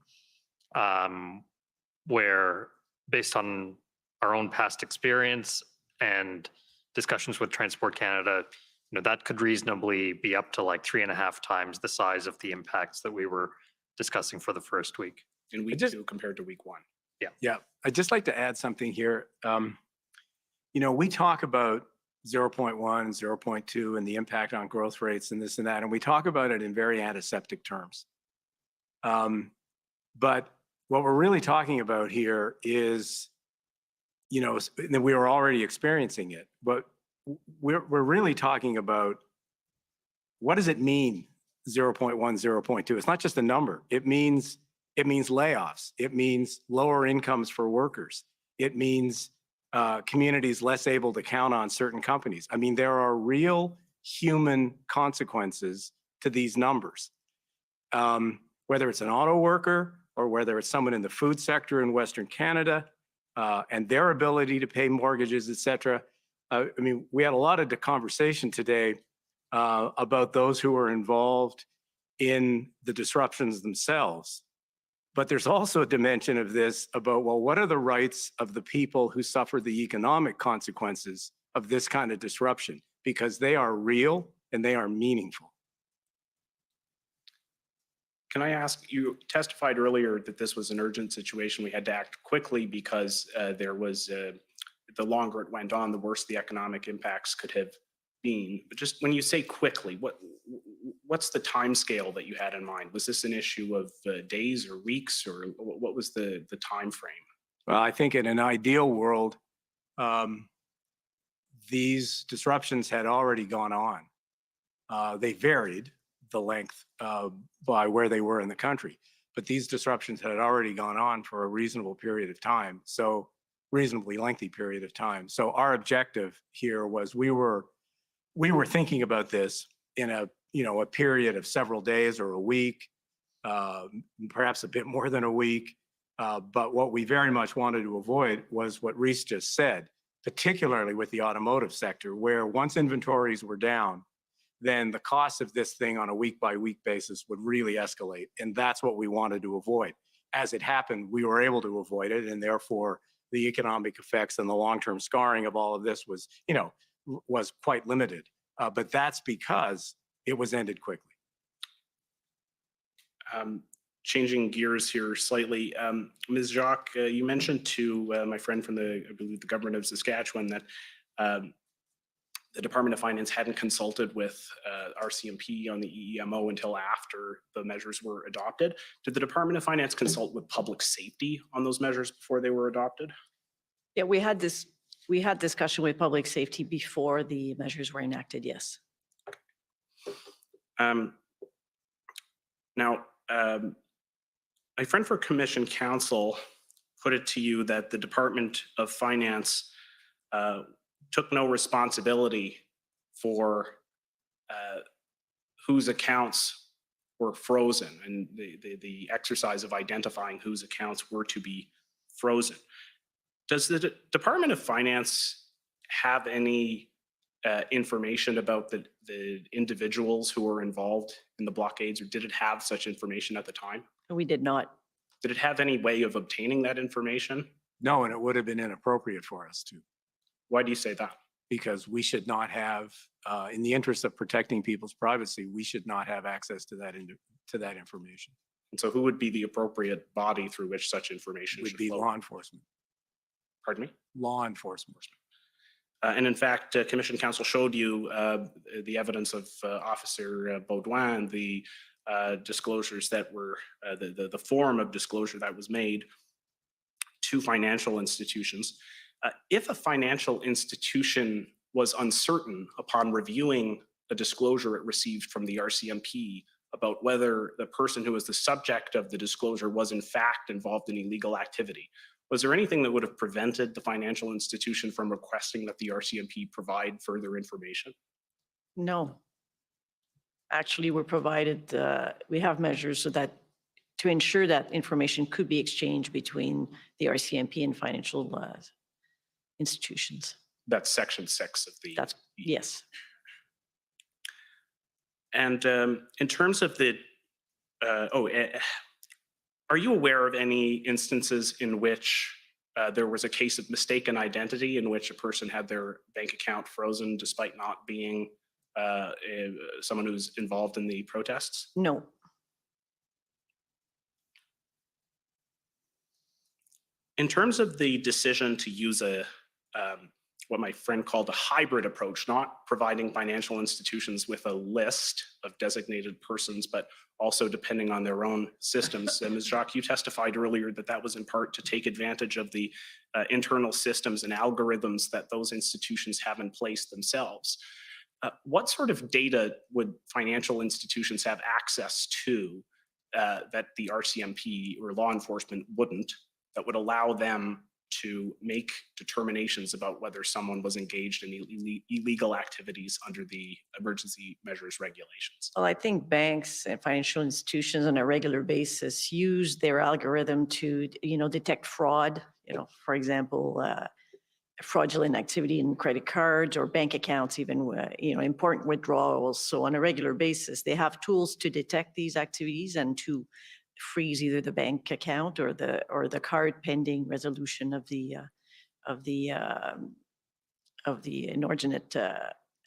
where based on our own past experience and discussions with Transport Canada, that could reasonably be up to like 3.5 times the size of the impacts that we were discussing for the first week. In week 2 compared to week 1. Yeah, I'd just like to add something here. We talk about 0.1, 0.2 and the impact on growth rates and this and that, and we talk about it in very antiseptic terms. But what we're really talking about here is, that we were already experiencing it, but we're really talking about what does it mean 0.1, 0.2? It's not just a number. It means layoffs. It means lower incomes for workers. It means communities less able to count on certain companies. I mean, there are real human consequences to these numbers. Whether it's an auto worker or whether it's someone in the food sector in Western Canada and their ability to pay mortgages, et cetera. We had a lot of the conversation today about those who are involved in the disruptions themselves. But there's also a dimension of this about, well, what are the rights of the people who suffer the economic consequences of this kind of disruption? Because they are real and they are meaningful. Can I ask, you testified earlier that this was an urgent situation. We had to act quickly because there was, the longer it went on, the worse the economic impacts could have been. But just when you say quickly, what's the time scale that you had in mind? Was this an issue of days or weeks, or what was the time frame? Well, I think in an ideal world, these disruptions had already gone on. They varied the length by where they were in the country, but these disruptions had already gone on for a reasonable period of time, so reasonably lengthy period of time. So our objective here was we were thinking about this in a period of several days or a week, perhaps a bit more than a week. But what we very much wanted to avoid was what Rhys just said, particularly with the automotive sector, where once inventories were down, then the cost of this thing on a week-by-week basis would really escalate. And that's what we wanted to avoid. As it happened, we were able to avoid it, and therefore the economic effects and the long-term scarring of all of this was quite limited. But that's because it was ended quickly. Changing gears here slightly, Ms. Jacques, you mentioned to my friend from I believe the government of Saskatchewan that the Department of Finance hadn't consulted with RCMP on the EEMO until after the measures were adopted. Did the Department of Finance consult with public safety on those measures before they were adopted? Yeah, we had discussion with public safety before the measures were enacted, yes. Now, my friend for Commission Counsel put it to you that the Department of Finance took no responsibility for whose accounts were frozen and the exercise of identifying whose accounts were to be frozen. Does the Department of Finance have any information about the individuals who were involved in the blockades, or did it have such information at the time? We did not. Did it have any way of obtaining that information? No, and it would have been inappropriate for us to, Why do you say that? because we should not have, in the interest of protecting people's privacy, we should not have access to that information. And so who would be the appropriate body through which such information Would should be flow? law enforcement. Pardon me? Law enforcement. And in fact, Commission Counsel showed you the evidence of Officer Baudouin, the disclosures that were, the form of disclosure that was made to financial institutions. If a financial institution was uncertain upon reviewing a disclosure it received from the RCMP about whether the person who was the subject of the disclosure was in fact involved in illegal activity, was there anything that would have prevented the financial institution from requesting that the RCMP provide further information? No. Actually, we're provided, we have measures so that to ensure that information could be exchanged between the RCMP and financial institutions. That's section 6 of the. That's, yes. And in terms of the, are you aware of any instances in which there was a case of mistaken identity in which a person had their bank account frozen despite not being someone who's involved in the protests? No. In terms of the decision to use a what my friend called a hybrid approach, not providing financial institutions with a list of designated persons, but also depending on their own systems. Ms. Jacques, you testified earlier that that was in part to take advantage of the internal systems and algorithms that those institutions have in place themselves. What sort of data would financial institutions have access to that the RCMP or law enforcement wouldn't, that would allow them to make determinations about whether someone was engaged in illegal activities under the emergency measures regulations? Well, I think banks and financial institutions on a regular basis use their algorithm to, detect fraud, for example, fraudulent activity in credit cards or bank accounts, even, important withdrawals. So on a regular basis, they have tools to detect these activities and to freeze either the bank account or the card pending resolution of the inordinate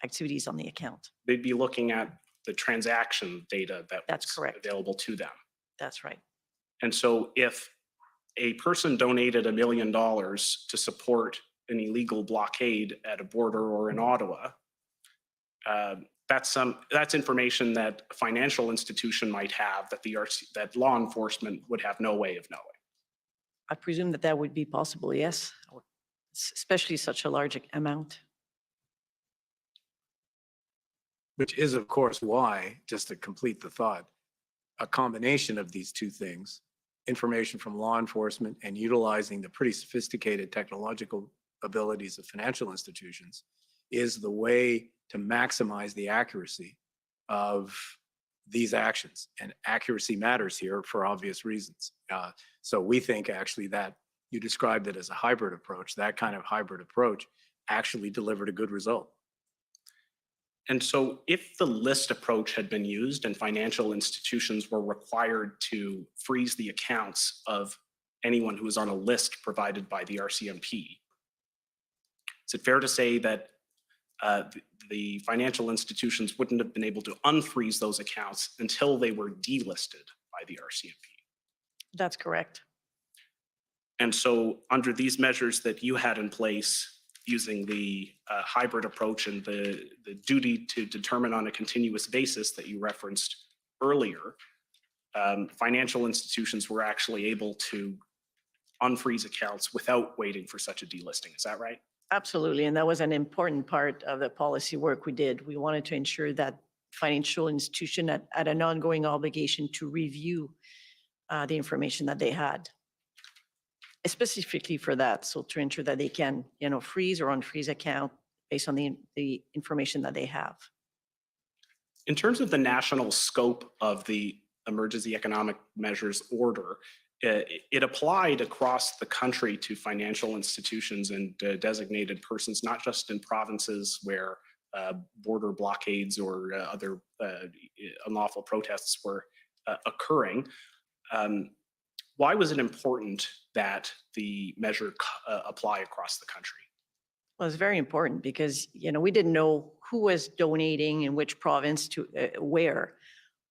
activities on the account. They'd be looking at the transaction data That's was correct. available to them. That's right. And so if a person donated $1 million to support an illegal blockade at a border or in Ottawa, that's information that a financial institution might have that law enforcement would have no way of knowing. I presume that would be possible, yes, especially such a large amount. Which is, of course, why, just to complete the thought, a combination of these two things, information from law enforcement and utilizing the pretty sophisticated technological abilities of financial institutions, is the way to maximize the accuracy of these actions. And accuracy matters here for obvious reasons. So we think actually that you described it as a hybrid approach. That kind of hybrid approach actually delivered a good result. And so if the list approach had been used and financial institutions were required to freeze the accounts of anyone who was on a list provided by the RCMP, is it fair to say that the financial institutions wouldn't have been able to unfreeze those accounts until they were delisted by the RCMP? That's correct. And so under these measures that you had in place, using the hybrid approach and the duty to determine on a continuous basis that you referenced earlier, financial institutions were actually able to unfreeze accounts without waiting for such a delisting. Is that right? Absolutely. And that was an important part of the policy work we did. We wanted to ensure that financial institution had an ongoing obligation to review the information that they had, specifically for that. So to ensure that they can, freeze or unfreeze account based on the information that they have. In terms of the national scope of the emergency economic measures order, it applied across the country to financial institutions and designated persons, not just in provinces where border blockades or other unlawful protests were occurring. Why was it important that the measure apply across the country? Well, it's very important because, we didn't know who was donating in which province to where.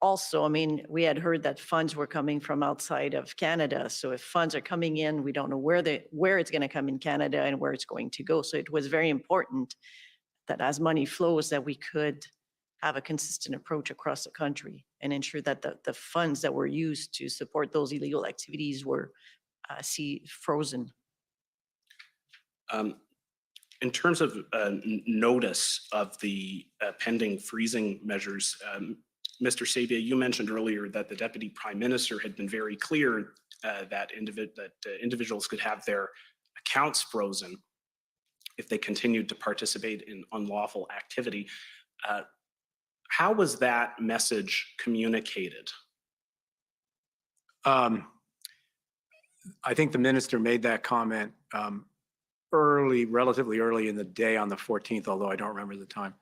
Also, I mean, we had heard that funds were coming from outside of Canada. So if funds are coming in, we don't know where it's going to come in Canada and where it's going to go. So it was very important that as money flows, that we could have a consistent approach across the country and ensure that the funds that were used to support those illegal activities were frozen. In terms of notice of the pending freezing measures, Mr. Sabia, you mentioned earlier that the Deputy Prime Minister had been very clear that individuals could have their accounts frozen if they continued to participate in unlawful activity. How was that message communicated? I think the minister made that comment relatively early in the day on the 14th, although I don't remember the time,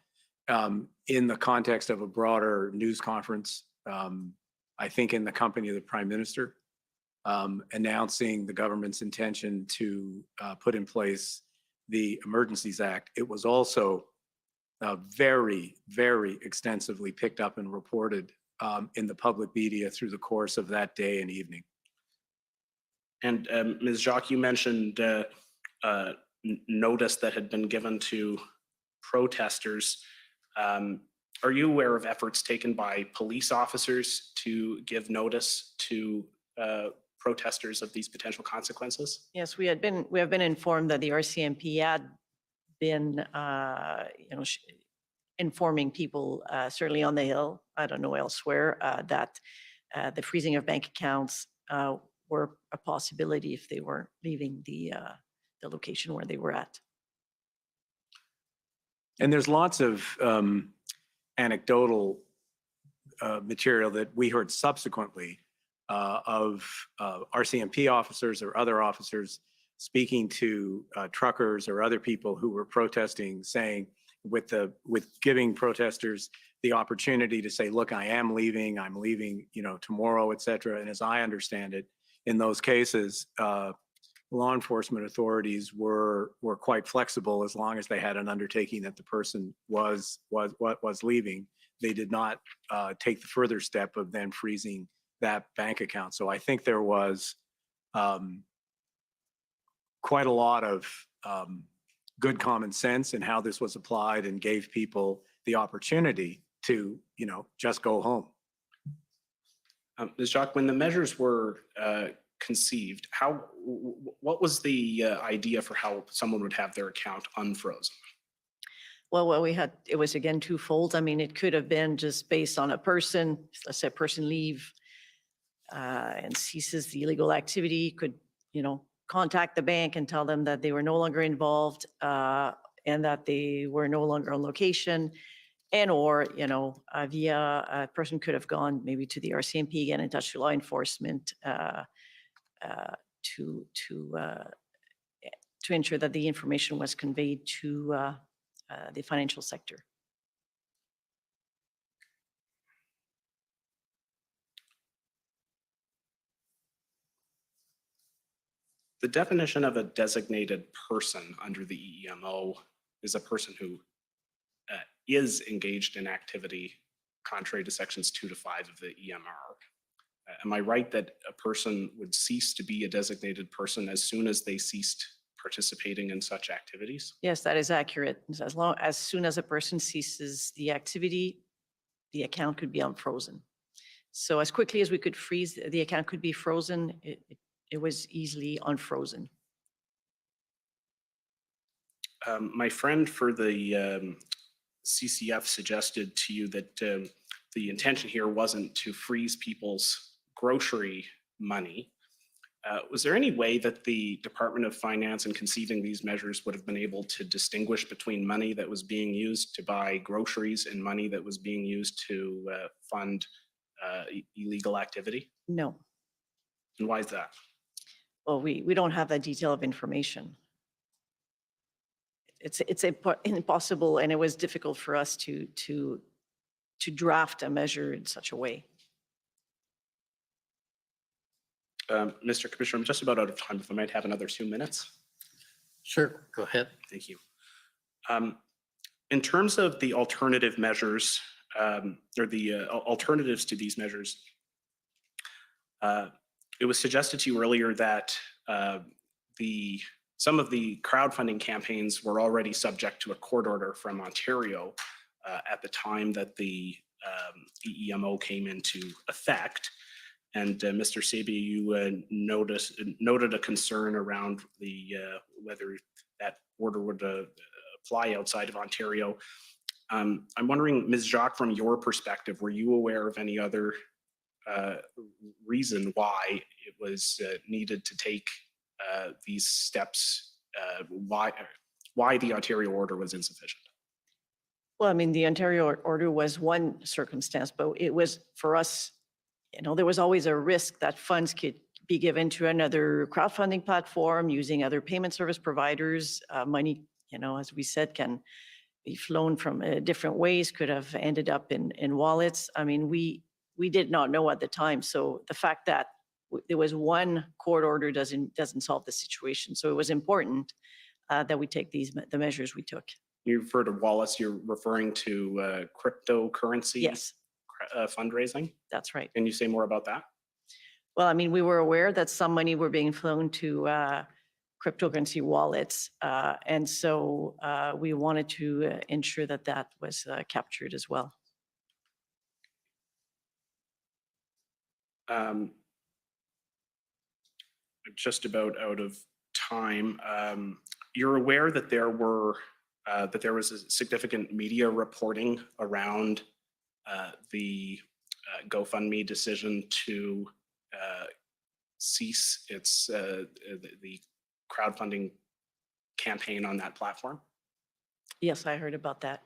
in the context of a broader news conference, I think in the company of the Prime Minister, announcing the government's intention to put in place the Emergencies Act. It was also very, very extensively picked up and reported in the public media through the course of that day and evening. And Ms. Jacques, you mentioned notice that had been given to protesters. Are you aware of efforts taken by police officers to give notice to protesters of these potential consequences? Yes, we have been informed that the RCMP had been, informing people, certainly on the Hill, I don't know elsewhere, that the freezing of bank accounts were a possibility if they were leaving the location where they were at. And there's lots of anecdotal material that we heard subsequently of RCMP officers or other officers speaking to truckers or other people who were protesting, saying with giving protesters the opportunity to say, look, I'm leaving, tomorrow, et cetera. And as I understand it, in those cases, law enforcement authorities were quite flexible as long as they had an undertaking that the person was leaving. They did not take the further step of then freezing that bank account. So I think there was quite a lot of good common sense in how this was applied and gave people the opportunity to, just go home. Ms. Jacques, when the measures were conceived, what was the idea for how someone would have their account unfrozen? Well, it was again twofold. I mean, it could have been just based on a person, let's say a person leave and ceases the illegal activity, could, contact the bank and tell them that they were no longer involved and that they were no longer on location. And or, via a person could have gone maybe to the RCMP, get in touch with law enforcement to ensure that the information was conveyed to the financial sector. The definition of a designated person under the EEMO is a person who is engaged in activity contrary to sections 2 to 5 of the EMR. Am I right that a person would cease to be a designated person as soon as they ceased participating in such activities? Yes, that is accurate. As soon as a person ceases the activity, the account could be unfrozen. So as quickly as we could freeze, the account could be frozen. It was easily unfrozen. My friend for the CCF suggested to you that the intention here wasn't to freeze people's grocery money, Was there any way that the Department of Finance in conceiving these measures would have been able to distinguish between money that was being used to buy groceries and money that was being used to fund illegal activity? No. And why is that? Well, we don't have that detail of information. It's impossible, and it was difficult for us to draft a measure in such a way. Mr. Commissioner, I'm just about out of time. If I might have another 2 minutes. Sure, go ahead. Thank you. In terms of the alternative measures, or the alternatives to these measures, it was suggested to you earlier that some of the crowdfunding campaigns were already subject to a court order from Ontario at the time that the EEMO came into effect. And Mr. Sabia, you noted a concern around whether that order would apply outside of Ontario. I'm wondering, Ms. Jacques, from your perspective, were you aware of any other reason why it was needed to take these steps? Why the Ontario order was insufficient? Well, I mean, the Ontario order was one circumstance, but it was for us, there was always a risk that funds could be given to another crowdfunding platform using other payment service providers. Money, as we said, can be flown from different ways, could have ended up in wallets. I mean, we did not know at the time. So the fact that there was one court order doesn't solve the situation. So it was important that we take the measures we took. You refer to wallets, you're referring to cryptocurrency? Yes. Fundraising? That's right. Can you say more about that? Well, I mean, we were aware that some money were being flown to cryptocurrency wallets. And so we wanted to ensure that that was captured as well. I'm just about out of time. You're aware that there was a significant media reporting around the GoFundMe decision to cease the crowdfunding campaign on that platform? Yes, I heard about that.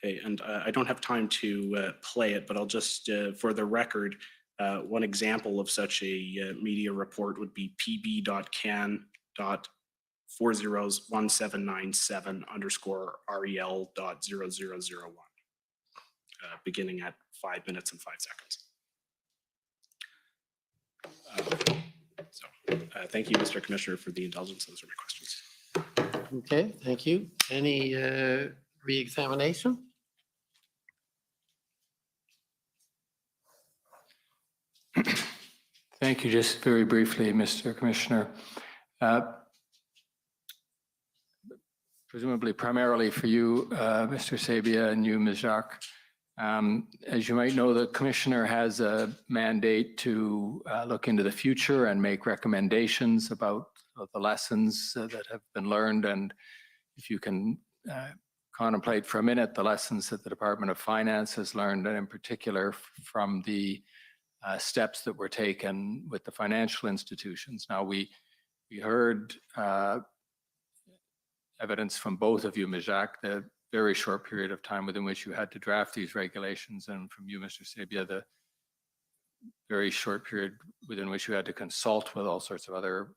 Okay, and I don't have time to play it, but I'll just, for the record, one example of such a media report would be pb.can.401797_rel.0001, beginning at 5 minutes and 5 seconds. Thank you, Mr. Commissioner, for the indulgence. Those are my questions. Okay, thank you. Any re-examination? Thank you. Just very briefly, Mr. Commissioner. Presumably primarily for you, Mr. Sabia, and you, Ms. Jacques. As you might know, the Commissioner has a mandate to look into the future and make recommendations about the lessons that have been learned. And if you can contemplate for a minute the lessons that the Department of Finance has learned, and in particular from the steps that were taken with the financial institutions. Now, we heard evidence from both of you, Ms. Jacques, the very short period of time within which you had to draft these regulations, and from you, Mr. Sabia, the very short period within which you had to consult with all sorts of other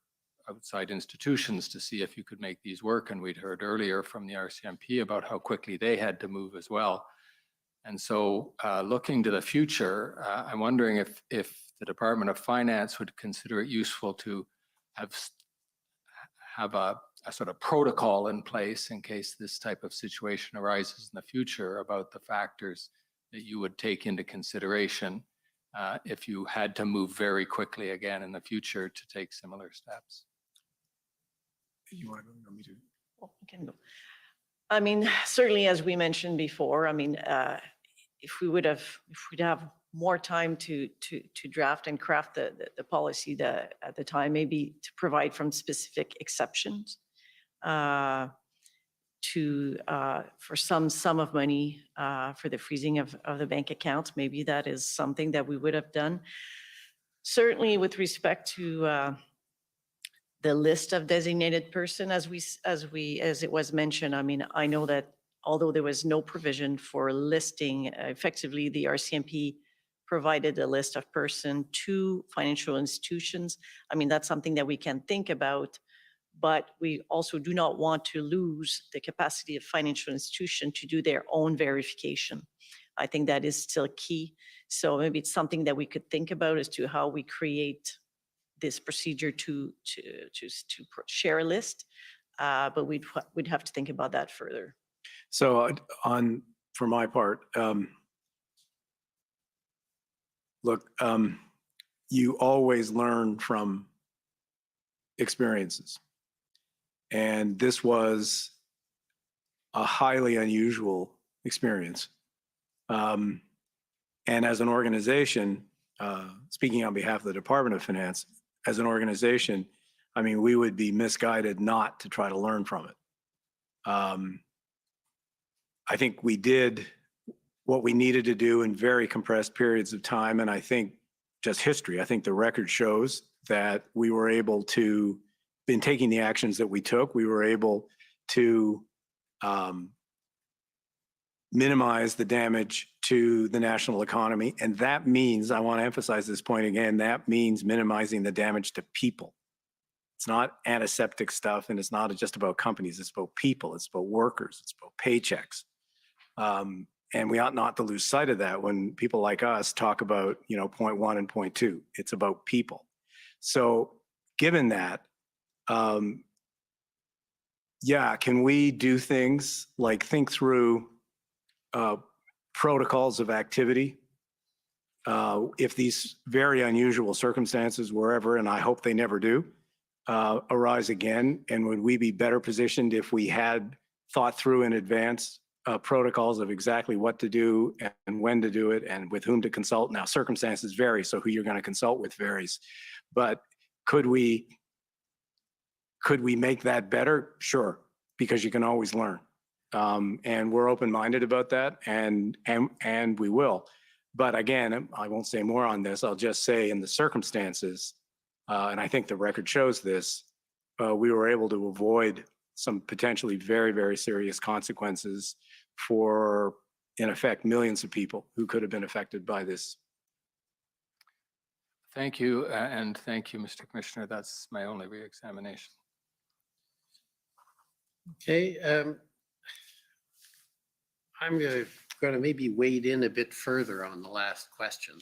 outside institutions to see if you could make these work. And we'd heard earlier from the RCMP about how quickly they had to move as well. And so looking to the future, I'm wondering if the Department of Finance would consider it useful to have a sort of protocol in place in case this type of situation arises in the future, about the factors that you would take into consideration if you had to move very quickly again in the future to take similar steps. You want to go? Me too. Well, I can go. I mean, certainly, as we mentioned before, I mean, if we'd have more time to draft and craft the policy at the time, maybe to provide from specific exceptions for some sum of money for the freezing of the bank accounts. Maybe that is something that we would have done. Certainly with respect to the list of designated person as it was mentioned. I mean, I know that although there was no provision for listing, effectively the RCMP provided a list of person to financial institutions. I mean, that's something that we can think about, but we also do not want to lose the capacity of financial institution to do their own verification. I think that is still key. So maybe it's something that we could think about as to how we create this procedure to share a list. But we'd have to think about that further. So for my part, look, you always learn from experiences. And this was a highly unusual experience. And as an organization, speaking on behalf of the Department of Finance, as an organization, I mean, we would be misguided not to try to learn from it. I think we did what we needed to do in very compressed periods of time. And I think just history, I think the record shows that we were able to, in taking the actions that we took, we were able to minimize the damage to the national economy. And that means, I want to emphasize this point again, that means minimizing the damage to people. It's not antiseptic stuff, and it's not just about companies. It's about people. It's about workers. It's about paychecks. And we ought not to lose sight of that when people like us talk about, point 1 and point 2. It's about people. So given that, can we do things like think through protocols of activity if these very unusual circumstances wherever, and I hope they never do, arise again? And would we be better positioned if we had thought through in advance protocols of exactly what to do and when to do it and with whom to consult? Now, circumstances vary, so who you're going to consult with varies. But could we make that better? Sure, because you can always learn. And we're open-minded about that, and we will. But again, I won't say more on this. I'll just say in the circumstances, and I think the record shows this, we were able to avoid some potentially very, very serious consequences for, in effect, millions of people who could have been affected by this. Thank you, and thank you, Mr. Commissioner. That's my only re-examination. Okay, I'm going to maybe wade in a bit further on the last question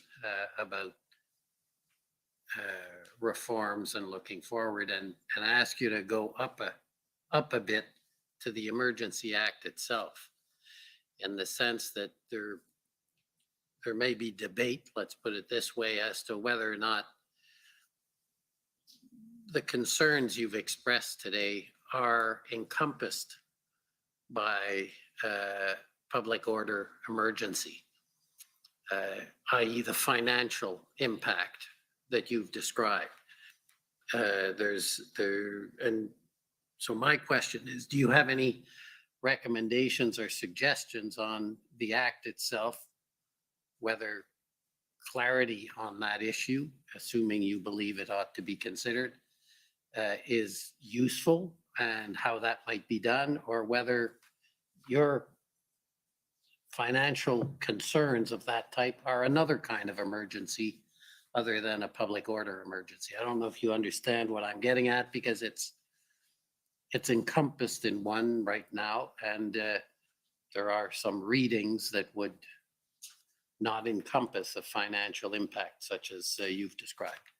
about reforms and looking forward, and ask you to go up a bit to the Emergency Act itself, in the sense that there may be debate, let's put it this way, as to whether or not the concerns you've expressed today are encompassed by public order emergency, i.e. the financial impact that you've described. And so my question is, do you have any recommendations or suggestions on the act itself, whether clarity on that issue, assuming you believe it ought to be considered, is useful, and how that might be done, or whether your financial concerns of that type are another kind of emergency other than a public order emergency? I don't know if you understand what I'm getting at, because it's encompassed in one right now, and there are some readings that would not encompass a financial impact such as you've described.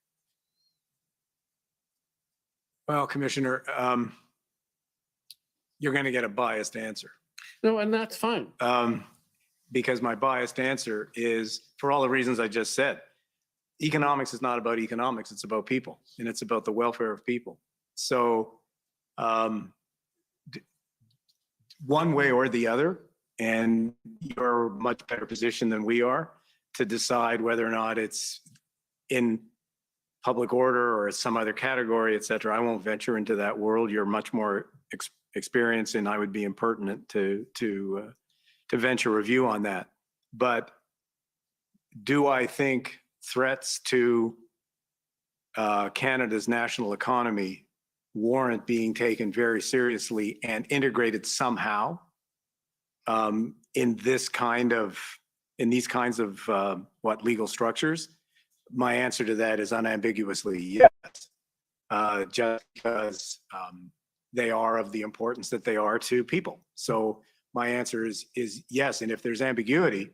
Well, Commissioner, you're going to get a biased answer. No, and that's fine. Because my biased answer is, for all the reasons I just said, economics is not about economics, it's about people, and it's about the welfare of people. So one way or the other, and you're much better positioned than we are to decide whether or not it's in public order or some other category, et cetera. I won't venture into that world. You're much more experienced, and I would be impertinent to venture a view on that. But do I think threats to Canada's national economy warrant being taken very seriously and integrated somehow in these kinds of legal structures? My answer to that is unambiguously yes. Just because they are of the importance that they are to people. So my answer is yes. And if there's ambiguity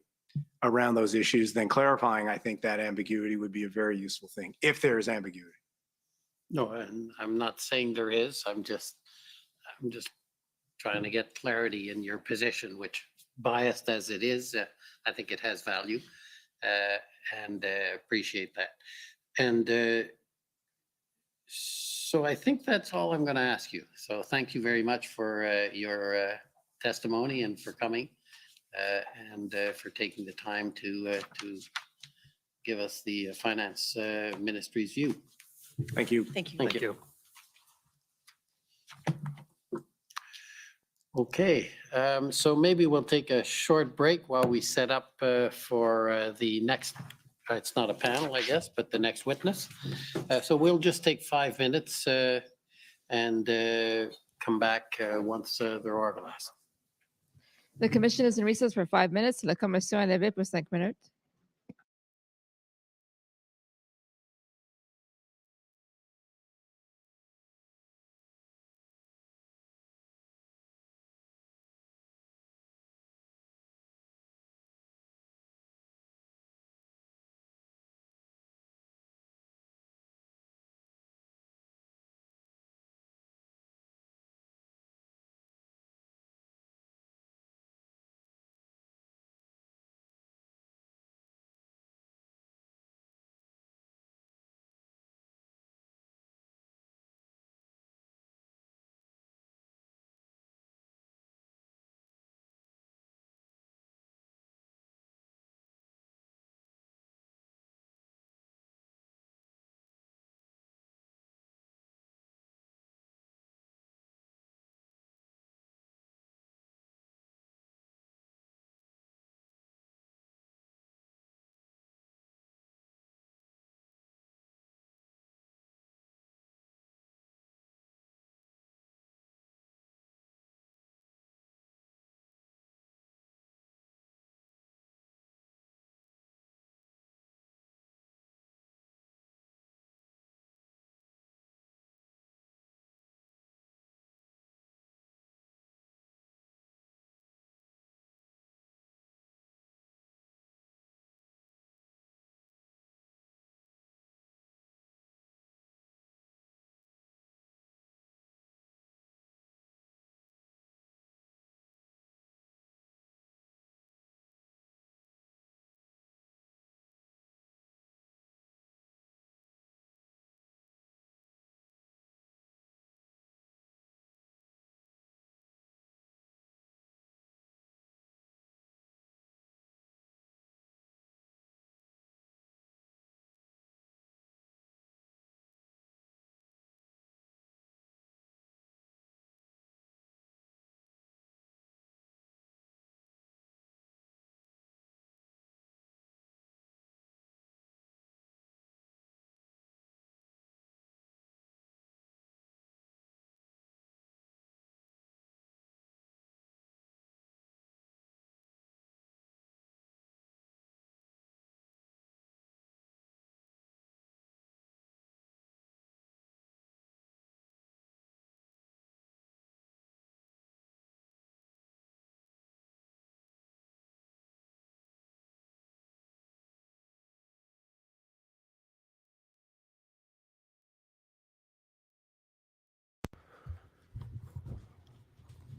around those issues, then clarifying, I think that ambiguity would be a very useful thing, if there is ambiguity. No, and I'm not saying there is. I'm just trying to get clarity in your position, which, biased as it is, I think it has value, and appreciate that. And so I think that's all I'm going to ask you. So thank you very much for your testimony and for coming, and for taking the time to give us the finance ministry's view. Thank you. Thank you. Thank you. Okay, so maybe we'll take a short break while we set up for the next, it's not a panel, I guess, but the next witness. So we'll just take 5 minutes and come back once they're organized. The commission is in recess for 5 minutes. La commission est levée pour 5 minutes.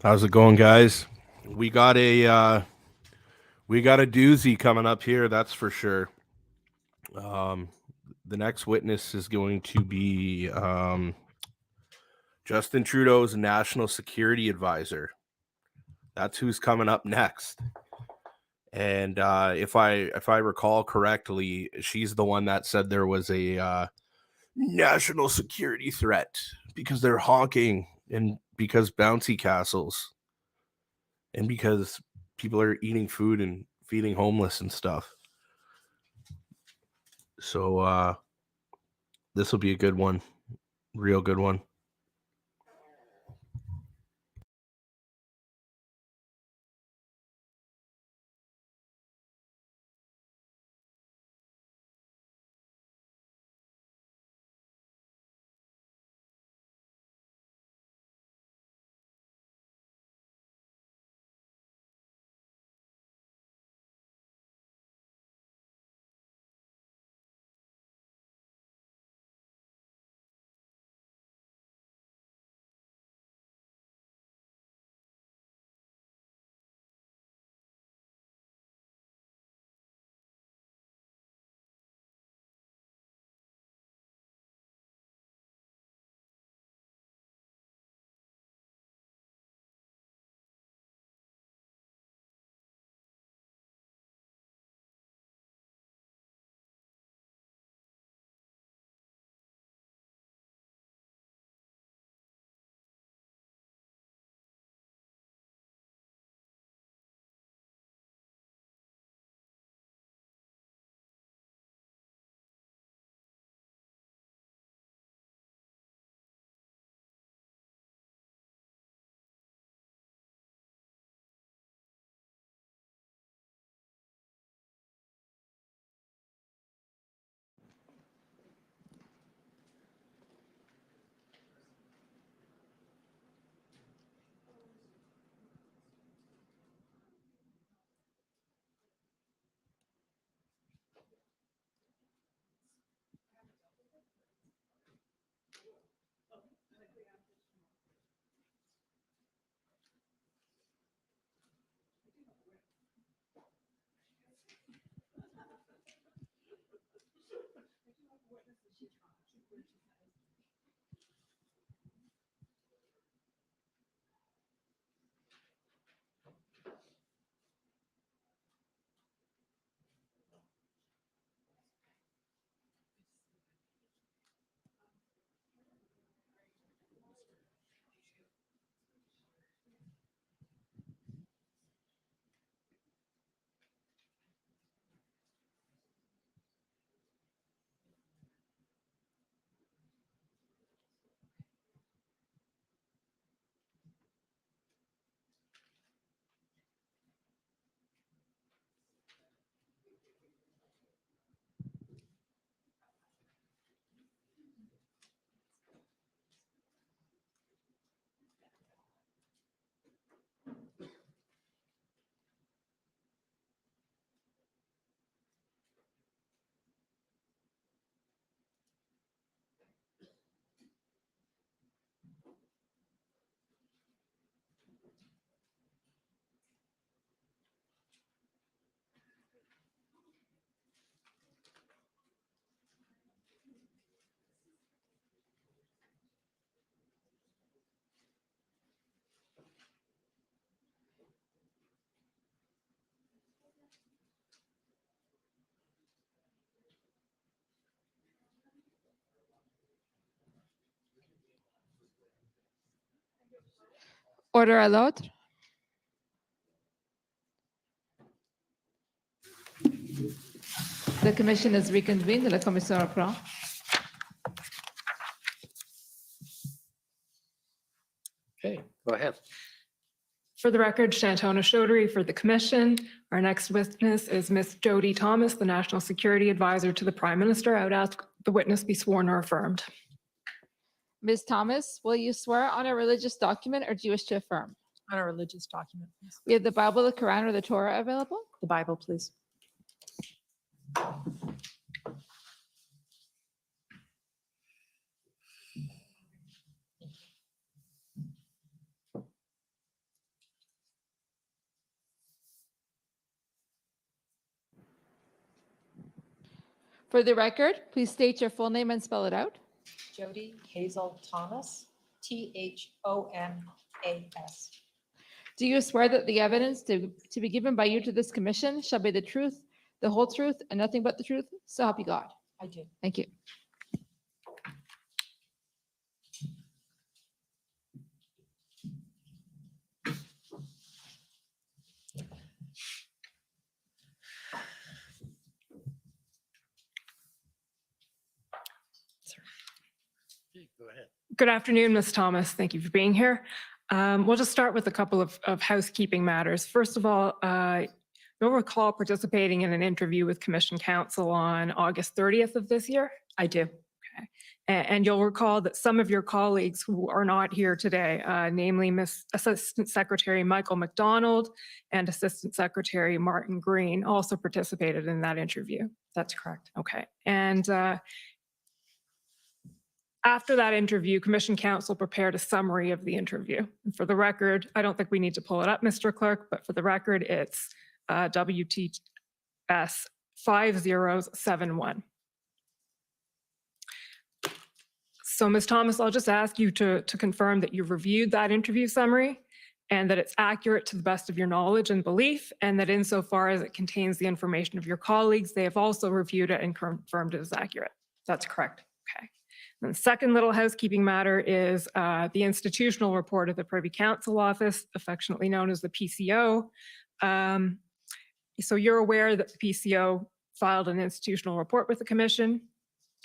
How's it going, guys? We got a doozy coming up here, that's for sure. The next witness is going to be Justin Trudeau's national security advisor. That's who's coming up next. And if I recall correctly, she's the one that said there was a national security threat because they're honking and because bouncy castles and because people are eating food and feeding homeless and stuff. So this will be a good one, real good one. Order à l'ordre. The commission is reconvened. La commission reprend. Okay, go ahead. For the record, Shantona Chaudhary for the commission. Our next witness is Ms. Jody Thomas, the National Security Advisor to the Prime Minister. I would ask the witness be sworn or affirmed. Ms. Thomas, will you swear on a religious document or do you wish to affirm? On a religious document, please. We have the Bible, the Quran, or the Torah available? The Bible, please. For the record, please state your full name and spell it out. Jody Hazel Thomas, Thomas. Do you swear that the evidence to be given by you to this commission shall be the truth, the whole truth, and nothing but the truth? So help you God. I do. Thank you. Go ahead. Good afternoon, Ms. Thomas. Thank you for being here. We'll just start with a couple of housekeeping matters. First of all, you'll recall participating in an interview with Commission Counsel on August 30th of this year. I do. Okay. And you'll recall that some of your colleagues who are not here today, namely Assistant Secretary Michael McDonald and Assistant Secretary Martin Green, also participated in that interview. That's correct. Okay. And after that interview, Commission Counsel prepared a summary of the interview. And for the record, I don't think we need to pull it up, Mr. Clerk, but for the record, it's WTS 5071. So Ms. Thomas, I'll just ask you to confirm that you've reviewed that interview summary and that it's accurate to the best of your knowledge and belief, and that insofar as it contains the information of your colleagues, they have also reviewed it and confirmed it is accurate. That's correct. Okay. And the second little housekeeping matter is the institutional report of the Privy Council Office, affectionately known as the PCO. So you're aware that the PCO filed an institutional report with the commission?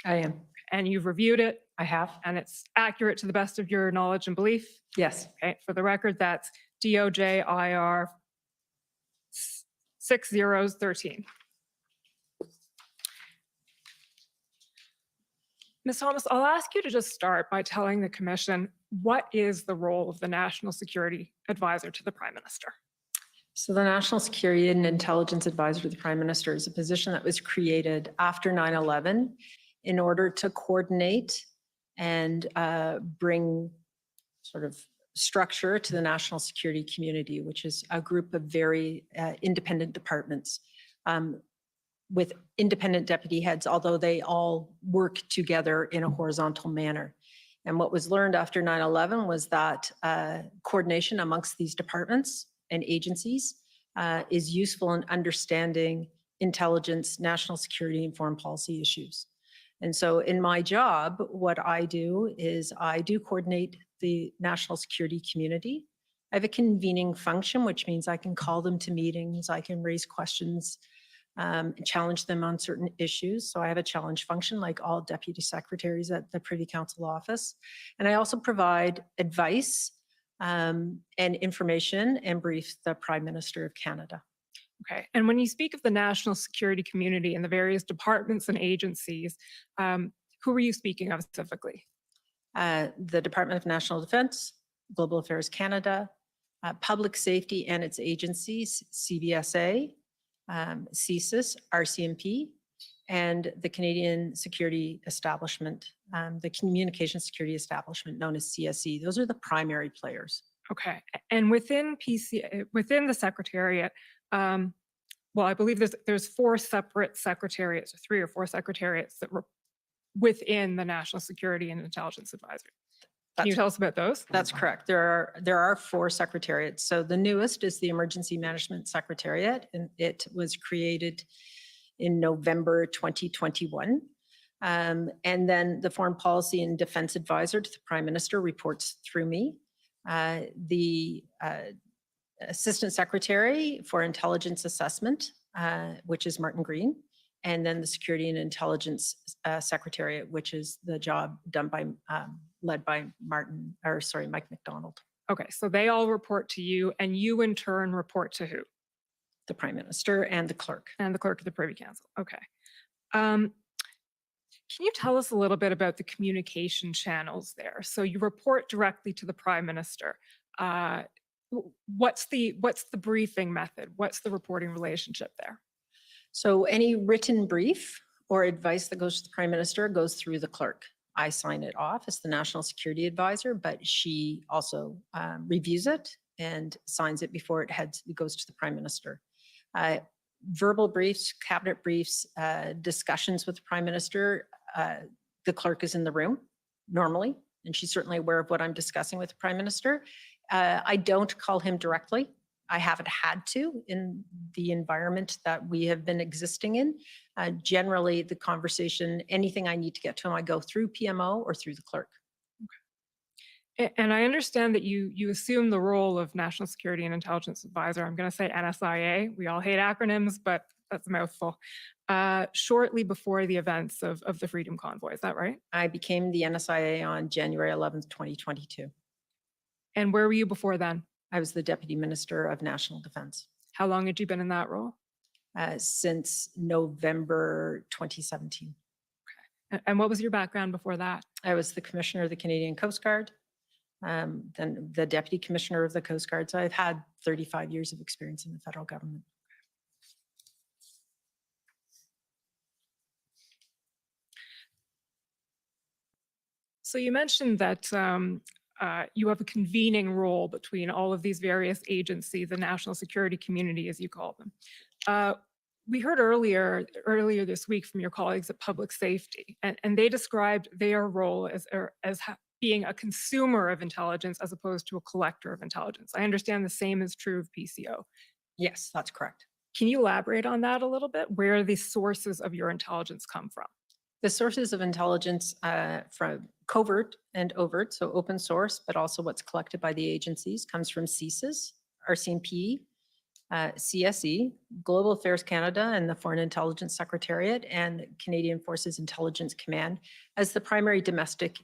I am. And you've reviewed it? I have. And it's accurate to the best of your knowledge and belief? Yes. Okay, for the record, that's DOJ IR 6013. Ms. Thomas, I'll ask you to just start by telling the commission, what is the role of the National Security Advisor to the Prime Minister? So the National Security and Intelligence Advisor to the Prime Minister is a position that was created after 9/11 in order to coordinate and bring sort of structure to the national security community, which is a group of very independent departments with independent deputy heads, although they all work together in a horizontal manner. And what was learned after 9/11 was that coordination amongst these departments and agencies is useful in understanding intelligence, national security, and foreign policy issues. And so in my job, what I do is I do coordinate the national security community. I have a convening function, which means I can call them to meetings, I can raise questions, challenge them on certain issues. So I have a challenge function like all deputy secretaries at the Privy Council office. And I also provide advice and information and brief the Prime Minister of Canada. Okay, and when you speak of the national security community and the various departments and agencies, who are you speaking of specifically? The Department of National Defence, Global Affairs Canada, Public Safety and its agencies, CBSA, CSIS, RCMP, and the Canadian Security Establishment, the Communication Security Establishment known as CSE. Those are the primary players. Okay, and within within the Secretariat, well, I believe there's 4 separate secretariats, or 3 or 4 secretariats that were within the National Security and Intelligence Advisory. Can you tell us about those? That's correct. There are 4 secretariats. So the newest is the Emergency Management Secretariat, and it was created in November 2021. And then the Foreign Policy and Defense Advisor to the Prime Minister reports through me. The Assistant Secretary for Intelligence Assessment, which is Martin Green, and then the Security and Intelligence Secretariat, which is the job done by, led by Mike McDonald. Okay, so they all report to you, and you in turn report to who? The Prime Minister and the clerk. And the clerk of the Privy Council. Okay. Can you tell us a little bit about the communication channels there? So you report directly to the Prime Minister. What's the briefing method? What's the reporting relationship there? So any written brief or advice that goes to the Prime Minister goes through the clerk. I sign it off as the National Security Advisor, but she also reviews it and signs it before it goes to the Prime Minister. Verbal briefs, cabinet briefs, discussions with the Prime Minister, the clerk is in the room normally, and she's certainly aware of what I'm discussing with the Prime Minister. I don't call him directly. I haven't had to in the environment that we have been existing in. Generally, the conversation, anything I need to get to him, I go through PMO or through the clerk. And I understand that you assume the role of National Security and Intelligence Advisor. I'm going to say NSIA. We all hate acronyms, but that's a mouthful. Shortly before the events of the Freedom Convoy, is that right? I became the NSIA on January 11th, 2022. And where were you before then? I was the Deputy Minister of National Defense. How long had you been in that role? Since November 2017. Okay. And what was your background before that? I was the Commissioner of the Canadian Coast Guard, then the Deputy Commissioner of the Coast Guard. So I've had 35 years of experience in the federal government. So you mentioned that you have a convening role between all of these various agencies, the national security community, as you call them. We heard earlier this week from your colleagues at Public Safety, and they described their role as being a consumer of intelligence as opposed to a collector of intelligence. I understand the same is true of PCO. Yes, that's correct. Can you elaborate on that a little bit? Where the sources of your intelligence come from? The sources of intelligence from covert and overt, so open source, but also what's collected by the agencies, comes from CSIS, RCMP, CSE, Global Affairs Canada, and the Foreign Intelligence Secretariat, and Canadian Forces Intelligence Command as the primary domestic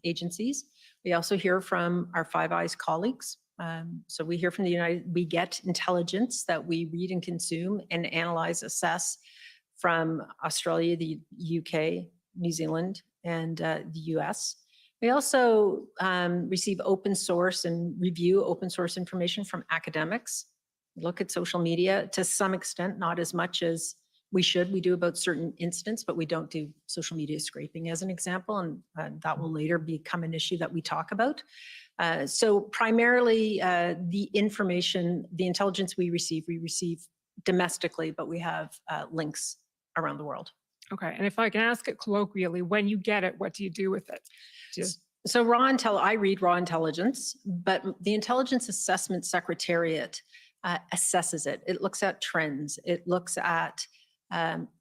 agencies. We also hear from our Five Eyes colleagues. So we hear from we get intelligence that we read and consume and analyze, assess from Australia, the UK, New Zealand, and the US. We also receive open source and review open source information from academics. We look at social media to some extent, not as much as we should. We do about certain incidents, but we don't do social media scraping as an example, and that will later become an issue that we talk about. So primarily the information, the intelligence we receive domestically, but we have links around the world. Okay, and if I can ask it colloquially, when you get it, what do you do with it? So I read raw intelligence, but the Intelligence Assessment Secretariat assesses it. It looks at trends. It looks at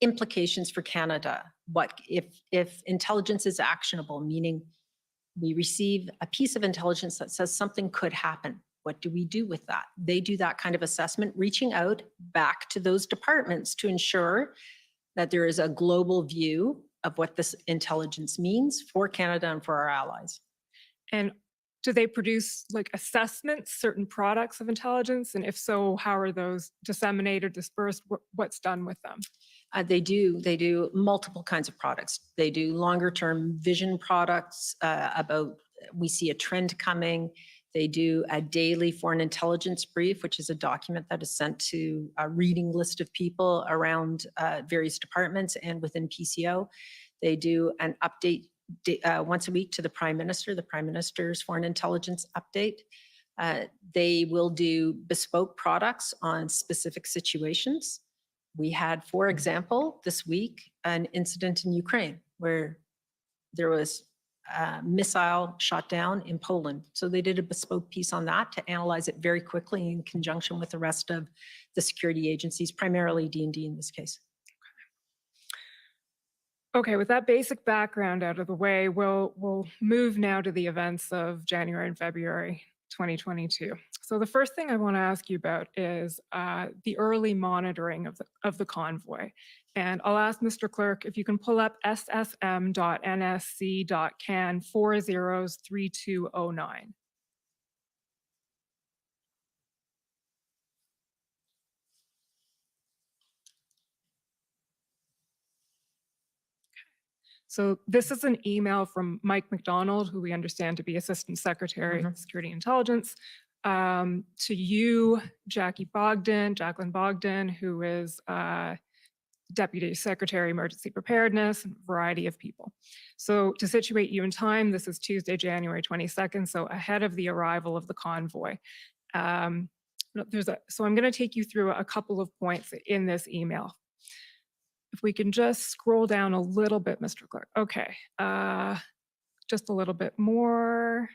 implications for Canada. What if intelligence is actionable, meaning we receive a piece of intelligence that says something could happen. What do we do with that? They do that kind of assessment, reaching out back to those departments to ensure that there is a global view of what this intelligence means for Canada and for our allies. And do they produce like assessments, certain products of intelligence? And if so, how are those disseminated, dispersed? What's done with them? They do multiple kinds of products. They do longer term vision products about, we see a trend coming. They do a daily foreign intelligence brief, which is a document that is sent to a reading list of people around various departments and within PCO. They do an update once a week to the Prime Minister, the Prime Minister's foreign intelligence update. They will do bespoke products on specific situations. We had, for example, this week, an incident in Ukraine where there was a missile shot down in Poland. So they did a bespoke piece on that to analyze it very quickly in conjunction with the rest of the security agencies, primarily D&D in this case. Okay, with that basic background out of the way, we'll move now to the events of January and February 2022. So the first thing I want to ask you about is the early monitoring of the convoy. And I'll ask Mr. Clerk if you can pull up ssm.nsc.can 403209. So this is an email from Mike McDonald, who we understand to be Assistant Secretary of Security Intelligence, to you, Jacqueline Bogdan, who is Deputy Secretary, Emergency Preparedness, and a variety of people. So to situate you in time, this is Tuesday, January 22nd, so ahead of the arrival of the convoy. So I'm going to take you through a couple of points in this email. If we can just scroll down a little bit, Mr. Clerk. Okay, just a little bit more.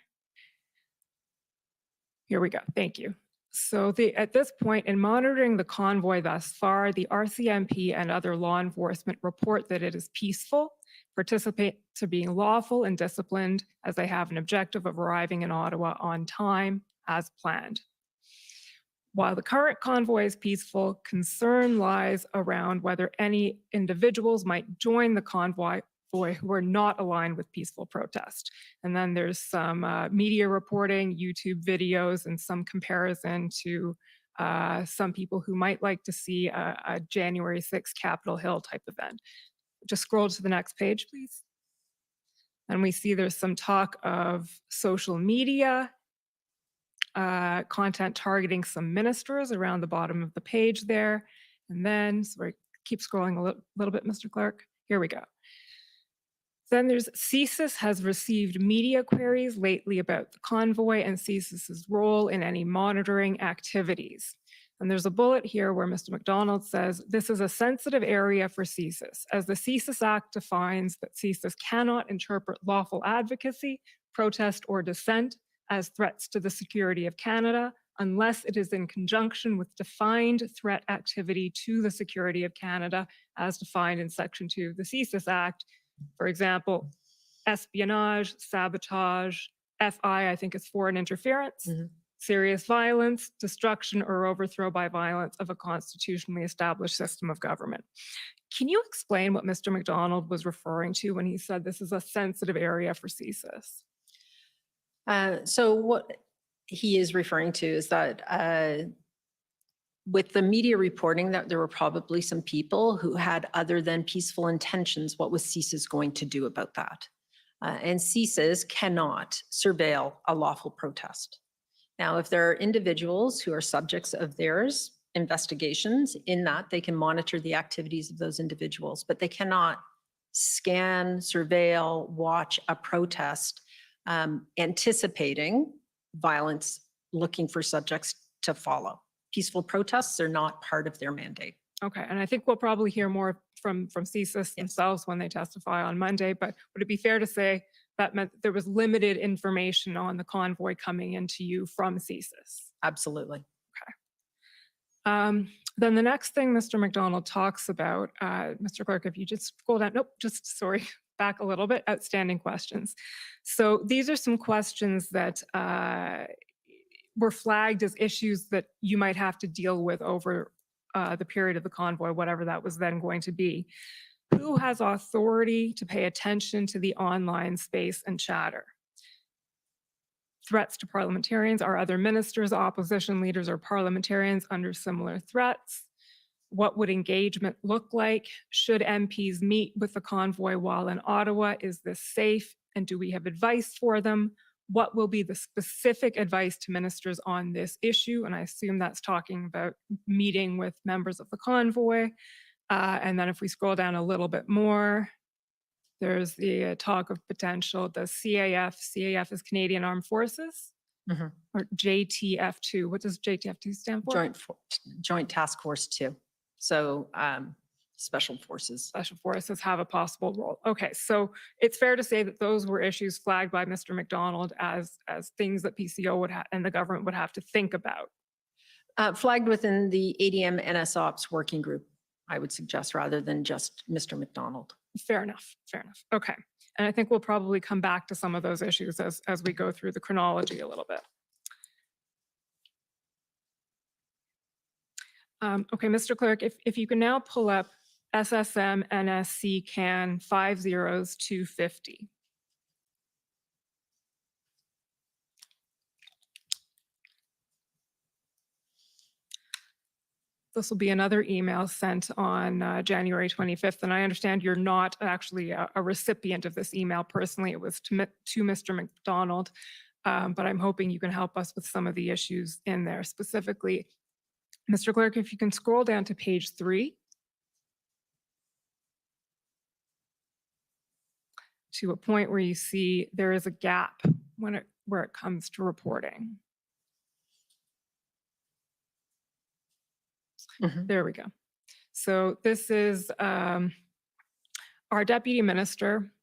Here we go. Thank you. So at this point, in monitoring the convoy thus far, the RCMP and other law enforcement report that it is peaceful, participate to being lawful and disciplined, as they have an objective of arriving in Ottawa on time as planned. While the current convoy is peaceful, concern lies around whether any individuals might join the convoy who are not aligned with peaceful protest. And then there's some media reporting, YouTube videos, and some comparison to some people who might like to see a January 6th Capitol Hill type event. Just scroll to the next page, please. And we see there's some talk of social media, content targeting some ministers around the bottom of the page there. And then, sorry, keep scrolling a little bit, Mr. Clerk. Here we go. Then there's CSIS has received media queries lately about the convoy and CSIS's role in any monitoring activities. And there's a bullet here where Mr. McDonald says, this is a sensitive area for CSIS, as the CSIS Act defines that CSIS cannot interpret lawful advocacy, protest, or dissent as threats to the security of Canada, unless it is in conjunction with defined threat activity to the security of Canada, as defined in Section 2 of the CSIS Act. For example, espionage, sabotage, FI, I think it's foreign interference, serious violence, destruction or overthrow by violence of a constitutionally established system of government. Can you explain what Mr. McDonald was referring to when he said this is a sensitive area for CSIS? So what he is referring to is that with the media reporting that there were probably some people who had other than peaceful intentions, what was CSIS going to do about that? And CSIS cannot surveil a lawful protest. Now, if there are individuals who are subjects of theirs investigations, in that they can monitor the activities of those individuals, but they cannot scan, surveil, watch a protest anticipating violence, looking for subjects to follow. Peaceful protests are not part of their mandate. Okay, and I think we'll probably hear more from CSIS themselves when they testify on Monday, but would it be fair to say that meant there was limited information on the convoy coming into you from CSIS? Absolutely. Okay. Then the next thing Mr. McDonald talks about, Mr. Clerk, if you just scroll down, sorry, back a little bit, outstanding questions. So these are some questions that were flagged as issues that you might have to deal with over the period of the convoy, whatever that was then going to be. Who has authority to pay attention to the online space and chatter? Threats to parliamentarians. Are other ministers, opposition leaders, or parliamentarians under similar threats? What would engagement look like? Should MPs meet with the convoy while in Ottawa? Is this safe? And do we have advice for them? What will be the specific advice to ministers on this issue? And I assume that's talking about meeting with members of the convoy. And then if we scroll down a little bit more, there's the talk of potential, the CAF is Canadian Armed Forces, or JTF2. What does JTF2 stand for? Joint Task Force 2. So special forces. Special forces have a possible role. Okay, so it's fair to say that those were issues flagged by Mr. McDonald as things that PCO would and the government would have to think about. Flagged within the ADM NSOPS working group, I would suggest, rather than just Mr. McDonald. Fair enough, fair enough. Okay, and I think we'll probably come back to some of those issues as we go through the chronology a little bit. Okay, Mr. Clerk, if you can now pull up SSM NSC CAN 50250. This will be another email sent on January 25th, and I understand you're not actually a recipient of this email personally. It was to Mr. McDonald, but I'm hoping you can help us with some of the issues in there specifically. Mr. Clerk, if you can scroll down to page 3 to a point where you see there is a gap where it comes to reporting. There we go. So this is our deputy minister.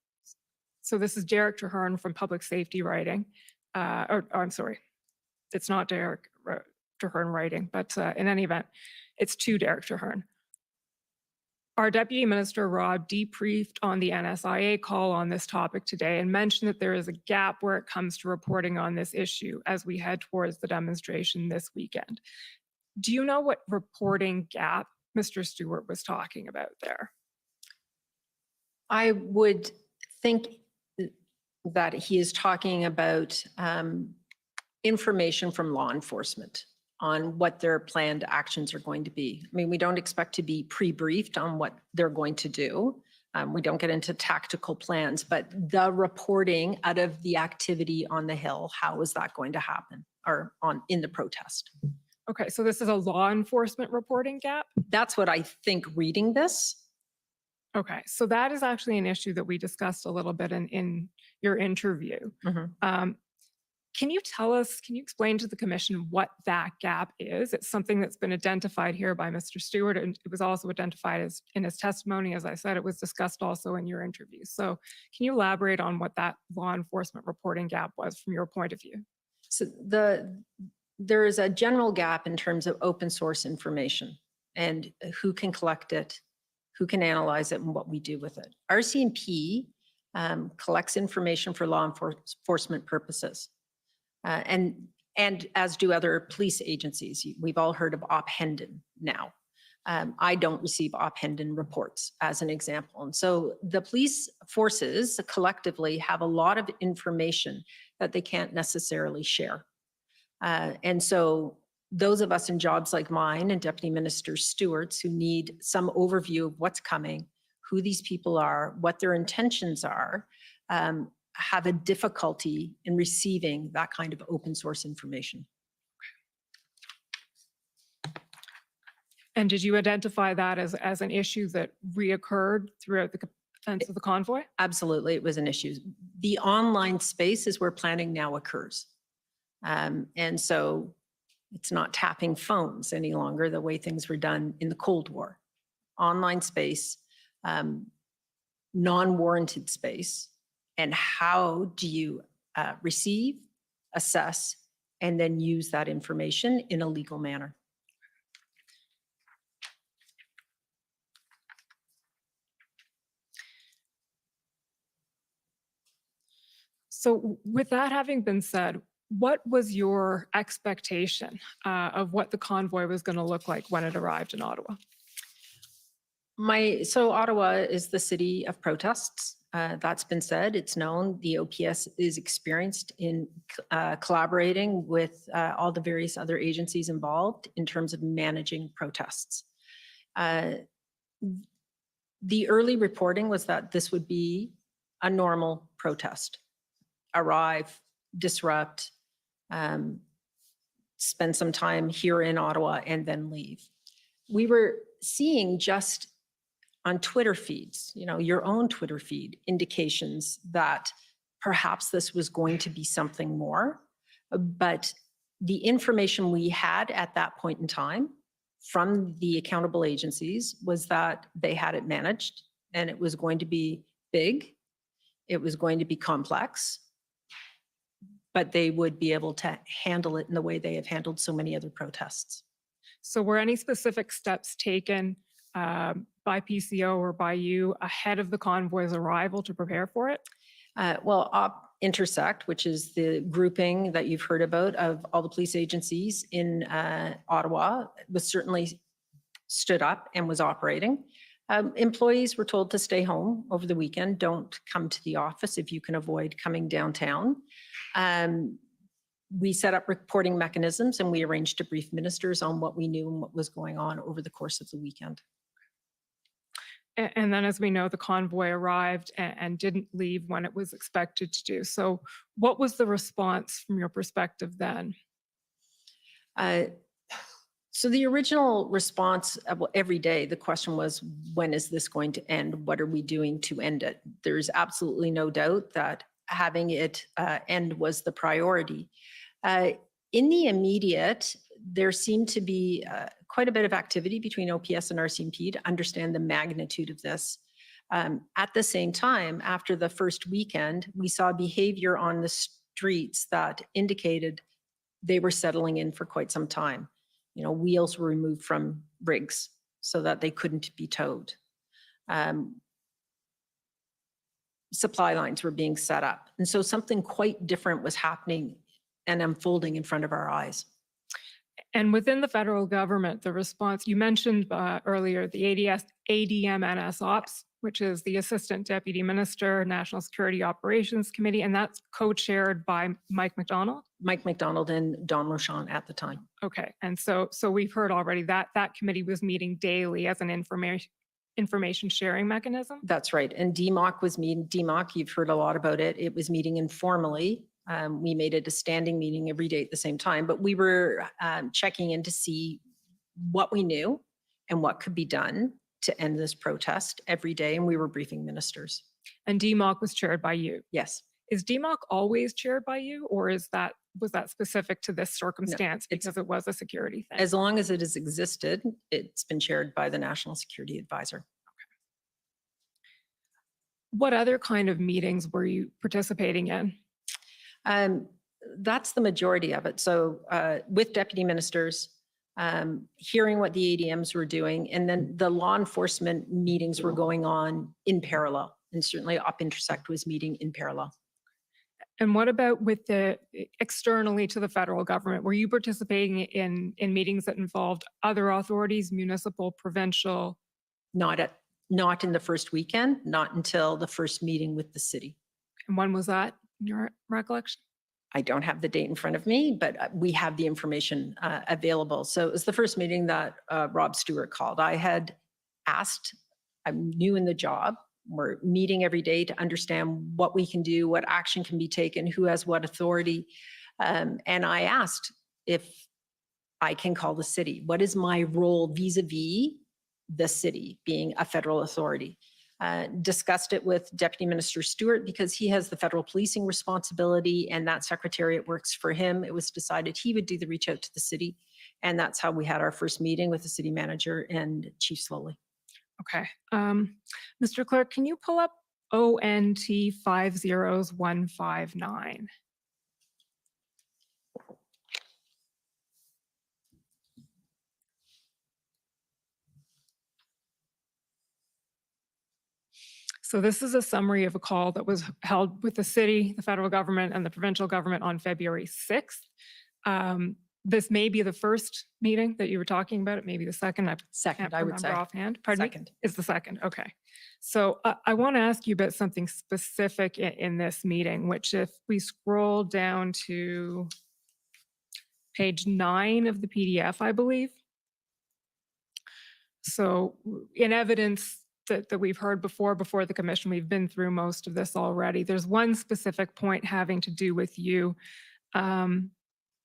So this is Derek Traherne from Public Safety writing. I'm sorry, it's not Derek Traherne writing, but in any event, it's to Derek Traherne. Our deputy minister, Rob, debriefed on the NSIA call on this topic today and mentioned that there is a gap where it comes to reporting on this issue as we head towards the demonstration this weekend. Do you know what reporting gap Mr. Stewart was talking about there? I would think that he is talking about information from law enforcement on what their planned actions are going to be. I mean, we don't expect to be pre-briefed on what they're going to do. We don't get into tactical plans, but the reporting out of the activity on the Hill, how is that going to happen or in the protest? Okay, so this is a law enforcement reporting gap? That's what I think reading this. Okay, so that is actually an issue that we discussed a little bit in your interview. Can you tell us, can you explain to the commission what that gap is? It's something that's been identified here by Mr. Stewart, and it was also identified as in his testimony. As I said, it was discussed also in your interview. So can you elaborate on what that law enforcement reporting gap was from your point of view? So there is a general gap in terms of open source information and who can collect it, who can analyze it, and what we do with it. RCMP collects information for law enforcement purposes. And as do other police agencies. We've all heard of OPHENDN now. I don't receive OPHENDN reports as an example. And so the police forces collectively have a lot of information that they can't necessarily share. And so those of us in jobs like mine and Deputy Minister Stewart's who need some overview of what's coming, who these people are, what their intentions are, have a difficulty in receiving that kind of open source information. And did you identify that as an issue that reoccurred throughout the events of the convoy? Absolutely, it was an issue. The online space is where planning now occurs. And so it's not tapping phones any longer the way things were done in the Cold War. Online space, non-warranted space, and how do you receive, assess, and then use that information in a legal manner? So with that having been said, what was your expectation of what the convoy was going to look like when it arrived in Ottawa? So Ottawa is the city of protests. That's been said, it's known. The OPS is experienced in collaborating with all the various other agencies involved in terms of managing protests. The early reporting was that this would be a normal protest. Arrive, disrupt, spend some time here in Ottawa and then leave. We were seeing just on Twitter feeds, your own Twitter feed, indications that perhaps this was going to be something more. But the information we had at that point in time from the accountable agencies was that they had it managed and it was going to be big, it was going to be complex, but they would be able to handle it in the way they have handled so many other protests. So were any specific steps taken by PCO or by you ahead of the convoy's arrival to prepare for it? Well, Intersect, which is the grouping that you've heard about of all the police agencies in Ottawa, was certainly stood up and was operating. Employees were told to stay home over the weekend. Don't come to the office if you can avoid coming downtown. We set up reporting mechanisms and we arranged to brief ministers on what we knew and what was going on over the course of the weekend. And then, as we know, the convoy arrived and didn't leave when it was expected to do. So what was the response from your perspective then? So the original response, well, every day, the question was, when is this going to end? What are we doing to end it? There's absolutely no doubt that having it end was the priority. In the immediate, there seemed to be quite a bit of activity between OPS and RCMP to understand the magnitude of this. At the same time, after the first weekend, we saw behavior on the streets that indicated they were settling in for quite some time. You know, wheels were removed from rigs so that they couldn't be towed. Supply lines were being set up. And so something quite different was happening and unfolding in front of our eyes. And within the federal government, the response, you mentioned earlier, the ADMNS Ops, which is the Assistant Deputy Minister, National Security Operations Committee, and that's co-chaired by Mike MacDonald? Mike MacDonald and Don Rochon at the time. Okay, and so we've heard already that that committee was meeting daily as an information sharing mechanism? That's right. And DMOC was meeting, DMOC, you've heard a lot about it. It was meeting informally. We made it a standing meeting every day at the same time, but we were checking in to see what we knew and what could be done to end this protest every day. And we were briefing ministers. And DMOC was chaired by you? Yes. Is DMOC always chaired by you, or was that specific to this circumstance because it was a security thing? As long as it has existed, it's been chaired by the National Security Advisor. Okay. What other kind of meetings were you participating in? That's the majority of it. So with deputy ministers, hearing what the ADMs were doing, and then the law enforcement meetings were going on in parallel. And certainly Op Intersect was meeting in parallel. And what about with the externally to the federal government? Were you participating in meetings that involved other authorities, municipal, provincial? Not in the first weekend, not until the first meeting with the city. And when was that, in your recollection? I don't have the date in front of me, but we have the information available. So it was the first meeting that Rob Stewart called. I had asked, I'm new in the job. We're meeting every day to understand what we can do, what action can be taken, who has what authority. And I asked if I can call the city. What is my role vis-a-vis the city being a federal authority? Discussed it with Deputy Minister Stewart because he has the federal policing responsibility and that secretariat works for him. It was decided he would do the reach out to the city. And that's how we had our first meeting with the city manager and Chief Slowly. Okay. Mr. Clerk, can you pull up ONT 50159? So this is a summary of a call that was held with the city, the federal government, and the provincial government on February 6th. This may be the first meeting that you were talking about. It may be the second. I Second, can't I would say. remember offhand. Pardon me? Second. It's the second. Okay. So I want to ask you about something specific in this meeting, which if we scroll down to page 9 of the PDF, I believe. So in evidence that we've heard before the commission, we've been through most of this already. There's one specific point having to do with you.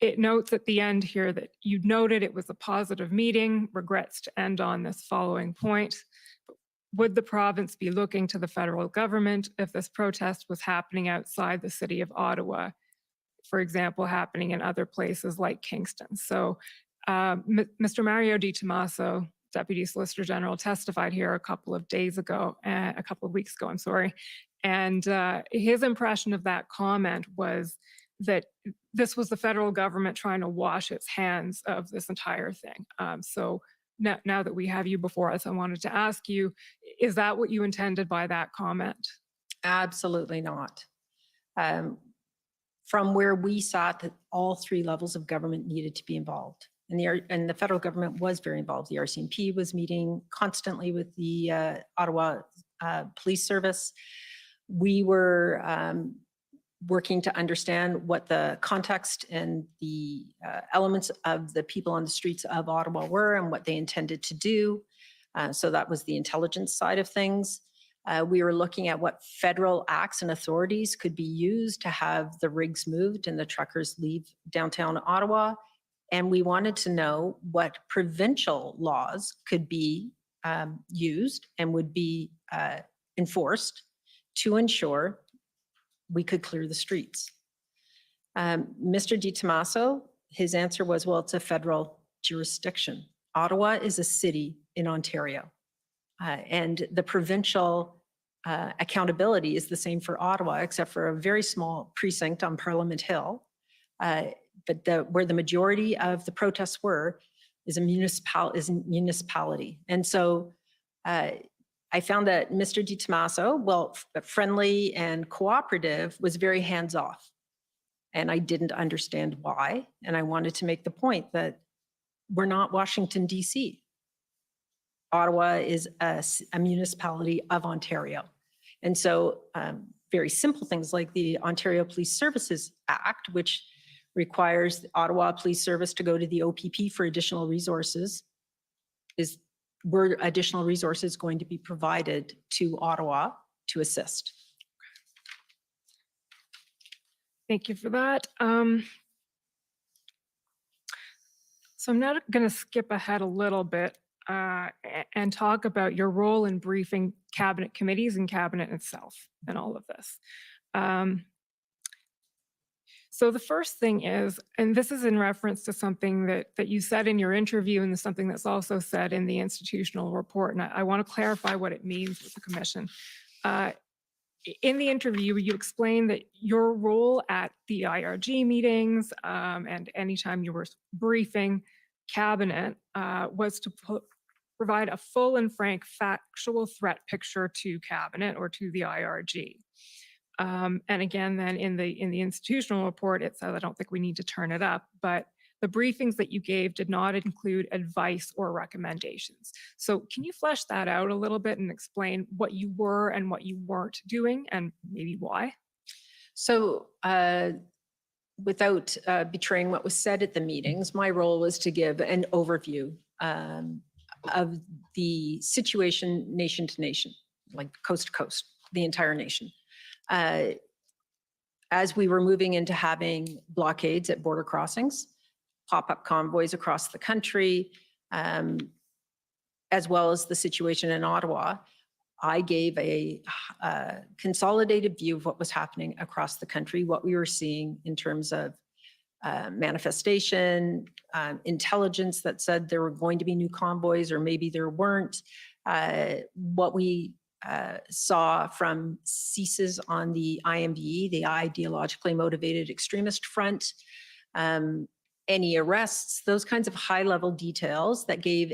It notes at the end here that you noted it was a positive meeting, regrets to end on this following point. Would the province be looking to the federal government if this protest was happening outside the city of Ottawa, for example, happening in other places like Kingston? So Mr. Mario Di Tommaso, Deputy Solicitor General, testified here a couple of weeks ago, I'm sorry. And his impression of that comment was that this was the federal government trying to wash its hands of this entire thing. So now that we have you before us, I wanted to ask you, is that what you intended by that comment? Absolutely not. From where we sat, that all three levels of government needed to be involved. And the federal government was very involved. The RCMP was meeting constantly with the Ottawa Police Service. We were working to understand what the context and the elements of the people on the streets of Ottawa were and what they intended to do. So that was the intelligence side of things. We were looking at what federal acts and authorities could be used to have the rigs moved and the truckers leave downtown Ottawa. And we wanted to know what provincial laws could be used and would be enforced to ensure we could clear the streets. Mr. Di Tommaso, his answer was, well, it's a federal jurisdiction. Ottawa is a city in Ontario. And the provincial accountability is the same for Ottawa, except for a very small precinct on Parliament Hill. But where the majority of the protests were is a municipality. And so I found that Mr. Di Tommaso, well, friendly and cooperative, was very hands-off. And I didn't understand why. And I wanted to make the point that we're not Washington, D.C. Ottawa is a municipality of Ontario. And so very simple things like the Ontario Police Services Act, which requires the Ottawa Police Service to go to the OPP for additional resources, were additional resources going to be provided to Ottawa to assist? Thank you for that. So I'm now going to skip ahead a little bit and talk about your role in briefing cabinet committees and cabinet itself and all of this. So the first thing is, and this is in reference to something that you said in your interview and something that's also said in the institutional report, and I want to clarify what it means with the commission. In the interview, you explained that your role at the IRG meetings and anytime you were briefing cabinet was to provide a full and frank factual threat picture to cabinet or to the IRG. And again, then in the institutional report, it says, I don't think we need to turn it up, but the briefings that you gave did not include advice or recommendations. So can you flesh that out a little bit and explain what you were and what you weren't doing and maybe why? So without betraying what was said at the meetings, my role was to give an overview of the situation nation to nation, like coast to coast, the entire nation. As we were moving into having blockades at border crossings, pop-up convoys across the country, as well as the situation in Ottawa, I gave a consolidated view of what was happening across the country, what we were seeing in terms of manifestation, intelligence that said there were going to be new convoys or maybe there weren't, what we saw from ceases on the IMBE, the ideologically motivated extremist front, any arrests, those kinds of high-level details that gave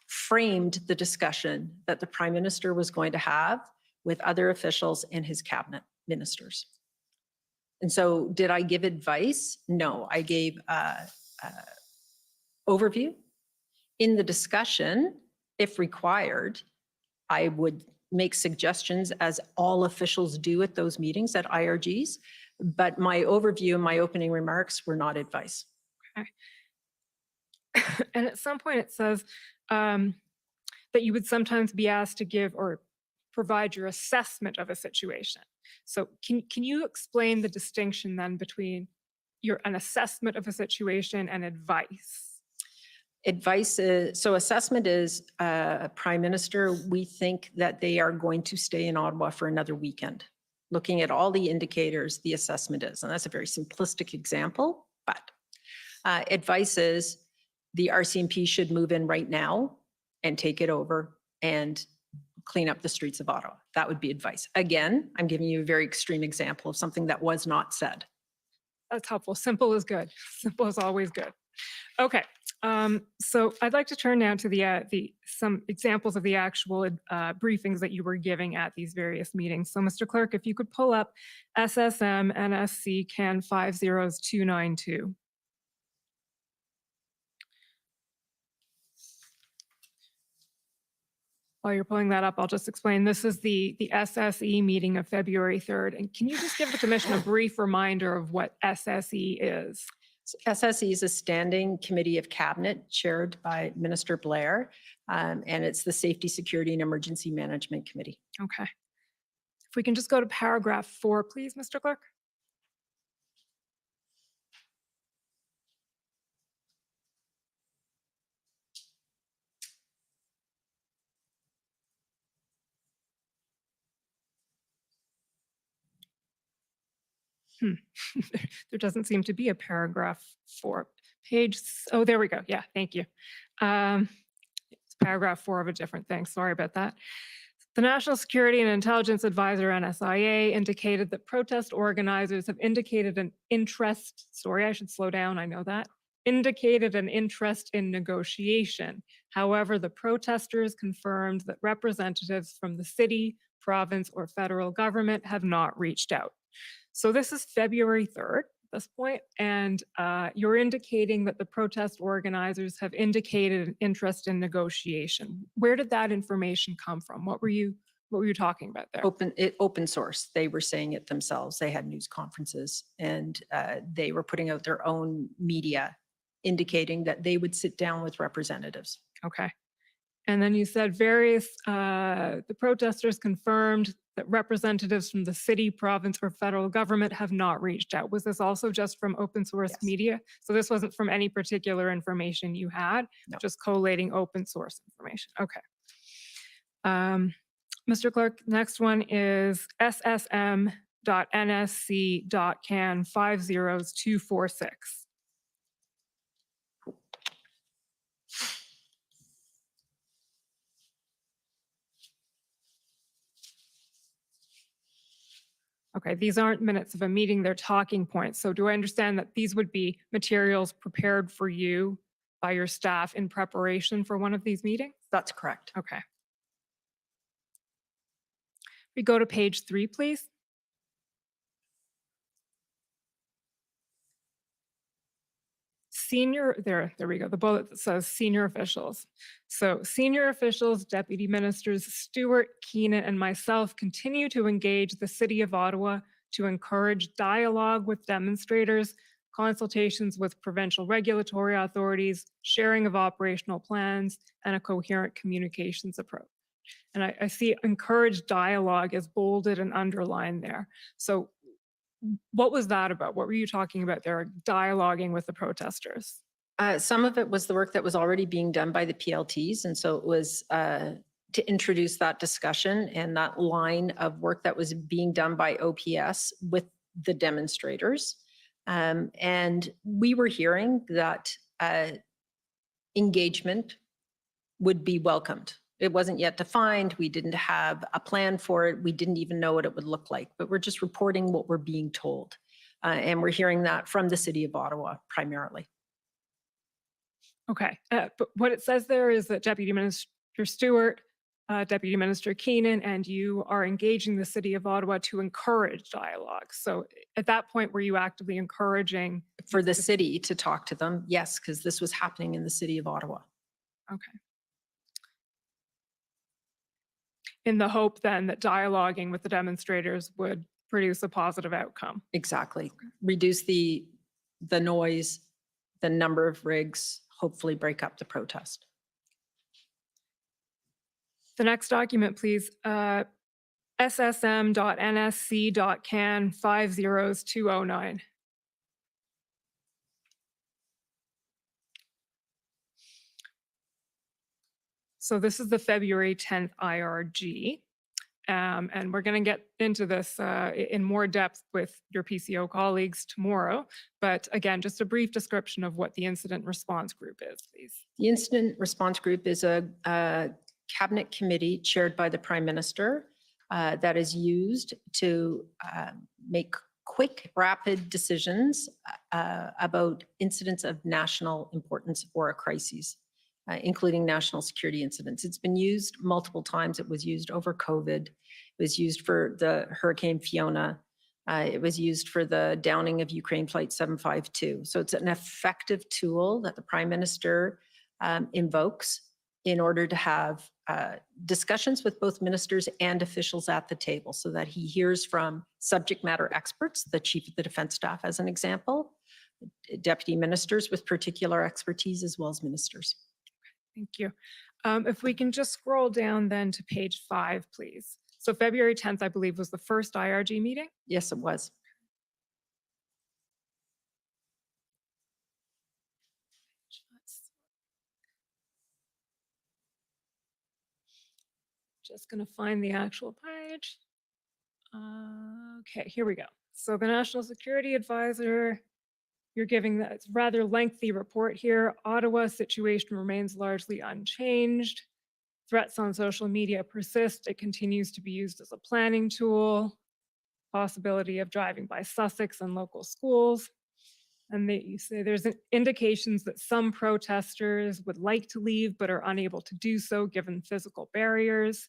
framed the discussion that the Prime Minister was going to have with other officials and his cabinet ministers. And so did I give advice? No, I gave overview. In the discussion, if required, I would make suggestions as all officials do at those meetings at IRGs, but my overview and my opening remarks were not advice. Okay. And at some point it says that you would sometimes be asked to give or provide your assessment of a situation. So can you explain the distinction then between an assessment of a situation and advice? Advice is, so assessment is, Prime Minister, we think that they are going to stay in Ottawa for another weekend. Looking at all the indicators, the assessment is, and that's a very simplistic example, but advice is the RCMP should move in right now and take it over and clean up the streets of Ottawa. That would be advice. Again, I'm giving you a very extreme example of something that was not said. That's helpful. Simple is good. Simple is always good. Okay. So I'd like to turn now to some examples of the actual briefings that you were giving at these various meetings. So Mr. Clerk, if you could pull up SSM NSC CAN 50292. While you're pulling that up, I'll just explain. This is the SSE meeting of February 3rd. And can you just give the commission a brief reminder of what SSE is? SSE is a standing committee of cabinet chaired by Minister Blair, and it's the Safety, Security, and Emergency Management Committee. Okay. If we can just go to paragraph 4, please, Mr. Clerk. There doesn't seem to be a paragraph 4. Oh, there we go. Yeah, thank you. It's paragraph 4 of a different thing. Sorry about that. The National Security and Intelligence Advisor, NSIA, indicated that protest organizers have indicated an interest, sorry, I should slow down, I know that, indicated an interest in negotiation. However, the protesters confirmed that representatives from the city, province, or federal government have not reached out. So this is February 3rd at this point, and you're indicating that the protest organizers have indicated an interest in negotiation. Where did that information come from? What were you talking about there? Open source. They were saying it themselves. They had news conferences, and they were putting out their own media indicating that they would sit down with representatives. Okay. And then you said the protesters confirmed that representatives from the city, province, or federal government have not reached out. Was this also just from open source media? So this wasn't from any particular information you had, just collating open source information. Okay. Mr. Clerk, next one is ssm.nsc.can 50246. Okay, these aren't minutes of a meeting, they're talking points. So do I understand that these would be materials prepared for you by your staff in preparation for one of these meetings? That's correct. Okay. We go to page 3, please. There we go, the bullet that says senior officials. So senior officials, deputy ministers Stewart, Keenan, and myself continue to engage the City of Ottawa to encourage dialogue with demonstrators, consultations with provincial regulatory authorities, sharing of operational plans, and a coherent communications approach. And I see encourage dialogue as bolded and underlined there. So what was that about? What were you talking about there, dialoguing with the protesters? Some of it was the work that was already being done by the PLTs. And so it was to introduce that discussion and that line of work that was being done by OPS with the demonstrators. And we were hearing that engagement would be welcomed. It wasn't yet defined. We didn't have a plan for it. We didn't even know what it would look like, but we're just reporting what we're being told. And we're hearing that from the City of Ottawa primarily. Okay, but what it says there is that Deputy Minister Stewart, Deputy Minister Keenan, and you are engaging the City of Ottawa to encourage dialogue. So at that point, were you actively encouraging? For the city to talk to them, yes, because this was happening in the City of Ottawa. Okay. In the hope then that dialoguing with the demonstrators would produce a positive outcome. Exactly. Reduce the noise, the number of rigs, hopefully break up the protest. The next document, please. ssm.nsc.can 50209. So this is the February 10th IRG. And we're going to get into this in more depth with your PCO colleagues tomorrow. But again, just a brief description of what the Incident Response Group is, please. The Incident Response Group is a cabinet committee chaired by the Prime Minister that is used to make quick, rapid decisions about incidents of national importance or a crisis. Including national security incidents. It's been used multiple times. It was used over COVID. It was used for the Hurricane Fiona. It was used for the downing of Ukraine Flight 752. So it's an effective tool that the Prime Minister invokes in order to have discussions with both ministers and officials at the table so that he hears from subject matter experts, the Chief of the Defense Staff as an example, deputy ministers with particular expertise, as well as ministers. Thank you. If we can just scroll down then to page 5, please. So February 10th, I believe, was the first IRG meeting. Yes, it was. Just going to find the actual page. Okay, here we go. So the National Security Advisor, you're giving that rather lengthy report here. Ottawa situation remains largely unchanged. Threats on social media persist. It continues to be used as a planning tool. Possibility of driving by Sussex and local schools. And you say there's indications that some protesters would like to leave but are unable to do so given physical barriers.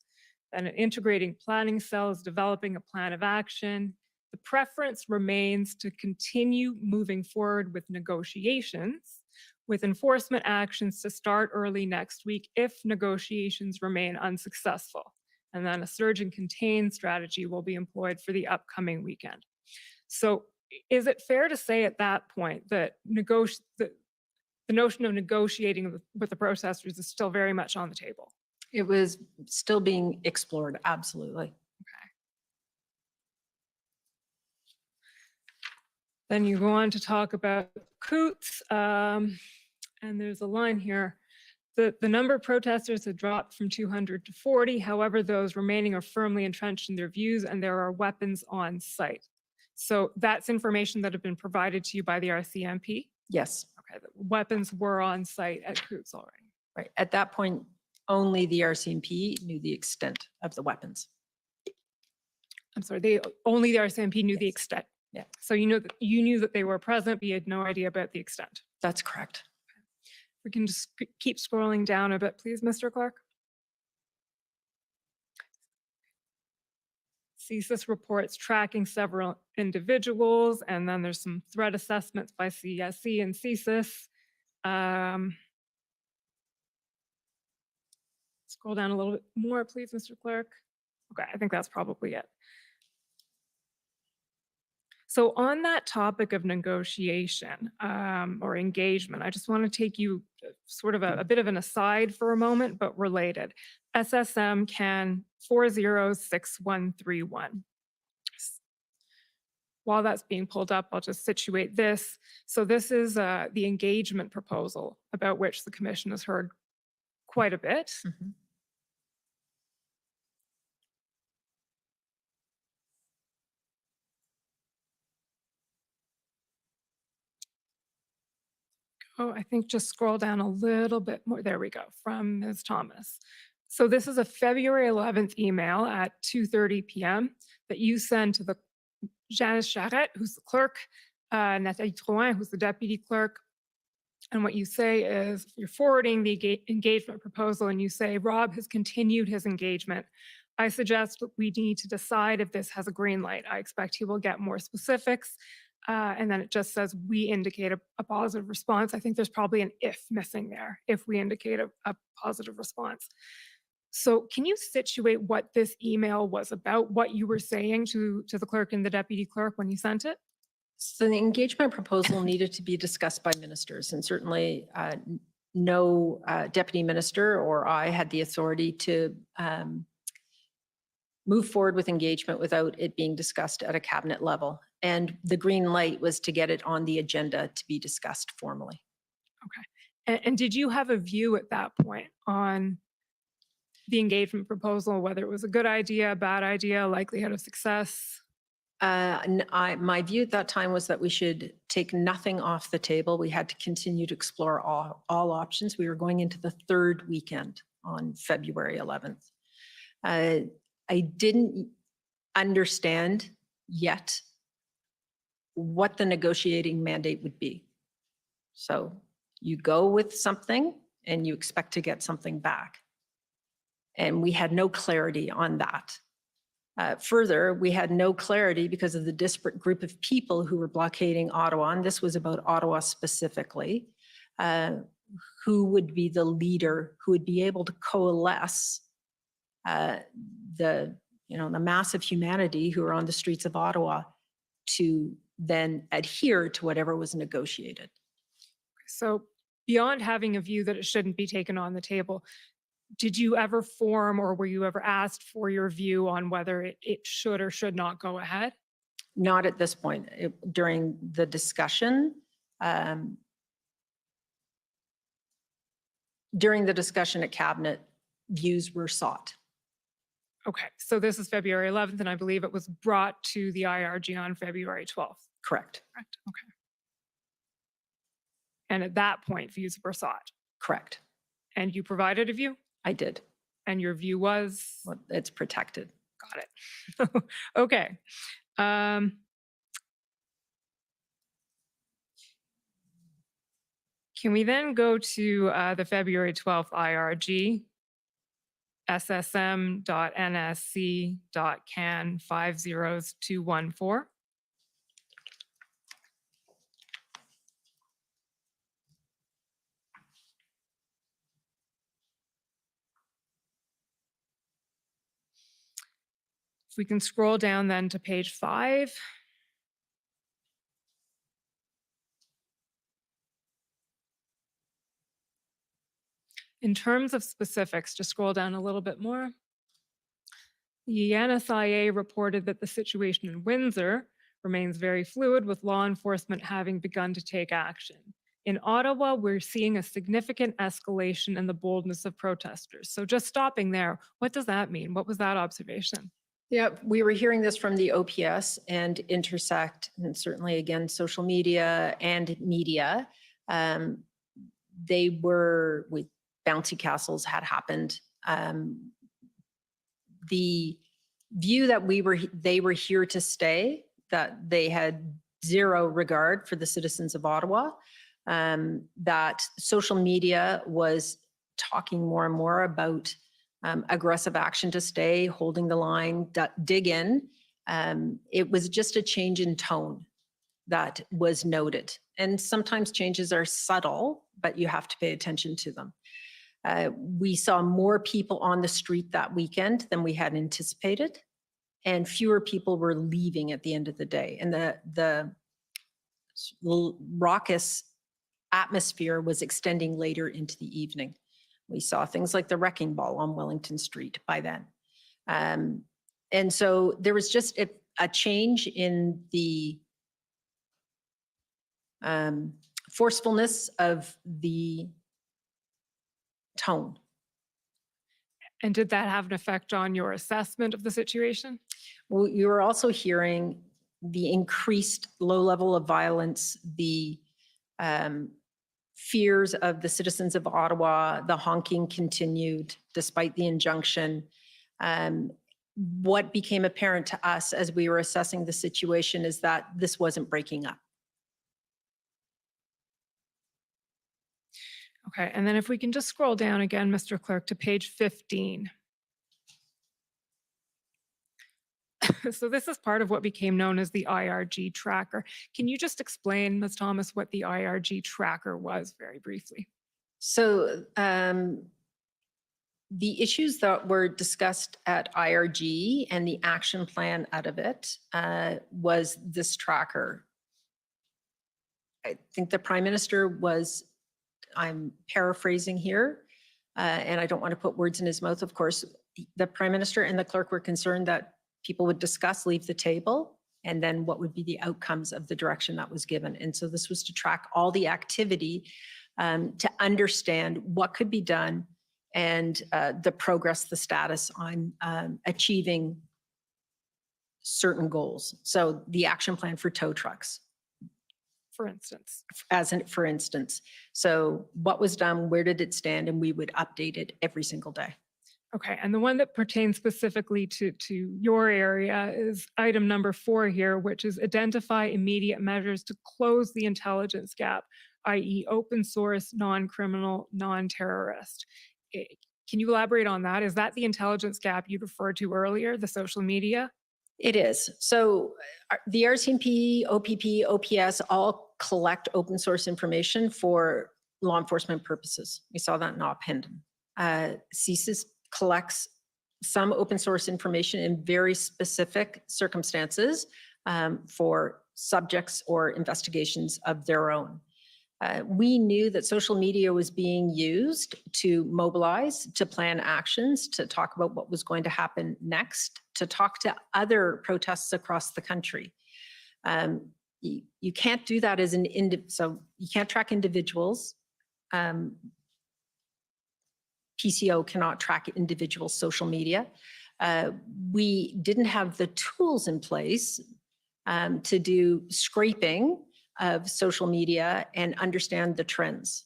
And an integrating planning cell is developing a plan of action. The preference remains to continue moving forward with negotiations, with enforcement actions to start early next week if negotiations remain unsuccessful. And then a surge and contain strategy will be employed for the upcoming weekend. So is it fair to say at that point that the notion of negotiating with the protesters is still very much on the table? It was still being explored, absolutely. Then you go on to talk about Coots, and there's a line here. The number of protesters had dropped from 200 to 40. However, those remaining are firmly entrenched in their views and there are weapons on site. So that's information that had been provided to you by the RCMP? Yes. Okay, the weapons were on site at Coots already. Right. At that point, only the RCMP knew the extent of the weapons. I'm sorry, only the RCMP knew the extent. Yeah. So you knew that they were present, but you had no idea about the extent. That's correct. We can just keep scrolling down a bit, please, Mr. Clark. CSIS reports tracking several individuals, and then there's some threat assessments by CSC and CSIS. Scroll down a little bit more, please, Mr. Clerk. Okay, I think that's probably it. So on that topic of negotiation or engagement, I just want to take you sort of a bit of an aside for a moment, but related. SSM CAN 406131. While that's being pulled up, I'll just situate this. So this is the engagement proposal about which the Commission has heard quite a bit. Mm-hmm. Oh, I think just scroll down a little bit more. There we go, from Ms. Thomas. So this is a February 11th email at 2:30 p.m. that you send to the Janice Charette, who's the clerk, Nathalie Drouin, who's the deputy clerk. And what you say is you're forwarding the engagement proposal and you say, Rob has continued his engagement. I suggest we need to decide if this has a green light. I expect he will get more specifics. And then it just says we indicate a positive response. I think there's probably an if missing there, if we indicate a positive response. So can you situate what this email was about, what you were saying to the clerk and the deputy clerk when you sent it? So the engagement proposal needed to be discussed by ministers, and certainly no deputy minister or I had the authority to move forward with engagement without it being discussed at a cabinet level. And the green light was to get it on the agenda to be discussed formally. Okay. And did you have a view at that point on the engagement proposal, whether it was a good idea, a bad idea, likelihood of success? My view at that time was that we should take nothing off the table. We had to continue to explore all options. We were going into the third weekend on February 11th. I didn't understand yet what the negotiating mandate would be. So you go with something and you expect to get something back. And we had no clarity on that. Further, we had no clarity because of the disparate group of people who were blockading Ottawa, and this was about Ottawa specifically. who would be the leader who would be able to coalesce the mass of humanity who are on the streets of Ottawa to then adhere to whatever was negotiated. So beyond having a view that it shouldn't be taken on the table, did you ever form or were you ever asked for your view on whether it should or should not go ahead? Not at this point. During the discussion, at Cabinet, views were sought. Okay, so this is February 11th, and I believe it was brought to the IRG on February 12th. Correct. Correct, okay. And at that point, views were sought. Correct. And you provided a view? I did. And your view was? Well, it's protected. Got it. Okay. Can we then go to the February 12th IRG? ssm.nsc.can 50214. If we can scroll down then to page 5. In terms of specifics, just scroll down a little bit more. The NSIA reported that the situation in Windsor remains very fluid, with law enforcement having begun to take action. In Ottawa, we're seeing a significant escalation in the boldness of protesters. So just stopping there, what does that mean? What was that observation? Yeah, we were hearing this from the OPS and Intersect, and certainly again, social media and media. They were with bouncy castles had happened. The view that they were here to stay, that they had zero regard for the citizens of Ottawa, that social media was talking more and more about aggressive action to stay, holding the line, dig in. It was just a change in tone that was noted. And sometimes changes are subtle, but you have to pay attention to them. We saw more people on the street that weekend than we had anticipated, and fewer people were leaving at the end of the day. And the raucous atmosphere was extending later into the evening. We saw things like the wrecking ball on Wellington Street by then. And so there was just a change in the forcefulness of the tone. And did that have an effect on your assessment of the situation? Well, you were also hearing the increased low level of violence, the fears of the citizens of Ottawa, the honking continued despite the injunction. What became apparent to us as we were assessing the situation is that this wasn't breaking up. Okay, and then if we can just scroll down again, Mr. Clerk, to page 15. So this is part of what became known as the IRG tracker. Can you just explain, Ms. Thomas, what the IRG tracker was very briefly? So the issues that were discussed at IRG and the action plan out of it was this tracker. I think the Prime Minister was, I'm paraphrasing here, and I don't want to put words in his mouth, of course. The Prime Minister and the clerk were concerned that people would discuss, leave the table, and then what would be the outcomes of the direction that was given. And so this was to track all the activity to understand what could be done and the progress, the status on achieving certain goals. So the action plan for tow trucks, for instance. For instance. So what was done, where did it stand, and we would update it every single day. Okay, and the one that pertains specifically to your area is item number 4 here, which is identify immediate measures to close the intelligence gap, i.e. open source, non-criminal, non-terrorist. Can you elaborate on that? Is that the intelligence gap you referred to earlier, the social media? It is. So the RCMP, OPP, OPS all collect open source information for law enforcement purposes. We saw that in Ophendon. CSIS collects some open source information in very specific circumstances for subjects or investigations of their own. We knew that social media was being used to mobilize, to plan actions, to talk about what was going to happen next, to talk to other protests across the country. You can't do that as so you can't track individuals. PCO cannot track individual social media. We didn't have the tools in place to do scraping of social media and understand the trends.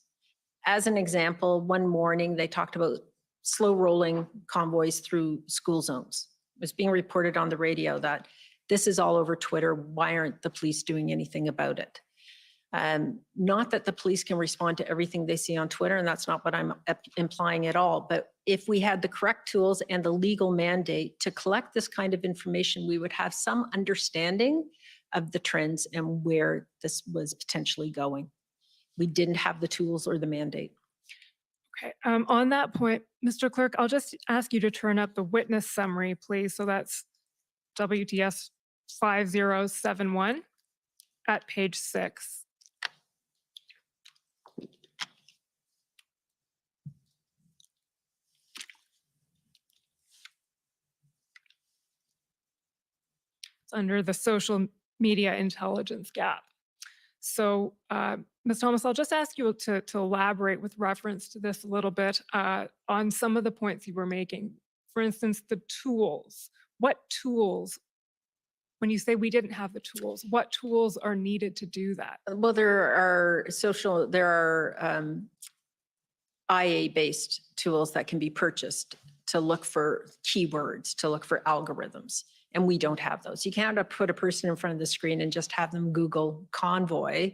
As an example, one morning they talked about slow rolling convoys through school zones. It was being reported on the radio that this is all over Twitter. Why aren't the police doing anything about it? Not that the police can respond to everything they see on Twitter, and that's not what I'm implying at all. But if we had the correct tools and the legal mandate to collect this kind of information, we would have some understanding of the trends and where this was potentially going. We didn't have the tools or the mandate. Okay, on that point, Mr. Clerk, I'll just ask you to turn up the witness summary, please. So that's WTS 5071 at page 6. It's under the social media intelligence gap. So, Ms. Thomas, I'll just ask you to elaborate with reference to this a little bit on some of the points you were making. For instance, the tools. What tools, when you say we didn't have the tools, what tools are needed to do that? Well, there are IA-based tools that can be purchased to look for keywords, to look for algorithms. And we don't have those. You can't put a person in front of the screen and just have them Google convoy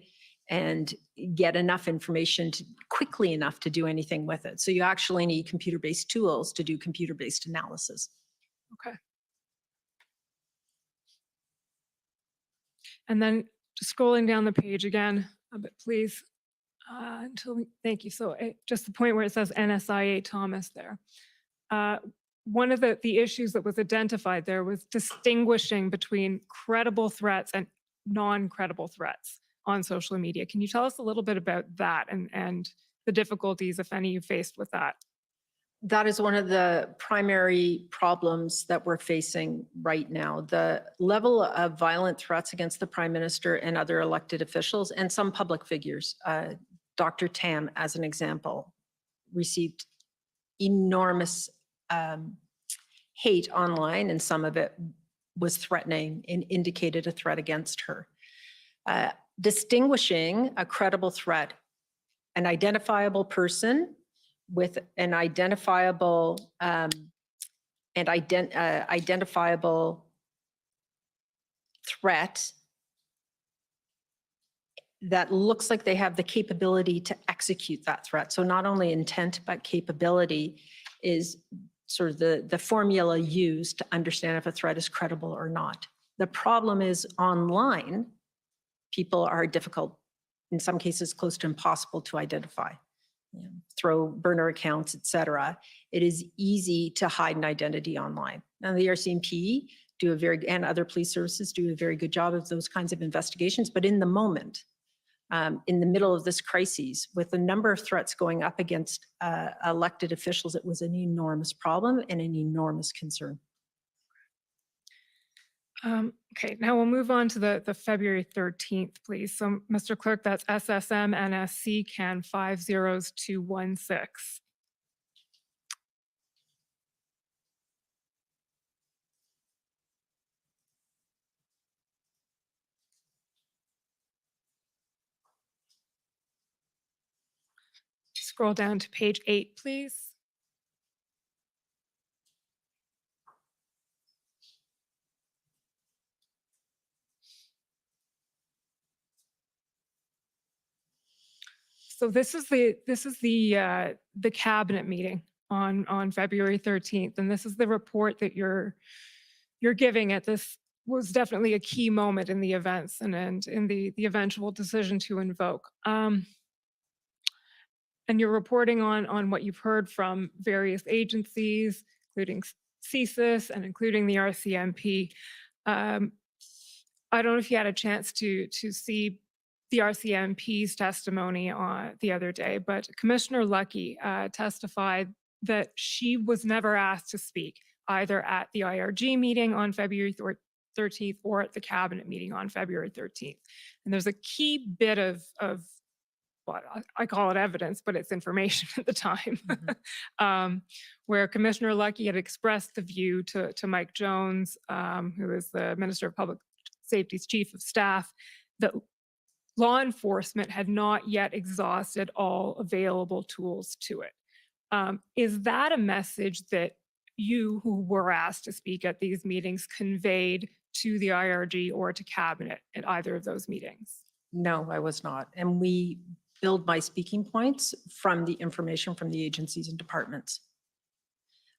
and get enough information quickly enough to do anything with it. So you actually need computer-based tools to do computer-based analysis. Okay. And then just scrolling down the page again a bit, please. Thank you. So just the point where it says NSIA Thomas there. One of the issues that was identified there was distinguishing between credible threats and non-credible threats on social media. Can you tell us a little bit about that and the difficulties, if any, you faced with that? That is one of the primary problems that we're facing right now. The level of violent threats against the Prime Minister and other elected officials and some public figures. Dr. Tam, as an example, received enormous hate online, and some of it was threatening and indicated a threat against her. Distinguishing a credible threat, an identifiable person with an identifiable identifiable threat that looks like they have the capability to execute that threat. So not only intent, but capability is sort of the formula used to understand if a threat is credible or not. The problem is online, people are difficult, in some cases close to impossible to identify. Throw burner accounts, et cetera. It is easy to hide an identity online. Now the RCMP and other police services do a very good job of those kinds of investigations, but in the moment, in the middle of this crisis, with the number of threats going up against elected officials, it was an enormous problem and an enormous concern. Okay, now we'll move on to the February 13th, please. So, Mr. Clerk, that's SSM NSC CAN 50216. Scroll down to page 8, please. So this is the cabinet meeting on February 13th, and this is the report that you're giving it. This was definitely a key moment in the events and in the eventual decision to invoke. and you're reporting on what you've heard from various agencies, including CSIS and including the RCMP. I don't know if you had a chance to see the RCMP's testimony on the other day, but Commissioner Lucky testified that she was never asked to speak either at the IRG meeting on February 13th or at the cabinet meeting on February 13th. And there's a key bit of what I call it evidence, but it's information at the time, where Commissioner Lucky had expressed the view to Mike Jones, who is the Minister of Public Safety's Chief of Staff, that law enforcement had not yet exhausted all available tools to it. Is that a message that you, who were asked to speak at these meetings, conveyed to the IRG or to cabinet at either of those meetings? No, I was not. And we build my speaking points from the information from the agencies and departments.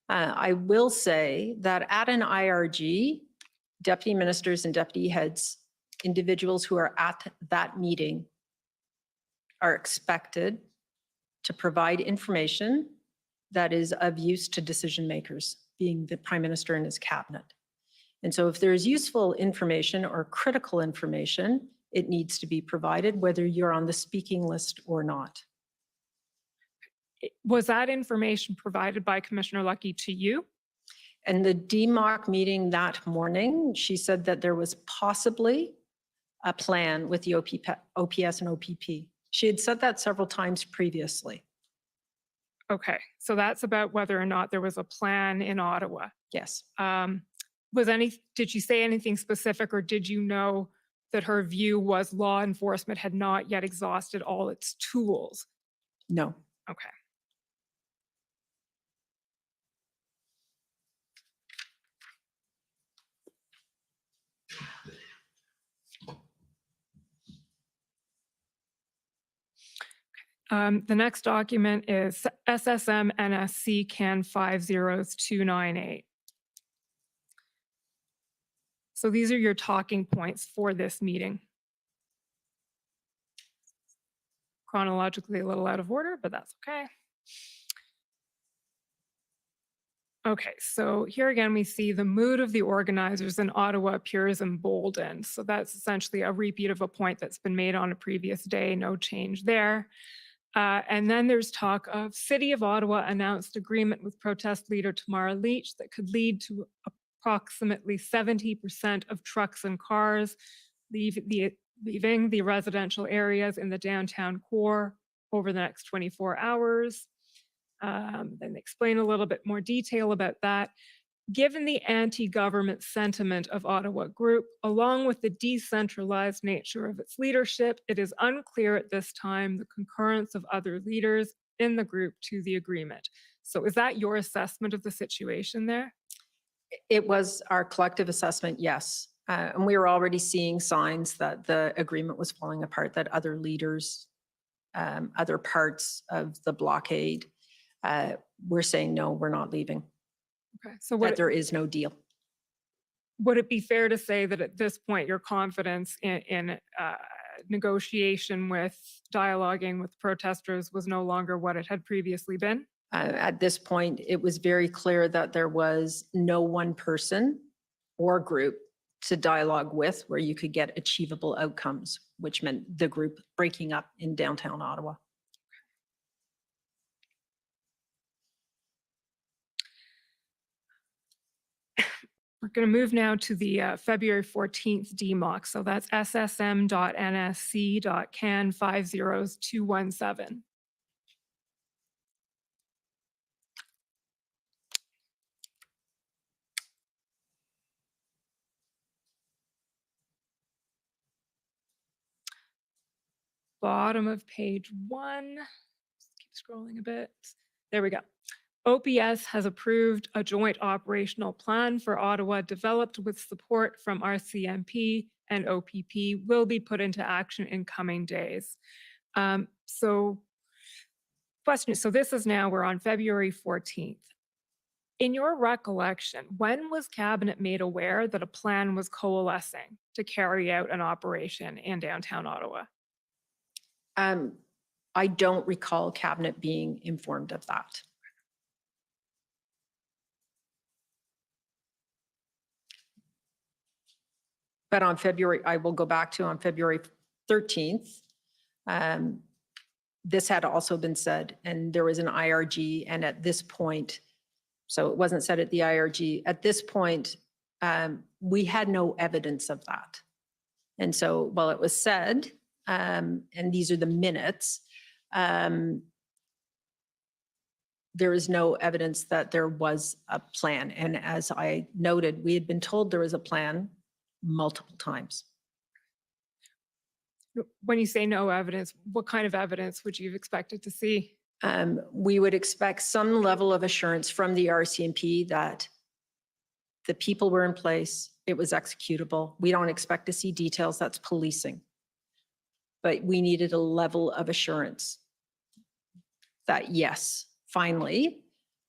I will say that at an IRG, deputy ministers and deputy heads, individuals who are at that meeting are expected to provide information that is of use to decision makers, being the Prime Minister and his cabinet. And so if there is useful information or critical information, it needs to be provided, whether you're on the speaking list or not. Was that information provided by Commissioner Lucky to you? And the DMOC meeting that morning, she said that there was possibly a plan with the OPS and OPP. She had said that several times previously. Okay, so that's about whether or not there was a plan in Ottawa. Yes. Did she say anything specific, or did you know that her view was law enforcement had not yet exhausted all its tools? No. Okay. The next document is SSM NSC CAN 50298. So these are your talking points for this meeting. Chronologically a little out of order, but that's okay. Okay, so here again, we see the mood of the organizers in Ottawa appears emboldened. So that's essentially a repeat of a point that's been made on a previous day, no change there. And then there's talk of City of Ottawa announced agreement with protest leader Tamara Leach that could lead to approximately 70% of trucks and cars leaving the residential areas in the downtown core over the next 24 hours. Then they explain a little bit more detail about that. Given the anti-government sentiment of Ottawa Group, along with the decentralized nature of its leadership, it is unclear at this time the concurrence of other leaders in the group to the agreement. So is that your assessment of the situation there? It was our collective assessment, yes. And we were already seeing signs that the agreement was falling apart, that other leaders, other parts of the blockade were saying, no, we're not leaving. Okay, so That there is no deal. would it be fair to say that at this point, your confidence in negotiation with dialoguing with protesters was no longer what it had previously been? At this point, it was very clear that there was no one person or group to dialogue with where you could get achievable outcomes, which meant the group breaking up in downtown Ottawa. We're going to move now to the February 14th DMOC. So that's ssm.nsc.can 50217. Bottom of page 1. Just keep scrolling a bit. There we go. OPS has approved a joint operational plan for Ottawa developed with support from RCMP and OPP will be put into action in coming days. So this is now, we're on February 14th. In your recollection, when was Cabinet made aware that a plan was coalescing to carry out an operation in downtown Ottawa? I I don't recall cabinet being informed of that. But on February, I will go back to on February 13th, this had also been said, and there was an IRG, and at this point, so it wasn't said at the IRG, at this point, we had no evidence of that. And so while it was said, and these are the minutes, there is no evidence that there was a plan. And as I noted, we had been told there was a plan multiple times. When you say no evidence, what kind of evidence would you have expected to see? We would expect some level of assurance from the RCMP that the people were in place, it was executable. We don't expect to see details, that's policing. But we needed a level of assurance that yes, finally,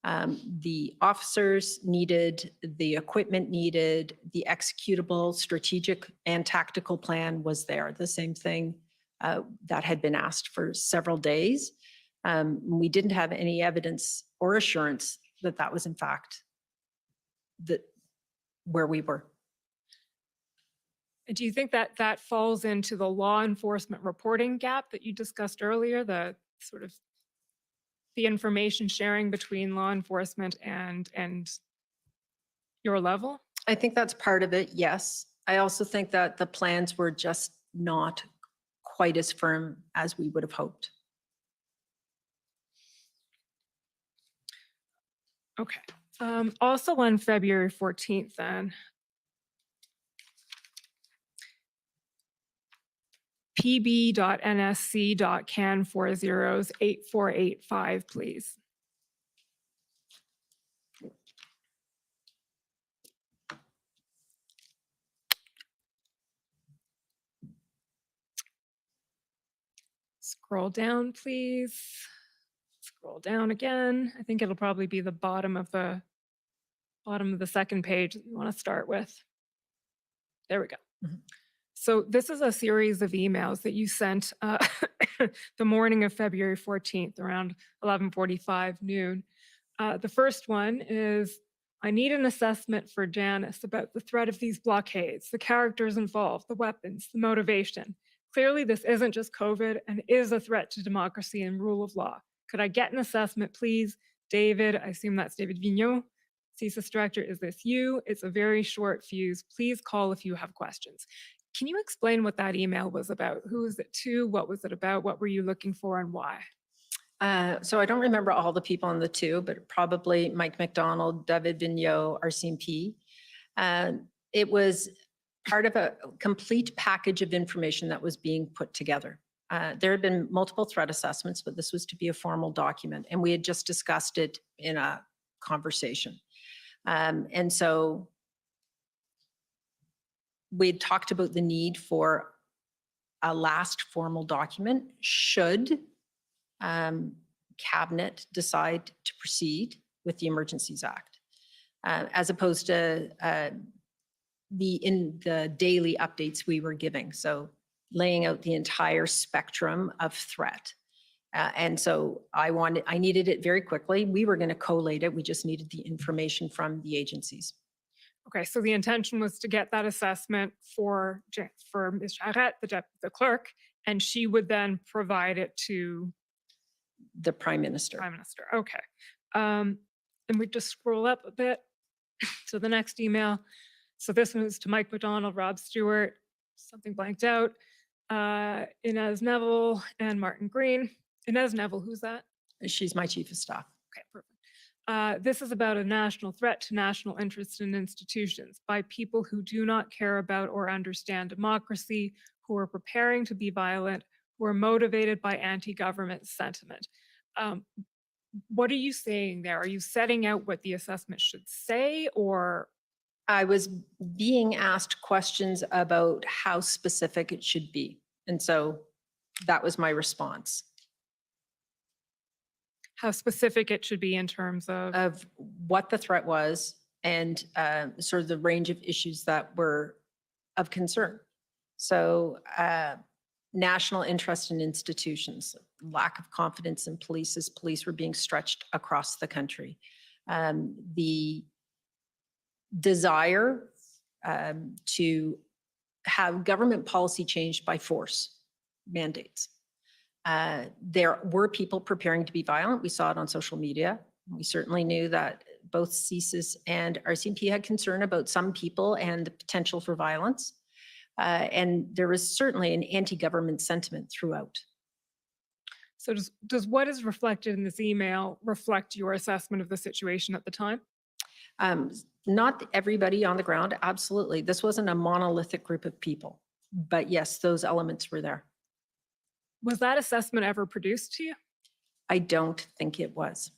the officers needed, the equipment needed, the executable strategic and tactical plan was there. The same thing that had been asked for several days. We didn't have any evidence or assurance that that was in fact where we were. Do you think that that falls into the law enforcement reporting gap that you discussed earlier, the sort of the information sharing between law enforcement and your level? I think that's part of it, yes. I also think that the plans were just not quite as firm as we would have hoped. Okay. Also on February 14th then, pb.nsc.can40s8485, please. Scroll down, please. Scroll down again. I think it'll probably be the bottom of the second page that you want to start with. There we go. Mm-hmm. So this is a series of emails that you sent the morning of February 14th around 11:45 noon. The first one is, I need an assessment for Janice about the threat of these blockades, the characters involved, the weapons, the motivation. Clearly, this isn't just COVID and is a threat to democracy and rule of law. Could I get an assessment, please? David, I assume that's David Vigneault. CSIS director, is this you? It's a very short fuse. Please call if you have questions. Can you explain what that email was about? Who was it to? What was it about? What were you looking for and why? So I don't remember all the people on the two, but probably Mike McDonald, David Vigneault, RCMP. It was part of a complete package of information that was being put together. There had been multiple threat assessments, but this was to be a formal document, and we had just discussed it in a conversation. And so we had talked about the need for a last formal document should cabinet decide to proceed with the Emergencies Act, as opposed to in the daily updates we were giving. So laying out the entire spectrum of threat. And so I needed it very quickly. We were going to collate it. We just needed the information from the agencies. Okay, so the intention was to get that assessment for Ms. Charette, the clerk, and she would then provide it to the Prime Minister. Prime Minister, okay. And we just scroll up a bit to the next email. So this one is to Mike McDonald, Rob Stewart, something blanked out, Inez Neville and Martin Green. Inez Neville, who's that? She's my chief of staff. Okay, perfect. This is about a national threat to national interests and institutions by people who do not care about or understand democracy, who are preparing to be violent, who are motivated by anti-government sentiment. What are you saying there? Are you setting out what the assessment should say, or? I was being asked questions about how specific it should be. And so that was my response. How specific it should be in terms of what the threat was and sort of the range of issues that were of concern. So national interest in institutions, lack of confidence in police as police were being stretched across the country. The desire to have government policy changed by force mandates. There were people preparing to be violent. We saw it on social media. We certainly knew that both CSIS and RCMP had concern about some people and the potential for violence. And there was certainly an anti-government sentiment throughout. So does what is reflected in this email reflect your assessment of the situation at the time? Not everybody on the ground, absolutely. This wasn't a monolithic group of people, but yes, those elements were there. Was that assessment ever produced to you? I don't think it was.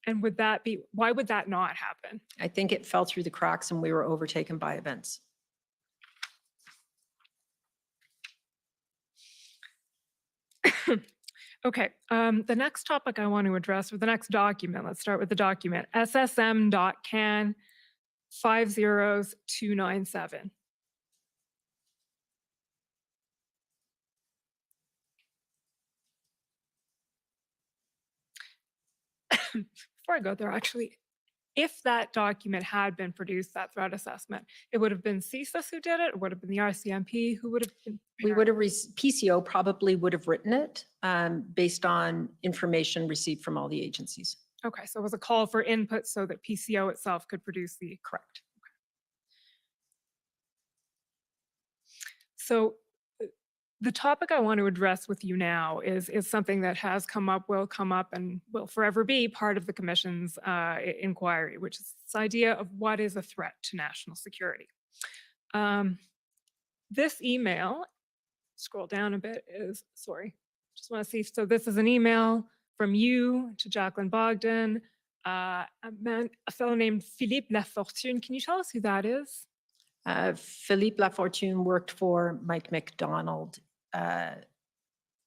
And why would that not happen? I think it fell through the cracks and we were overtaken by events. Okay, the next topic I want to address, or the next document, let's start with the document, SSM.can 50297. Before I go there, actually, if that document had been produced, that threat assessment, it would have been CSIS who did it, or would have been the RCMP who would have been? We would have, PCO probably would have written it based on information received from all the agencies. Okay, so it was a call for input so that PCO itself could produce the correct. Okay. So the topic I want to address with you now is something that has come up, will come up, and will forever be part of the Commission's inquiry, which is this idea of what is a threat to national security. This email, scroll down a bit, just want to see. So this is an email from you to Jacqueline Bogdan, a fellow named Philippe Lafortune. Can you tell us who that is? Philippe Lafortune worked for Mike McDonald. I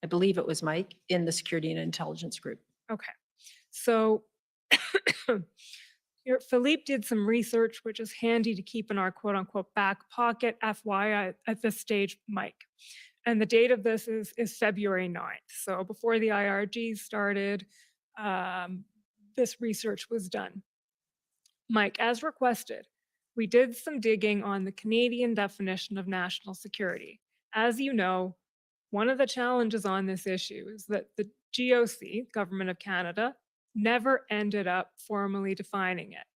believe it was Mike in the Security and Intelligence Group. Okay, so Philippe did some research, which is handy to keep in our quote unquote back pocket, FYI, at this stage, Mike. And the date of this is February 9th. So before the IRG started, this research was done. Mike, as requested, we did some digging on the Canadian definition of national security. As you know, one of the challenges on this issue is that the GOC, Government of Canada, never ended up formally defining it.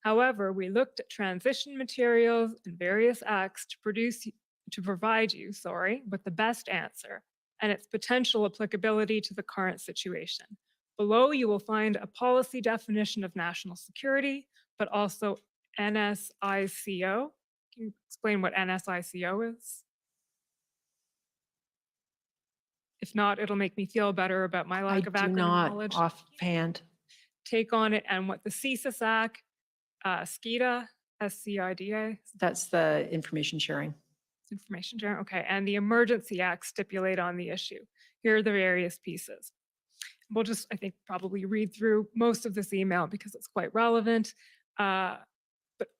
However, we looked at transition materials and various acts to provide you with the best answer and its potential applicability to the current situation. Below, you will find a policy definition of national security, but also NSICO. Can you explain what NSICO is? If not, it'll make me feel better about my lack of I do acronym not knowledge. offhand. Take on it, and what the CSIS Act, SCIDA, SCIDA. That's the information sharing. Information sharing, okay, and the Emergency Act stipulate on the issue. Here are the various pieces. We'll just, I think, probably read through most of this email because it's quite relevant. But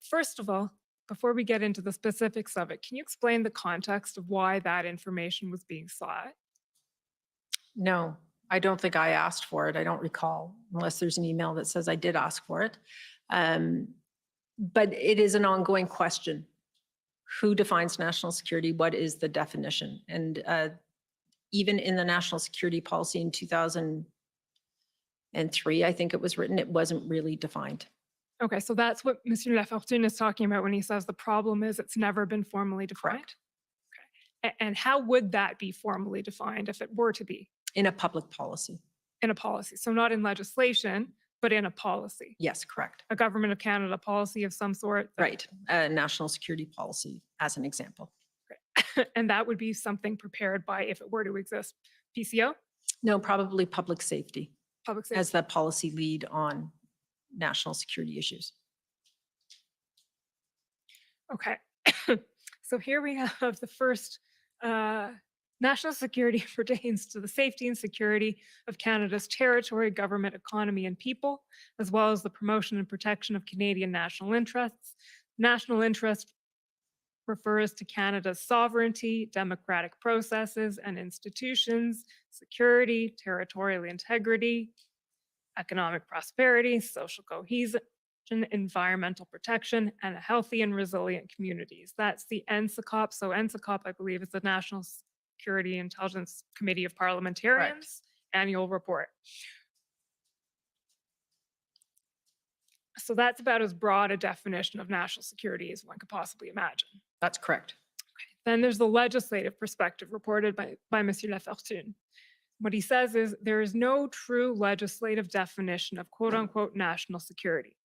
first of all, before we get into the specifics of it, can you explain the context of why that information was being sought? No, I don't think I asked for it. I don't recall, unless there's an email that says I did ask for it. But it is an ongoing question. Who defines national security? What is the definition? And even in the national security policy in 2003, I think it was written, it wasn't really defined. Okay, so that's what Monsieur Lafortune is talking about when he says the problem is it's never been formally defined? Okay. And how would that be formally defined if it were to be? In a public policy. In a policy, so not in legislation, but in a policy. Yes, correct. A Government of Canada policy of some sort. Right, a national security policy as an example. And that would be something prepared by, if it were to exist, PCO? No, probably public safety. Public safety. As the policy lead on national security issues. Okay, so here we have the first national security pertains to the safety and security of Canada's territory, government, economy, and people, as well as the promotion and protection of Canadian national interests. National interest refers to Canada's sovereignty, democratic processes and institutions, security, territorial integrity, economic prosperity, social cohesion, environmental protection, and a healthy and resilient communities. That's the NSICOP. So NSICOP, I believe, is the National Security Intelligence Committee of Parliamentarians annual report. So that's about as broad a definition of national security as one could possibly imagine. That's correct. Then there's the legislative perspective reported by Monsieur Lafortune. What he says is there is no true legislative definition of quote unquote national security.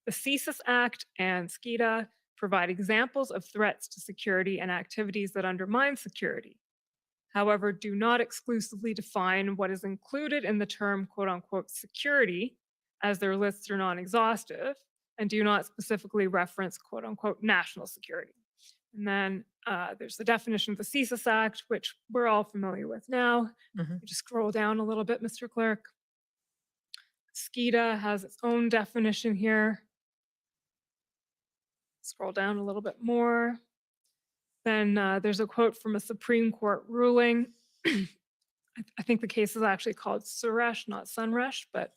The CSIS Act and SKIDA provide examples of threats to security and activities that undermine security. However, do not exclusively define what is included in the term quote unquote security, as their lists are non-exhaustive, and do not specifically reference quote unquote national security. And then there's the definition of the CSIS Act, which we're all familiar with now. Just scroll down a little bit, Mr. Clerk. SKIDA has its own definition here. Scroll down a little bit more. Then there's a quote from a Supreme Court ruling. I think the case is actually called Suresh, not Sunresh, but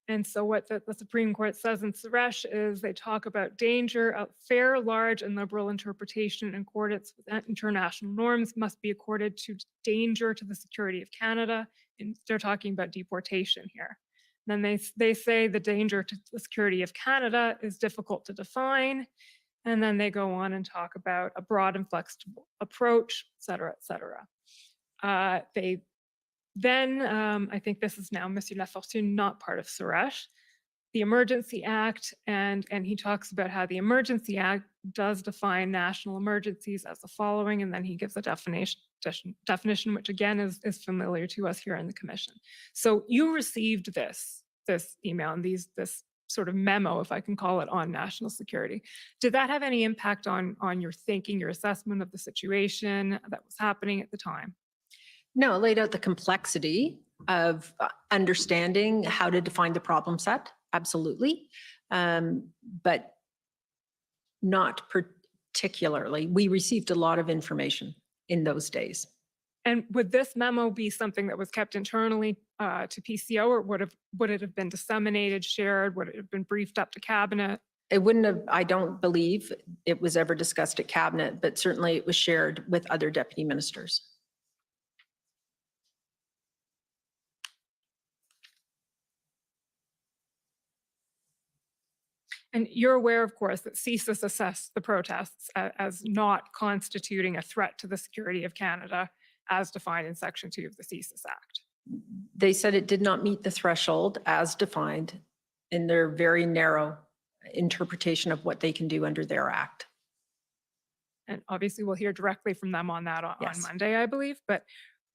and so what the Supreme Court says in Suresh is they talk about danger, a fair, large, and liberal interpretation in accordance with international norms must be accorded to danger to the security of Canada. And they're talking about deportation here. Then they say the danger to the security of Canada is difficult to define. And then they go on and talk about a broad and flexible approach, et cetera, et cetera. Then, I think this is now Monsieur Lafortune, not part of Suresh, the Emergency Act, and he talks about how the Emergency Act does define national emergencies as the following, and then he gives a definition, which again is familiar to us here in the commission. So you received this email and this sort of memo, if I can call it, on national security. Did that have any impact on your thinking, your assessment of the situation that was happening at the time? No, it laid out the complexity of understanding how to define the problem set, absolutely. But not particularly. We received a lot of information in those days. And would this memo be something that was kept internally to PCO, or would it have been disseminated, shared? Would it have been briefed up to cabinet? It wouldn't have, I don't believe it was ever discussed at cabinet, but certainly it was shared with other deputy ministers. And you're aware, of course, that CSIS assessed the protests as not constituting a threat to the security of Canada as defined in Section 2 of the CSIS Act. They said it did not meet the threshold as defined in their very narrow interpretation of what they can do under their act. And obviously we'll hear directly from them on that on Yes. Monday, I believe. But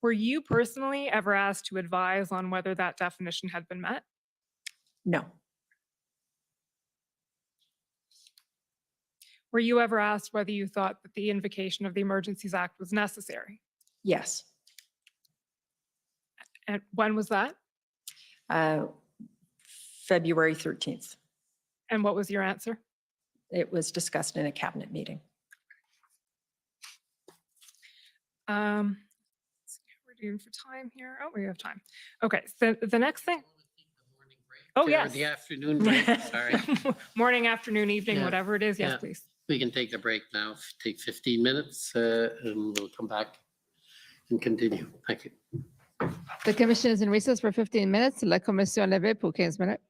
were you personally ever asked to advise on whether that definition had been met? No. Were you ever asked whether you thought that the invocation of the Emergencies Act was necessary? Yes. And when was that? February 13th. And what was your answer? It was discussed in a cabinet meeting. Let's see how we're doing for time here. Oh, we have time. Okay, so the next thing. Oh, Or yes. the afternoon break, sorry. Morning, afternoon, evening, Yeah. whatever it is. Yes, Yeah. please. We can take a break now, take 15 minutes, and we'll come back and continue. Thank you. The commission is in recess for 15 minutes. La commission levée pour 15 minutes.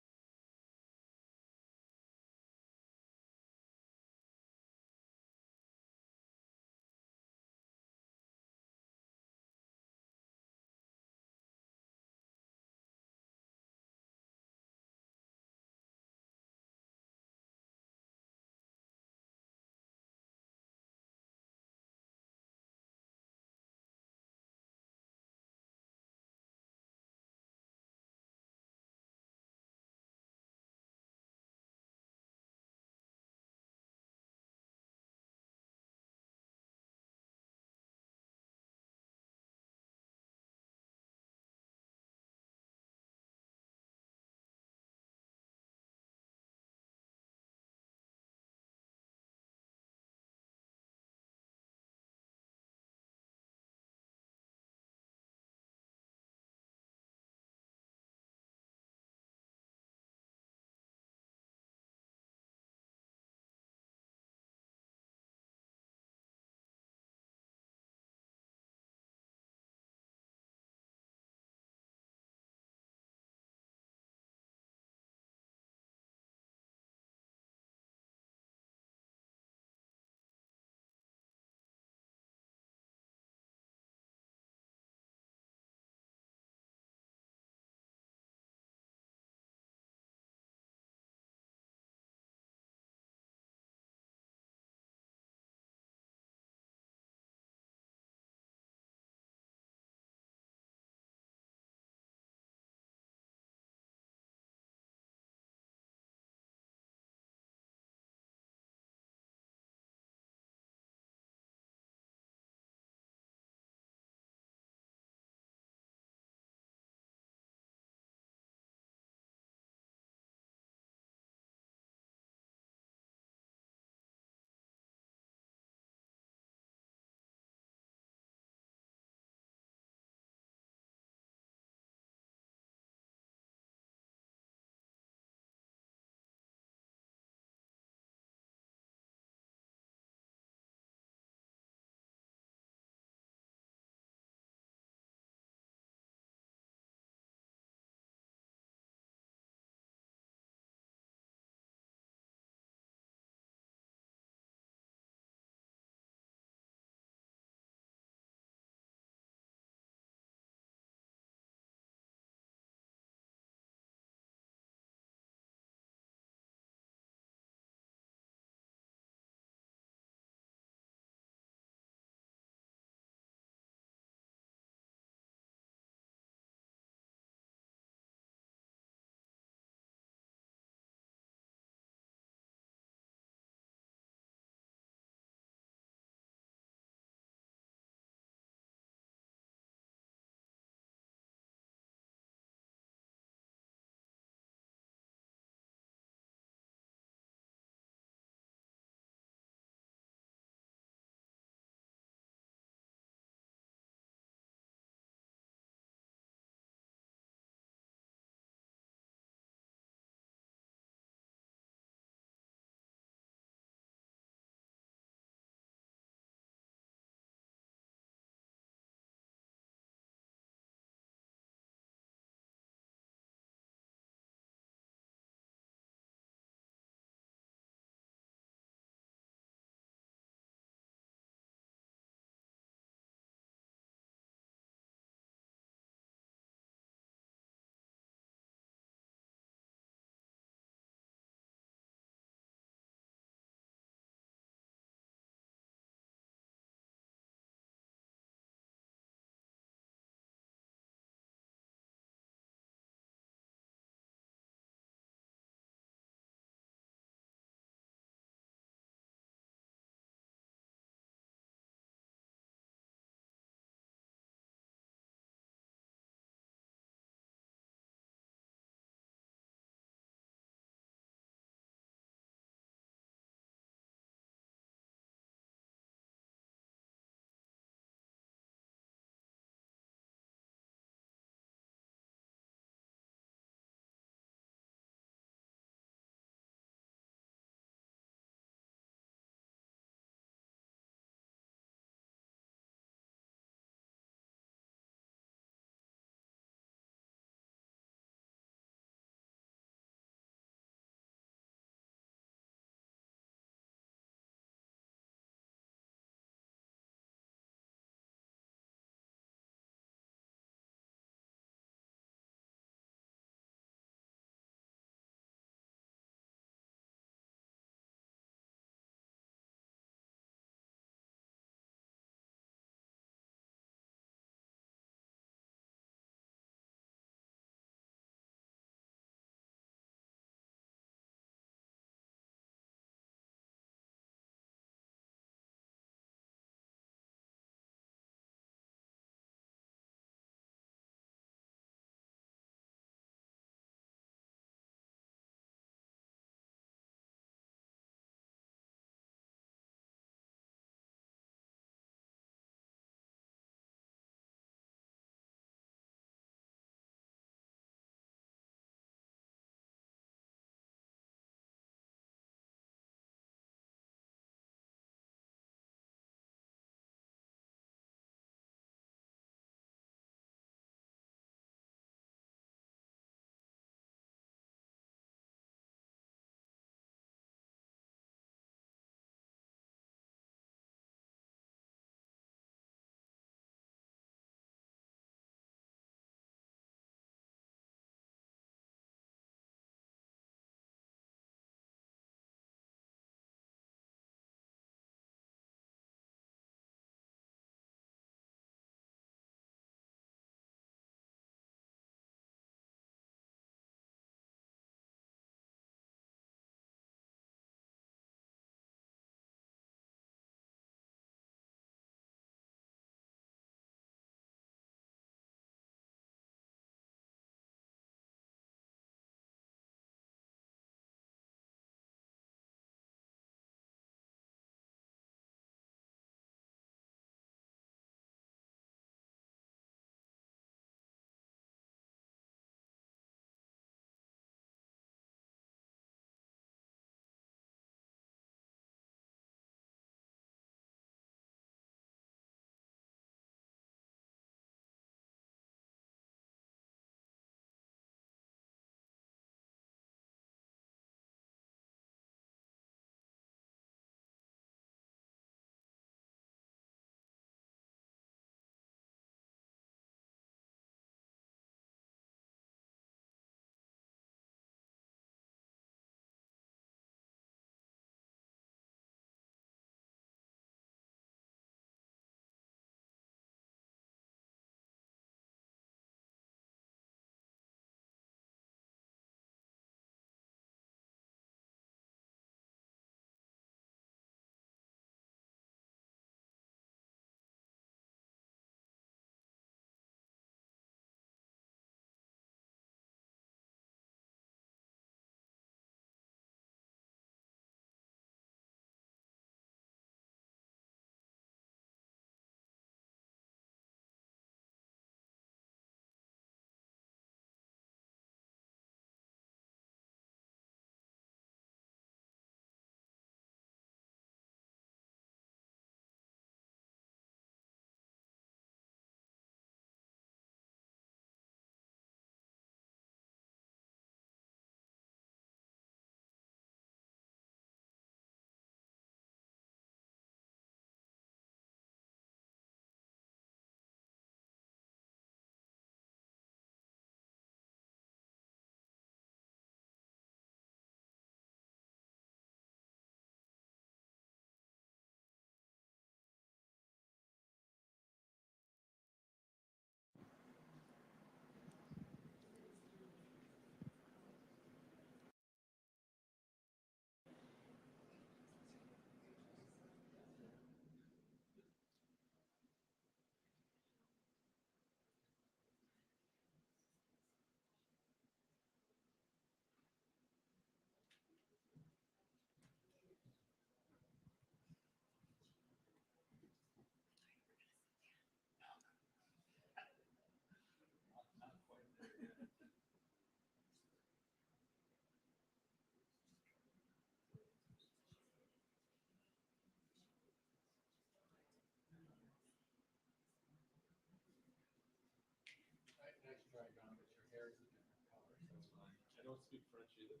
don't speak French either.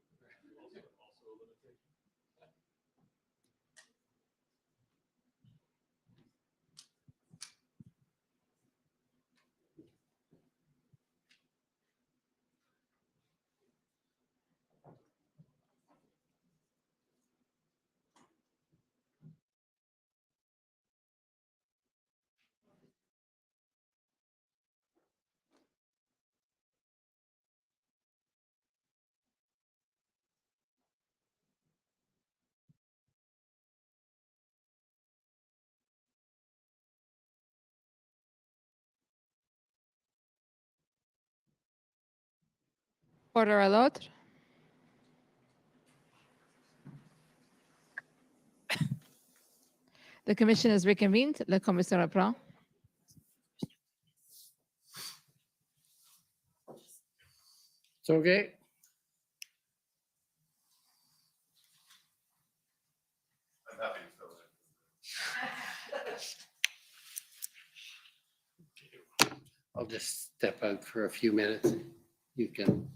Also a limitation. Order à l'autre. The commission is reconvened. La commission reprend. It's okay. I'm happy to fill in. I'll just step out for a few minutes. You can.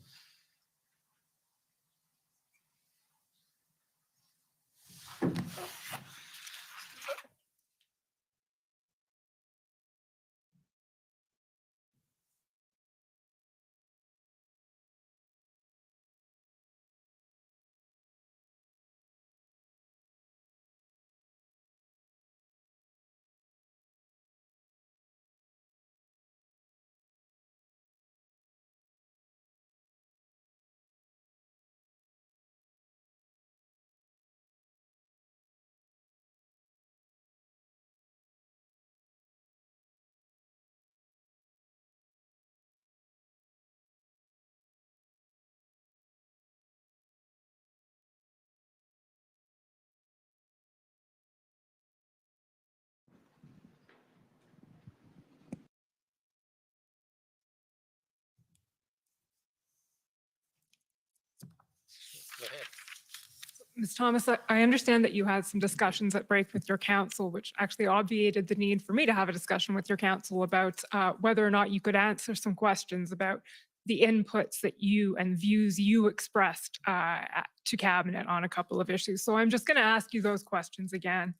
Go ahead. Ms. Thomas, I understand that you had some discussions at break with your counsel, which actually obviated the need for me to have a discussion with your counsel about whether or not you could answer some questions about the inputs that you and views you expressed to cabinet on a couple of issues. So I'm just going to ask you those questions again.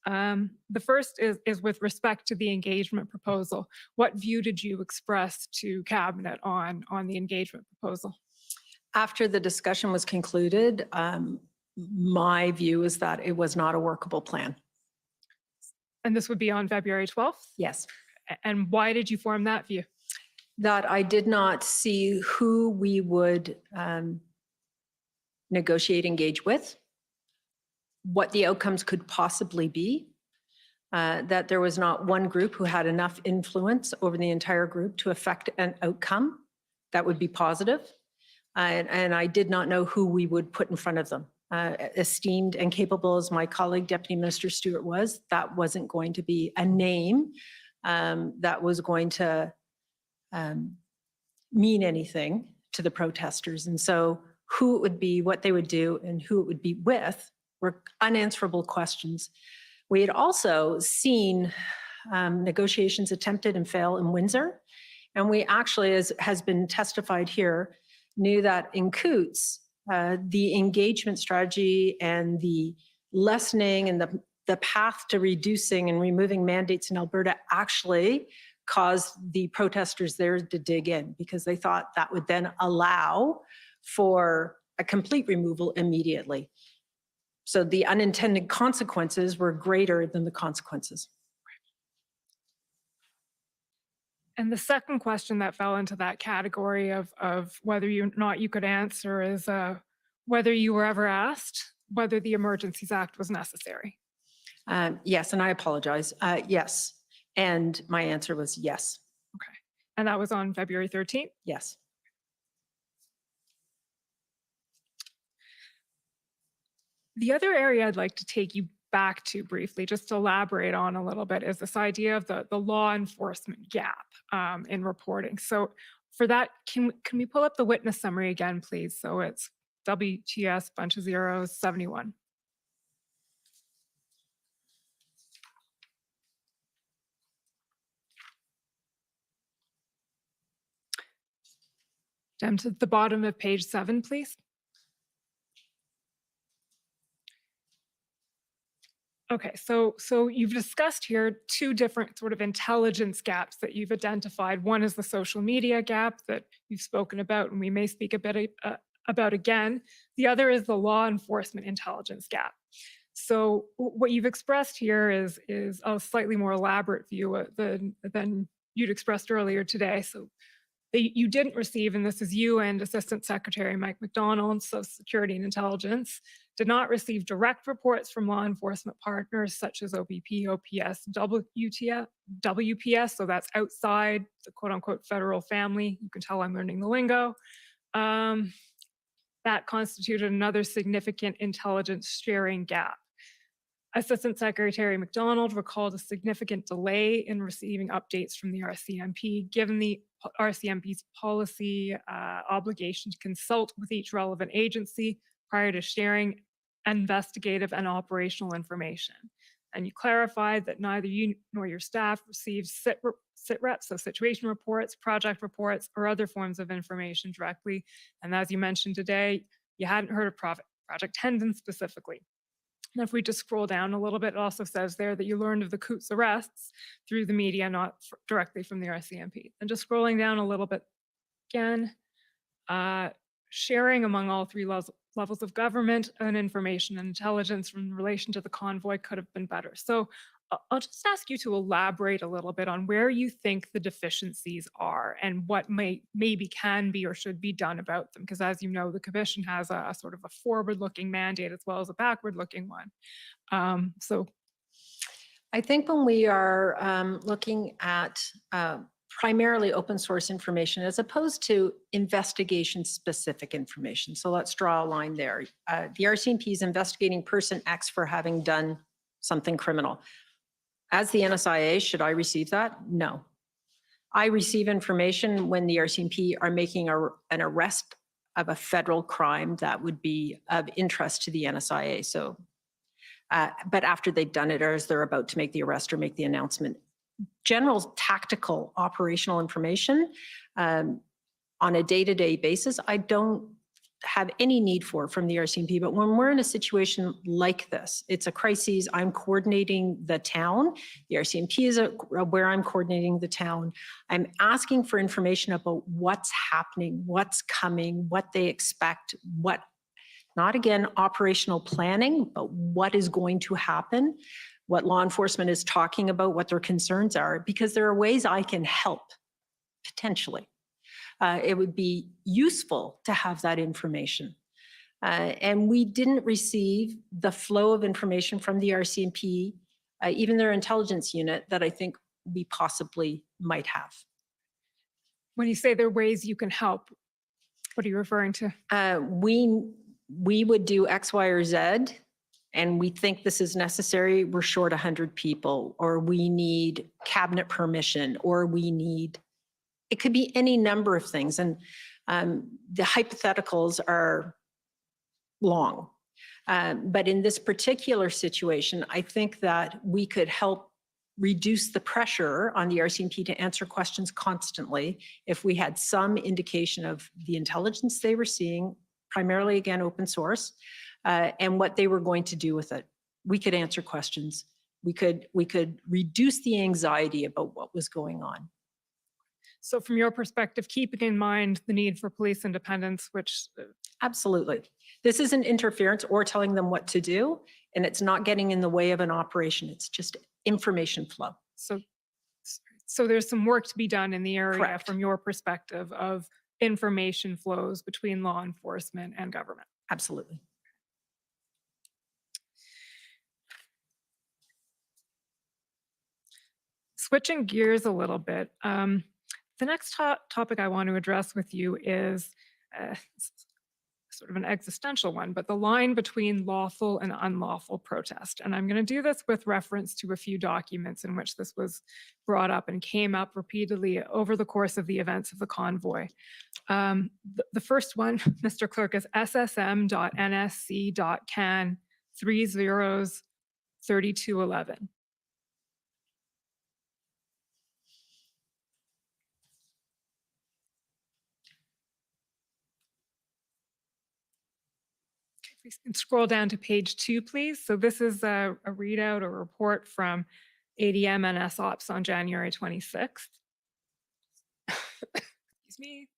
The first is with respect to the engagement proposal. What view did you express to cabinet on the engagement proposal? After the discussion was concluded, my view is that it was not a workable plan. And this would be on February 12th? Yes. And why did you form that view? That I did not see who we would negotiate, engage with, what the outcomes could possibly be, that there was not one group who had enough influence over the entire group to affect an outcome that would be positive. And I did not know who we would put in front of them. Esteemed and capable as my colleague, Deputy Minister Stewart was, that wasn't going to be a name that was going to mean anything to the protesters. And so who it would be, what they would do, and who it would be with were unanswerable questions. We had also seen negotiations attempted and fail in Windsor. And we actually, as has been testified here, knew that in Coutts, the engagement strategy and the lessening and the path to reducing and removing mandates in Alberta actually caused the protesters there to dig in because they thought that would then allow for a complete removal immediately. So the unintended consequences were greater than the consequences. And the second question that fell into that category of whether or not you could answer is whether you were ever asked whether the Emergencies Act was necessary. Yes, and I apologize. Yes. And my answer was yes. Okay. And that was on February 13th? Yes. The other area I'd like to take you back to briefly, just to elaborate on a little bit, is this idea of the law enforcement gap in reporting. So for that, can we pull up the witness summary again, please? So it's WTS bunch of zeros 71. Down to the bottom of page 7, please. Okay, so you've discussed here two different sort of intelligence gaps that you've identified. One is the social media gap that you've spoken about, and we may speak a bit about again. The other is the law enforcement intelligence gap. So what you've expressed here is a slightly more elaborate view than you'd expressed earlier today. So you didn't receive, and this is you and Assistant Secretary Mike McDonald, Social Security and Intelligence, did not receive direct reports from law enforcement partners such as OPP, OPS, WPS, so that's outside the quote unquote federal family. You can tell I'm learning the lingo. That constituted another significant intelligence sharing gap. Assistant Secretary McDonald recalled a significant delay in receiving updates from the RCMP, given the RCMP's policy obligation to consult with each relevant agency prior to sharing investigative and operational information. And you clarified that neither you nor your staff received SITREPs, so situation reports, project reports, or other forms of information directly. And as you mentioned today, you hadn't heard of Project Tendon specifically. And if we just scroll down a little bit, it also says there that you learned of the Coutts arrests through the media, not directly from the RCMP. And just scrolling down a little bit again, sharing among all three levels of government and information and intelligence in relation to the convoy could have been better. So I'll just ask you to elaborate a little bit on where you think the deficiencies are and what maybe can be or should be done about them. Because as you know, the Commission has a sort of a forward-looking mandate as well as a backward-looking one. So I think when we are looking at primarily open source information as opposed to investigation specific information. So let's draw a line there. The RCMP is investigating person X for having done something criminal. As the NSIA, should I receive that? No. I receive information when the RCMP are making an arrest of a federal crime that would be of interest to the NSIA. So, but after they've done it or as they're about to make the arrest or make the announcement, general tactical operational information on a day-to-day basis, I don't have any need for from the RCMP. But when we're in a situation like this, it's a crisis, I'm coordinating the town. The RCMP is where I'm coordinating the town. I'm asking for information about what's happening, what's coming, what they expect, what, not again, operational planning, but what is going to happen, what law enforcement is talking about, what their concerns are, because there are ways I can help, potentially. It would be useful to have that information. And we didn't receive the flow of information from the RCMP, even their intelligence unit, that I think we possibly might have. when you say there are ways you can help, what are you referring to? We would do X, Y, or Z, and we think this is necessary. We're short 100 people, or we need cabinet permission, or we need, it could be any number of things. And the hypotheticals are long. But in this particular situation, I think that we could help reduce the pressure on the RCMP to answer questions constantly if we had some indication of the intelligence they were seeing, primarily, again, open source, and what they were going to do with it. We could answer questions. We could reduce the anxiety about what was going on. So from your perspective, keeping in mind the need for police independence, which... Absolutely. This isn't interference or telling them what to do, and it's not getting in the way of an operation. It's just information flow. So there's some work to be done in the area. Correct. From your perspective of information flows between law enforcement and government. Absolutely. Switching gears a little bit, the next topic I want to address with you is sort of an existential one, but the line between lawful and unlawful protest. And I'm going to do this with reference to a few documents in which this was brought up and came up repeatedly over the course of the events of the convoy. The first one, Mr. Clerk, is ssm.nsc.can 303211. we can scroll down to page 2, please. So this is a readout, a report from ADM and SOPS on January 26th. Excuse me.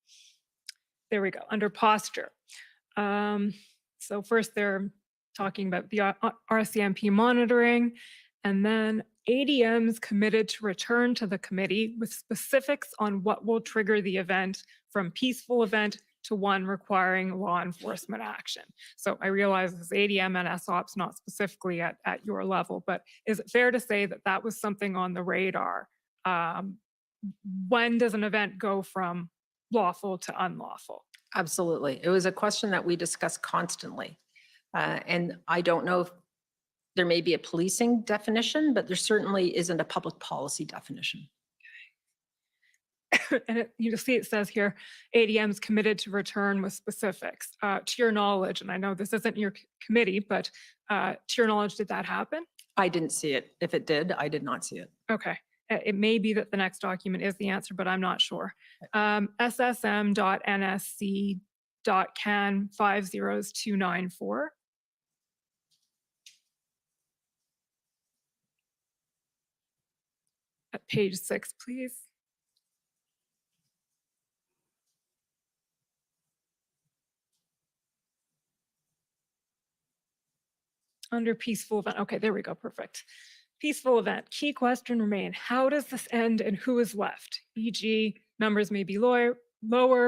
There we go, under posture. So first they're talking about the RCMP monitoring, and then ADM's committed to return to the committee with specifics on what will trigger the event from peaceful event to one requiring law enforcement action. So I realize this is ADM and SOPS, not specifically at your level, but is it fair to say that that was something on the radar? When does an event go from lawful to unlawful? Absolutely. It was a question that we discussed constantly. And I don't know if there may be a policing definition, but there certainly isn't a public policy definition. And you'll see it says here, ADM's committed to return with specifics. To your knowledge, and I know this isn't your committee, but to your knowledge, did that happen? I didn't see it. If it did, I did not see it. Okay. It may be that the next document is the answer, but I'm not sure. SSM.NSC.CAN 50294. At page 6, please. Under peaceful event. Okay, there we go. Perfect. Peaceful event. Key question remain. How does this end and who is left? E.g., numbers may be lower,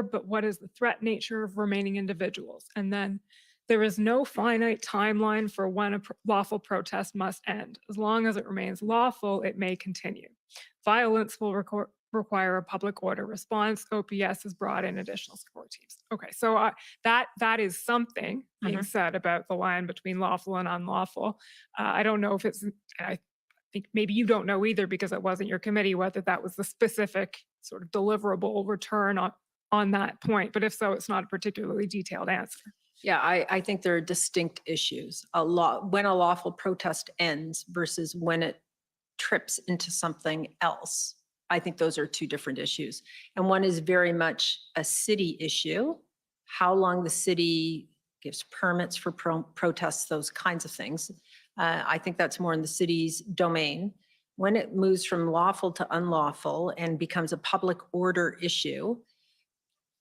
but what is the threat nature of remaining individuals? And then there is no finite timeline for when a lawful protest must end. As long as it remains lawful, it may continue. Violence will require a public order response. OPS has brought in additional support teams. Okay, so that is something being said about the line between lawful and unlawful. I don't know if it's, I think maybe you don't know either because it wasn't your committee, whether that was the specific sort of deliverable return on that point. But if so, it's not a particularly detailed answer. Yeah, I think there are distinct issues. When a lawful protest ends versus when it trips into something else. I think those are two different issues. And one is very much a city issue, how long the city gives permits for protests, those kinds of things. I think that's more in the city's domain. When it moves from lawful to unlawful and becomes a public order issue,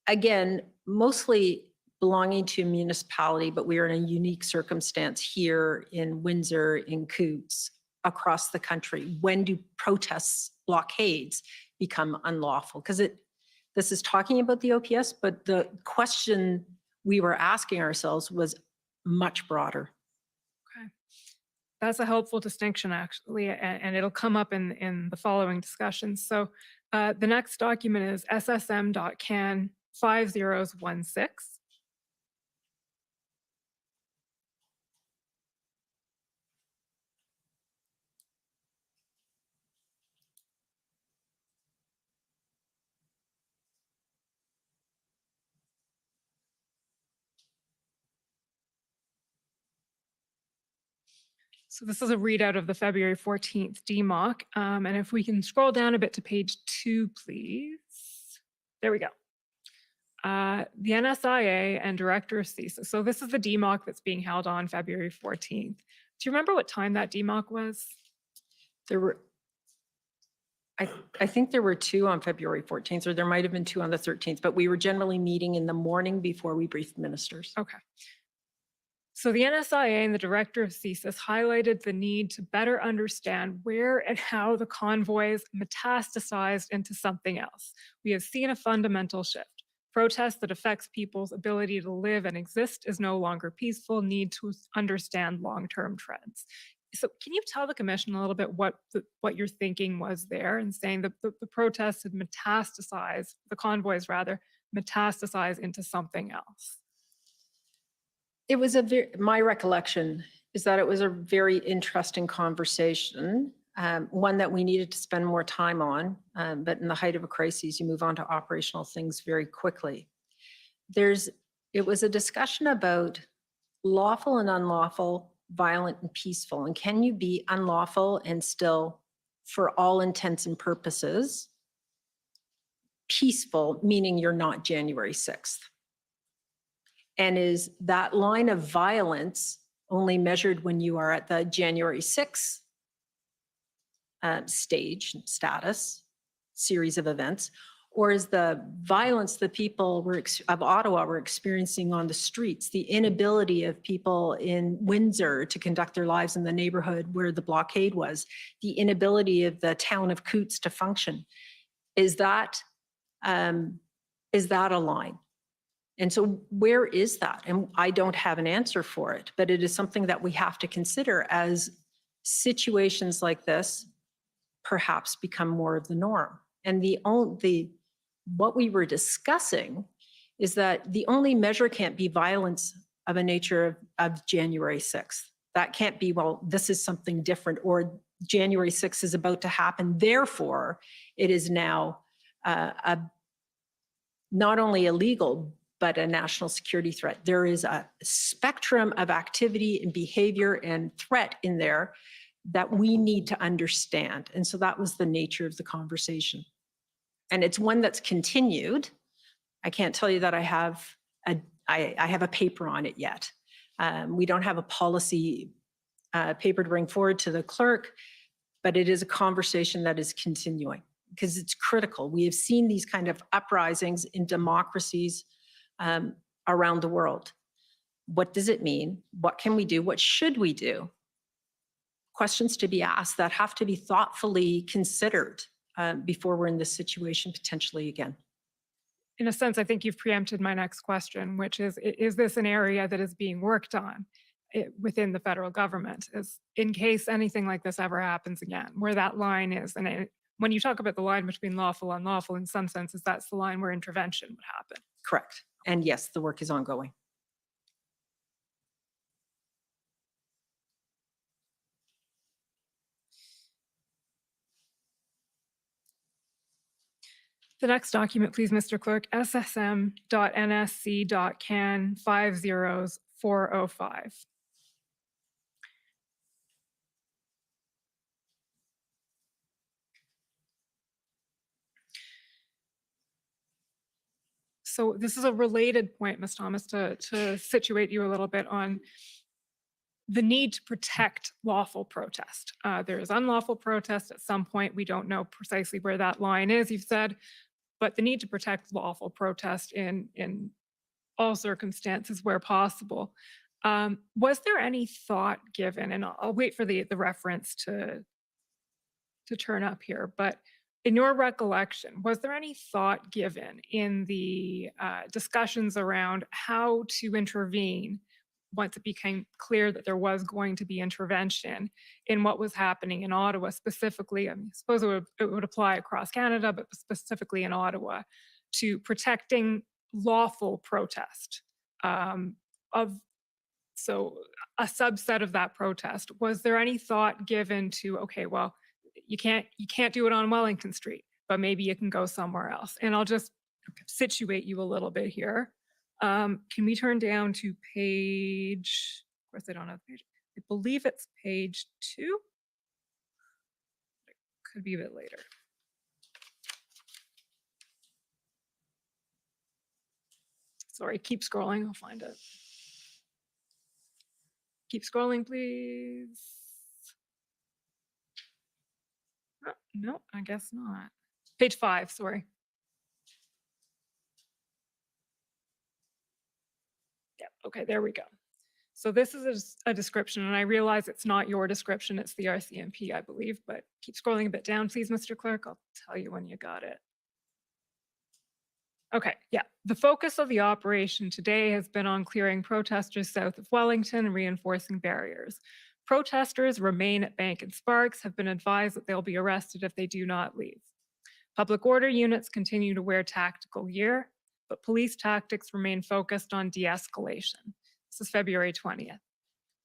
again, mostly belonging to a municipality, but we are in a unique circumstance here in Windsor, in Coutts, across the country. When do protests, blockades become unlawful? Because this is talking about the OPS, but the question we were asking ourselves was much broader. Okay. That's a helpful distinction, actually, and it'll come up in the following discussions. So the next document is SSM.CAN 5016. So this is a readout of the February 14th DMOC. And if we can scroll down a bit to page 2, please. There we go. The NSIA and Director of CISA. So this is the DMOC that's being held on February 14th. Do you remember what time that DMOC was? There were, I think there were 2 on February 14th, or there might have been 2 on the 13th, but we were generally meeting in the morning before we briefed ministers. Okay. So the NSIA and the Director of CSIS highlighted the need to better understand where and how the convoys metastasized into something else. We have seen a fundamental shift. Protest that affects people's ability to live and exist is no longer peaceful, need to understand long-term trends. So can you tell the commission a little bit what your thinking was there in saying that the protests had metastasized, the convoys rather, metastasize into something else? It was my recollection is that it was a very interesting conversation, one that we needed to spend more time on, but in the height of a crisis, you move on to operational things very quickly. It was a discussion about lawful and unlawful, violent and peaceful, and can you be unlawful and still, for all intents and purposes, peaceful, meaning you're not January 6th. And is that line of violence only measured when you are at the January 6th status, series of events? Or is the violence the people of Ottawa were experiencing on the streets, the inability of people in Windsor to conduct their lives in the neighborhood where the blockade was, the inability of the town of Coots to function? Is that a line? And so where is that? And I don't have an answer for it, but it is something that we have to consider as situations like this perhaps become more of the norm. And what we were discussing is that the only measure can't be violence of a nature of January 6th. That can't be, well, this is something different, or January 6th is about to happen, therefore it is now not only illegal, but a national security threat. There is a spectrum of activity and behavior and threat in there that we need to understand. And so that was the nature of the conversation. And it's one that's continued. I can't tell you that I have a paper on it yet. We don't have a policy paper to bring forward to the clerk, but it is a conversation that is continuing because it's critical. We have seen these kind of uprisings in democracies around the world. What does it mean? What can we do? What should we do? Questions to be asked that have to be thoughtfully considered before we're in this situation potentially again. In a sense, I think you've preempted my next question, which is this an area that is being worked on within the federal government, is in case anything like this ever happens again, where that line is? And when you talk about the line between lawful and unlawful, in some senses, that's the line where intervention would happen. Correct. And yes, the work is ongoing. The next document, please, Mr. Clerk, SSM.NSC.CAN 50405. So this is a related point, Ms. Thomas, to situate you a little bit on the need to protect lawful protest. There is unlawful protest at some point. We don't know precisely where that line is, you've said, but the need to protect lawful protest in all circumstances where possible. Was there any thought given, and I'll wait for the reference to turn up here, but in your recollection, was there any thought given in the discussions around how to intervene once it became clear that there was going to be intervention in what was happening in Ottawa specifically? I mean, I suppose it would apply across Canada, but specifically in Ottawa, to protecting lawful protest so a subset of that protest. Was there any thought given to, okay, well, you can't do it on Wellington Street, but maybe you can go somewhere else? And I'll just situate you a little bit here. Can we turn down to page, of course I don't have the page, I believe it's page 2. It could be a bit later. Sorry, keep scrolling, I'll find it. Keep scrolling, please. Oh, no, I guess not. Page 5, sorry. Yeah, okay, there we go. So this is a description, and I realize it's not your description, it's the RCMP, I believe, but keep scrolling a bit down, please, Mr. Clerk. I'll tell you when you got it. Okay, yeah. The focus of the operation today has been on clearing protesters south of Wellington and reinforcing barriers. Protesters remain at Bank and Sparks, have been advised that they'll be arrested if they do not leave. Public order units continue to wear tactical gear, but police tactics remain focused on de-escalation. This is February 20th.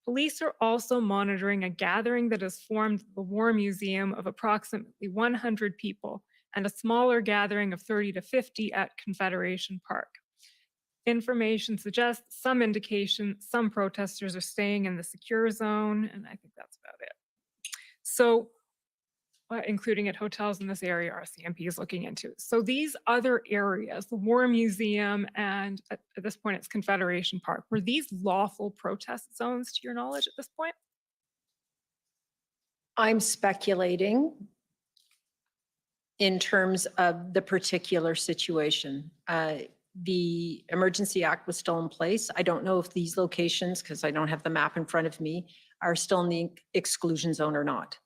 Police are also monitoring a gathering that has formed at the War Museum of approximately 100 people and a smaller gathering of 30 to 50 at Confederation Park. Information suggests some indication some protesters are staying in the secure zone, and I think that's about it. So including at hotels in this area, our CMP is looking into. So these other areas, the War Museum and at this point it's Confederation Park, were these lawful protest zones to your knowledge at this point? I'm speculating in terms of the particular situation. The Emergency Act was still in place. I don't know if these locations, because I don't have the map in front of me, are still in the exclusion zone or not.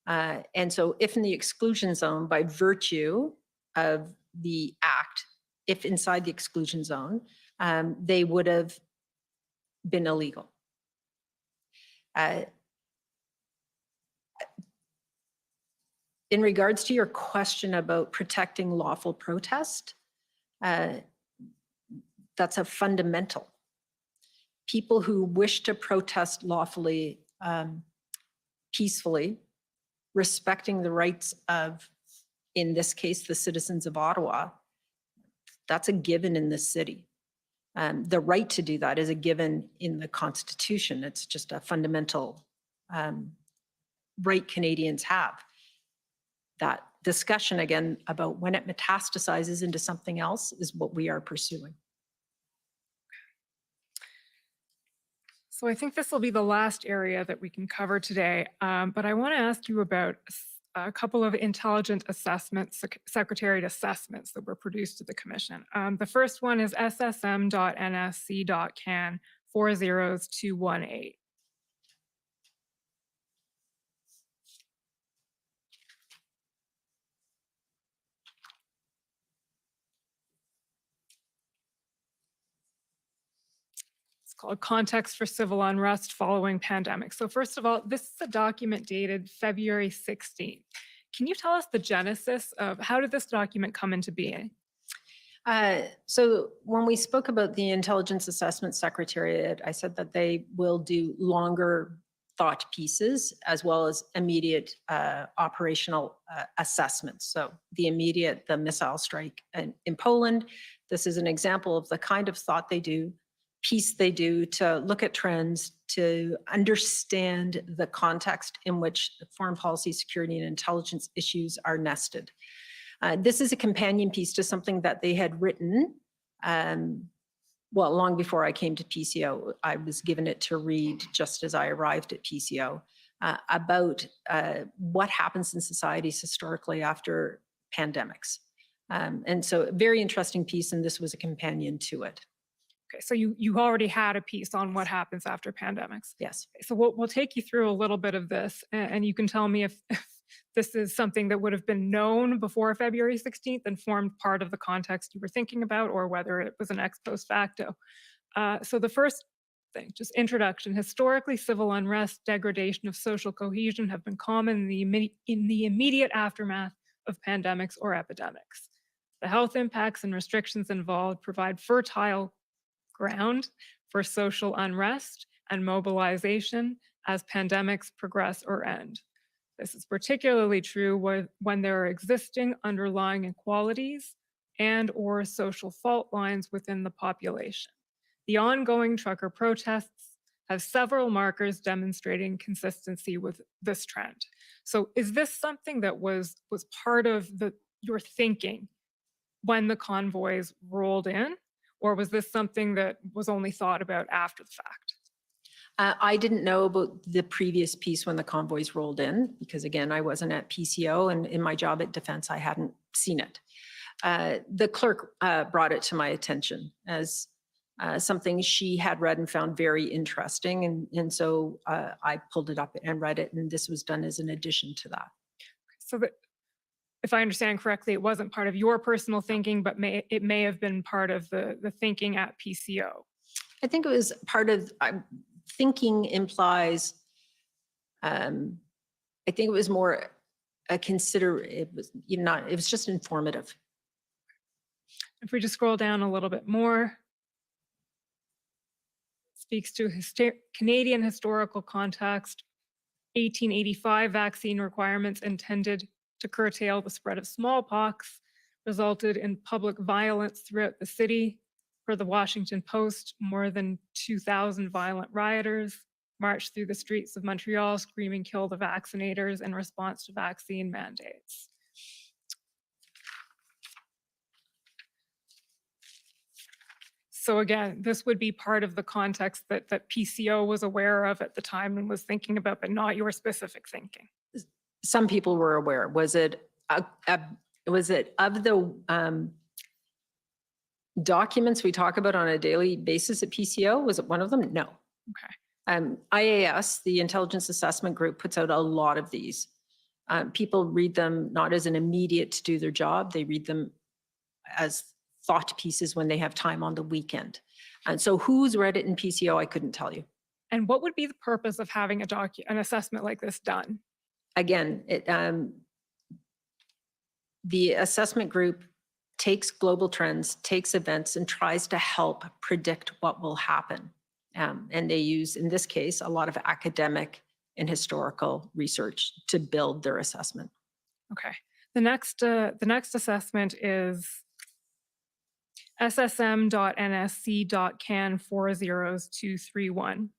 And so if in the exclusion zone, by virtue of the act, if inside the exclusion zone, they would have been illegal. In regards to your question about protecting lawful protest, that's a fundamental. People who wish to protest lawfully, peacefully, respecting the rights of, in this case, the citizens of Ottawa, that's a given in this city. The right to do that is a given in the Constitution. It's just a fundamental right Canadians have. That discussion again about when it metastasizes into something else is what we are pursuing. So I think this will be the last area that we can cover today, but I want to ask you about a couple of intelligent assessments, secretariat assessments that were produced to the commission. The first one is ssm.nsc.can 40218. Called Context for Civil Unrest Following Pandemic. So first of all, this is a document dated February 16th. Can you tell us the genesis of how did this document come into being? So when we spoke about the Intelligence Assessment Secretariat, I said that they will do longer thought pieces as well as immediate operational assessments. So the missile strike in Poland, this is an example of the kind of thought they do, piece they do to look at trends, to understand the context in which foreign policy, security, and intelligence issues are nested. This is a companion piece to something that they had written, well, long before I came to PCO. I was given it to read just as I arrived at PCO about what happens in societies historically after pandemics. And so a very interesting piece, and this was a companion to it. Okay, so you already had a piece on what happens after pandemics. Yes. So we'll take you through a little bit of this, and you can tell me if this is something that would have been known before February 16th and formed part of the context you were thinking about, or whether it was an ex post facto. So the first thing, just introduction. Historically, civil unrest, degradation of social cohesion have been common in the immediate aftermath of pandemics or epidemics. The health impacts and restrictions involved provide fertile ground for social unrest and mobilization as pandemics progress or end. This is particularly true when there are existing underlying inequalities and/or social fault lines within the population. The ongoing trucker protests have several markers demonstrating consistency with this trend. So is this something that was part of your thinking when the convoys rolled in? Or was this something that was only thought about after the fact? I didn't know about the previous piece when the convoys rolled in, because again, I wasn't at PCO, and in my job at Defense, I hadn't seen it. The clerk brought it to my attention as something she had read and found very interesting. And so I pulled it up and read it, and this was done as an addition to that. So that, if I understand correctly, it wasn't part of your personal thinking, but it may have been part of the thinking at PCO. I think it was part of thinking implies, I think it was more it was just informative. If we just scroll down a little bit more, speaks to Canadian historical context, 1885 vaccine requirements intended to curtail the spread of smallpox resulted in public violence throughout the city. Per the Washington Post, more than 2,000 violent rioters marched through the streets of Montreal screaming, "Kill the vaccinators," in response to vaccine mandates. So again, this would be part of the context that PCO was aware of at the time and was thinking about, but not your specific thinking. Some people were aware. Was it of the documents we talk about on a daily basis at PCO? Was it one of them? No. Okay. IAS, the Intelligence Assessment Group, puts out a lot of these. People read them not as an immediate to do their job. They read them as thought pieces when they have time on the weekend. And so who's read it in PCO, I couldn't tell you. And what would be the purpose of having an assessment like this done? Again, the assessment group takes global trends, takes events, and tries to help predict what will happen. And they use, in this case, a lot of academic and historical research to build their assessment. Okay. The next assessment is ssm.nsc.can 40231.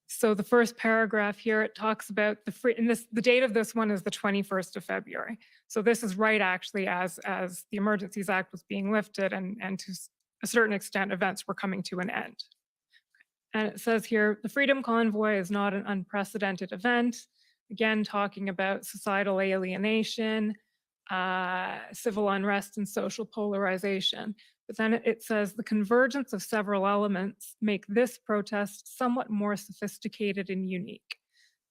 So the first paragraph here, it talks about the date of this one is the 21st of February. So this is right actually as the Emergencies Act was being lifted and to a certain extent events were coming to an end. And it says here, the Freedom Convoy is not an unprecedented event. Again, talking about societal alienation, civil unrest and social polarization. But then it says the convergence of several elements make this protest somewhat more sophisticated and unique.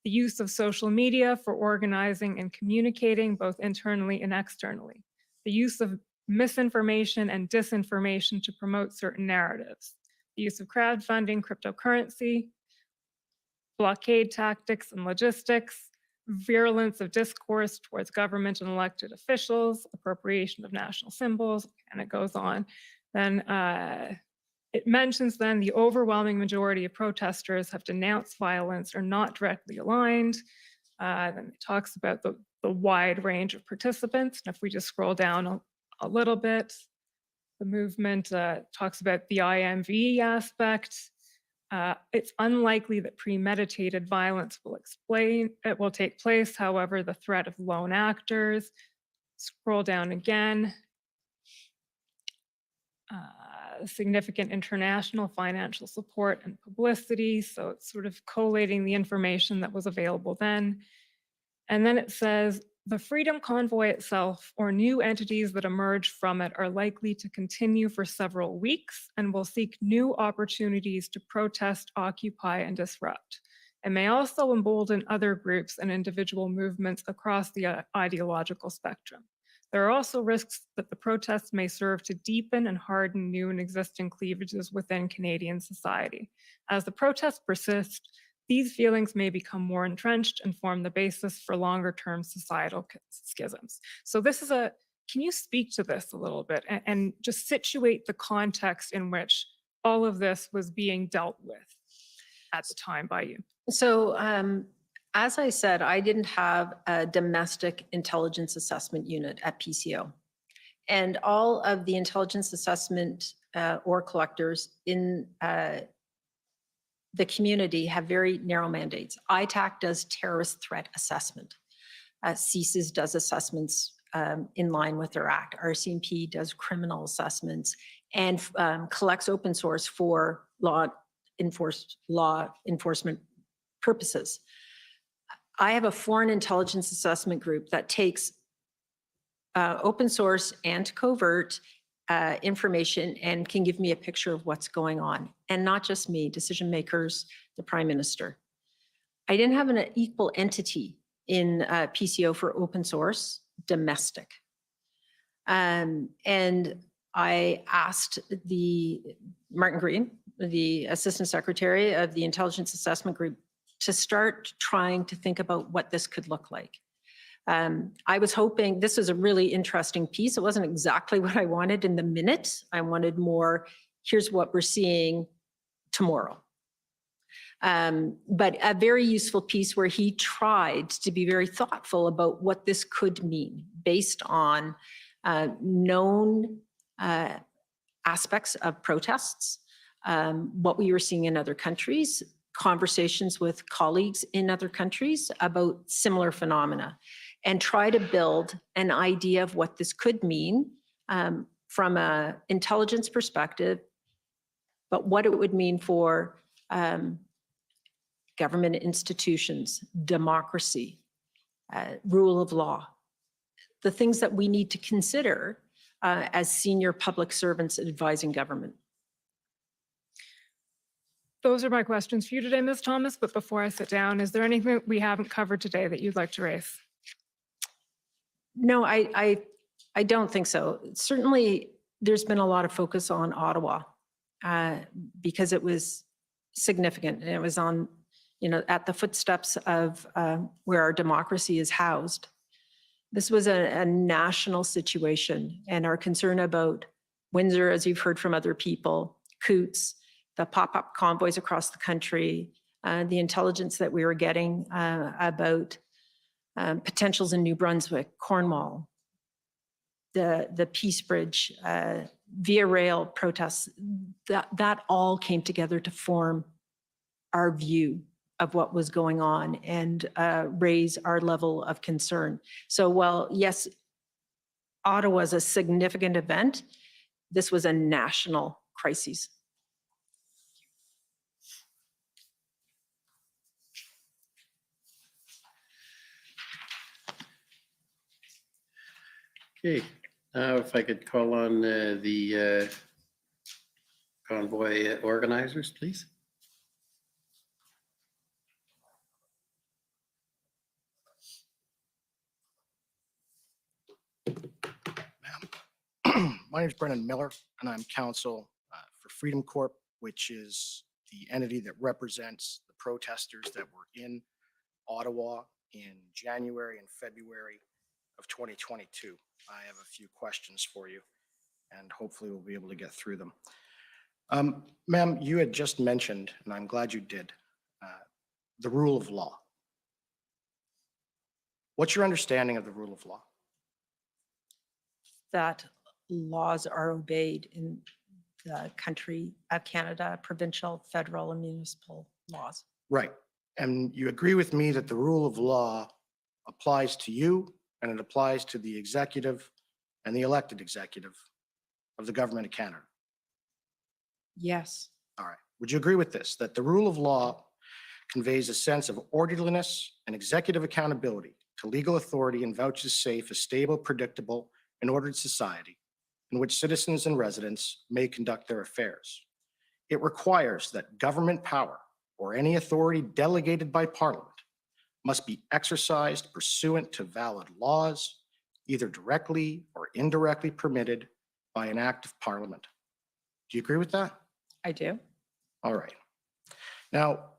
The use of social media for organizing and communicating both internally and externally. The use of misinformation and disinformation to promote certain narratives. The use of crowdfunding, cryptocurrency, blockade tactics and logistics, virulence of discourse towards government and elected officials, appropriation of national symbols, and it goes on. Then it mentions then the overwhelming majority of protesters have denounced violence or not directly aligned. Then it talks about the wide range of participants. And if we just scroll down a little bit, the movement talks about the IMV aspect. It's unlikely that premeditated violence will take place. However, the threat of lone actors. Scroll down again. Significant international financial support and publicity. So it's sort of collating the information that was available then. And then it says, the Freedom Convoy itself or new entities that emerge from it are likely to continue for several weeks and will seek new opportunities to protest, occupy, and disrupt. It may also embolden other groups and individual movements across the ideological spectrum. There are also risks that the protests may serve to deepen and harden new and existing cleavages within Canadian society. As the protests persist, these feelings may become more entrenched and form the basis for longer-term societal schisms. So this is can you speak to this a little bit and just situate the context in which all of this was being dealt with at the time by you? So as I said, I didn't have a domestic intelligence assessment unit at PCO. And all of the intelligence assessment or collectors in the community have very narrow mandates. ITAC does terrorist threat assessment. CSIS does assessments in line with their act. RCMP does criminal assessments and collects open source for law enforcement purposes. I have a foreign intelligence assessment group that takes open source and covert information and can give me a picture of what's going on. And not just me, decision makers, the Prime Minister. I didn't have an equal entity in PCO for open source, domestic. And I asked Martin Green, the Assistant Secretary of the Intelligence Assessment Group, to start trying to think about what this could look like. I was hoping, this was a really interesting piece. It wasn't exactly what I wanted in the minute. I wanted more, here's what we're seeing tomorrow. But a very useful piece where he tried to be very thoughtful about what this could mean based on known aspects of protests, what we were seeing in other countries, conversations with colleagues in other countries about similar phenomena, and try to build an idea of what this could mean from an intelligence perspective, but what it would mean for government institutions, democracy, rule of law, the things that we need to consider as senior public servants advising government. Those are my questions for you today, Ms. Thomas, but before I sit down, is there anything we haven't covered today that you'd like to raise? No, I don't think so. Certainly, there's been a lot of focus on Ottawa because it was significant and it was on, at the footsteps of where our democracy is housed. This was a national situation, and our concern about Windsor, as you've heard from other people, Coutts, the pop-up convoys across the country, the intelligence that we were getting about potentials in New Brunswick, Cornwall, the Peace Bridge, Via Rail protests, that all came together to form our view of what was going on and raise our level of concern. So while, yes, Ottawa is a significant event, this was a national crisis. Okay, now if I could call on the convoy organizers, please. My name is Brendan Miller, and I'm counsel for Freedom Corp, which is the entity that represents the protesters that were in Ottawa in January and February of 2022. I have a few questions for you, and hopefully we'll be able to get through them. Ma'am, you had just mentioned, and I'm glad you did, the rule of law. What's your understanding of the rule of law? That laws are obeyed in the country of Canada, provincial, federal, and municipal laws. Right. And you agree with me that the rule of law applies to you and it applies to the executive and the elected executive of the government of Canada? Yes. All right. Would you agree with this, that the rule of law conveys a sense of orderliness and executive accountability to legal authority and vouches safe a stable, predictable, and ordered society in which citizens and residents may conduct their affairs? It requires that government power or any authority delegated by Parliament must be exercised pursuant to valid laws, either directly or indirectly permitted by an act of Parliament. Do you agree with that? I do. All right. Now,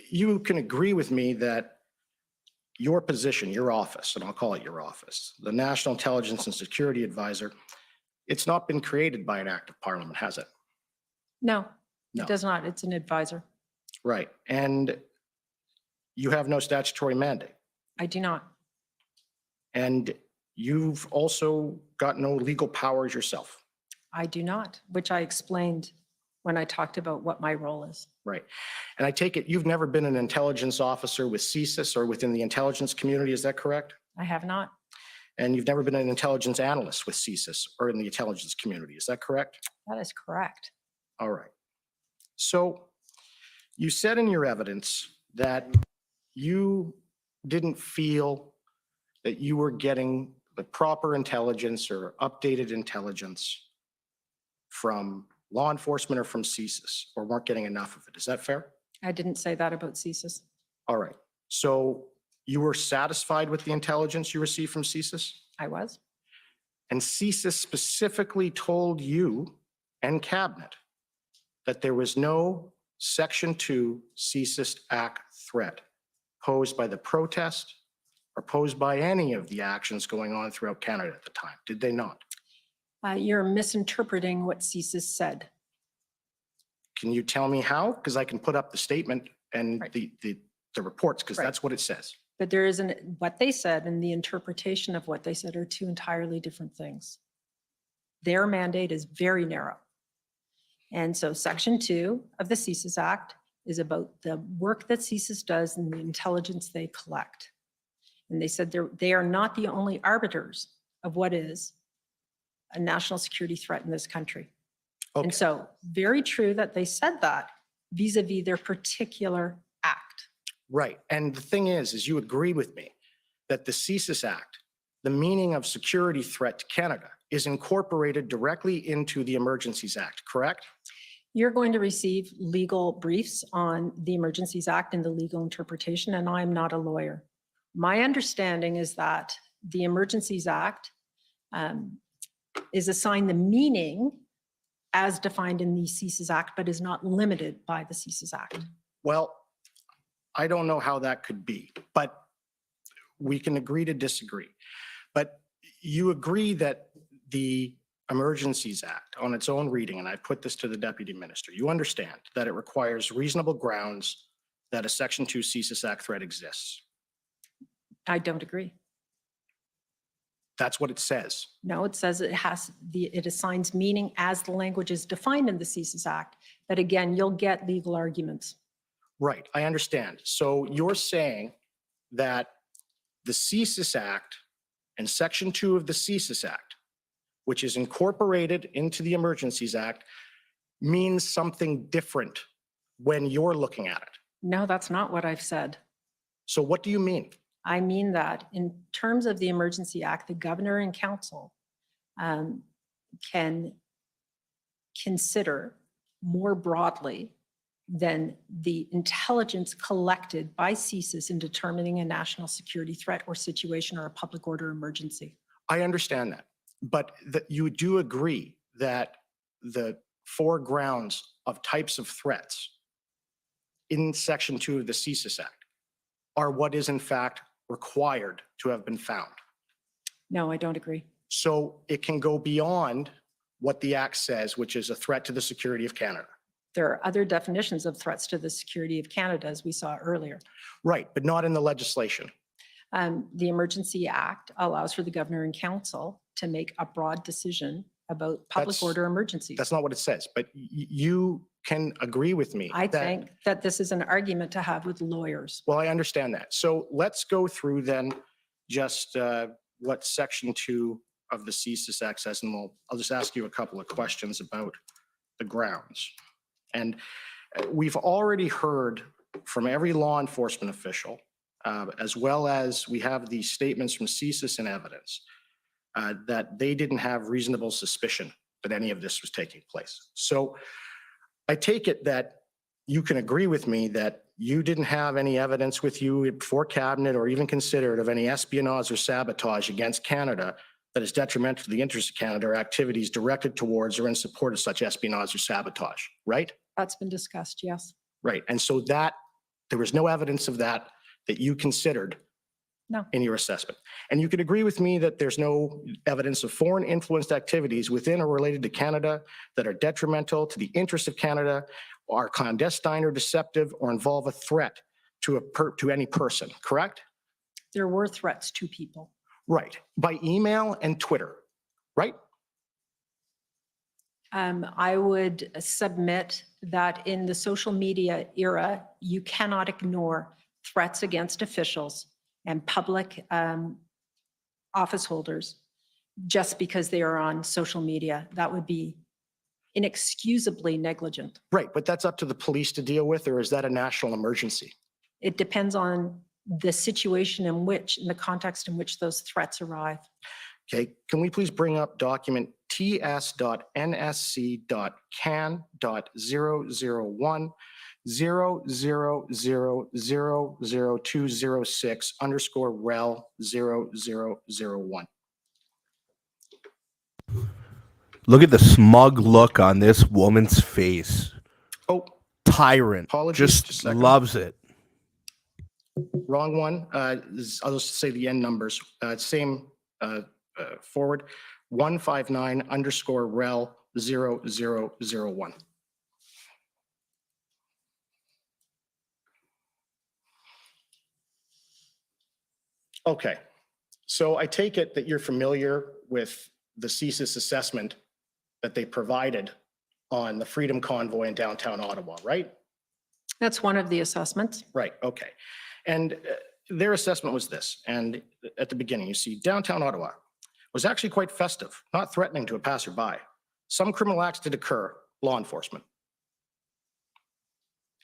you can agree with me that your position, your office, and I'll call it your office, the National Intelligence and Security Advisor, it's not been created by an act of Parliament, has it? No, No. it does not. It's an advisor. Right. And you have no statutory mandate. I do not. And you've also got no legal powers yourself. I do not, which I explained when I talked about what my role is. Right. And I take it you've never been an intelligence officer with CSIS or within the intelligence community, is that correct? I have not. And you've never been an intelligence analyst with CSIS or in the intelligence community, is that correct? That is correct. All right. So you said in your evidence that you didn't feel that you were getting the proper intelligence or updated intelligence from law enforcement or from CSIS, or weren't getting enough of it. Is that fair? I didn't say that about CSIS. All right. So you were satisfied with the intelligence you received from CSIS? I was. And CSIS specifically told you and cabinet that there was no Section 2 CSIS Act threat posed by the protest or posed by any of the actions going on throughout Canada at the time, did they not? You're misinterpreting what CSIS said. Can you tell me how? Because I can put up the statement and Right. the reports, because Right. that's what it says. But there isn't, what they said and the interpretation of what they said are two entirely different things. Their mandate is very narrow. And so Section 2 of the CSIS Act is about the work that CSIS does and the intelligence they collect. And they said they are not the only arbiters of what is a national security threat in this country. Okay. And so very true that they said that vis-a-vis their particular act. Right. And the thing is you agree with me that the CSIS Act, the meaning of security threat to Canada, is incorporated directly into the Emergencies Act, correct? You're going to receive legal briefs on the Emergencies Act and the legal interpretation, and I'm not a lawyer. My understanding is that the Emergencies Act is assigned the meaning as defined in the CSIS Act, but is not limited by the CSIS Act. Well, I don't know how that could be, but we can agree to disagree. But you agree that the Emergencies Act on its own reading, and I put this to the Deputy Minister, you understand that it requires reasonable grounds that a Section 2 CSIS Act threat exists. I don't agree. That's what it says. No, it says it assigns meaning as the language is defined in the CSIS Act. But again, you'll get legal arguments. Right, I understand. So you're saying that the CSIS Act and Section 2 of the CSIS Act, which is incorporated into the Emergencies Act, means something different when you're looking at it. No, that's not what I've said. So what do you mean? I mean that in terms of the Emergency Act, the governor and council can consider more broadly than the intelligence collected by CSIS in determining a national security threat or situation or a public order emergency. I understand that, but you do agree that the 4 grounds of types of threats in Section 2 of the CSIS Act are what is in fact required to have been found. No, I don't agree. So it can go beyond what the Act says, which is a threat to the security of Canada. There are other definitions of threats to the security of Canada, as we saw earlier. Right, but not in the legislation. The Emergency Act allows for the governor and council to make a broad decision about public That's- order emergencies. That's not what it says, but you can agree with me. I that- think that this is an argument to have with lawyers. Well, I understand that. So let's go through then just what Section 2 of the CSIS Act says, and I'll just ask you a couple of questions about the grounds. And we've already heard from every law enforcement official, as well as we have the statements from CSIS in evidence, that they didn't have reasonable suspicion that any of this was taking place. So I take it that you can agree with me that you didn't have any evidence with you before cabinet or even considered of any espionage or sabotage against Canada that is detrimental to the interests of Canada or activities directed towards or in support of such espionage or sabotage, right? That's been discussed, yes. Right. And so that there was no evidence of that you considered No. in your assessment. And you could agree with me that there's no evidence of foreign influenced activities within or related to Canada that are detrimental to the interests of Canada, are clandestine or deceptive, or involve a threat to any person, correct? There were threats to people. Right. By email and Twitter, right? I would submit that in the social media era, you cannot ignore threats against officials and public office holders just because they are on social media. That would be inexcusably negligent. Right. But that's up to the police to deal with, or is that a national emergency? It depends on the situation in the context in which those threats arrive. Okay, can we please bring up document ts.nsc.can.001 000000206_rel0001. Look at the smug look on this woman's face. Oh, tyrant. apologies, just a Just second. loves it. Wrong one. I'll just say the end numbers. Same forward. 159_rel0001. Okay, so I take it that you're familiar with the CSIS assessment that they provided on the Freedom Convoy in downtown Ottawa, right? That's one of the assessments. Right, okay. And their assessment was this, and at the beginning, you see downtown Ottawa was actually quite festive, not threatening to a passerby. Some criminal acts did occur, law enforcement.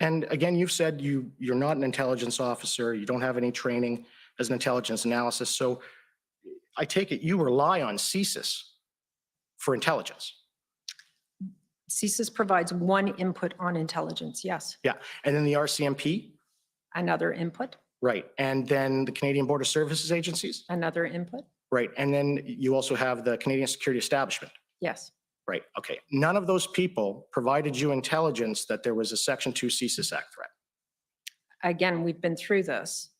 And again, you've said you're not an intelligence officer, you don't have any training as an intelligence analysis, so I take it you rely on CSIS for intelligence. CSIS provides one input on intelligence, yes. Yeah, and then the RCMP? Another input, Right, and then the Canadian Border Services agencies? another input, Right, and then you also have the Canadian Security Establishment? yes. Right, okay. None of those people provided you intelligence that there was a Section 2 CSIS Act threat? Again, we've been through this.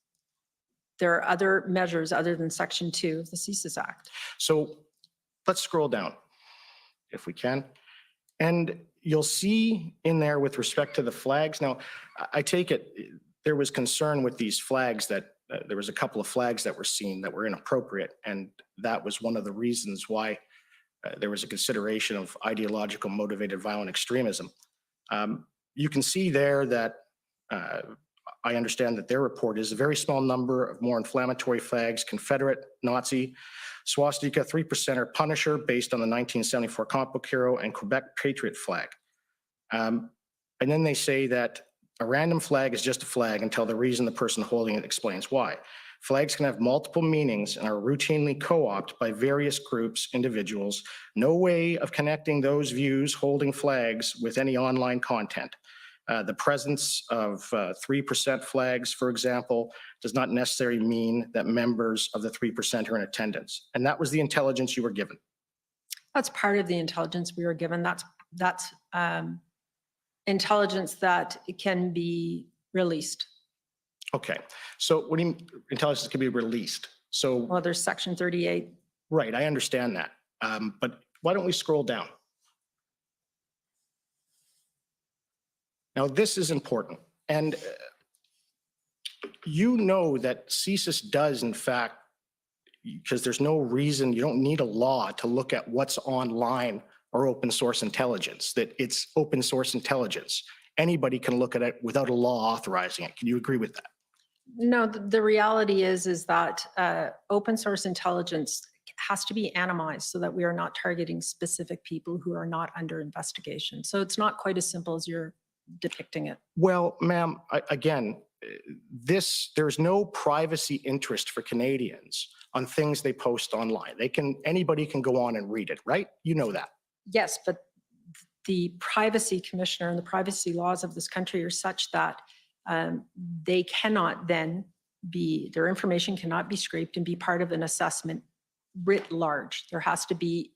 There are other measures other than Section 2 of the CSIS Act. So let's scroll down, if we can. And you'll see in there with respect to the flags. Now, I take it there was concern with these flags that there was a couple of flags that were seen that were inappropriate. And that was one of the reasons why there was a consideration of ideological motivated violent extremism. You can see there that I understand that their report is a very small number of more inflammatory flags, Confederate, Nazi, swastika, 3%er, Punisher, based on the 1974 comic book hero, and Quebec Patriot flag. And then they say that a random flag is just a flag until the reason the person holding it explains why. Flags can have multiple meanings and are routinely co-opted by various groups, individuals. No way of connecting those views holding flags with any online content. The presence of 3% flags, for example, does not necessarily mean that members of the 3% are in attendance. And that was the intelligence you were given. That's part of the intelligence we were given. That's intelligence that can be released. Okay, so what do you mean intelligence can be released? So, Well, there's Section 38. right, I understand that. But why don't we scroll down? Now, this is important. And you know that CSIS does, in fact, because there's no reason, you don't need a law to look at what's online or open source intelligence, that it's open source intelligence. Anybody can look at it without a law authorizing it. Can you agree with that? No, the reality is that open source intelligence has to be anonymized so that we are not targeting specific people who are not under investigation. So it's not quite as simple as you're depicting it. Well, ma'am, again, there's no privacy interest for Canadians on things they post online. Anybody can go on and read it, right? You know that. Yes, but the privacy commissioner and the privacy laws of this country are such that they cannot then their information cannot be scraped and be part of an assessment writ large. There has to be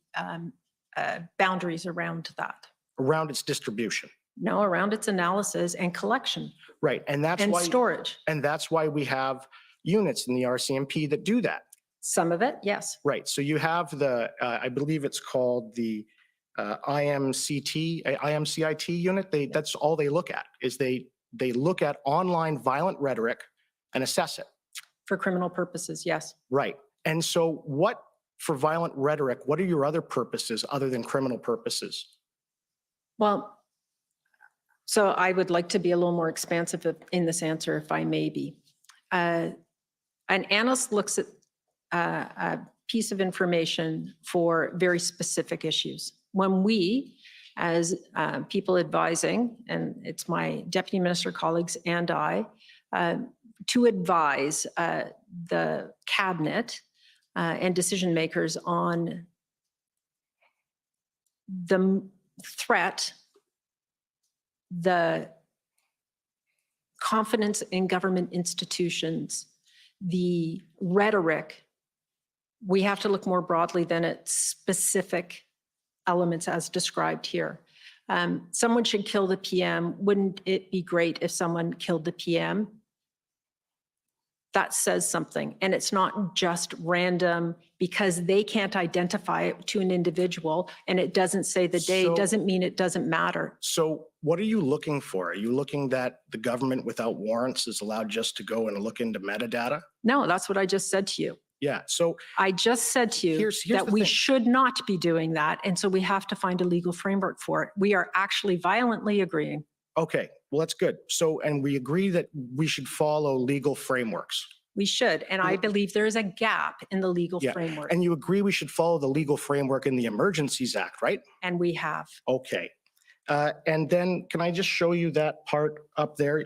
boundaries around that. Around its distribution. No, around its analysis and collection. Right, and that's and why storage. And that's why we have units in the RCMP that do that. Some of it, yes. Right, so you have the, I believe it's called the IMCIT unit. That's all they look at, is they look at online violent rhetoric and assess it. For criminal purposes, yes. Right, and so what, for violent rhetoric, what are your other purposes other than criminal purposes? Well, so I would like to be a little more expansive in this answer, if I may be. An analyst looks at a piece of information for very specific issues. When we, as people advising, and it's my deputy minister colleagues and I, to advise the cabinet and decision makers on the threat, the confidence in government institutions, the rhetoric, we have to look more broadly than at specific elements as described here. Someone should kill the PM. Wouldn't it be great if someone killed the PM? that says something. And it's not just random because they can't identify it to an individual and it doesn't say the day, So- doesn't mean it doesn't matter. So what are you looking for? Are you looking that the government without warrants is allowed just to go and look into metadata? No, that's what I just said to you. Yeah, so I just said to you Here's that the we thing. should not be doing that. And so we have to find a legal framework for it. We are actually violently agreeing. okay, well, that's good. So, and we agree that we should follow legal frameworks. We should. And I believe there is a gap in the legal Yeah, framework. and you agree we should follow the legal framework in the Emergencies Act, right? And we have. Okay. And then can I just show you that part up there?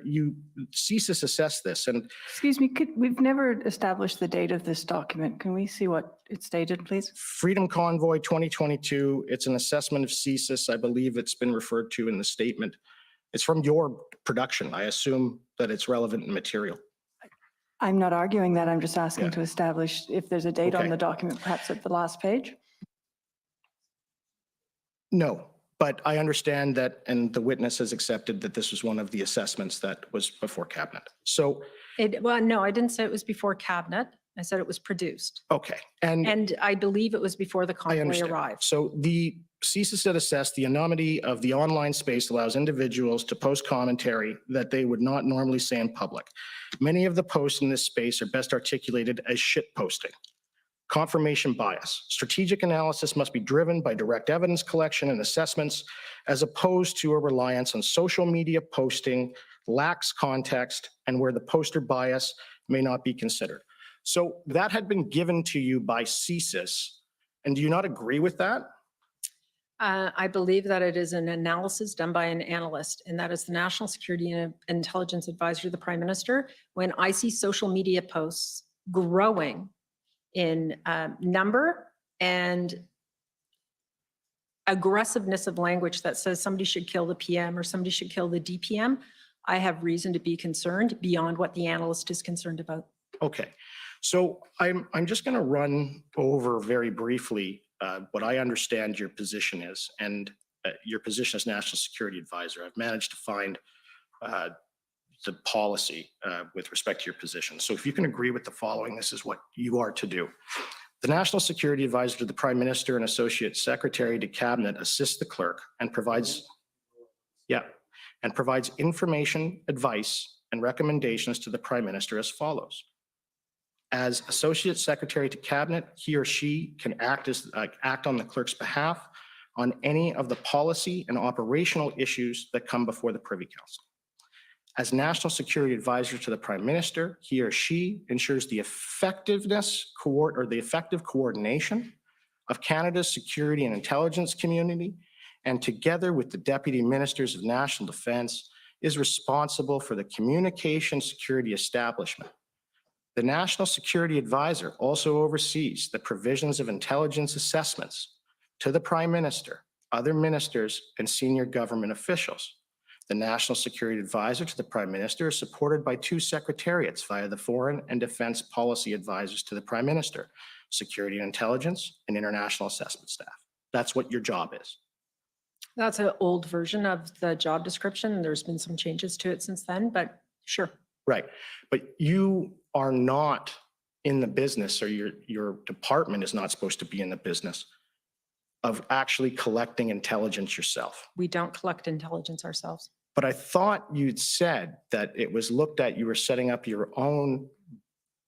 CSIS assessed this and Excuse me, we've never established the date of this document. Can we see what it's dated, please? Freedom Convoy 2022, it's an assessment of CSIS. I believe it's been referred to in the statement. It's from your production. I assume that it's relevant and material. I'm not arguing that. I'm just asking Yeah. to establish if there's a date on Okay. the document, perhaps at the last page. No, but I understand that, and the witness has accepted that this was one of the assessments that was before cabinet. So, Well, no, I didn't say it was before cabinet. I said it was produced. okay. And I believe it was before the I convoy understand. arrived. So the CSIS had assessed the anonymity of the online space allows individuals to post commentary that they would not normally say in public. Many of the posts in this space are best articulated as shit posting. Confirmation bias. Strategic analysis must be driven by direct evidence collection and assessments as opposed to a reliance on social media posting, lacks context, and where the poster bias may not be considered. So that had been given to you by CSIS. And do you not agree with that? I believe that it is an analysis done by an analyst, and that is the National Security and Intelligence Advisor to the Prime Minister. When I see social media posts growing in number and aggressiveness of language that says somebody should kill the PM or somebody should kill the DPM, I have reason to be concerned beyond what the analyst is concerned about. Okay, so I'm just going to run over very briefly what I understand your position is, and your position as National Security Advisor. I've managed to find the policy with respect to your position. So if you can agree with the following, this is what you are to do. The National Security Advisor to the Prime Minister and Associate Secretary to Cabinet assists the clerk and provides information, advice, and recommendations to the Prime Minister as follows. As Associate Secretary to Cabinet, he or she can act on the clerk's behalf on any of the policy and operational issues that come before the Privy Council. As National Security Advisor to the Prime Minister, he or she ensures the effective coordination of Canada's security and intelligence community, and together with the Deputy Ministers of National Defence, is responsible for the communication security establishment. The National Security Advisor also oversees the provisions of intelligence assessments to the Prime Minister, other ministers, and senior government officials. The National Security Advisor to the Prime Minister is supported by two secretariats via the Foreign and Defense Policy Advisors to the Prime Minister, Security and Intelligence, and International Assessment Staff. That's what your job is. That's an old version of the job description. There's been some changes to it since then, but sure. Right, but you are not in the business, or your department is not supposed to be in the business of actually collecting intelligence yourself. We don't collect intelligence ourselves. But I thought you'd said that it was looked at, you were setting up your own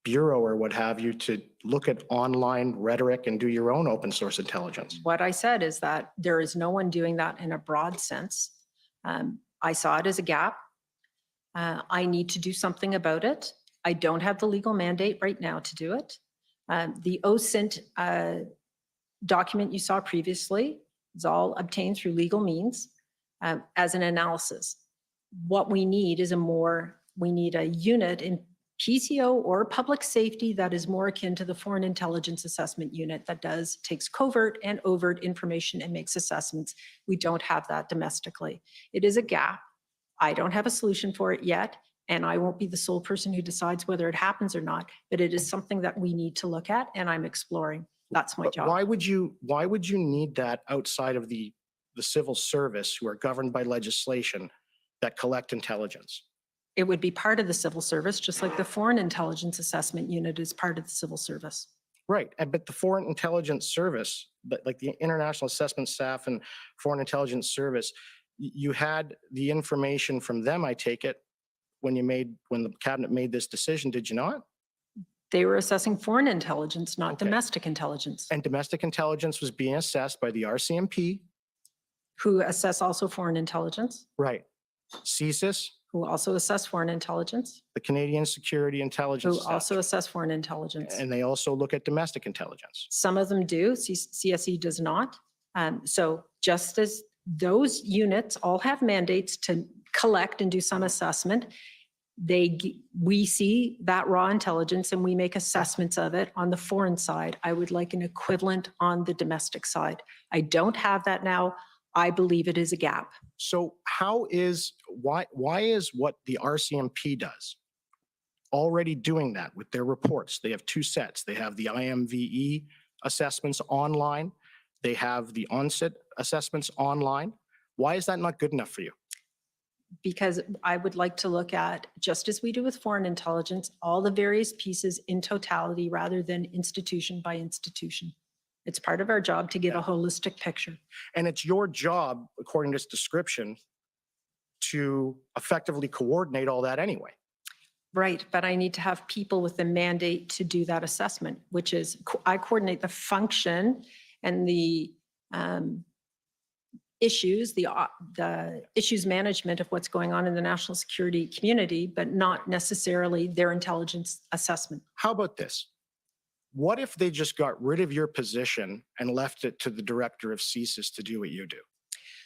bureau or what have you to look at online rhetoric and do your own open source intelligence. What I said is that there is no one doing that in a broad sense. I saw it as a gap. I need to do something about it. I don't have the legal mandate right now to do it. The OSINT document you saw previously is all obtained through legal means as an analysis. What we need is we need a unit in PCO or public safety that is more akin to the Foreign Intelligence Assessment Unit that takes covert and overt information and makes assessments. We don't have that domestically. It is a gap. I don't have a solution for it yet, and I won't be the sole person who decides whether it happens or not, but it is something that we need to look at, and I'm exploring. That's my But job. why would you need that outside of the civil service who are governed by legislation that collect intelligence? It would be part of the civil service, just like the Foreign Intelligence Assessment Unit is part of the civil service. Right, but the Foreign Intelligence Service, but like the International Assessment Staff and Foreign Intelligence Service, you had the information from them, I take it, when the cabinet made this decision, did you not? They were assessing foreign intelligence, not Okay. domestic intelligence, And domestic intelligence was being assessed by the RCMP, who assess also foreign intelligence, right? CSIS, who also assess foreign intelligence, the Canadian Security Intelligence who Staff, also assess foreign intelligence. and they also look at domestic intelligence. Some of them do, CSE does not. So just as those units all have mandates to collect and do some assessment, we see that raw intelligence and we make assessments of it on the foreign side. I would like an equivalent on the domestic side. I don't have that now. I believe it is a gap. So why is what the RCMP does already doing that with their reports? They have two sets. They have the IMVE assessments online. They have the onset assessments online. Why is that not good enough for you? Because I would like to look at, just as we do with foreign intelligence, all the various pieces in totality rather than institution by institution. It's part of our job to give a holistic picture. And it's your job, according to this description, to effectively coordinate all that anyway. Right, but I need to have people with the mandate to do that assessment, which is I coordinate the function and the issues, the issues management of what's going on in the national security community, but not necessarily their intelligence assessment. How about this? What if they just got rid of your position and left it to the director of CSIS to do what you do?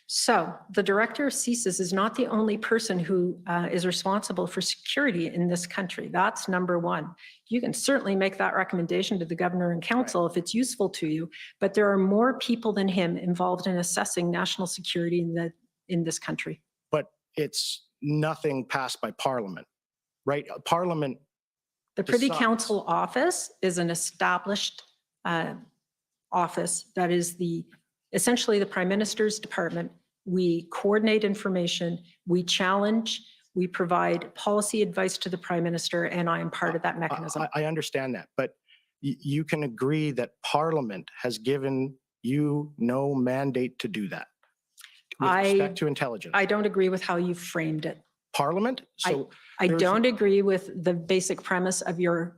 So the director of CSIS is not the only person who is responsible for security in this country. That's number one. You can certainly make that recommendation to the governor and council if it's useful to you, but there are more people than him involved in assessing national security in this country. But it's nothing passed by Parliament, right? Parliament. The Privy decides. Council office is an established office that is essentially the Prime Minister's department. We coordinate information, we challenge, we provide policy advice to the Prime Minister, and I am part of that mechanism. I understand that, but you can agree that Parliament has given you no mandate to do that with respect to intelligence. I don't agree with how you framed it. Parliament? So I there's- don't agree with the basic premise of your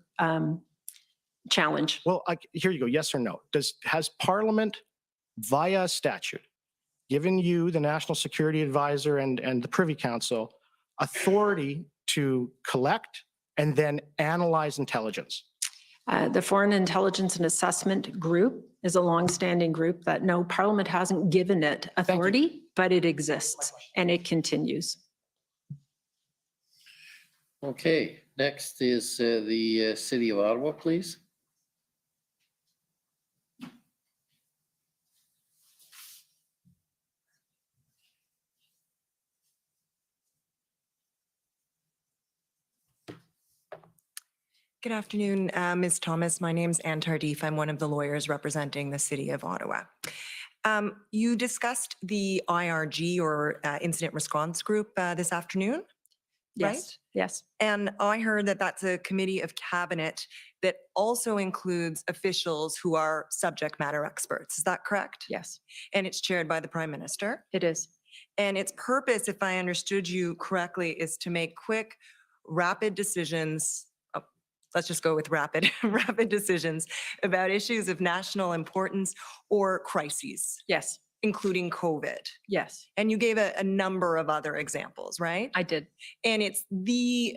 challenge. Well, here you go, yes or no. Has Parliament via statute given you, the National Security Advisor and the Privy Council, authority to collect and then analyze intelligence? The Foreign Intelligence and Assessment Group is a longstanding group that no, Parliament hasn't given it authority, but it exists and it continues. Okay, next is the City of Ottawa, please. Good afternoon, Ms. Thomas. My name's Ann Tardif. I'm one of the lawyers representing the City of Ottawa. You discussed the IRG or Incident Response Group this afternoon, right? Yes, yes. And I heard that that's a committee of cabinet that also includes officials who are subject matter experts. Is that correct? Yes. And it's chaired by the Prime Minister? It is. And its purpose, if I understood you correctly, is to make quick, rapid decisions. Let's just go with rapid decisions about issues of national importance or crises. Yes. Including COVID. Yes. And you gave a number of other examples, right? I did. And it's the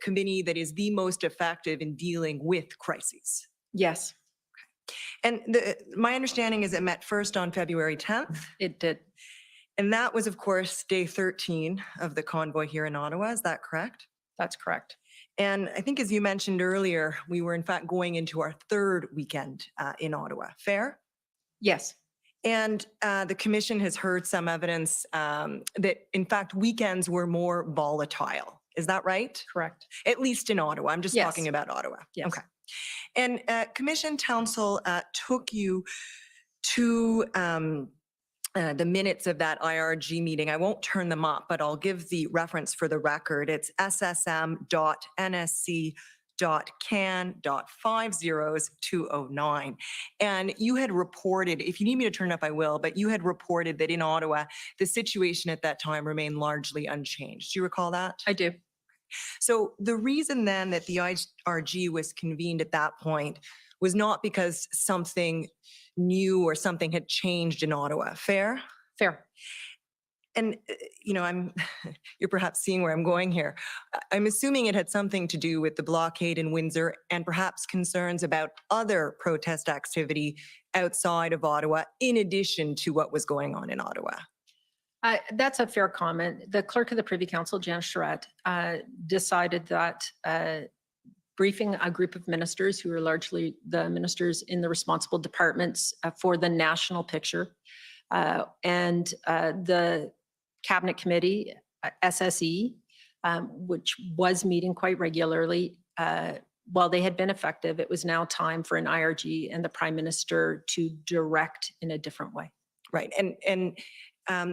committee that is the most effective in dealing with crises. Yes. And my understanding is it met first on February 10th. It did. And that was, of course, day 13 of the convoy here in Ottawa. Is that correct? That's correct. And I think, as you mentioned earlier, we were in fact going into our third weekend in Ottawa. Fair? Yes. And the commission has heard some evidence that, in fact, weekends were more volatile. Is that right? Correct. At least in Ottawa. I'm just Yes. talking about Ottawa. Yes. Okay. And commission counsel took you to the minutes of that IRG meeting. I won't turn them up, but I'll give the reference for the record. It's ssm.nsc.can.50209. And you had reported, if you need me to turn it up, I will, but you had reported that in Ottawa, the situation at that time remained largely unchanged. Do you recall that? I do. So the reason then that the IRG was convened at that point was not because something new or something had changed in Ottawa. Fair? Fair. And, you're perhaps seeing where I'm going here. I'm assuming it had something to do with the blockade in Windsor and perhaps concerns about other protest activity outside of Ottawa, in addition to what was going on in Ottawa. That's a fair comment. The clerk of the Privy Council, Jan Charette, decided that briefing a group of ministers who are largely the ministers in the responsible departments for the national picture. And the Cabinet Committee, SSE, which was meeting quite regularly, while they had been effective, it was now time for an IRG and the Prime Minister to direct in a different way. Right. And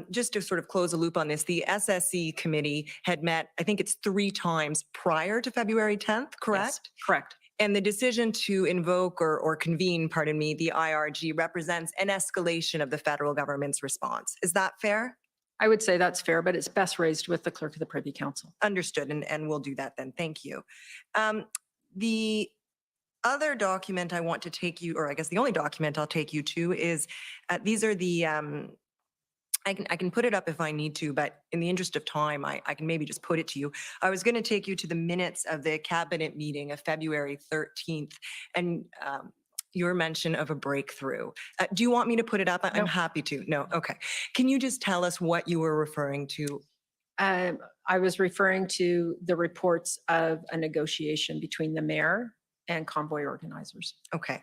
just to sort of close a loop on this, the SSE committee had met, I think it's 3 times prior to February 10th, correct? Yes, correct. And the decision to invoke or convene, pardon me, the IRG represents an escalation of the federal government's response. Is that fair? I would say that's fair, but it's best raised with the clerk of the Privy Council. Understood, and we'll do that then. Thank you. The other document I want to take you, or I guess the only document I'll take you to is, these are the, I can put it up if I need to, but in the interest of time, I can maybe just put it to you. I was going to take you to the minutes of the cabinet meeting of February 13th and your mention of a breakthrough. Do you want me to put it up? I'm happy to. No? Okay. Can you just tell us what you were referring to? I was referring to the reports of a negotiation between the mayor and convoy organizers. Okay.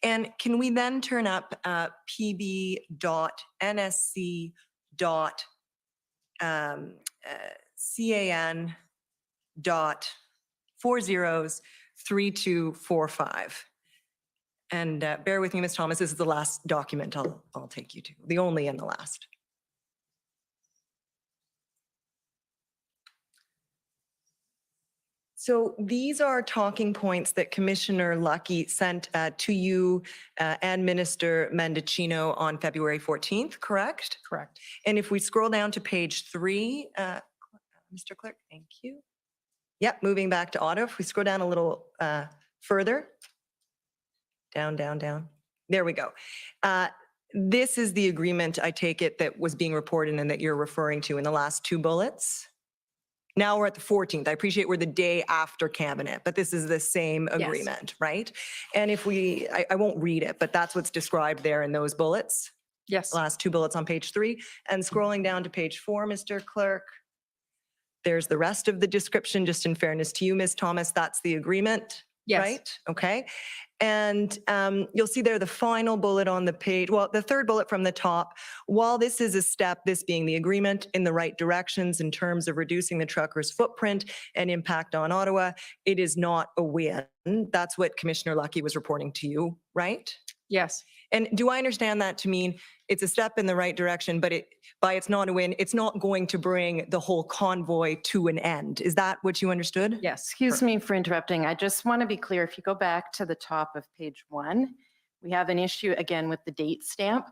And can we then turn up pb.nsc.can.403245? And bear with me, Ms. Thomas, this is the last document I'll take you to, the only and the last. So these are talking points that Commissioner Lucky sent to you and Minister Mendicino on February 14th, correct? Correct. And if we scroll down to page 3, Mr. Clerk, thank you. Yep, moving back to Ottawa. If we scroll down a little further, down. There we go. This is the agreement, I take it, that was being reported and that you're referring to in the last 2 bullets. Now we're at the 14th. I appreciate we're the day after cabinet, but this is the same agreement, right? And if I won't read it, but that's what's described there in those bullets. Yes. The last 2 bullets on page 3. And scrolling down to page 4, Mr. Clerk, there's the rest of the description. Just in fairness to you, Ms. Thomas, that's the agreement. Yes. Right? Okay. And you'll see there the final bullet on the page, well, the 3rd bullet from the top. While this is a step, this being the agreement in the right directions in terms of reducing the truckers' footprint and impact on Ottawa, it is not a win. That's what Commissioner Lucky was reporting to you, right? Yes. And do I understand that to mean it's a step in the right direction, but it's not a win, it's not going to bring the whole convoy to an end? Is that what you understood? Yes. Excuse me for interrupting. I just want to be clear. If you go back to the top of page 1, we have an issue again with the date stamp.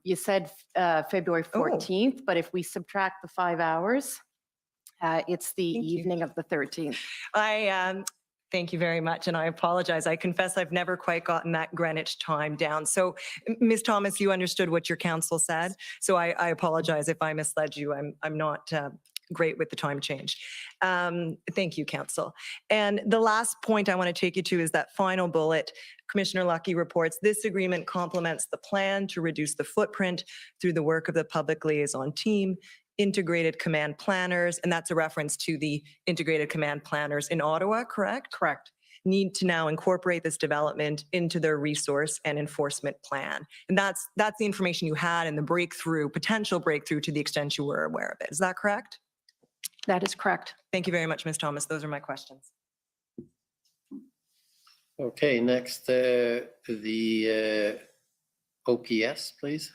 You said February 14th, but if we subtract the 5 hours, it's the evening of the 13th. Thank you very much, and I apologize. I confess I've never quite gotten that Greenwich time down. So, Ms. Thomas, you understood what your counsel said, so I apologize if I misled you. I'm not great with the time change. Thank you, counsel. And the last point I want to take you to is that final bullet. Commissioner Lucky reports, this agreement complements the plan to reduce the footprint through the work of the public liaison team, integrated command planners, and that's a reference to the integrated command planners in Ottawa, correct? Correct. Need to now incorporate this development into their resource and enforcement plan. And that's the information you had in the breakthrough, potential breakthrough, to the extent you were aware of it. Is that correct? That is correct. Thank you very much, Ms. Thomas. Those are my questions. Okay, next, the OPS, please.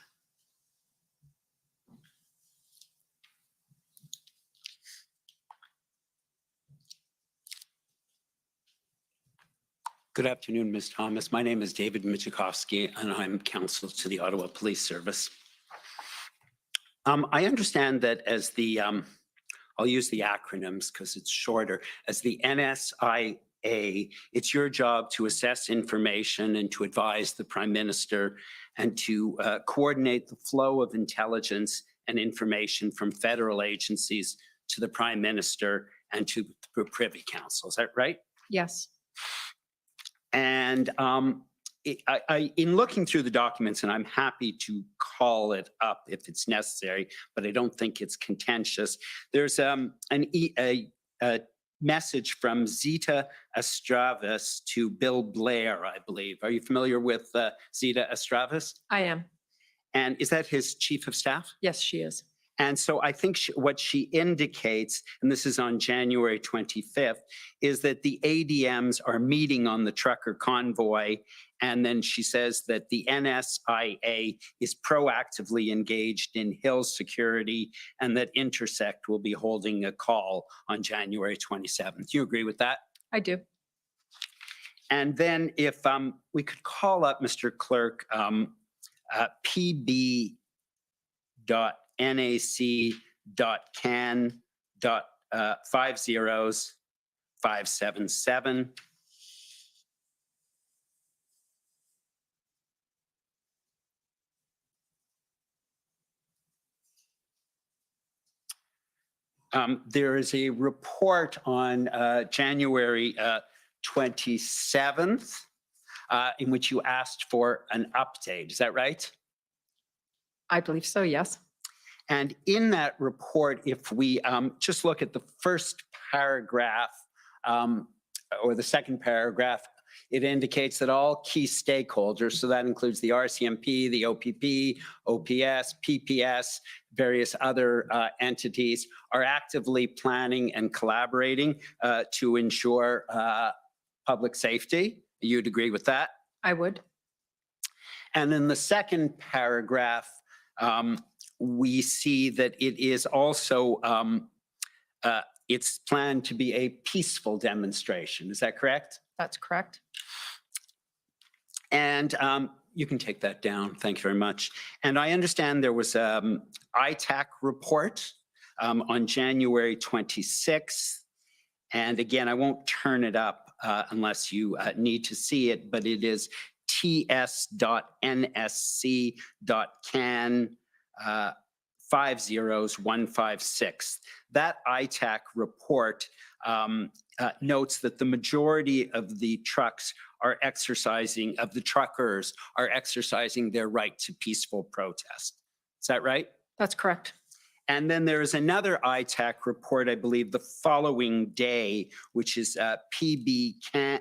Good afternoon, Ms. Thomas. My name is David Michikowski, and I'm counsel to the Ottawa Police Service. I understand that as the, I'll use the acronyms because it's shorter, as the NSIA, it's your job to assess information and to advise the Prime Minister and to coordinate the flow of intelligence and information from federal agencies to the Prime Minister and to the Privy Council. Is that right? Yes. And in looking through the documents, and I'm happy to call it up if it's necessary, but I don't think it's contentious. There's a message from Zita Astravis to Bill Blair, I believe. Are you familiar with Zita Astravis? I am. And is that his chief of staff? Yes, she is. And so I think what she indicates, and this is on January 25th, is that the ADMs are meeting on the trucker convoy. And then she says that the NSIA is proactively engaged in Hill security and that Intersect will be holding a call on January 27th. Do you agree with that? I do. And then if we could call up, Mr. Clerk, pb.nac.can.50577. There is a report on January 27th in which you asked for an update. Is that right? I believe so, yes. And in that report, if we just look at the first paragraph or the second paragraph, it indicates that all key stakeholders, so that includes the RCMP, the OPP, OPS, PPS, various other entities, are actively planning and collaborating to ensure public safety. You'd agree with that? I would. And in the second paragraph, we see that it is also, it's planned to be a peaceful demonstration. Is that correct? That's correct. And you can take that down. Thank you very much. And I understand there was an ITAC report on January 26th. And again, I won't turn it up unless you need to see it, but it is ts.nsc.can 50156. That ITAC report notes that the majority of the truckers are exercising their right to peaceful protest. Is that right? That's correct. And then there is another ITAC report, I believe, the following day, which is pb.can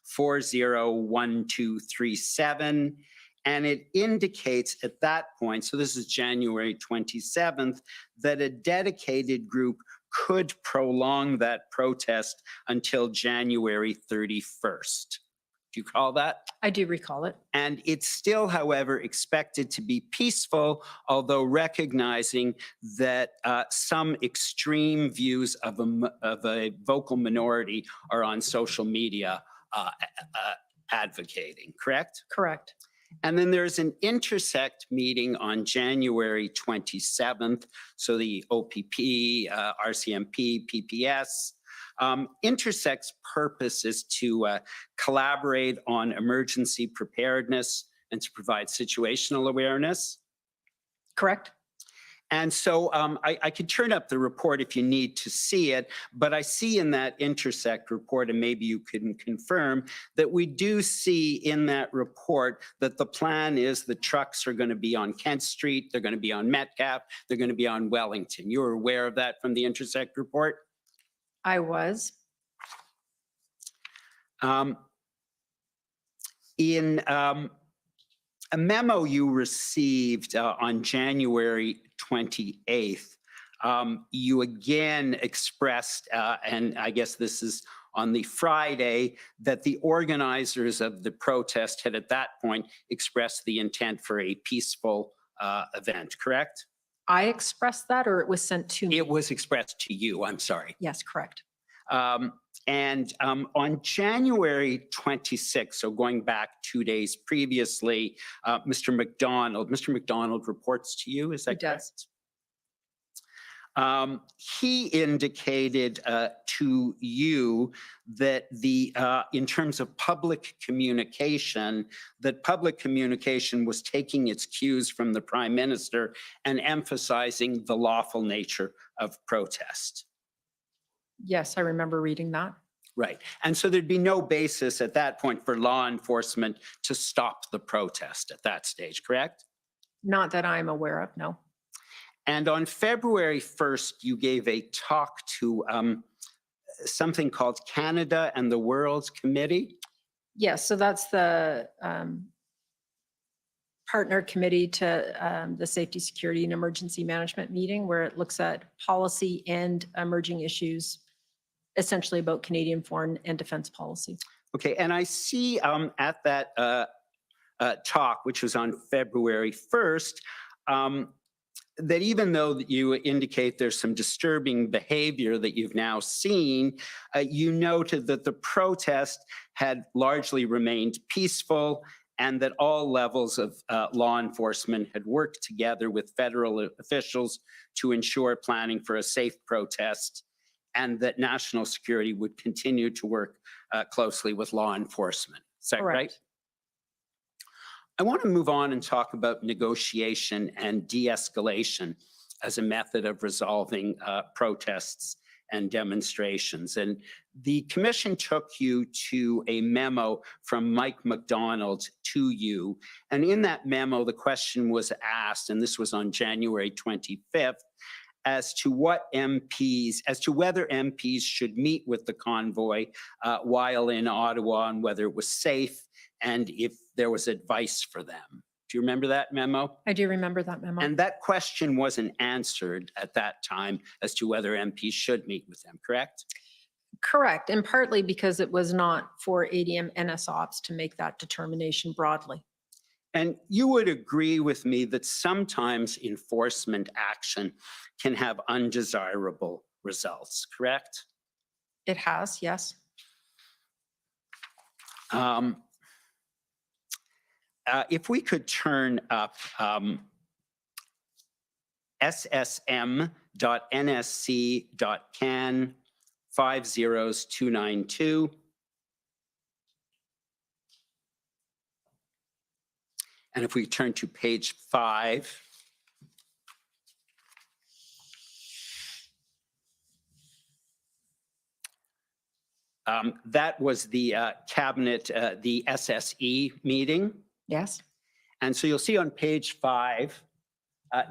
401237. And it indicates at that point, so this is January 27th, that a dedicated group could prolong that protest until January 31st. Do you recall that? I do recall it. And it's still, however, expected to be peaceful, although recognizing that some extreme views of a vocal minority are on social media advocating, correct? Correct. And then there's an Intersect meeting on January 27th. So the OPP, RCMP, PPS. Intersect's purpose is to collaborate on emergency preparedness and to provide situational awareness. Correct. And so I could turn up the report if you need to see it, but I see in that Intersect report, and maybe you can confirm, that we do see in that report that the plan is the trucks are going to be on Kent Street, they're going to be on Metcalfe, they're going to be on Wellington. You were aware of that from the Intersect report? I was. In a memo you received on January 28th, you again expressed, and I guess this is on the Friday, that the organizers of the protest had at that point expressed the intent for a peaceful event, correct? I expressed that, or it was sent to me? It was expressed to you, I'm sorry. Yes, correct. On January 26th, so going back 2 days previously, Mr. McDonald reports to you, is that correct? He indicated to you that in terms of public communication, that public communication was taking its cues from the Prime Minister and emphasizing the lawful nature of protest. Yes, I remember reading that. Right. And so there'd be no basis at that point for law enforcement to stop the protest at that stage, correct? Not that I'm aware of, no. And on February 1st, you gave a talk to something called Canada and the World's Committee. Yes, so that's the partner committee to the Safety, Security, and Emergency Management meeting, where it looks at policy and emerging issues, essentially about Canadian foreign and defense policy. Okay, and I see at that talk, which was on February 1st, that even though that you indicate there's some disturbing behavior that you've now seen, you noted that the protest had largely remained peaceful and that all levels of law enforcement had worked together with federal officials to ensure planning for a safe protest, and that national security would continue to work closely with law enforcement. Is that Correct. right? I want to move on and talk about negotiation and de-escalation as a method of resolving protests and demonstrations. And the commission took you to a memo from Mike McDonald to you. And in that memo, the question was asked, and this was on January 25th, as to whether MPs should meet with the convoy while in Ottawa, and whether it was safe, and if there was advice for them. Do you remember that memo? I do remember that memo. And that question wasn't answered at that time as to whether MPs should meet with them, correct? Correct, and partly because it was not for ADM NSOPs to make that determination broadly. And you would agree with me that sometimes enforcement action can have undesirable results, correct? It has, yes. If we could turn up ssm.nsc.can 50292. And if we turn to page 5, that was the cabinet, the SSE meeting. Yes. And so you'll see on page 5,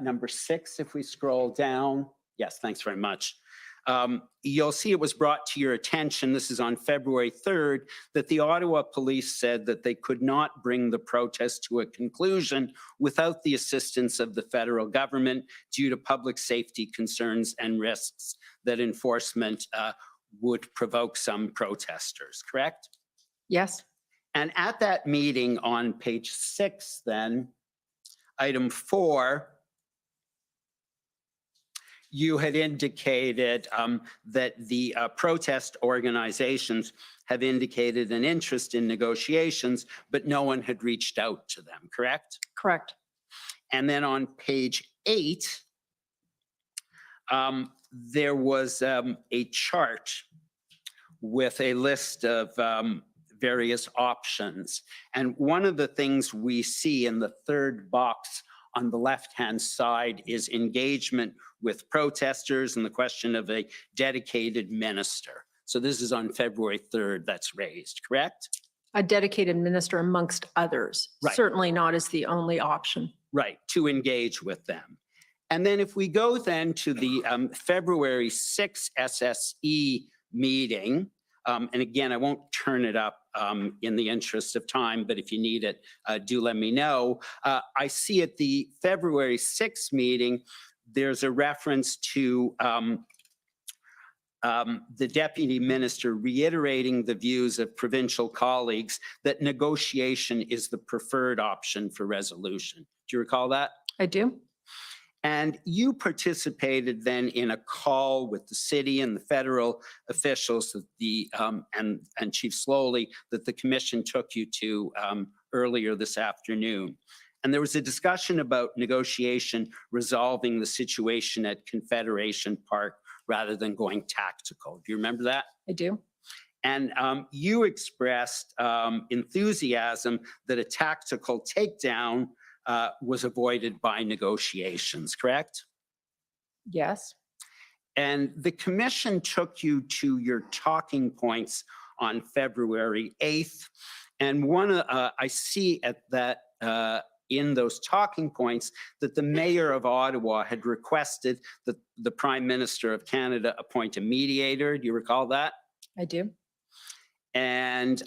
number 6, if we scroll down. Yes, thanks very much. You'll see it was brought to your attention, this is on February 3rd, that the Ottawa police said that they could not bring the protest to a conclusion without the assistance of the federal government due to public safety concerns and risks that enforcement would provoke some protesters, correct? Yes. And at that meeting on page 6 then, item 4, you had indicated that the protest organizations have indicated an interest in negotiations, but no one had reached out to them, correct? Correct. And then on page 8, there was a chart with a list of various options. And one of the things we see in the third box on the left-hand side is engagement with protesters and the question of a dedicated minister. So this is on February 3rd that's raised, correct? A dedicated minister amongst others. Right. Certainly not as the only option. Right, to engage with them. And then if we go then to the February 6th SSE meeting, and again, I won't turn it up in the interest of time, but if you need it, do let me know. I see at the February 6th meeting, there's a reference to the deputy minister reiterating the views of provincial colleagues that negotiation is the preferred option for resolution. Do you recall that? I do. And you participated then in a call with the city and the federal officials that and Chief Slowly that the commission took you to earlier this afternoon. And there was a discussion about negotiation resolving the situation at Confederation Park rather than going tactical. Do you remember that? I do. And you expressed enthusiasm that a tactical takedown was avoided by negotiations, correct? Yes. And the commission took you to your talking points on February 8th. And I see at that in those talking points that the mayor of Ottawa had requested that the Prime Minister of Canada appoint a mediator. Do you recall that? I do. And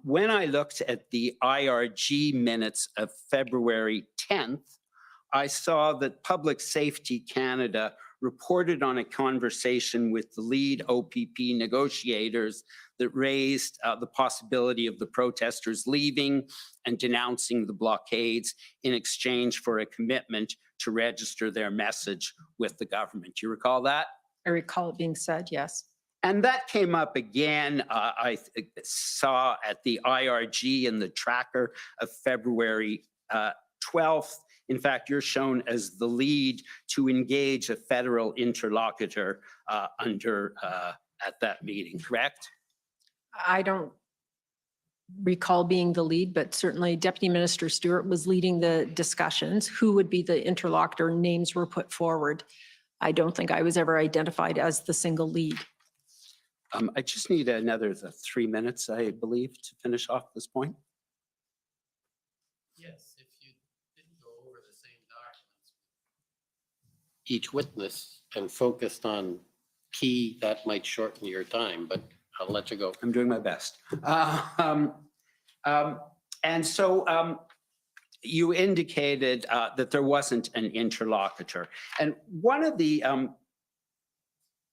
when I looked at the IRG minutes of February 10th, I saw that Public Safety Canada reported on a conversation with the lead OPP negotiators that raised the possibility of the protesters leaving and denouncing the blockades in exchange for a commitment to register their message with the government. Do you recall that? I recall it being said, yes. And that came up again, I saw at the IRG in the tracker of February 12th. In fact, you're shown as the lead to engage a federal interlocutor at that meeting, correct? I don't recall being the lead, but certainly Deputy Minister Stewart was leading the discussions. Who would be the interlocutor? Names were put forward. I don't think I was ever identified as the single lead. I just need another 3 minutes, I believe, to finish off this point. Yes, if you didn't go over the same documents, each witness and focused on key, that might shorten your time, but I'll let you go. I'm doing my best. And so you indicated that there wasn't an interlocutor. And one of the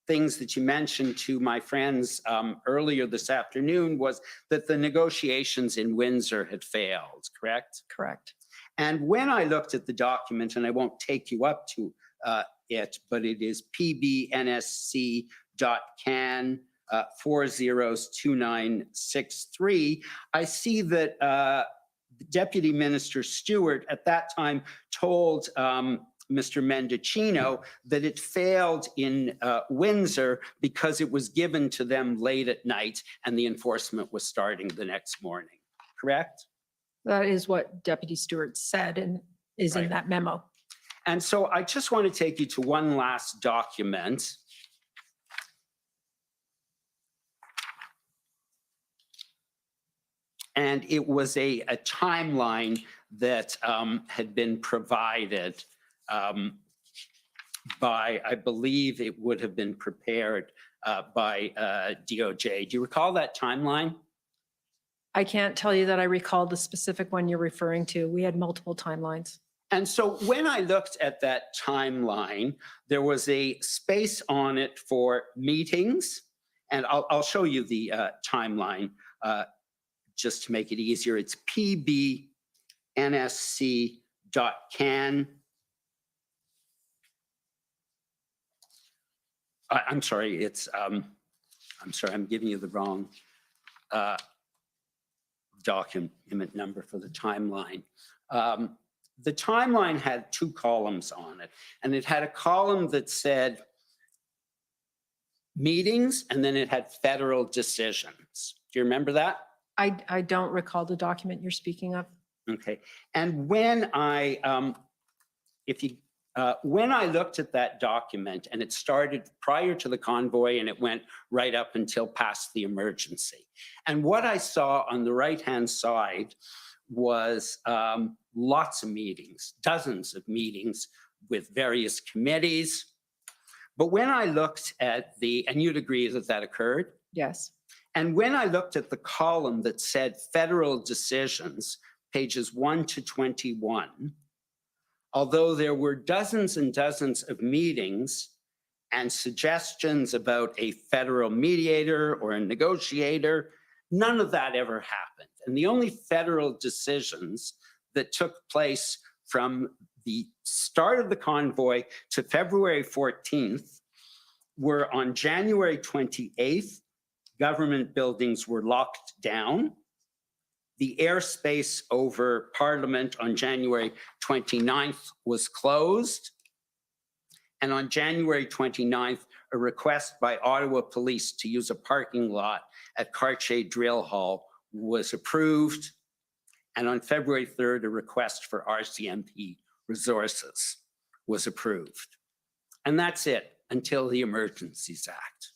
things that you mentioned to my friends earlier this afternoon was that the negotiations in Windsor had failed, correct? Correct. And when I looked at the document, and I won't take you up to it, but it is pbnsc.can 402963, I see that Deputy Minister Stewart at that time told Mr. Mendocino that it failed in Windsor because it was given to them late at night and the enforcement was starting the next morning, correct? That is what Deputy Stewart said and is in that memo. And so I just want to take you to one last document. And it was a timeline that had been provided by, I believe it would have been prepared by DOJ. Do you recall that timeline? I can't tell you that I recall the specific one you're referring to. We had multiple timelines. And so when I looked at that timeline, there was a space on it for meetings. And I'll show you the timeline just to make it easier. It's pbnsc.can. I'm sorry, it's, I'm sorry, I'm giving you the wrong document number for the timeline. The timeline had two columns on it, and it had a column that said meetings, and then it had federal decisions. Do you remember that? I don't recall the document you're speaking of. Okay. And when I, when I looked at that document, and it started prior to the convoy and it went right up until past the emergency. And what I saw on the right-hand side was lots of meetings, dozens of meetings with various committees. But when I looked at and you'd agree that that occurred? Yes. And when I looked at the column that said federal decisions, pages 1 to 21, although there were dozens and dozens of meetings and suggestions about a federal mediator or a negotiator, none of that ever happened. And the only federal decisions that took place from the start of the convoy to February 14th, were on January 28th, government buildings were locked down. The airspace over Parliament on January 29th was closed. And on January 29th, a request by Ottawa Police to use a parking lot at Cartier Drill Hall was approved. And on February 3rd, a request for RCMP resources was approved. And that's it until the Emergencies Act.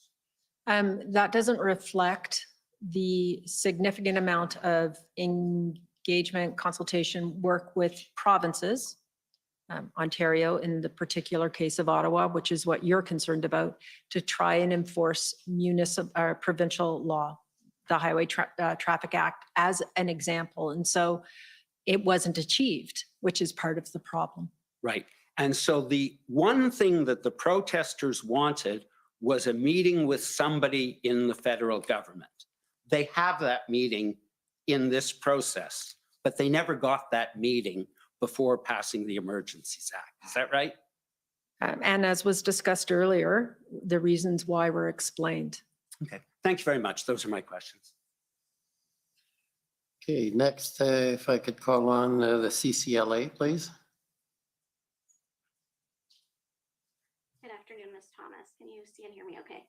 That doesn't reflect the significant amount of engagement, consultation, work with provinces, Ontario in the particular case of Ottawa, which is what you're concerned about, to try and enforce provincial law, the Highway Traffic Act as an example. And so it wasn't achieved, which is part of the problem. Right. And so the one thing that the protesters wanted was a meeting with somebody in the federal government. They have that meeting in this process, but they never got that meeting before passing the Emergencies Act. Is that right? And as was discussed earlier, the reasons why were explained. Okay. Thank you very much. Those are my questions. Okay, next, if I could call on the CCLA, please. Good afternoon, Ms. Thomas. Can you see and hear me okay?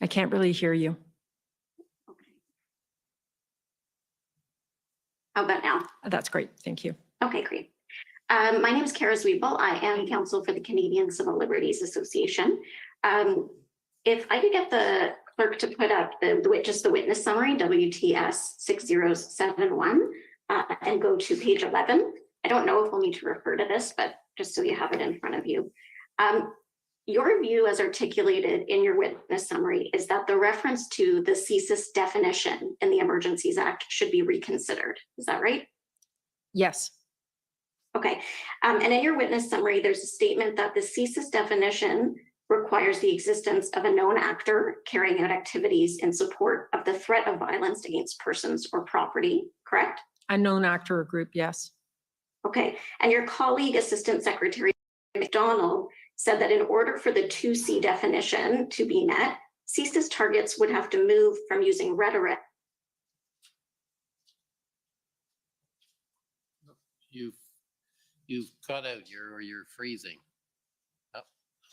I can't really hear you. Okay. How about now? That's great. Thank you. Okay, great. My name is Kara Zwiebel. I am counsel for the Canadian Civil Liberties Association. If I could get the clerk to put up just the witness summary, WTS 6071, and go to page 11. I don't know if we'll need to refer to this, but just so you have it in front of you. Your view as articulated in your witness summary is that the reference to the CSIS definition in the Emergencies Act should be reconsidered. Is that right? Yes. Okay. And in your witness summary, there's a statement that the CSIS definition requires the existence of a known actor carrying out activities in support of the threat of violence against persons or property, correct? A known actor or group, yes. Okay. And your colleague, Assistant Secretary McDonald, said that in order for the 2C definition to be met, CSIS targets would have to move from using rhetoric. You've cut out, you're freezing.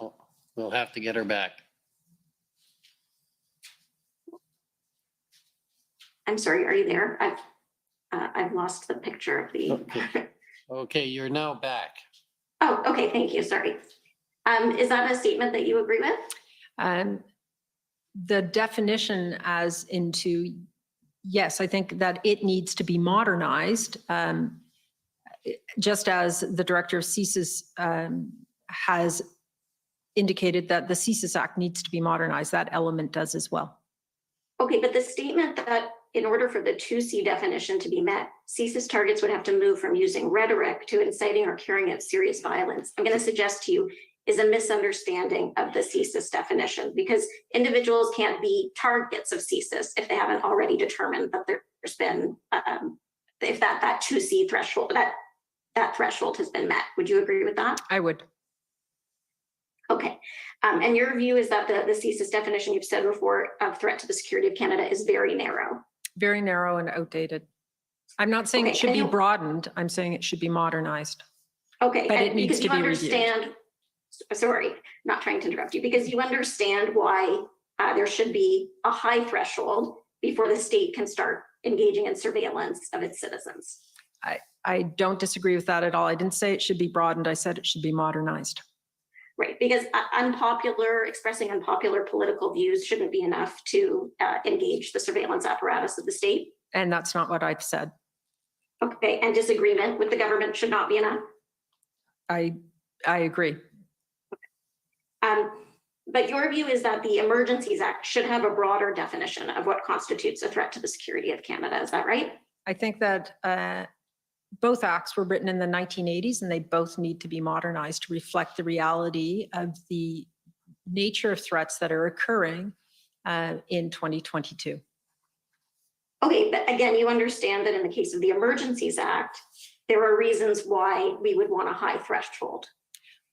Oh, we'll have to get her back. I'm sorry, are you there? I've lost the picture of the. Okay, you're now back. Oh, okay, thank you, sorry. Is that a statement that you agree with? The definition as into, yes, I think that it needs to be modernized. Just as the director of CSIS has indicated that the CSIS Act needs to be modernized, that element does as well. Okay, but the statement that in order for the 2C definition to be met, CSIS targets would have to move from using rhetoric to inciting or carrying out serious violence, I'm going to suggest to you, is a misunderstanding of the CSIS definition, because individuals can't be targets of CSIS if they haven't already determined that there's been, if that 2C threshold, that threshold has been met. Would you agree with that? I would. Okay. And your view is that the CSIS definition you've said before of threat to the security of Canada is very narrow. Very narrow and outdated. I'm not saying it should be broadened. I'm saying it should be modernized. Okay. But it needs to be reviewed. Sorry, not trying to interrupt you, because you understand why there should be a high threshold before the state can start engaging in surveillance of its citizens. I don't disagree with that at all. I didn't say it should be broadened. I said it should be modernized. Right, because expressing unpopular political views shouldn't be enough to engage the surveillance apparatus of the state. And that's not what I've said. Okay, and disagreement with the government should not be enough? I agree. But your view is that the Emergencies Act should have a broader definition of what constitutes a threat to the security of Canada. Is that right? I think that both acts were written in the 1980s and they both need to be modernized to reflect the reality of the nature of threats that are occurring in 2022. Okay, but again, you understand that in the case of the Emergencies Act, there are reasons why we would want a high threshold.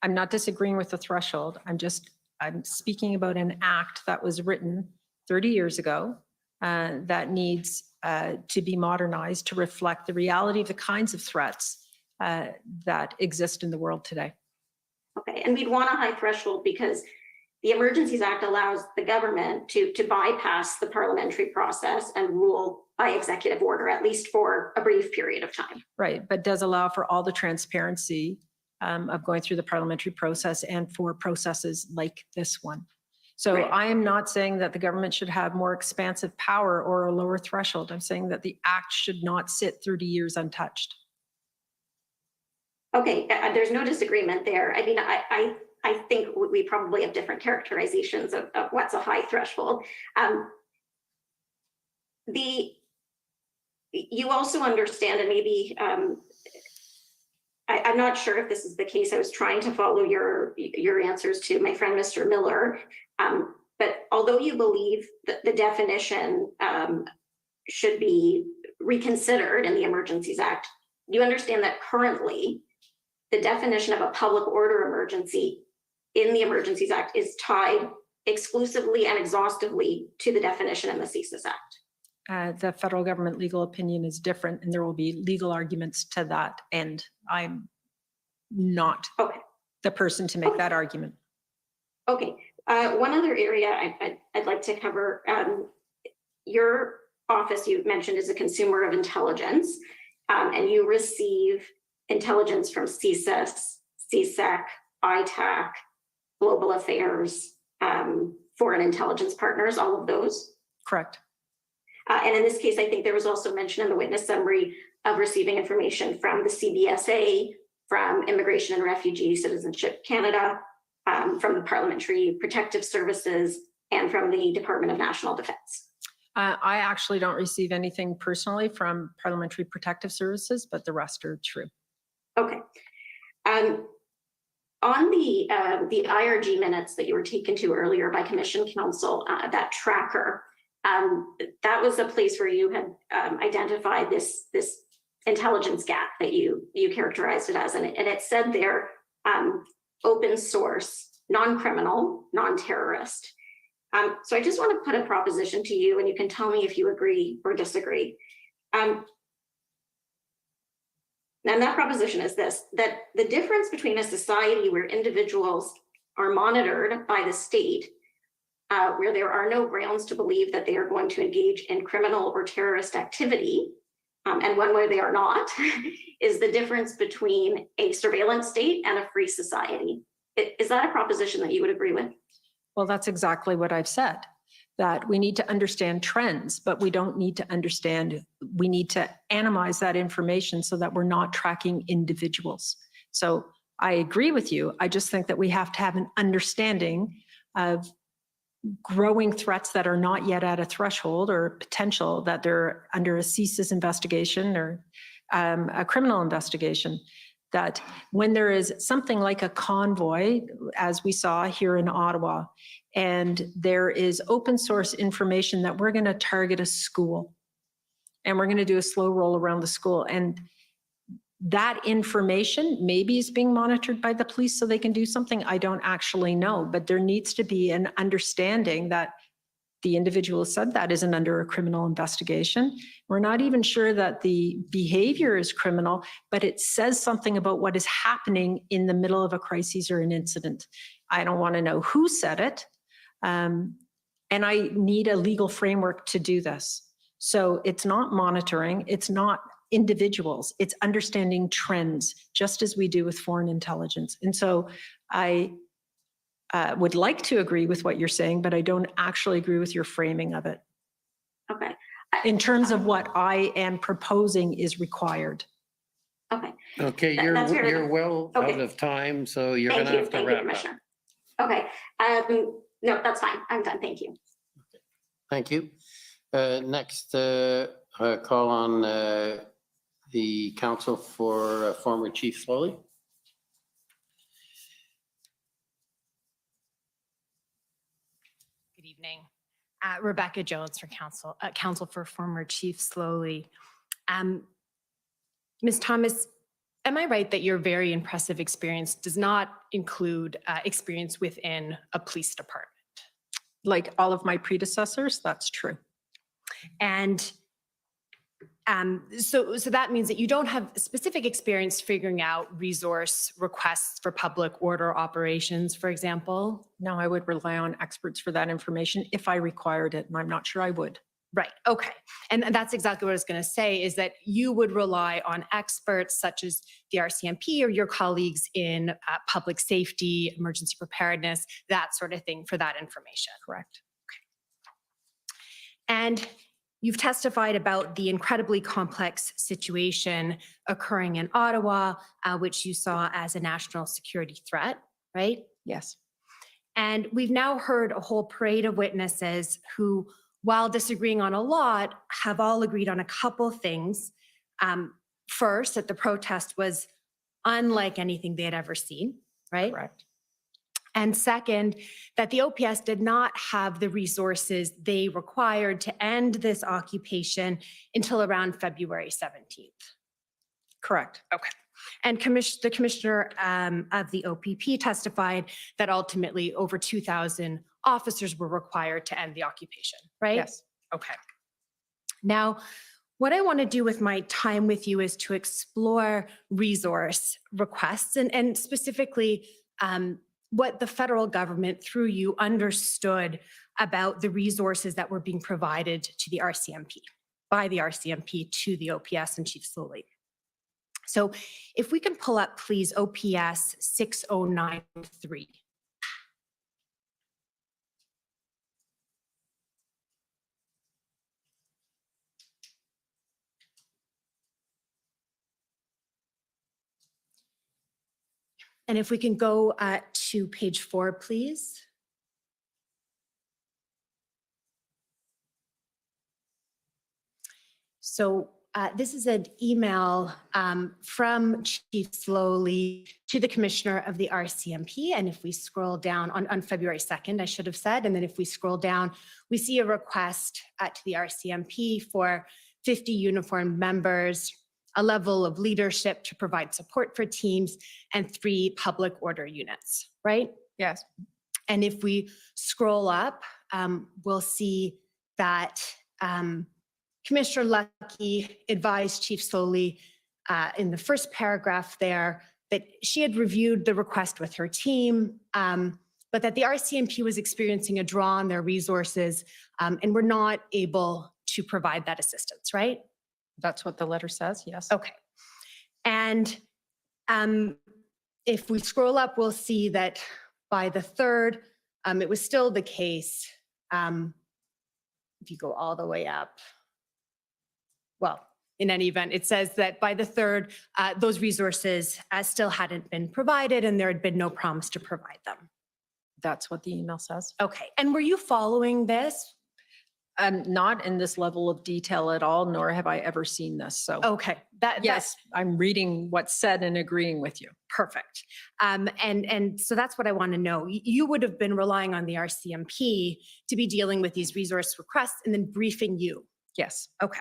I'm not disagreeing with the threshold. I'm speaking about an act that was written 30 years ago that needs to be modernized to reflect the reality of the kinds of threats that exist in the world today. Okay, and we'd want a high threshold because the Emergencies Act allows the government to bypass the parliamentary process and rule by executive order, at least for a brief period of time. Right, but does allow for all the transparency of going through the parliamentary process and for processes like this one. So Right. I am not saying that the government should have more expansive power or a lower threshold. I'm saying that the act should not sit 30 years untouched. Okay, there's no disagreement there. I mean, I think we probably have different characterizations of what's a high threshold. You also understand, and maybe I'm not sure if this is the case. I was trying to follow your answers to my friend, Mr. Miller. But although you believe that the definition should be reconsidered in the Emergencies Act, you understand that currently the definition of a public order emergency in the Emergencies Act is tied exclusively and exhaustively to the definition in the CSIS Act. The federal government legal opinion is different and there will be legal arguments to that. And I'm not the person to make that argument. Okay, one other area I'd like to cover. Your office, you mentioned, is a consumer of intelligence, and you receive intelligence from CSIS, CSEC, ITAC, Global Affairs, Foreign Intelligence Partners, all of those. Correct. And in this case, I think there was also mention in the witness summary of receiving information from the CBSA, from Immigration and Refugee Citizenship Canada, from the Parliamentary Protective Services, and from the Department of National Defense. I actually don't receive anything personally from Parliamentary Protective Services, but the rest are true. Okay. On the IRG minutes that you were taken to earlier by Commission Counsel, that tracker, that was a place where you had identified this intelligence gap that you characterized it as, and it said there, open source, non-criminal, non-terrorist. So I just want to put a proposition to you, and you can tell me if you agree or disagree. And that proposition is this, that the difference between a society where individuals are monitored by the state, where there are no grounds to believe that they are going to engage in criminal or terrorist activity, and one where they are not, is the difference between a surveillance state and a free society. Is that a proposition that you would agree with? Well, that's exactly what I've said, that we need to understand trends, but we don't need to understand, we need to anonymize that information so that we're not tracking individuals. So I agree with you. I just think that we have to have an understanding of growing threats that are not yet at a threshold or potential that they're under a CSIS investigation or a criminal investigation, that when there is something like a convoy, as we saw here in Ottawa, and there is open source information that we're going to target a school and we're going to do a slow roll around the school, and that information maybe is being monitored by the police so they can do something. I don't actually know, but there needs to be an understanding that the individual said that isn't under a criminal investigation. We're not even sure that the behavior is criminal, but it says something about what is happening in the middle of a crisis or an incident. I don't want to know who said it. And I need a legal framework to do this. So it's not monitoring, it's not individuals, it's understanding trends, just as we do with foreign intelligence. And so I would like to agree with what you're saying, but I don't actually agree with your framing of it. Okay. In terms of what I am proposing is required. Okay. Okay, That's fair you're enough. well Okay. out of time, so you're Thank gonna you, have to thank you, wrap up. Commissioner. Okay, no, that's fine. I'm done. Thank you. Thank you. Next, call on the counsel for former Chief Slowly. Good evening. Rebecca Jones for counsel for former Chief Slowly. Ms. Thomas, Am I right that your very impressive experience does not include experience within a police department? Like all of my predecessors, that's true. And so that means that you don't have specific experience figuring out resource requests for public order operations, for example? No, I would rely on experts for that information if I required it, and I'm not sure I would. Right, okay. And that's exactly what I was going to say, is that you would rely on experts such as the RCMP or your colleagues in public safety, emergency preparedness, that sort of thing for that information. Correct. And you've testified about the incredibly complex situation occurring in Ottawa, which you saw as a national security threat, right? Yes. And we've now heard a whole parade of witnesses who, while disagreeing on a lot, have all agreed on a couple things. First, that the protest was unlike anything they had ever seen, right? Correct. And second, that the OPS did not have the resources they required to end this occupation until around February 17th. Correct. Okay. And the commissioner of the OPP testified that ultimately over 2,000 officers were required to end the occupation, right? Yes. Okay. Now, what I want to do with my time with you is to explore resource requests and specifically what the federal government through you understood about the resources that were being provided to the RCMP, by the RCMP to the OPS and Chief Slowly. So if we can pull up, please, OPS 6093. And if we can go to page 4, please. So this is an email from Chief Slowly to the commissioner of the RCMP. And if we scroll down on February 2nd, I should have said, and then if we scroll down, we see a request to the RCMP for 50 uniformed members, a level of leadership to provide support for teams, and 3 public order units, right? Yes. And if we scroll up, we'll see that Commissioner Lucky advised Chief Slowly in the first paragraph there that she had reviewed the request with her team, but that the RCMP was experiencing a draw on their resources and were not able to provide that assistance, right? That's what the letter says, yes. Okay. And if we scroll up, we'll see that by the 3rd, it was still the case. If you go all the way up, well, in any event, it says that by the 3rd, those resources still hadn't been provided and there had been no promise to provide them. That's what the email says. Okay. And were you following this? Not in this level of detail at all, nor have I ever seen this. So Okay. yes, I'm reading what's said and agreeing with you. Perfect. And so that's what I want to know. You would have been relying on the RCMP to be dealing with these resource requests and then briefing you. Yes. Okay.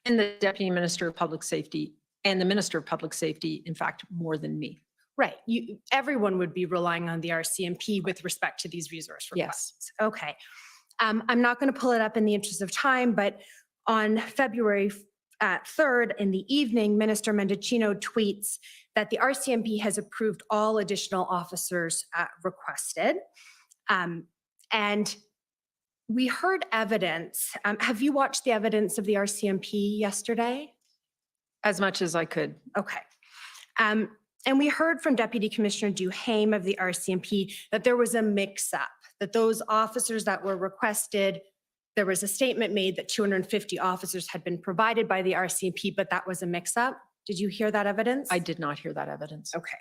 And the Deputy Minister of Public Safety and the Minister of Public Safety, in fact, more than me. Right. Everyone would be relying on the RCMP with respect to these resource requests. Yes. Okay. I'm not going to pull it up in the interest of time, but on February 3rd in the evening, Minister Mendicino tweets that the RCMP has approved all additional officers requested. And we heard evidence. Have you watched the evidence of the RCMP yesterday? As much as I could. Okay. And we heard from Deputy Commissioner Duhaime of the RCMP that there was a mix-up, that those officers that were requested, there was a statement made that 250 officers had been provided by the RCMP, but that was a mix-up. Did you hear that evidence? I did not hear that evidence. Okay.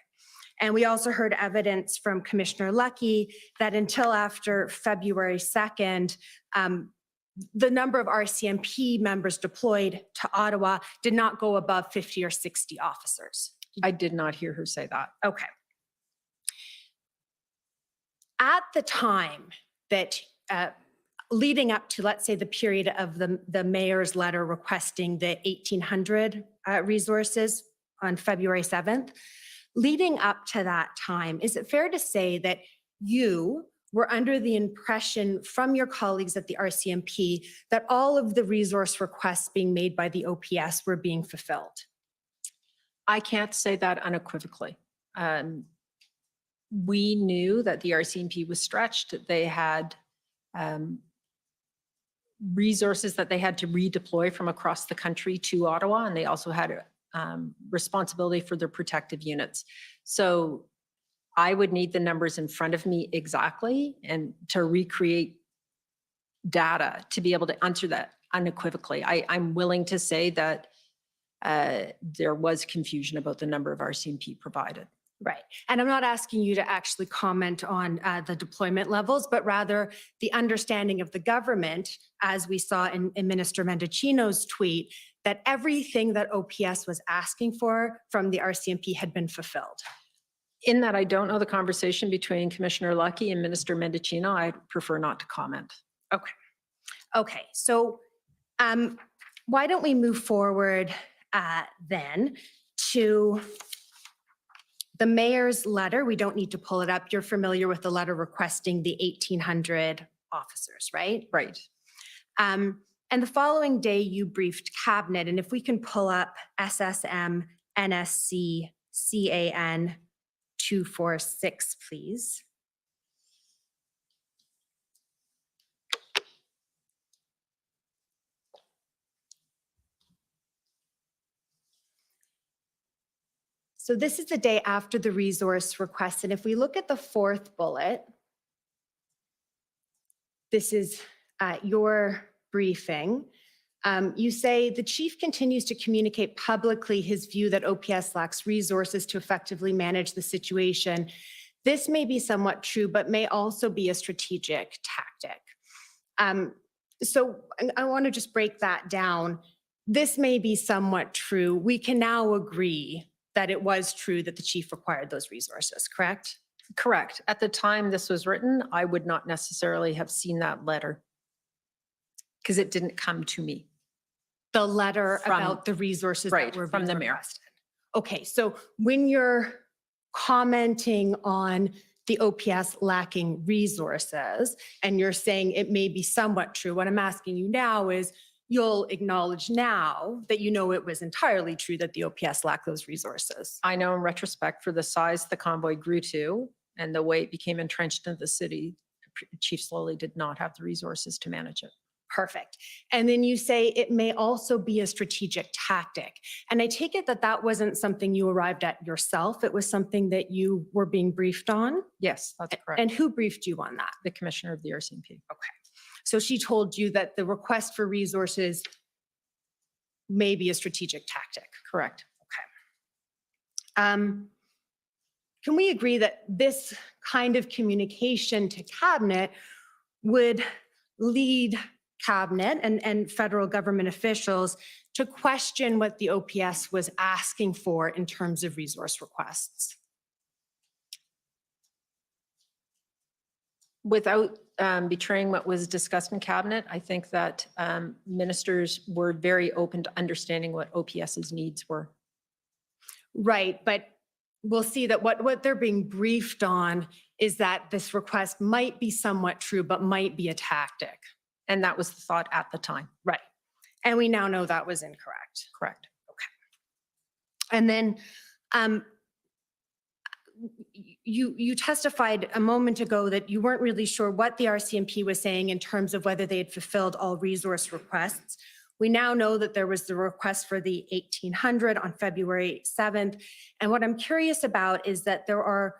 And we also heard evidence from Commissioner Lucky that until after February 2nd, the number of RCMP members deployed to Ottawa did not go above 50 or 60 officers. I did not hear her say that. Okay. At the time that, leading up to, let's say, the period of the mayor's letter requesting the 1,800 resources on February 7th. Leading up to that time, is it fair to say that you were under the impression from your colleagues at the RCMP that all of the resource requests being made by the OPS were being fulfilled? I can't say that unequivocally. We knew that the RCMP was stretched. They had resources that they had to redeploy from across the country to Ottawa, and they also had responsibility for their protective units. So I would need the numbers in front of me exactly and to recreate data to be able to answer that unequivocally. I'm willing to say that there was confusion about the number of RCMP provided. Right. And I'm not asking you to actually comment on the deployment levels, but rather the understanding of the government, as we saw in Minister Mendicino's tweet, that everything that OPS was asking for from the RCMP had been fulfilled. In that I don't know the conversation between Commissioner Lucky and Minister Mendicino, I prefer not to comment. Okay. Okay. So why don't we move forward then to the mayor's letter? We don't need to pull it up. You're familiar with the letter requesting the 1,800 officers, right? Right. And the following day you briefed cabinet, and if we can pull up SSM NSC CAN 246, please. So this is the day after the resource request. And if we look at the fourth bullet, this is your briefing. You say the chief continues to communicate publicly his view that OPS lacks resources to effectively manage the situation. This may be somewhat true, but may also be a strategic tactic. So I want to just break that down. This may be somewhat true. We can now agree that it was true that the chief required those resources, correct? Correct. At the time this was written, I would not necessarily have seen that letter because it didn't come to me. The letter From- about the resources right, that were from being the mayor. requested. Okay, so when you're commenting on the OPS lacking resources and you're saying it may be somewhat true, what I'm asking you now is you'll acknowledge now that you know it was entirely true that the OPS lacked those resources. I know in retrospect for the size the convoy grew to and the way it became entrenched into the city, Chief Slowly did not have the resources to manage it. Perfect. And then you say it may also be a strategic tactic. And I take it that that wasn't something you arrived at yourself. It was something that you were being briefed on? Yes, that's correct. And who briefed you on that? The commissioner of the RCMP. Okay. So she told you that the request for resources may be a strategic tactic. Correct. Can we agree that this kind of communication to cabinet would lead cabinet and federal government officials to question what the OPS was asking for in terms of resource requests? Without betraying what was discussed in cabinet, I think that ministers were very open to understanding what OPS's needs were. Right, but we'll see that what they're being briefed on is that this request might be somewhat true, but might be a tactic. And that was the thought at the time. Right. And we now know that was incorrect. Correct. And then you testified a moment ago that you weren't really sure what the RCMP was saying in terms of whether they had fulfilled all resource requests. We now know that there was the request for the 1,800 on February 7th. And what I'm curious about is that there are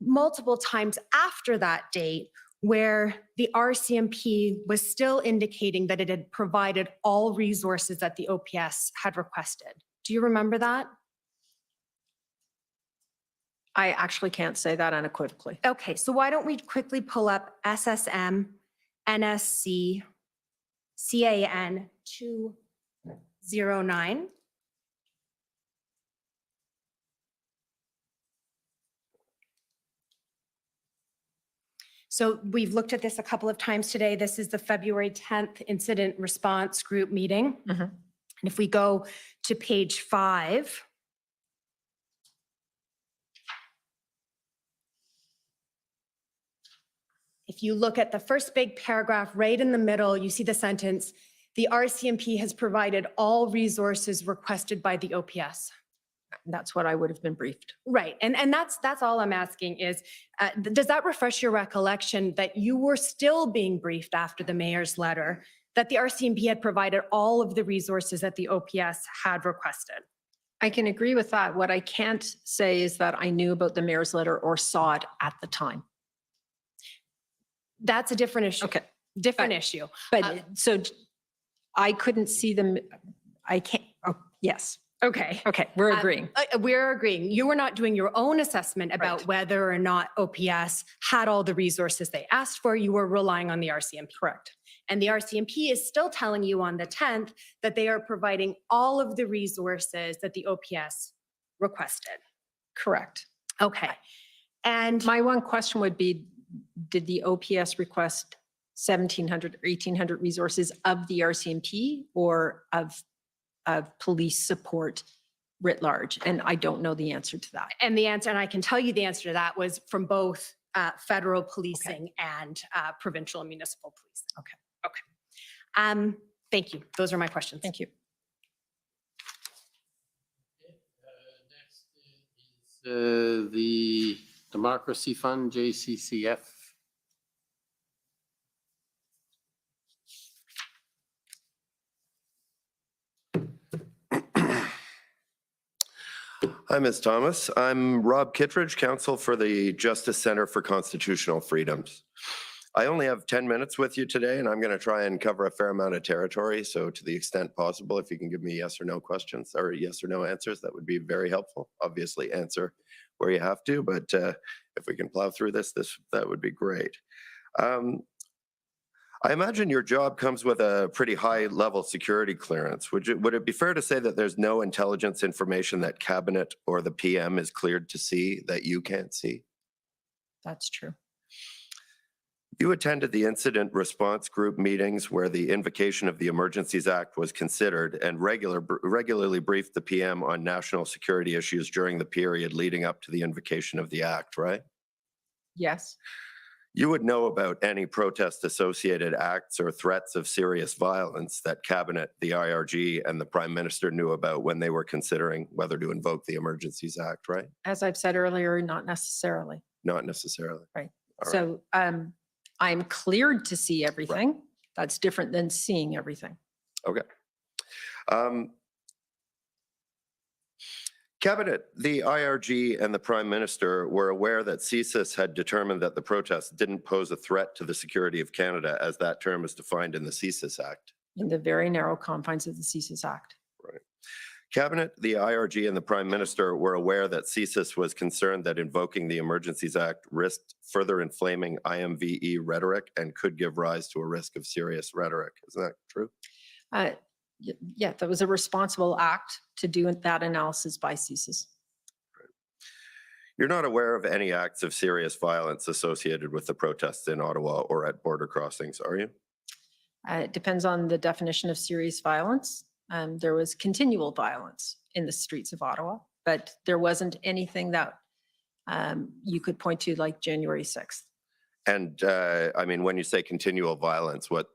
multiple times after that date where the RCMP was still indicating that it had provided all resources that the OPS had requested. Do you remember that? I actually can't say that unequivocally. Okay, so why don't we quickly pull up SSM NSC CAN 209. So we've looked at this a couple of times today. This is the February 10th incident response group meeting. Mhm. And if we go to page 5, If you look at the first big paragraph right in the middle, you see the sentence, the RCMP has provided all resources requested by the OPS. That's what I would have been briefed. Right. And that's all I'm asking is, does that refresh your recollection that you were still being briefed after the mayor's letter that the RCMP had provided all of the resources that the OPS had requested? I can agree with that. What I can't say is that I knew about the mayor's letter or saw it at the time. That's a different issue. Okay. Different issue. But so I couldn't see them. I can't. Oh, yes. Okay. Okay. We're agreeing. We're agreeing. You were not doing your own assessment about whether or not OPS had all the resources they asked for. You were relying on the RCMP. Correct. And the RCMP is still telling you on the 10th that they are providing all of the resources that the OPS requested. Correct. Okay. And my one question would be, did the OPS request 1,700 or 1,800 resources of the RCMP or of police support writ large? And I don't know the answer to that. And I can tell you the answer to that was from both federal policing and provincial and municipal policing. Okay. Okay. Thank you. Those are my questions. Thank you. The Democracy Fund, JCCF. Hi, Ms. Thomas. I'm Rob Kittredge, counsel for the Justice Center for Constitutional Freedoms. I only have 10 minutes with you today, and I'm going to try and cover a fair amount of territory. So to the extent possible, if you can give me yes or no questions or yes or no answers, that would be very helpful. Obviously, answer where you have to, but if we can plow through this, that would be great. I imagine your job comes with a pretty high level security clearance. Would it be fair to say that there's no intelligence information that cabinet or the PM is cleared to see that you can't see? That's true. You attended the incident response group meetings where the invocation of the Emergencies Act was considered and regularly briefed the PM on national security issues during the period leading up to the invocation of the act, right? Yes. You would know about any protest-associated acts or threats of serious violence that Cabinet, the IRG, and the Prime Minister knew about when they were considering whether to invoke the Emergencies Act, right? As I've said earlier, not necessarily. Not necessarily. Right. All So I'm cleared to see everything. That's different than seeing everything. Okay. Cabinet, the IRG, and the Prime Minister were aware that CSIS had determined that the protests didn't pose a threat to the security of Canada, as that term is defined in the CSIS Act. In the very narrow confines of the CSIS Act. Right. Cabinet, the IRG, and the Prime Minister were aware that CSIS was concerned that invoking the Emergencies Act risked further inflaming IMVE rhetoric and could give rise to a risk of serious rhetoric. Isn't that true? Yeah, that was a responsible act to do that analysis by CSIS. You're not aware of any acts of serious violence associated with the protests in Ottawa or at border crossings, are you? It depends on the definition of serious violence. There was continual violence in the streets of Ottawa, but there wasn't anything that you could point to like January 6th. And I mean, when you say continual violence, what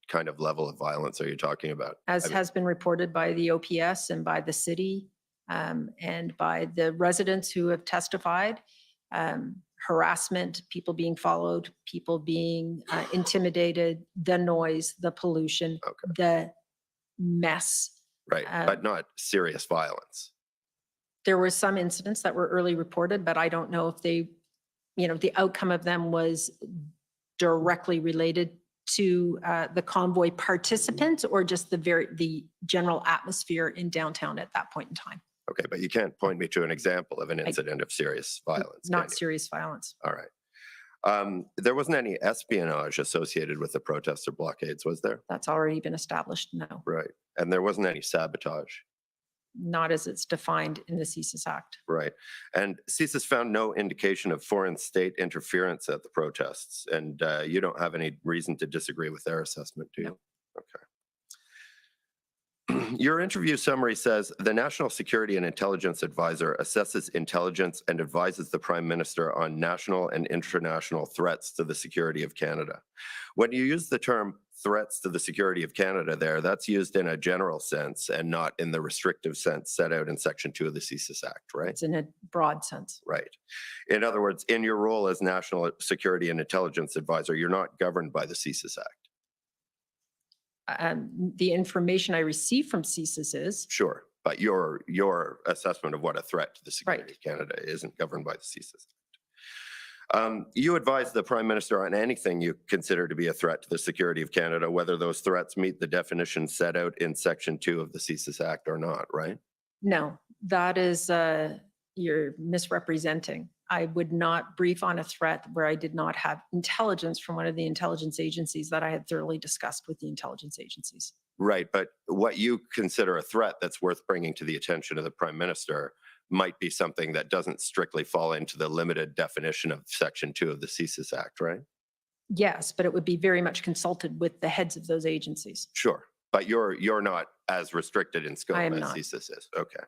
kind of level of violence are you talking about? As has been reported by the OPS and by the city and by the residents who have testified, harassment, people being followed, people being intimidated, the noise, the pollution, the mess. Right, but not serious violence. There were some incidents that were early reported, but I don't know if they, the outcome of them was directly related to the convoy participants or just the general atmosphere in downtown at that point in time. Okay, but you can't point me to an example of an incident of serious violence. Not serious violence. All right. There wasn't any espionage associated with the protests or blockades, was there? That's already been established, no. Right. And there wasn't any sabotage? Not as it's defined in the CSIS Act. Right. And CSIS found no indication of foreign state interference at the protests. And you don't have any reason to disagree with their assessment, do you? No. Okay. Your interview summary says the National Security and Intelligence Advisor assesses intelligence and advises the Prime Minister on national and international threats to the security of Canada. When you use the term threats to the security of Canada there, that's used in a general sense and not in the restrictive sense set out in Section 2 of the CSIS Act, right? It's in a broad sense. Right. In other words, in your role as National Security and Intelligence Advisor, you're not governed by the CSIS Act. The information I receive from CSIS is, Sure, but your assessment of what a threat to the security of Canada isn't governed by the CSIS Act. You advise the Prime Minister on anything you consider to be a threat to the security of Canada, whether those threats meet the definition set out in Section 2 of the CSIS Act or not, right? no, that is, you're misrepresenting. I would not brief on a threat where I did not have intelligence from one of the intelligence agencies that I had thoroughly discussed with the intelligence agencies. Right, but what you consider a threat that's worth bringing to the attention of the Prime Minister might be something that doesn't strictly fall into the limited definition of Section 2 of the CSIS Act, right? Yes, but it would be very much consulted with the heads of those agencies. Sure, but you're not as restricted in scope I am as not. CSIS is. Okay.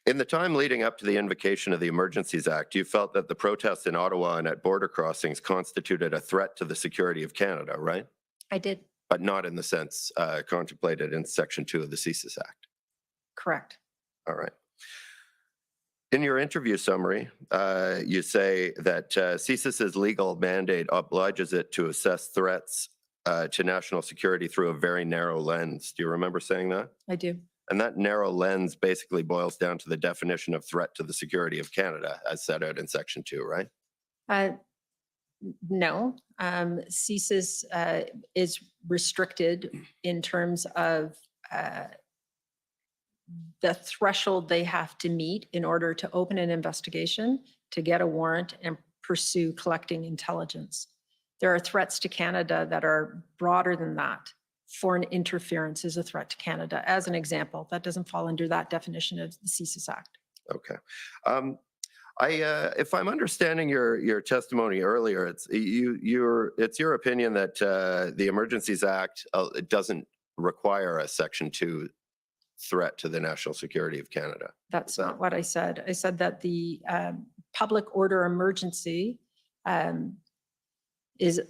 In the time leading up to the invocation of the Emergencies Act, you felt that the protests in Ottawa and at border crossings constituted a threat to the security of Canada, right? I did, But not in the sense contemplated in Section 2 of the CSIS Act. correct. All right. In your interview summary, you say that CSIS's legal mandate obliges it to assess threats to national security through a very narrow lens. Do you remember saying that? I do. And that narrow lens basically boils down to the definition of threat to the security of Canada as set out in Section 2, right? No, CSIS is restricted in terms of the threshold they have to meet in order to open an investigation, to get a warrant and pursue collecting intelligence. There are threats to Canada that are broader than that. Foreign interference is a threat to Canada, as an example. That doesn't fall under that definition of the CSIS Act. Okay. If I'm understanding your testimony earlier, it's your opinion that the Emergencies Act it doesn't require a Section 2 threat to the national security of Canada. That's not what I said. I said that the public order emergency is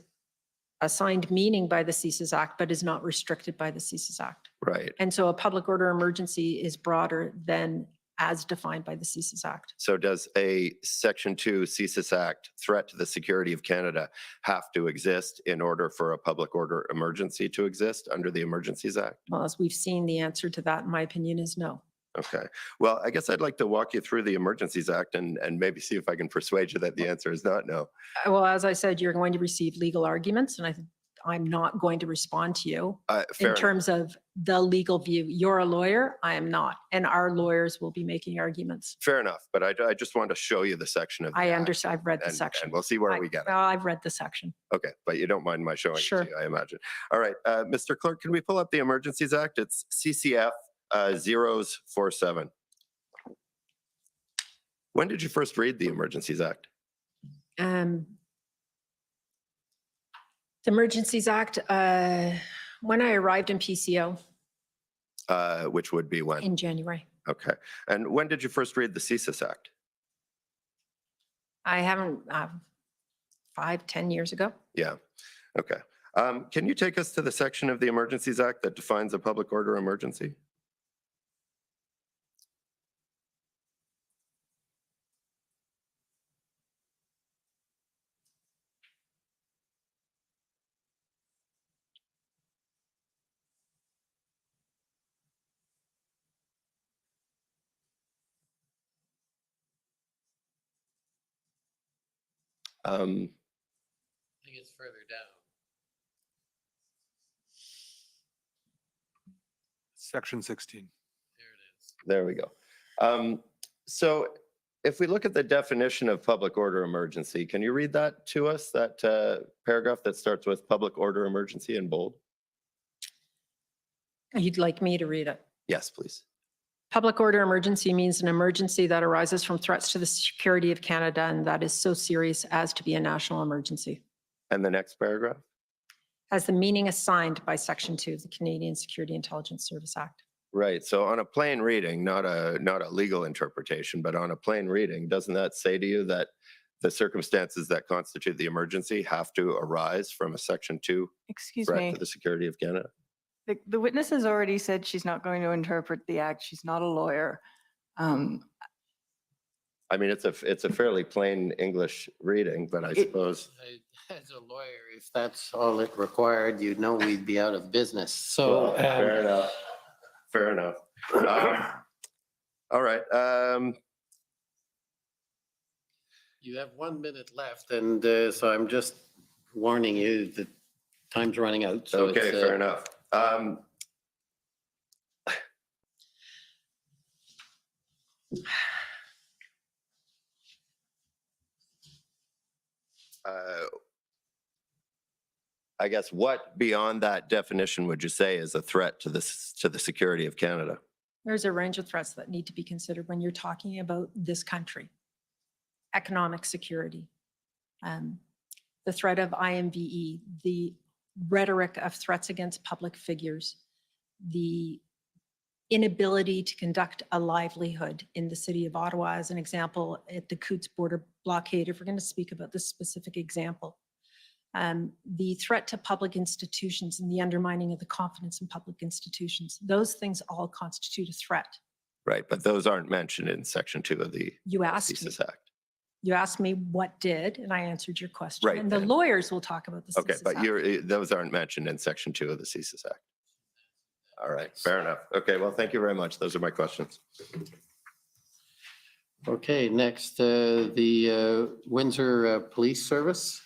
assigned meaning by the CSIS Act, but is not restricted by the CSIS Act. Right. And so a public order emergency is broader than as defined by the CSIS Act. So does a Section 2 CSIS Act threat to the security of Canada have to exist in order for a public order emergency to exist under the Emergencies Act? Well, as we've seen, the answer to that, in my opinion, is no. Okay. Well, I guess I'd like to walk you through the Emergencies Act and maybe see if I can persuade you that the answer is not no. Well, as I said, you're going to receive legal arguments, and I'm not going to respond to you Fair in enough. terms of the legal view. You're a lawyer, I am not, and our lawyers will be making arguments. Fair enough, but I just wanted to show you the section of the I act, understand, I've read the and section. we'll see where we get it. Well, I've read the section. Okay, but you don't mind my showing it Sure. to you, I imagine. All right, Mr. Clerk, can we pull up the Emergencies Act? It's CCF 047. When did you first read the Emergencies Act? The Emergencies Act, when I arrived in PCO Which would be when? in January. Okay. And when did you first read the CSIS Act? I haven't, 5-10 years ago. Yeah. Okay. Can you take us to the section of the Emergencies Act that defines a public order emergency? I think it's further down. Section 16. There we go. So if we look at the definition of public order emergency, can you read that to us, that paragraph that starts with public order emergency in bold? You'd like me to read it? Yes, please. Public order emergency means an emergency that arises from threats to the security of Canada and that is so serious as to be a national emergency. And the next paragraph? has the meaning assigned by Section 2 of the Canadian Security Intelligence Service Act. Right. So on a plain reading, not a legal interpretation, but on a plain reading, doesn't that say to you that the circumstances that constitute the emergency have to arise from a Section 2 Excuse threat me. to the security of Canada? The witness has already said she's not going to interpret the act. She's not a lawyer. I mean, it's a fairly plain English reading, but I suppose. As a lawyer, if that's all it required, you'd know we'd be out of business. So. Well, fair enough. Fair enough. All right. You have 1 minute left, and so I'm just warning you that time's running out. So Okay, it's, fair enough. I guess what beyond that definition would you say is a threat to the security of Canada? There's a range of threats that need to be considered when you're talking about this country. Economic security, the threat of IMVE, the rhetoric of threats against public figures, the inability to conduct a livelihood in the city of Ottawa, as an example, at the Coutts border blockade, if we're going to speak about this specific example. The threat to public institutions and the undermining of the confidence in public institutions. Those things all constitute a threat. Right, but those aren't mentioned in Section 2 of the You asked me. CSIS Act. You asked me what did, and I answered your question. Right, And the and- lawyers will talk about the Okay, CSIS but Act. those aren't mentioned in Section 2 of the CSIS Act. All right, fair enough. Okay, well, thank you very much. Those are my questions. Okay, next, the Windsor Police Service.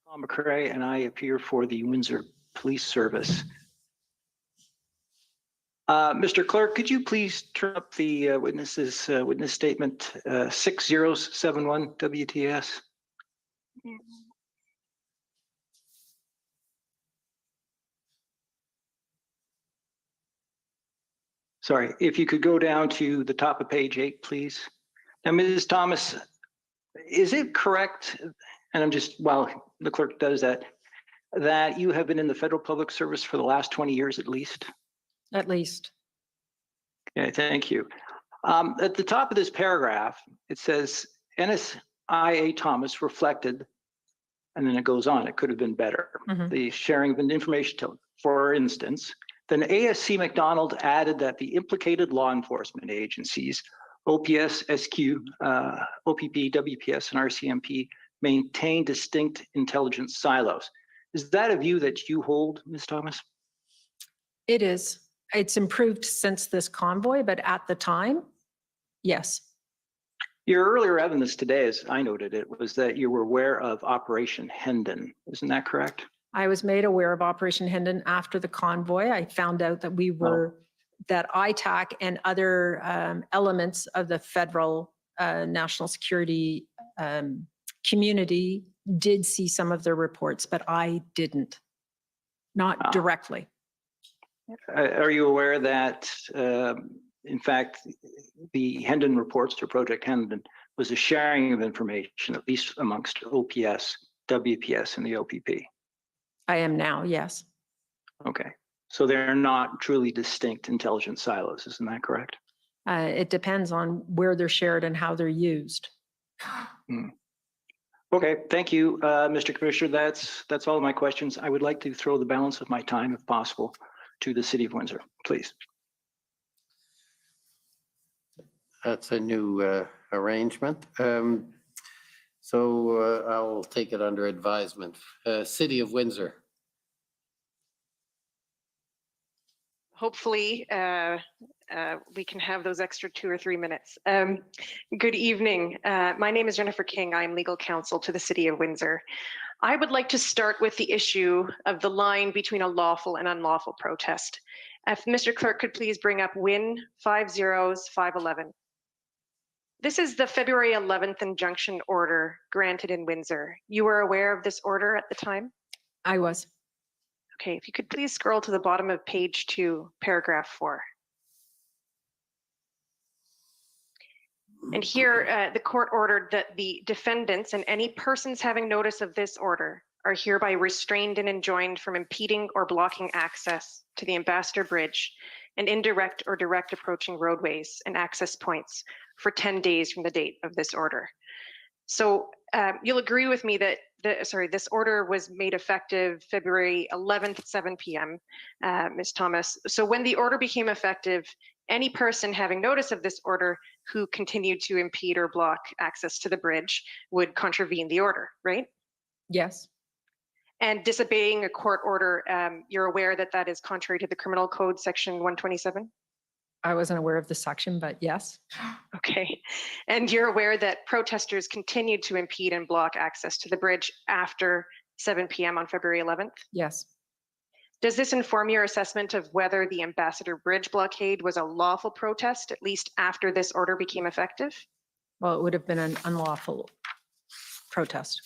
Tom McCray, and I appear for the Windsor Police Service. Mr. Clerk, could you please turn up the witness statement 6071 WTS? Sorry, if you could go down to the top of page 8, please. Now, Ms. Thomas, is it correct, and I'm just, while the clerk does that, that you have been in the federal public service for the last 20 years at least? At least. Okay, thank you. At the top of this paragraph, it says NSIA Thomas reflected, and then it goes on, it could have been better. The sharing of information, for instance, then ASC McDonald added that the implicated law enforcement agencies, OPS, SQ, OPP, WPS, and RCMP maintain distinct intelligence silos. Is that a view that you hold, Ms. Thomas? It is. It's improved since this convoy, but at the time, yes. Your earlier evidence today, as I noted it, was that you were aware of Operation Hendon. Isn't that correct? I was made aware of Operation Hendon after the convoy. I found out that we were, that ITAC and other elements of the federal national security community did see some of their reports, but I didn't, not directly. Are you aware that, in fact, the Hendon reports to Project Hendon was a sharing of information, at least amongst OPS, WPS, and the OPP? I am now, yes. Okay. So they're not truly distinct intelligence silos, isn't that correct? It depends on where they're shared and how they're used. Okay, thank you, Mr. Commissioner. That's all of my questions. I would like to throw the balance of my time, if possible, to the City of Windsor, please. That's a new arrangement. So I'll take it under advisement. City of Windsor. Hopefully, we can have those extra 2 or 3 minutes. Good evening. My name is Jennifer King. I'm legal counsel to the City of Windsor. I would like to start with the issue of the line between a lawful and unlawful protest. If Mr. Clerk could please bring up WIN 50511. This is the February 11th injunction order granted in Windsor. You were aware of this order at the time? I was. Okay, if you could please scroll to the bottom of page 2, paragraph 4. And here, the court ordered that the defendants and any persons having notice of this order are hereby restrained and enjoined from impeding or blocking access to the Ambassador Bridge and indirect or direct approaching roadways and access points for 10 days from the date of this order. So you'll agree with me that this order was made effective February 11th at 7 p.m., Ms. Thomas. So when the order became effective, any person having notice of this order who continued to impede or block access to the bridge would contravene the order, right? Yes. And disobeying a court order, you're aware that that is contrary to the Criminal Code, Section 127? I wasn't aware of the section, but yes. Okay. And you're aware that protesters continued to impede and block access to the bridge after 7 p.m. on February 11th? Yes. Does this inform your assessment of whether the Ambassador Bridge blockade was a lawful protest, at least after this order became effective? Well, it would have been an unlawful protest.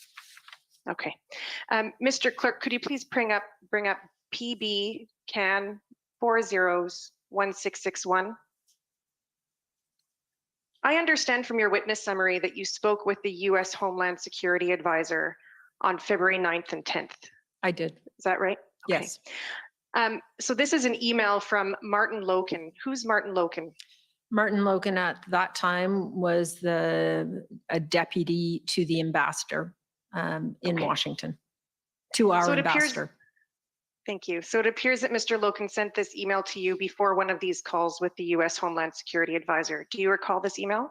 Okay. Mr. Clerk, could you please bring up PB CAN 401661? I understand from your witness summary that you spoke with the U.S. Homeland Security Advisor on February 9th and 10th. I did. Is that right? Okay. Yes. So this is an email from Martin Loken. Who's Martin Loken? Martin Loken at that time was a deputy to the ambassador in Washington, to our So it appears- ambassador. Thank you. So it appears that Mr. Loken sent this email to you before one of these calls with the U.S. Homeland Security Advisor. Do you recall this email?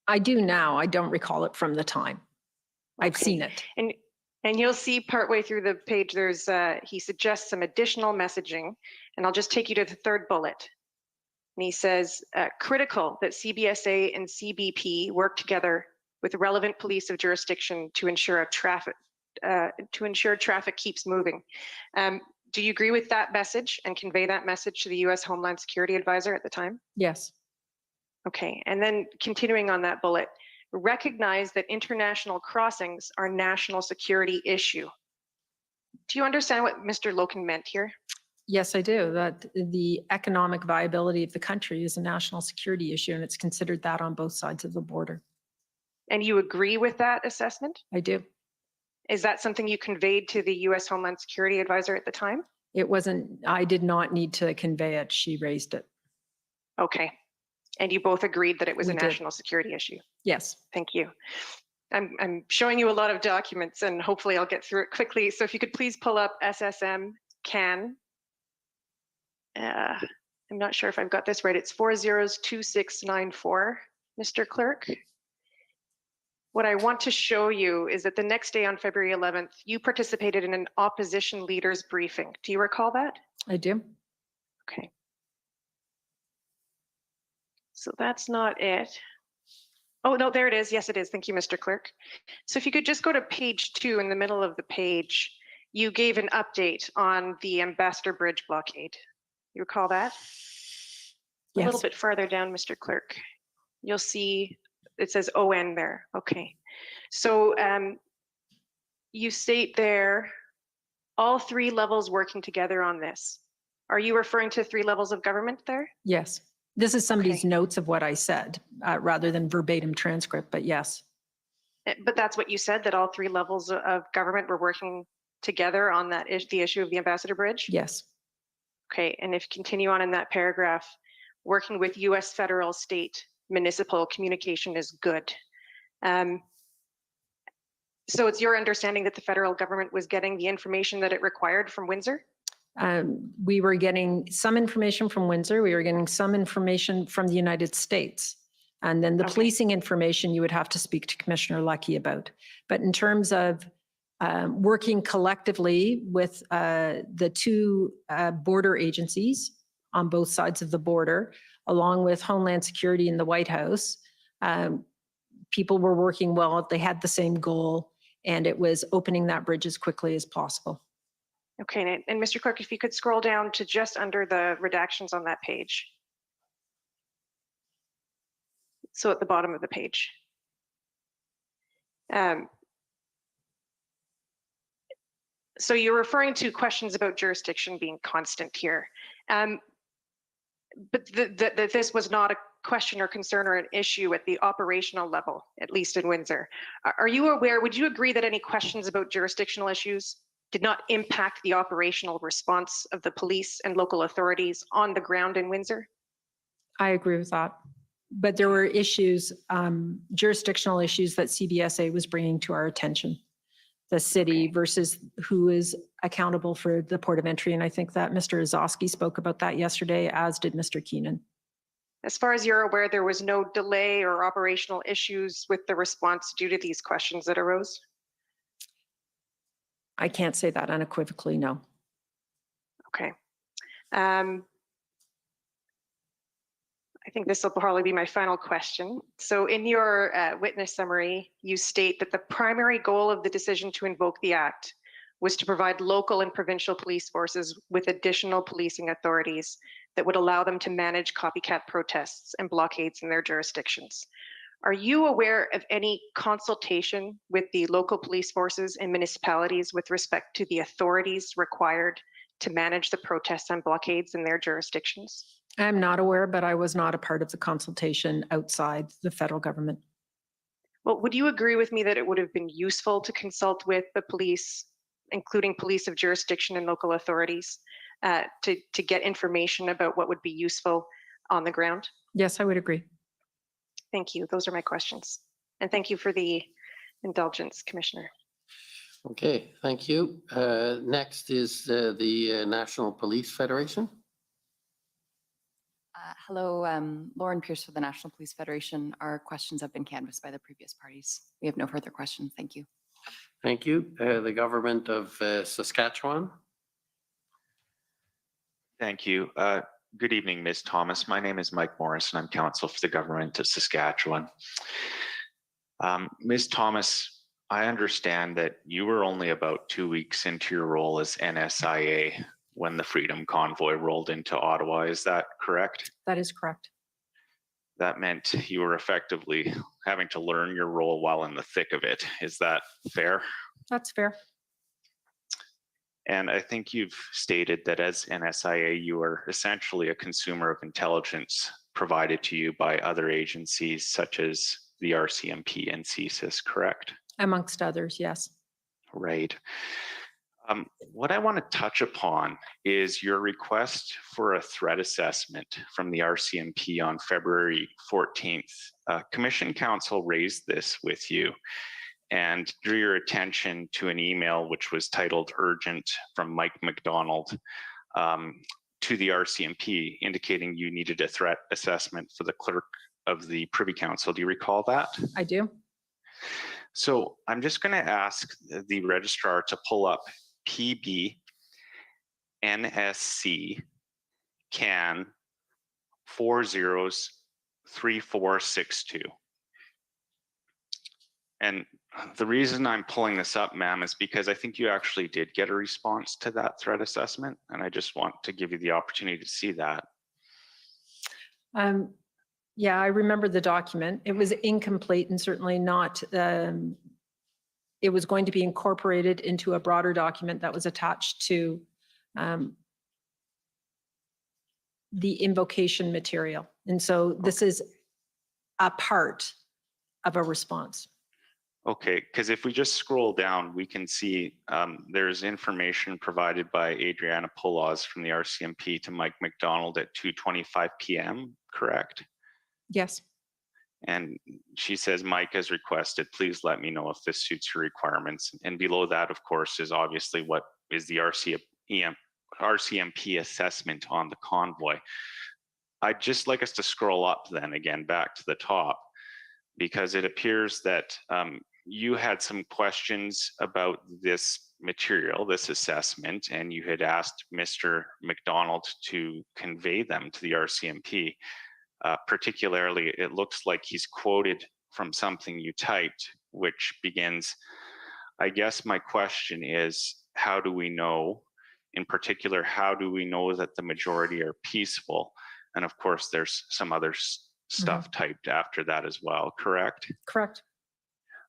I do now. I don't recall it from the time. I've seen it. And you'll see partway through the page, there's he suggests some additional messaging, and I'll just take you to the third bullet. And he says, critical that CBSA and CBP work together with relevant police of jurisdiction to ensure traffic keeps moving. Do you agree with that message and convey that message to the U.S. Homeland Security Advisor at the time? Yes. Okay, and then continuing on that bullet, recognize that international crossings are national security issue. Do you understand what Mr. Loken meant here? Yes, I do. That the economic viability of the country is a national security issue, and it's considered that on both sides of the border. And you agree with that assessment? I do. Is that something you conveyed to the U.S. Homeland Security Advisor at the time? It wasn't, I did not need to convey it. She raised it. Okay. And you both agreed that it was We a did. national security issue? Yes. Thank you. I'm showing you a lot of documents and hopefully I'll get through it quickly. So if you could please pull up SSM CAN. I'm not sure if I've got this right. It's 402694, Mr. Clerk. What I want to show you is that the next day on February 11th, you participated in an opposition leaders briefing. Do you recall that? I do. Okay. So that's not it. Oh, no, there it is. Yes, it is. Thank you, Mr. Clerk. So if you could just go to page 2 in the middle of the page, you gave an update on the Ambassador Bridge blockade. You recall that? A little Yes. bit farther down, Mr. Clerk. You'll see it says ON there. Okay. So you state there, all 3 levels working together on this. Are you referring to 3 levels of government there? Yes. This is somebody's notes of what I said, rather than verbatim transcript, but yes. But that's what you said, that all 3 levels of government were working together on that the issue of the Ambassador Bridge? Yes. Okay, and if you continue on in that paragraph, working with US federal, state, municipal communication is good. So it's your understanding that the federal government was getting the information that it required from Windsor? We were getting some information from Windsor. We were getting some information from the United States. And then the policing information you would have to speak to Commissioner Lucky about. But in terms of working collectively with the 2 border agencies on both sides of the border, along with Homeland Security in the White House, people were working well. They had the same goal, and it was opening that bridge as quickly as possible. Okay, and Mr. Clerk, if you could scroll down to just under the redactions on that page. So at the bottom of the page. So you're referring to questions about jurisdiction being constant here. But that this was not a question or concern or an issue at the operational level, at least in Windsor. Are you aware, would you agree that any questions about jurisdictional issues did not impact the operational response of the police and local authorities on the ground in Windsor? I agree with that. But there were issues, jurisdictional issues that CBSA was bringing to our attention. The city versus who is accountable for the port of entry. And I think that Mr. Ozowski spoke about that yesterday, as did Mr. Keenan. As far as you're aware, there was no delay or operational issues with the response due to these questions that arose? I can't say that unequivocally, no. Okay. I think this will probably be my final question. So in your witness summary, you state that the primary goal of the decision to invoke the Act was to provide local and provincial police forces with additional policing authorities that would allow them to manage copycat protests and blockades in their jurisdictions. Are you aware of any consultation with the local police forces and municipalities with respect to the authorities required to manage the protests and blockades in their jurisdictions? I'm not aware, but I was not a part of the consultation outside the federal government. Well, would you agree with me that it would have been useful to consult with the police, including police of jurisdiction and local authorities, to get information about what would be useful on the ground? Yes, I would agree. Thank you. Those are my questions. And thank you for the indulgence, Commissioner. Okay, thank you. Next is the National Police Federation. Hello, Lauren Pierce for the National Police Federation. Our questions have been canvassed by the previous parties. We have no further questions. Thank you. Thank you. The Government of Saskatchewan. Thank you. Good evening, Ms. Thomas. My name is Mike Morris, and I'm counsel for the Government of Saskatchewan. Ms. Thomas, I understand that you were only about 2 weeks into your role as NSIA when the Freedom Convoy rolled into Ottawa. Is that correct? That is correct. That meant you were effectively having to learn your role while in the thick of it. Is that fair? That's fair. And I think you've stated that as NSIA, you are essentially a consumer of intelligence provided to you by other agencies such as the RCMP and CSIS, correct? Amongst others, yes. Right. What I want to touch upon is your request for a threat assessment from the RCMP on February 14th. Commission Counsel raised this with you and drew your attention to an email which was titled urgent from Mike McDonald to the RCMP indicating you needed a threat assessment for the clerk of the Privy Council. Do you recall that? I do. So I'm just going to ask the registrar to pull up PB NSC CAN 403462. And the reason I'm pulling this up, ma'am, is because I think you actually did get a response to that threat assessment, and I just want to give you the opportunity to see that. Yeah, I remember the document. It was incomplete and certainly not, it was going to be incorporated into a broader document that was attached to the invocation material. And so this is a part of a response. Okay, because if we just scroll down, we can see there's information provided by Adriana Pulas from the RCMP to Mike McDonald at 2:25 p.m., correct? Yes. And she says, Mike has requested, please let me know if this suits your requirements. And below that, of course, is obviously what is the RCMP assessment on the convoy. I'd just like us to scroll up then again back to the top, because it appears that you had some questions about this material, this assessment, and you had asked Mr. McDonald to convey them to the RCMP. Particularly, it looks like he's quoted from something you typed, which begins, I guess my question is, how do we know, in particular, how do we know that the majority are peaceful? And of course, there's some other stuff typed after that as well, correct? Correct.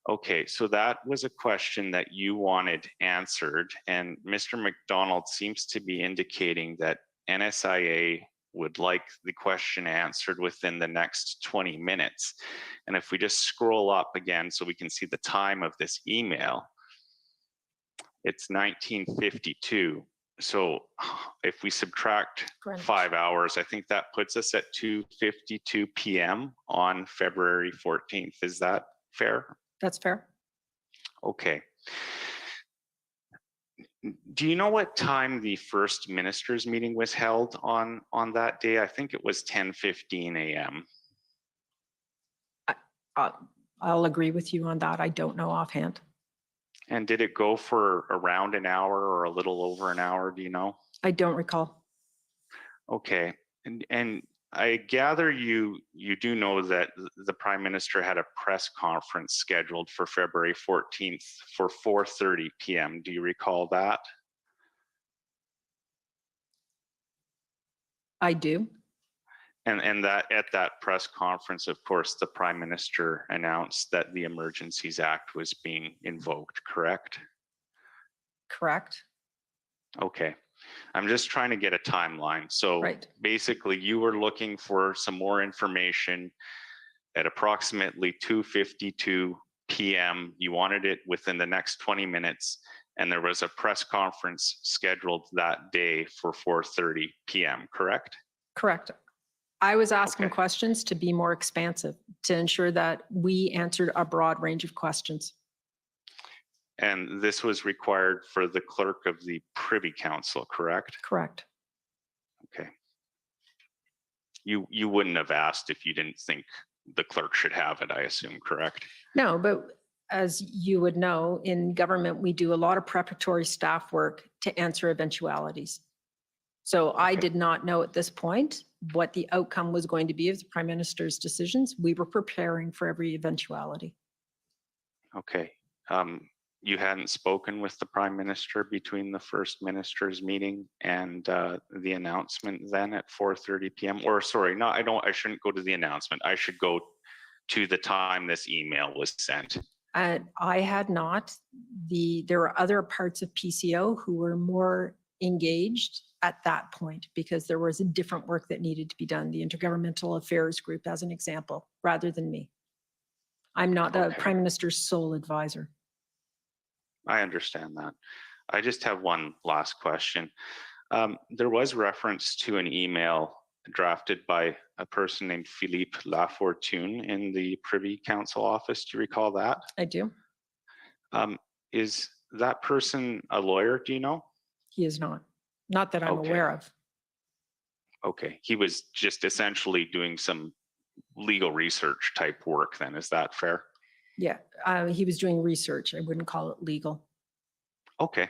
Okay, so that was a question that you wanted answered, and Mr. McDonald seems to be indicating that NSIA would like the question answered within the next 20 minutes. And if we just scroll up again so we can see the time of this email, it's 1952. So if we subtract Greenwich. 5 hours, I think that puts us at 2:52 p.m. on February 14th. Is that fair? That's fair. Okay. Do you know what time the first ministers meeting was held on that day? I think it was 10:15 a.m. I'll agree with you on that. I don't know offhand. And did it go for around an hour or a little over an hour? Do you know? I don't recall. Okay. And I gather you do know that the Prime Minister had a press conference scheduled for February 14th for 4:30 p.m. Do you recall that? I do. And that at that press conference, of course, the Prime Minister announced that the Emergencies Act was being invoked, correct? Correct. Okay. I'm just trying to get a timeline. So Right. basically you were looking for some more information at approximately 2:52 p.m. You wanted it within the next 20 minutes, and there was a press conference scheduled that day for 4:30 p.m., correct? Correct. I was asking Okay. questions to be more expansive, to ensure that we answered a broad range of questions. And this was required for the clerk of the Privy Council, correct? Correct. Okay. You wouldn't have asked if you didn't think the clerk should have it, I assume, correct? No, but as you would know, in government, we do a lot of preparatory staff work to answer eventualities. So I did not know at this point what the outcome was going to be of the Prime Minister's decisions. We were preparing for every eventuality. Okay. You hadn't spoken with the Prime Minister between the first Ministers meeting and the announcement then at 4:30 p.m. Or sorry, no, I shouldn't go to the announcement. I should go to the time this email was sent. I had not. There were other parts of PCO who were more engaged at that point because there was a different work that needed to be done. The Intergovernmental Affairs Group, as an example, rather than me. I'm not the Okay. Prime Minister's sole advisor. I understand that. I just have one last question. There was reference to an email drafted by a person named Philippe Lafortune in the Privy Council office. Do you recall that? I do. Is that person a lawyer? Do you know? He is not. Not that I'm Okay. aware of. Okay. He was just essentially doing some legal research type work then. Is that fair? Yeah, he was doing research. I wouldn't call it legal. Okay.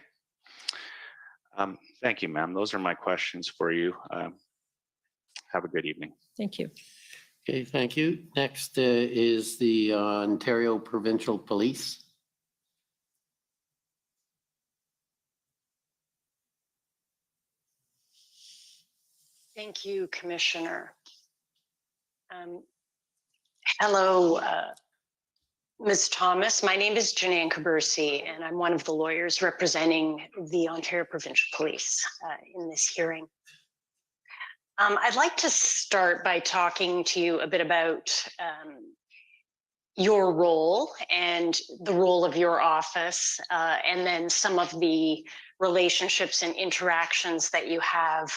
Thank you, ma'am. Those are my questions for you. Have a good evening. Thank you. Okay, thank you. Next is the Ontario Provincial Police. Thank you, Commissioner. Hello, Ms. Thomas. My name is Janine Cabersi, and I'm one of the lawyers representing the Ontario Provincial Police in this hearing. I'd like to start by talking to you a bit about your role and the role of your office, and then some of the relationships and interactions that you have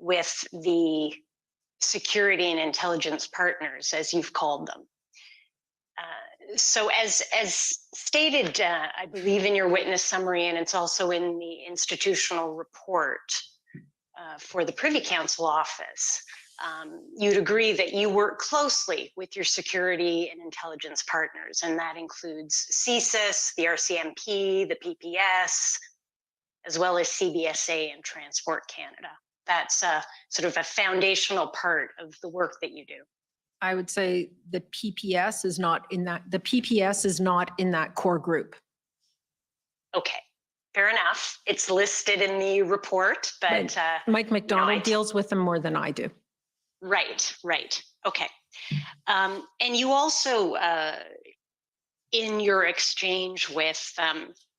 with the security and intelligence partners, as you've called them. So as stated, I believe in your witness summary, and it's also in the institutional report for the Privy Council office, you'd agree that you work closely with your security and intelligence partners, and that includes CSIS, the RCMP, the PPS, as well as CBSA and Transport Canada. That's sort of a foundational part of the work that you do. I would say the PPS is not in that. The PPS is not in that core group. Okay, fair enough. It's listed in the report, but Mike McDonald deals with them more than I do. right. Okay. And you also, in your exchange with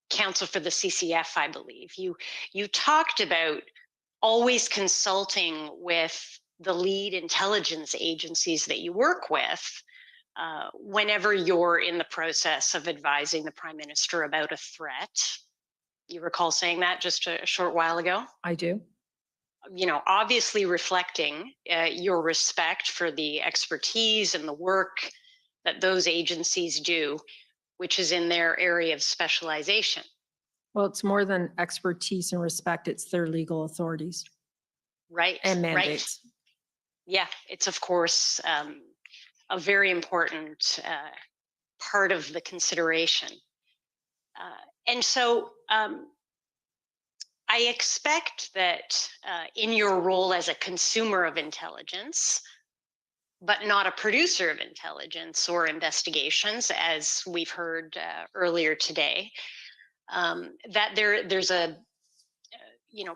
counsel for the CCF, I believe, you talked about always consulting with the lead intelligence agencies that you work with whenever you're in the process of advising the Prime Minister about a threat. You recall saying that just a short while ago? I do. You know, obviously reflecting your respect for the expertise and the work that those agencies do, which is in their area of specialization. Well, it's more than expertise and respect. It's their legal authorities Right. and Right. mandates. Yeah, it's of course a very important part of the consideration. And so I expect that in your role as a consumer of intelligence, but not a producer of intelligence or investigations, as we've heard earlier today, that there's a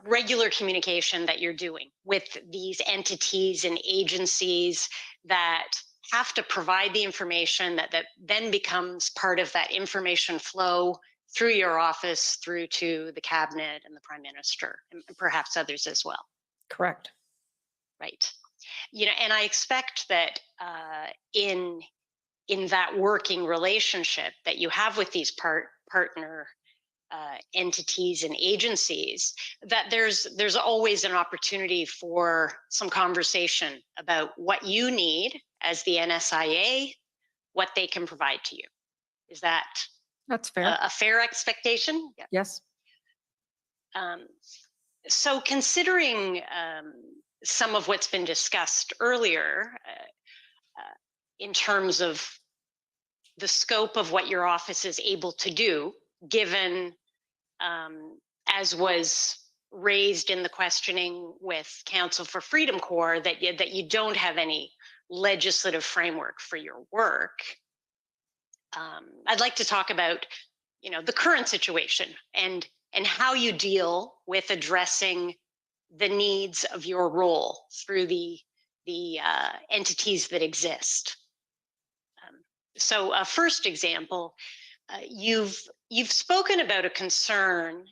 regular communication that you're doing with these entities and agencies that have to provide the information that then becomes part of that information flow through your office, through to the cabinet and the Prime Minister, and perhaps others as well. Correct. Right. And I expect that in that working relationship that you have with these partner entities and agencies, that there's always an opportunity for some conversation about what you need as the NSIA, what they can provide to you. Is that That's fair. a fair expectation? Yeah. Yes. So considering some of what's been discussed earlier in terms of the scope of what your office is able to do, given, as was raised in the questioning with Council for Freedom Corps, that you don't have any legislative framework for your work. I'd like to talk about, the current situation and how you deal with addressing the needs of your role through the entities that exist. So a first example, you've spoken about a concern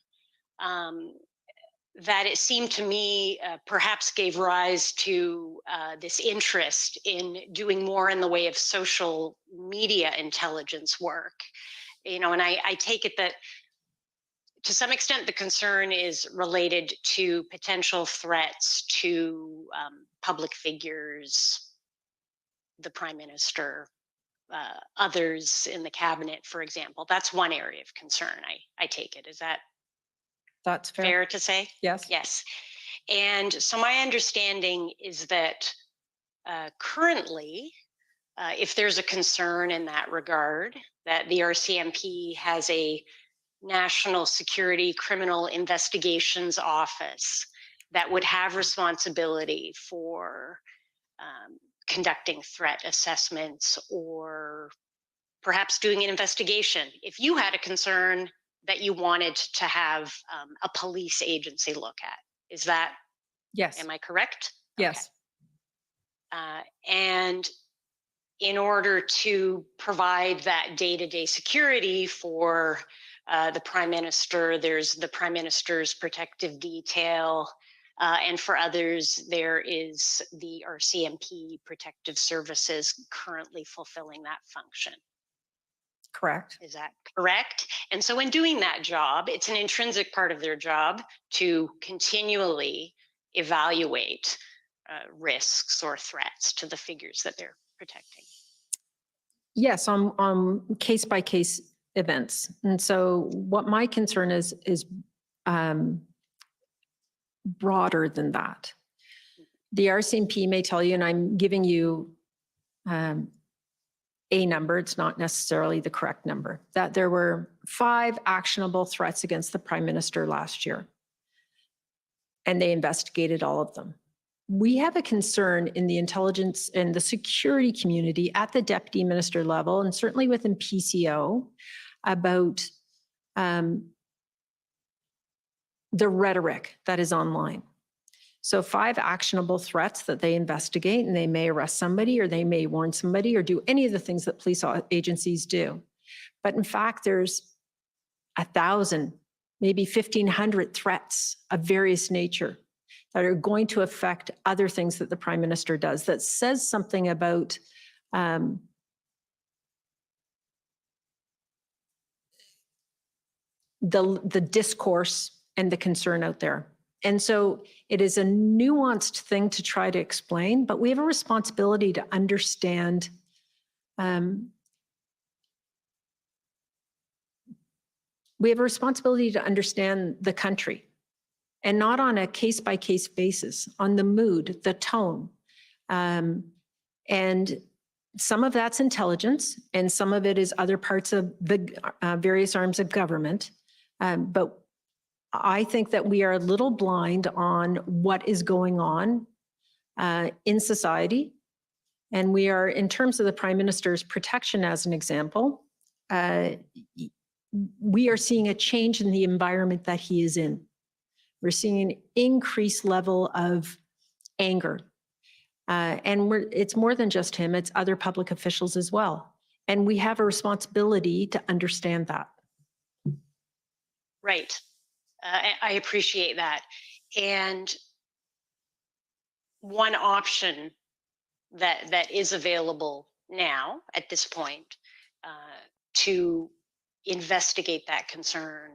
that it seemed to me perhaps gave rise to this interest in doing more in the way of social media intelligence work. And I take it that to some extent the concern is related to potential threats to public figures, the Prime Minister, others in the cabinet, for example. That's one area of concern, I take it. Is that That's fair to say? Yes. Yes. And so my understanding is that currently, if there's a concern in that regard, that the RCMP has a National Security Criminal Investigations Office that would have responsibility for conducting threat assessments or perhaps doing an investigation. If you had a concern that you wanted to have a police agency look at, is that? Yes. Am I correct? Yes. And in order to provide that day-to-day security for the Prime Minister, there's the Prime Minister's protective detail, and for others, there is the RCMP Protective Services currently fulfilling that function. Correct. Is that correct? And so in doing that job, it's an intrinsic part of their job to continually evaluate risks or threats to the figures that they're protecting. Yes, on case-by-case events. And so what my concern is broader than that. The RCMP may tell you, and I'm giving you a number, it's not necessarily the correct number, that there were 5 actionable threats against the Prime Minister last year. And they investigated all of them. We have a concern in the intelligence and the security community at the deputy minister level, and certainly within PCO, about the rhetoric that is online. So 5 actionable threats that they investigate, and they may arrest somebody, or they may warn somebody, or do any of the things that police agencies do. But in fact, there's 1,000, maybe 1,500 threats of various nature that are going to affect other things that the Prime Minister does, that says something about the discourse and the concern out there. And so it is a nuanced thing to try to explain, but we have a responsibility to understand the country, and not on a case-by-case basis, on the mood, the tone. And some of that's intelligence, and some of it is other parts of the various arms of government. But I think that we are a little blind on what is going on in society. And we are, in terms of the Prime Minister's protection as an example, we are seeing a change in the environment that he is in. We're seeing an increased level of anger. And it's more than just him, it's other public officials as well. And we have a responsibility to understand that. Right. I appreciate that. And one option that is available now at this point to investigate that concern,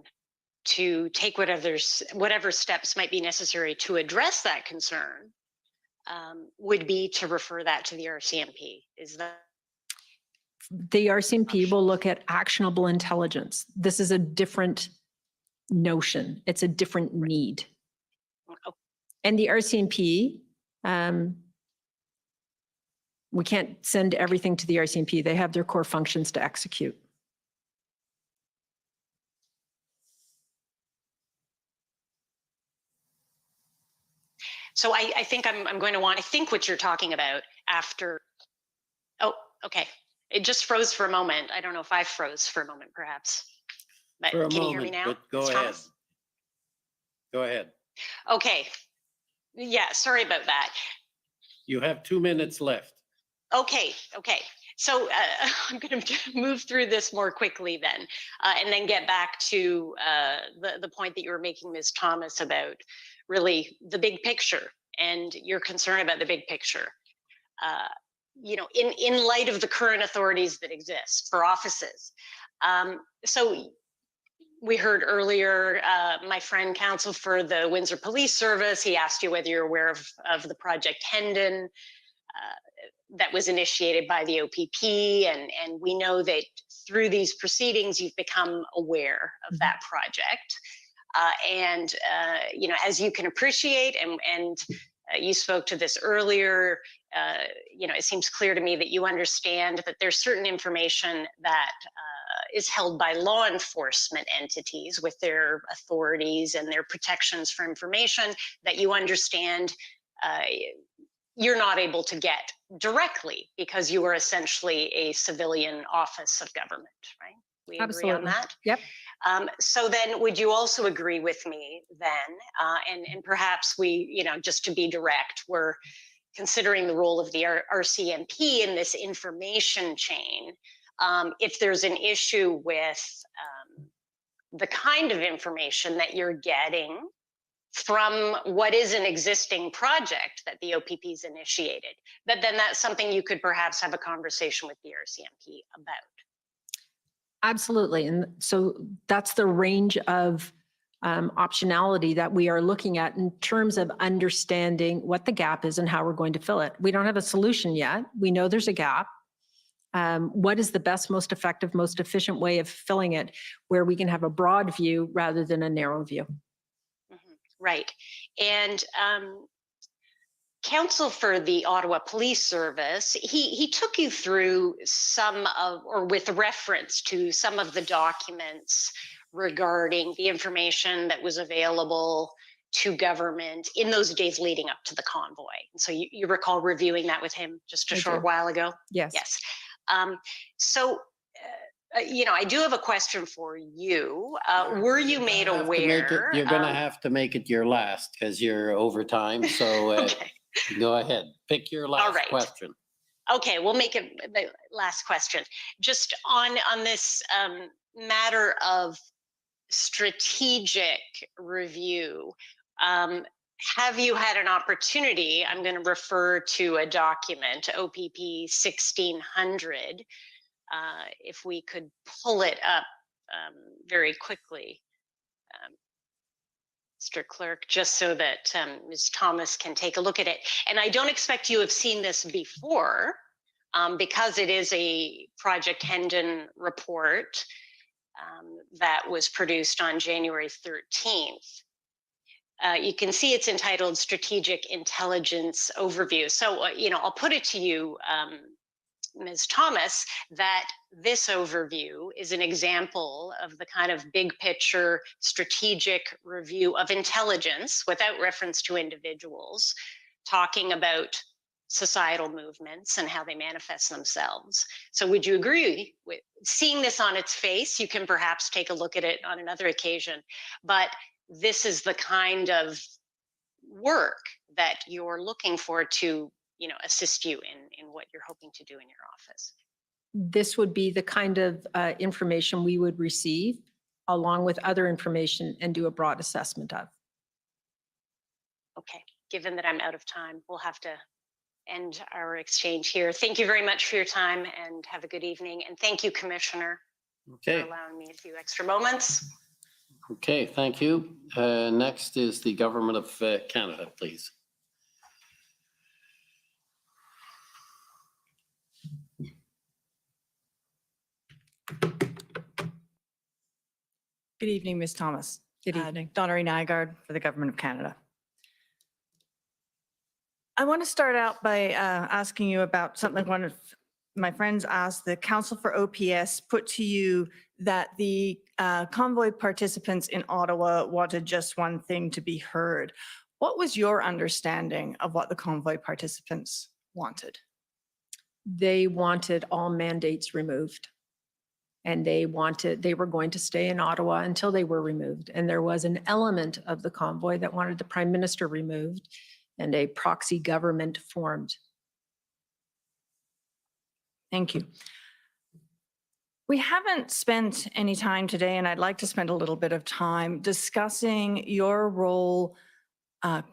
to take whatever steps might be necessary to address that concern, would be to refer that to the RCMP. Is that? The RCMP will look at actionable intelligence. This is a different notion. It's a different need. And the RCMP, we can't send everything to the RCMP. They have their core functions to execute. So I think I'm going to want, I think what you're talking about after, oh, okay. It just froze for a moment. I don't know if I froze for a moment, perhaps. But For a can you hear me moment, now? but go Ms. ahead. Thomas? Go ahead. Okay. Yeah, sorry about that. You have 2 minutes left. Okay. So I'm going to move through this more quickly then, and then get back to the point that you were making, Ms. Thomas, about really the big picture and your concern about the big picture. You know, in light of the current authorities that exist for offices. So we heard earlier, my friend counsel for the Windsor Police Service, he asked you whether you're aware of the Project Hendon that was initiated by the OPP. And we know that through these proceedings, you've become aware of that project. You know, as you can appreciate, and you spoke to this earlier, you know, it seems clear to me that you understand that there's certain information that is held by law enforcement entities with their authorities and their protections for information that you understand you're not able to get directly because you are essentially a civilian office of government, right? We agree on that? Yep. So then would you also agree with me then, and perhaps we, you know, just to be direct, we're considering the role of the RCMP in this information chain. If there's an issue with the kind of information that you're getting from what is an existing project that the OPP's initiated, then that's something you could perhaps have a conversation with the RCMP about. Absolutely. And so that's the range of optionality that we are looking at in terms of understanding what the gap is and how we're going to fill it. We don't have a solution yet. We know there's a gap. What is the best, most effective, most efficient way of filling it where we can have a broad view rather than a narrow view? Right. And counsel for the Ottawa Police Service, he took you through some of, or with reference to some of the documents regarding the information that was available to government in those days leading up to the convoy. And so you recall reviewing that with him just a short while ago? Yes. Yes. You know, I do have a question for you. Were you made aware? You're going to have to make it your last because you're over time. So Okay. go ahead. Pick your last right. question. Okay, we'll make it the last question. Just on this matter of strategic review, have you had an opportunity? I'm going to refer to a document, OPP 1600. If we could pull it up very quickly, Mr. Clerk, just so that Ms. Thomas can take a look at it. And I don't expect you have seen this before because it is a Project Hendon report that was produced on January 13th. You can see it's entitled Strategic Intelligence Overview. So, I'll put it to you, Ms. Thomas, that this overview is an example of the kind of big picture strategic review of intelligence without reference to individuals, talking about societal movements and how they manifest themselves. So would you agree with seeing this on its face? You can perhaps take a look at it on another occasion, but this is the kind of work that you're looking for to, assist you in what you're hoping to do in your office. This would be the kind of information we would receive along with other information and do a broad assessment of. Okay, given that I'm out of time, we'll have to end our exchange here. Thank you very much for your time and have a good evening. And thank you, Commissioner, Okay. for allowing me a few extra moments. Okay, thank you. Next is the Government of Canada, please. Good evening, Ms. Thomas. Good evening. Donnery Nygaard for the Government of Canada. I want to start out by asking you about something one of my friends asked. The Council for OPS put to you that the convoy participants in Ottawa wanted just one thing to be heard. What was your understanding of what the convoy participants wanted? They wanted all mandates removed. And they were going to stay in Ottawa until they were removed. And there was an element of the convoy that wanted the Prime Minister removed and a proxy government formed. Thank you. We haven't spent any time today, and I'd like to spend a little bit of time discussing your role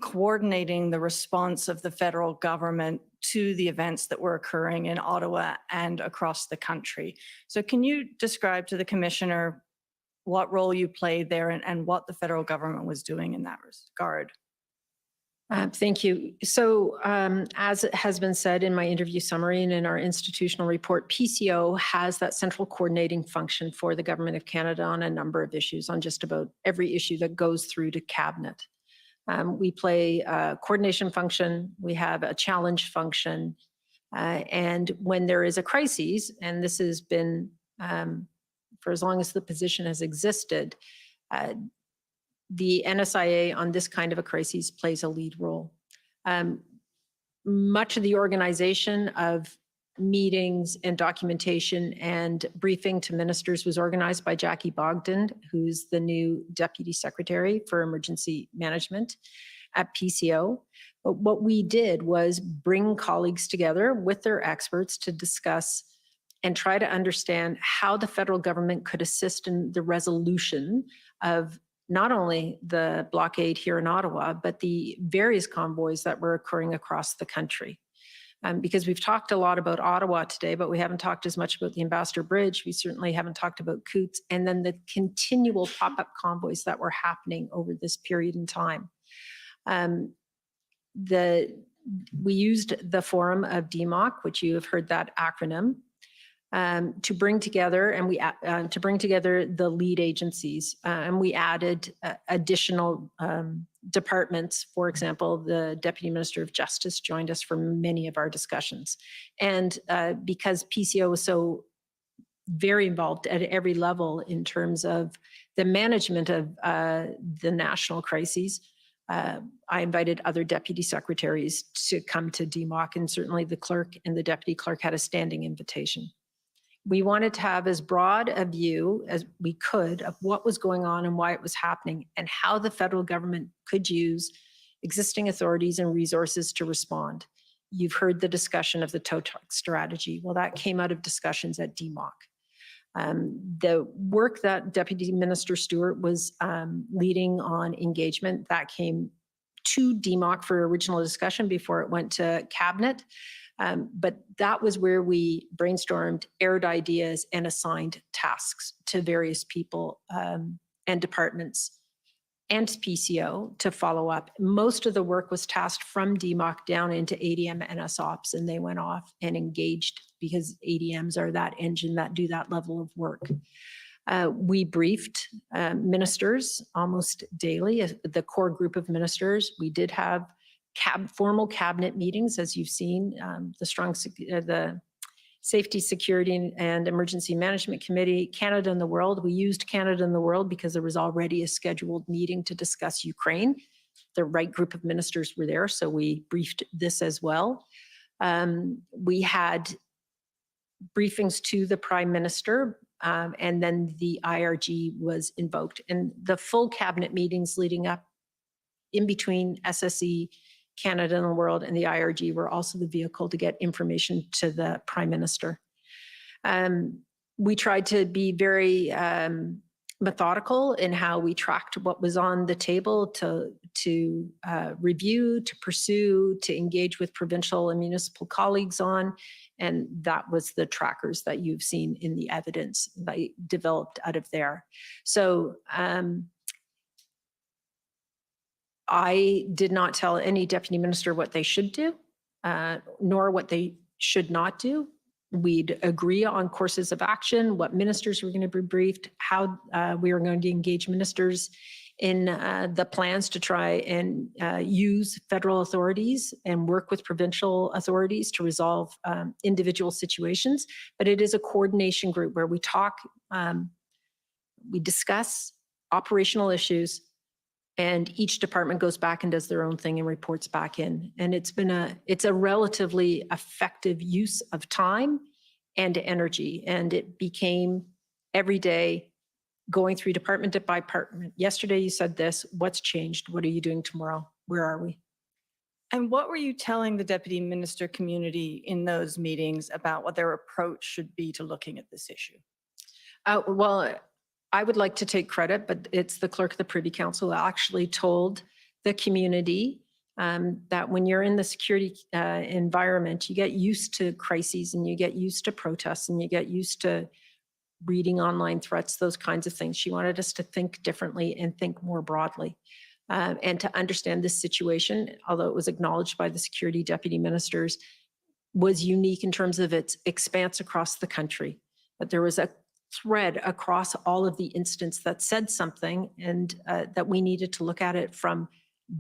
coordinating the response of the federal government to the events that were occurring in Ottawa and across the country. So can you describe to the Commissioner what role you played there and what the federal government was doing in that regard? Thank you. So as it has been said in my interview summary and in our institutional report, PCO has that central coordinating function for the Government of Canada on a number of issues, on just about every issue that goes through to Cabinet. We play a coordination function, we have a challenge function, and when there is a crisis, and this has been for as long as the position has existed, the NSIA on this kind of a crisis plays a lead role. Much of the organization of meetings and documentation and briefing to ministers was organized by Jackie Bogdan, who's the new Deputy Secretary for Emergency Management at PCO. But what we did was bring colleagues together with their experts to discuss and try to understand how the federal government could assist in the resolution of not only the blockade here in Ottawa, but the various convoys that were occurring across the country. Because we've talked a lot about Ottawa today, but we haven't talked as much about the Ambassador Bridge. We certainly haven't talked about Coutts, and then the continual pop-up convoys that were happening over this period in time. We used the forum of DMOC, which you have heard that acronym, to bring together the lead agencies, and we added additional departments. For example, the Deputy Minister of Justice joined us for many of our discussions, and because PCO was so very involved at every level in terms of the management of the national crises, I invited other deputy secretaries to come to DMOC, and certainly the clerk and the deputy clerk had a standing invitation. We wanted to have as broad a view as we could of what was going on and why it was happening, and how the federal government could use existing authorities and resources to respond. You've heard the discussion of the tow truck strategy. Well, that came out of discussions at DMOC. The work that Deputy Minister Stewart was leading on engagement, that came to DMOC for original discussion before it went to cabinet. But that was where we brainstormed, aired ideas, and assigned tasks to various people and departments and PCO to follow up. Most of the work was tasked from DMOC down into ADM and SOPs, and they went off and engaged because ADMs are that engine that do that level of work. We briefed ministers almost daily, the core group of ministers. We did have formal cabinet meetings, as you've seen, the Safety, Security, and Emergency Management Committee, Canada and the World. We used Canada and the World because there was already a scheduled meeting to discuss Ukraine. The right group of ministers were there, so we briefed this as well. We had briefings to the Prime Minister, and then the IRG was invoked. And the full cabinet meetings leading up in between SSE, Canada and the World, and the IRG were also the vehicle to get information to the Prime Minister. We tried to be very methodical in how we tracked what was on the table to review, to pursue, to engage with provincial and municipal colleagues on. And that was the trackers that you've seen in the evidence that developed out of there. So I did not tell any deputy minister what they should do, nor what they should not do. We'd agree on courses of action, what ministers were going to be briefed, how we were going to engage ministers in the plans to try and use federal authorities and work with provincial authorities to resolve individual situations. But it is a coordination group where we talk, we discuss operational issues, and each department goes back and does their own thing and reports back in. And it's a relatively effective use of time and energy. And it became every day going through department by department. Yesterday you said this, what's changed? What are you doing tomorrow? Where are we? And what were you telling the deputy minister community in those meetings about what their approach should be to looking at this issue? Well, I would like to take credit, but it's the clerk of the Privy Council that actually told the community that when you're in the security environment, you get used to crises and you get used to protests and you get used to reading online threats, those kinds of things. She wanted us to think differently and think more broadly and to understand this situation, although it was acknowledged by the security deputy ministers, was unique in terms of its expanse across the country. But there was a thread across all of the incidents that said something, and that we needed to look at it from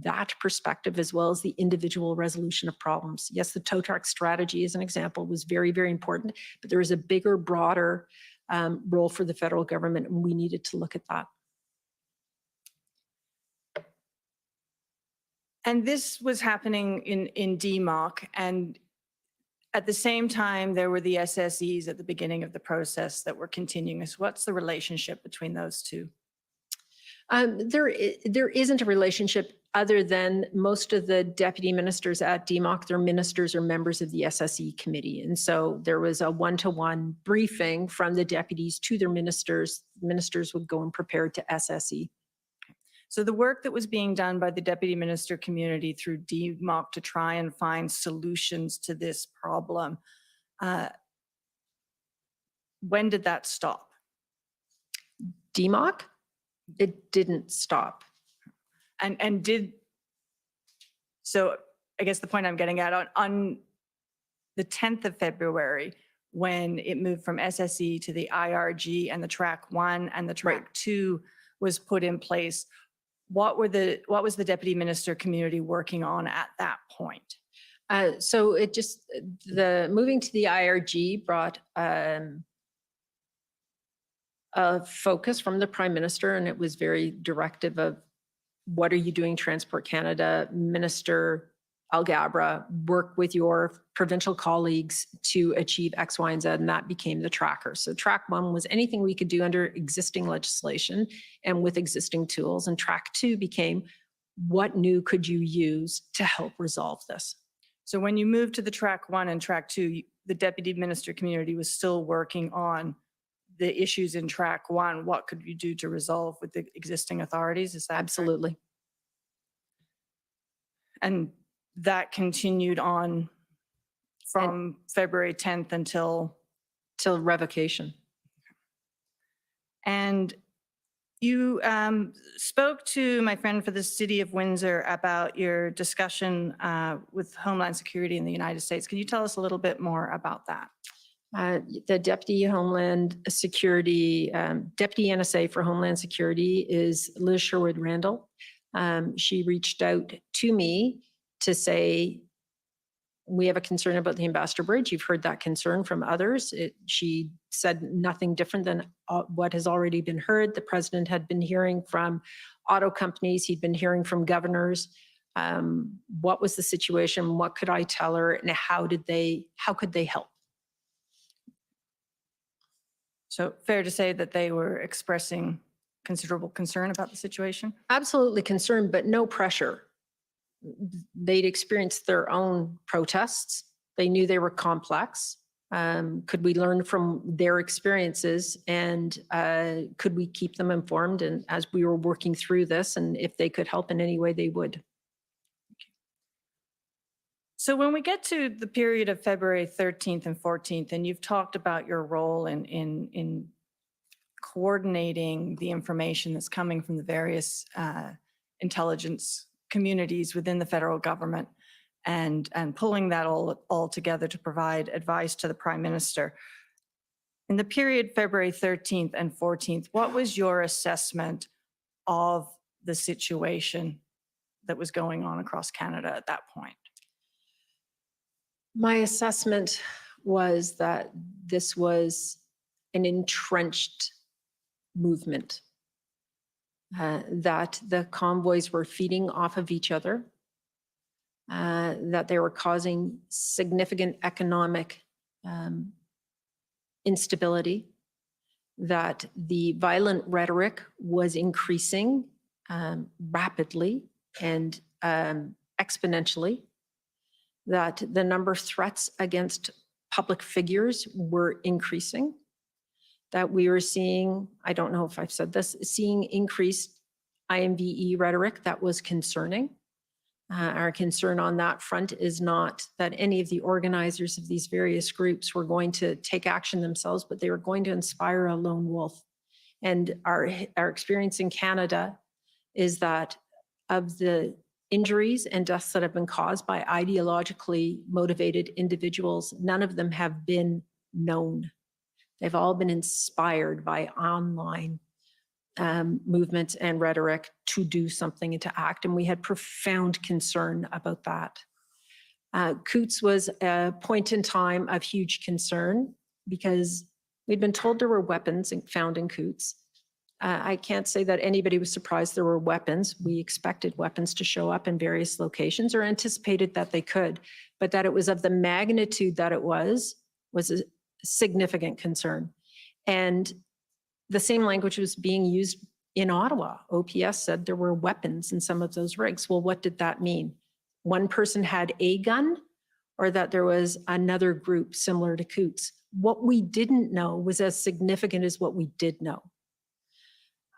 that perspective as well as the individual resolution of problems. Yes, the tow truck strategy as an example was very, very important, but there was a bigger, broader role for the federal government, and we needed to look at that. And this was happening in DMOC, and at the same time, there were the SSEs at the beginning of the process that were continuing. So what's the relationship between those two? There isn't a relationship other than most of the deputy ministers at DMOC, their ministers are members of the SSE committee. And so there was a one-to-one briefing from the deputies to their ministers. Ministers would go and prepare to SSE. So the work that was being done by the deputy minister community through DMOC to try and find solutions to this problem, when did that stop? DMOC? It didn't stop. And so I guess the point I'm getting at, on the 10th of February, when it moved from SSE to the IRG and the track 1 and the track 2 was put in place, what was the deputy minister community working on at that point? So it just, the moving to the IRG brought a focus from the Prime Minister, and it was very directive of what are you doing, Transport Canada, Minister Alghabra, work with your provincial colleagues to achieve X, Y, and Z, and that became the tracker. So track 1 was anything we could do under existing legislation and with existing tools, and track 2 became what new could you use to help resolve this? So when you moved to the track 1 and track 2, the deputy minister community was still working on the issues in track 1. What could you do to resolve with the existing authorities? Is that absolutely? And that continued on from February 10th until? Till revocation. And you spoke to my friend for the city of Windsor about your discussion with Homeland Security in the United States. Can you tell us a little bit more about that? The Deputy Homeland Security, Deputy NSA for Homeland Security is Liz Sherwood Randall. She reached out to me to say, we have a concern about the Ambassador Bridge. You've heard that concern from others. She said nothing different than what has already been heard. The president had been hearing from auto companies. He'd been hearing from governors. What was the situation? What could I tell her? And how could they help? So fair to say that they were expressing considerable concern about the situation? Absolutely concerned, but no pressure. They'd experienced their own protests. They knew they were complex. Could we learn from their experiences, and could we keep them informed? And as we were working through this, and if they could help in any way, they would. So when we get to the period of February 13th and 14th, and you've talked about your role in coordinating the information that's coming from the various intelligence communities within the federal government and pulling that all together to provide advice to the Prime Minister. In the period February 13th and 14th, what was your assessment of the situation that was going on across Canada at that point? My assessment was that this was an entrenched movement, that the convoys were feeding off of each other, that they were causing significant economic instability, that the violent rhetoric was increasing rapidly and exponentially, that the number of threats against public figures were increasing, that we were seeing, I don't know if I've said this, seeing increased IMVE rhetoric that was concerning. Our concern on that front is not that any of the organizers of these various groups were going to take action themselves, but they were going to inspire a lone wolf. And our experience in Canada is that of the injuries and deaths that have been caused by ideologically motivated individuals, none of them have been known. They've all been inspired by online movements and rhetoric to do something and to act. And we had profound concern about that. Coutts was a point in time of huge concern because we'd been told there were weapons found in Coutts. I can't say that anybody was surprised there were weapons. We expected weapons to show up in various locations or anticipated that they could, but that it was of the magnitude that it was a significant concern. And the same language was being used in Ottawa. OPS said there were weapons in some of those rigs. Well, what did that mean? One person had a gun, or that there was another group similar to Coutts? What we didn't know was as significant as what we did know.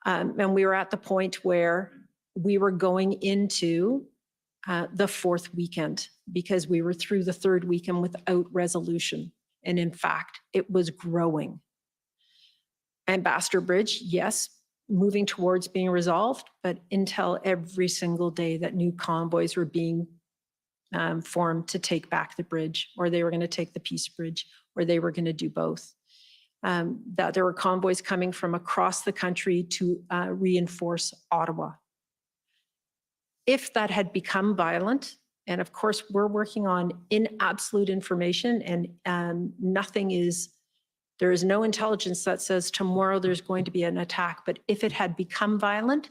And we were at the point where we were going into the fourth weekend because we were through the third weekend without resolution. And in fact, it was growing. Ambassador Bridge, yes, moving towards being resolved, but intel every single day that new convoys were being formed to take back the bridge, or they were going to take the Peace Bridge, or they were going to do both. That there were convoys coming from across the country to reinforce Ottawa. If that had become violent, and of course we're working on absolute information, and there is no intelligence that says tomorrow there's going to be an attack, but if it had become violent,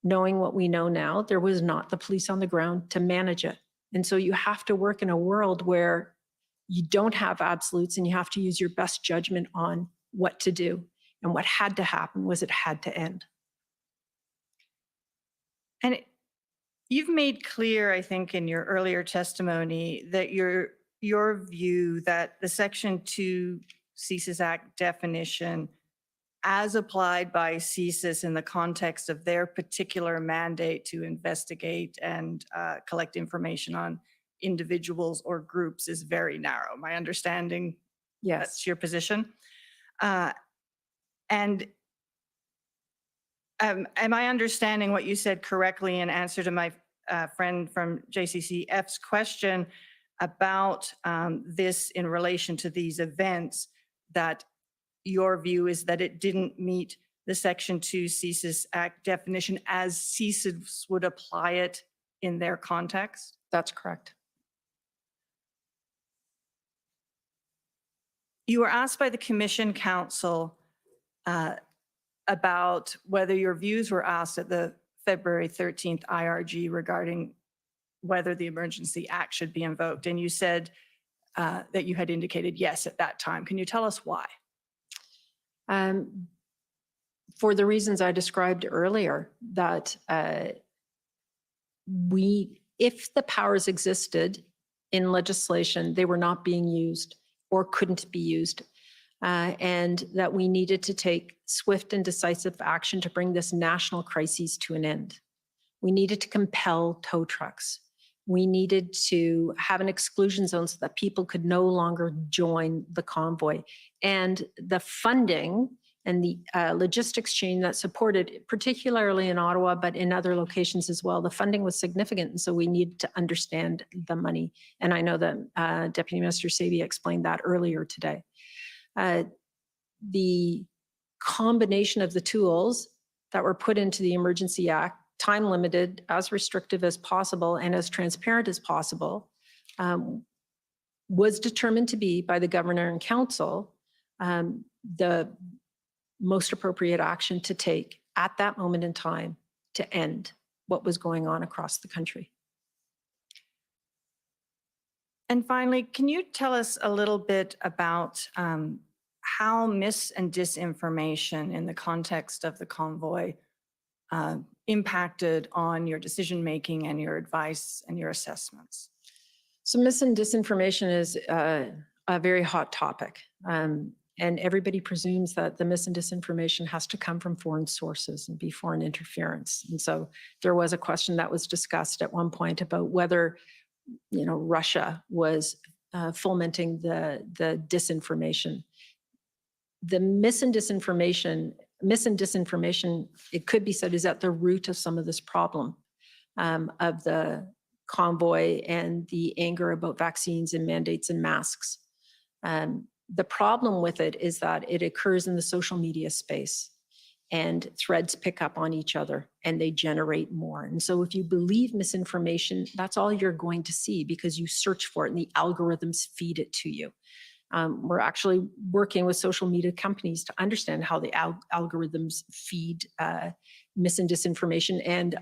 knowing what we know now, there was not the police on the ground to manage it. And so you have to work in a world where you don't have absolutes and you have to use your best judgment on what to do. And what had to happen was it had to end. And you've made clear, I think, in your earlier testimony that your view that the Section 2 CSIS Act definition as applied by CSIS in the context of their particular mandate to investigate and collect information on individuals or groups is very narrow. My understanding, Yes. that's your position. And am I understanding what you said correctly in answer to my friend from JCCF's question about this in relation to these events, that your view is that it didn't meet the Section 2 CSIS Act definition as CSIS would apply it in their context? That's correct. You were asked by the Commission Council about whether your views were asked at the February 13th IRG regarding whether the Emergency Act should be invoked. And you said that you had indicated yes at that time. Can you tell us why? For the reasons I described earlier, that if the powers existed in legislation, they were not being used or couldn't be used, and that we needed to take swift and decisive action to bring this national crisis to an end. We needed to compel tow trucks. We needed to have an exclusion zone so that people could no longer join the convoy. And the funding and the logistics chain that supported, particularly in Ottawa, but in other locations as well, the funding was significant. And so we needed to understand the money. And I know that Deputy Minister Sabia explained that earlier today. The combination of the tools that were put into the Emergency Act, time limited, as restrictive as possible, and as transparent as possible, was determined to be by the Governor and Council the most appropriate action to take at that moment in time to end what was going on across the country. And finally, can you tell us a little bit about how mis and disinformation in the context of the convoy impacted on your decision-making and your advice and your assessments? So mis and disinformation is a very hot topic. And everybody presumes that the mis and disinformation has to come from foreign sources and be foreign interference. And so there was a question that was discussed at one point about whether, Russia was fomenting the disinformation. The mis and disinformation, it could be said, is at the root of some of this problem of the convoy and the anger about vaccines and mandates and masks. The problem with it is that it occurs in the social media space, and threads pick up on each other and they generate more. And so if you believe misinformation, that's all you're going to see because you search for it and the algorithms feed it to you. We're actually working with social media companies to understand how the algorithms feed mis and disinformation and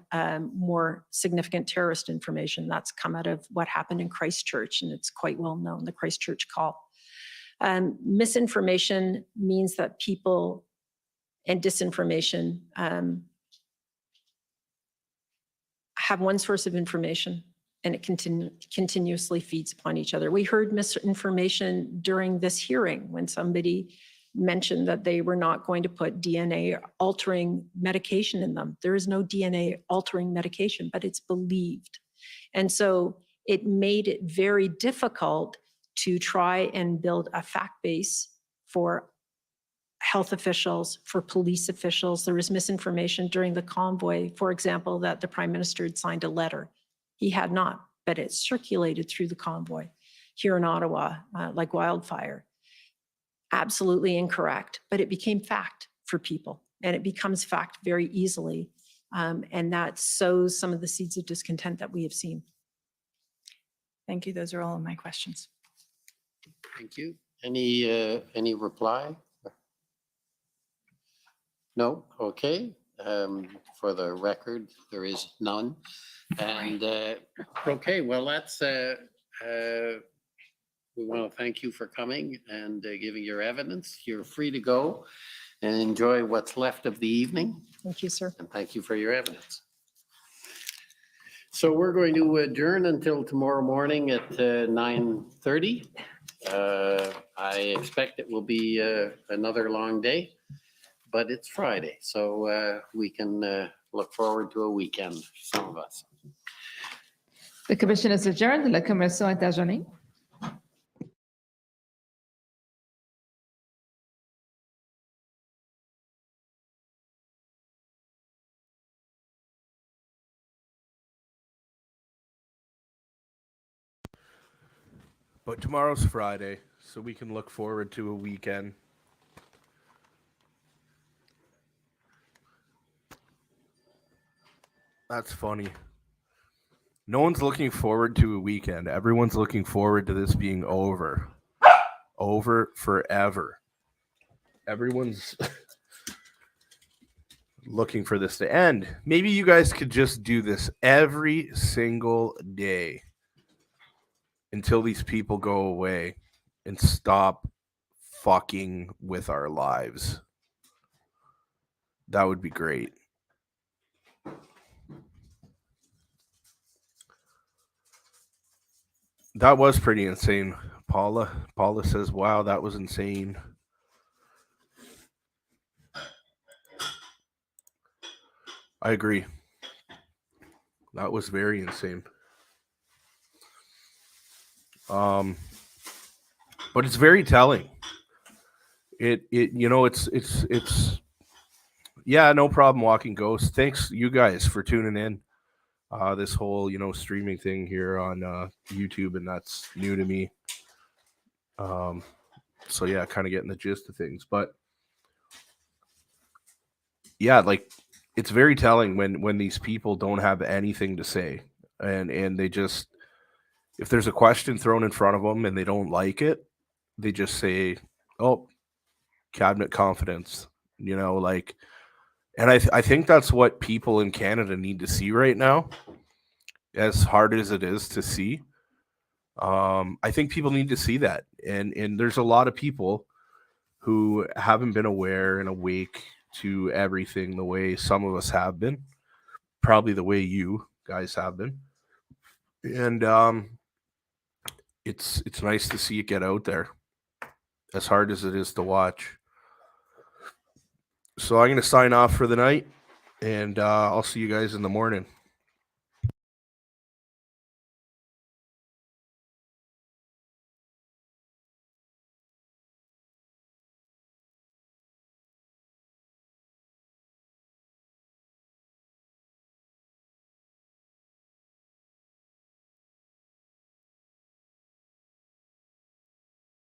more significant terrorist information. That's come out of what happened in Christchurch, and it's quite well known, the Christchurch call. Misinformation means that people, and disinformation, have one source of information and it continuously feeds upon each other. We heard misinformation during this hearing when somebody mentioned that they were not going to put DNA altering medication in them. There is no DNA altering medication, but it's believed. And so it made it very difficult to try and build a fact base for health officials, for police officials. There was misinformation during the convoy, for example, that the Prime Minister had signed a letter. He had not, but it circulated through the convoy here in Ottawa like wildfire. Absolutely incorrect, but it became fact for people, and it becomes fact very easily. And that sows some of the seeds of discontent that we have seen. Thank you. Those are all of my questions. Thank you. Any reply? No? Okay. For the record, there is none. And okay, well, that's we want to thank you for coming and giving your evidence. You're free to go and enjoy what's left of the evening. Thank you, sir. And thank you for your evidence. So we're going to adjourn until tomorrow morning at 9:30. I expect it will be another long day. but it's Friday, so we can look forward to a weekend, some of us. The commission is adjourned. La commission est adjournée. But tomorrow's Friday, so we can look forward to a weekend. That's funny. No one's looking forward to a weekend. Everyone's looking forward to this being over. Over forever. Everyone's looking for this to end. Maybe you guys could just do this every single day until these people go away and stop fucking with our lives. That would be great. That was pretty insane, Paula. Paula says, wow, that was insane. I agree. That was very insane. But it's very telling. It's yeah, no problem walking ghosts. Thanks you guys for tuning in. This whole, streaming thing here on YouTube, and that's new to me. So yeah, kind of getting the gist of things, but yeah, like it's very telling when these people don't have anything to say, and they just, if there's a question thrown in front of them and they don't like it, they just say, "Oh, cabinet confidence," and I think that's what people in Canada need to see right now, as hard as it is to see. I think people need to see that. And there's a lot of people who haven't been aware and awake to everything the way some of us have been, probably the way you guys have been. And it's nice to see it get out there, as hard as it is to watch. So I'm going to sign off for the night, and I'll see you guys in the morning.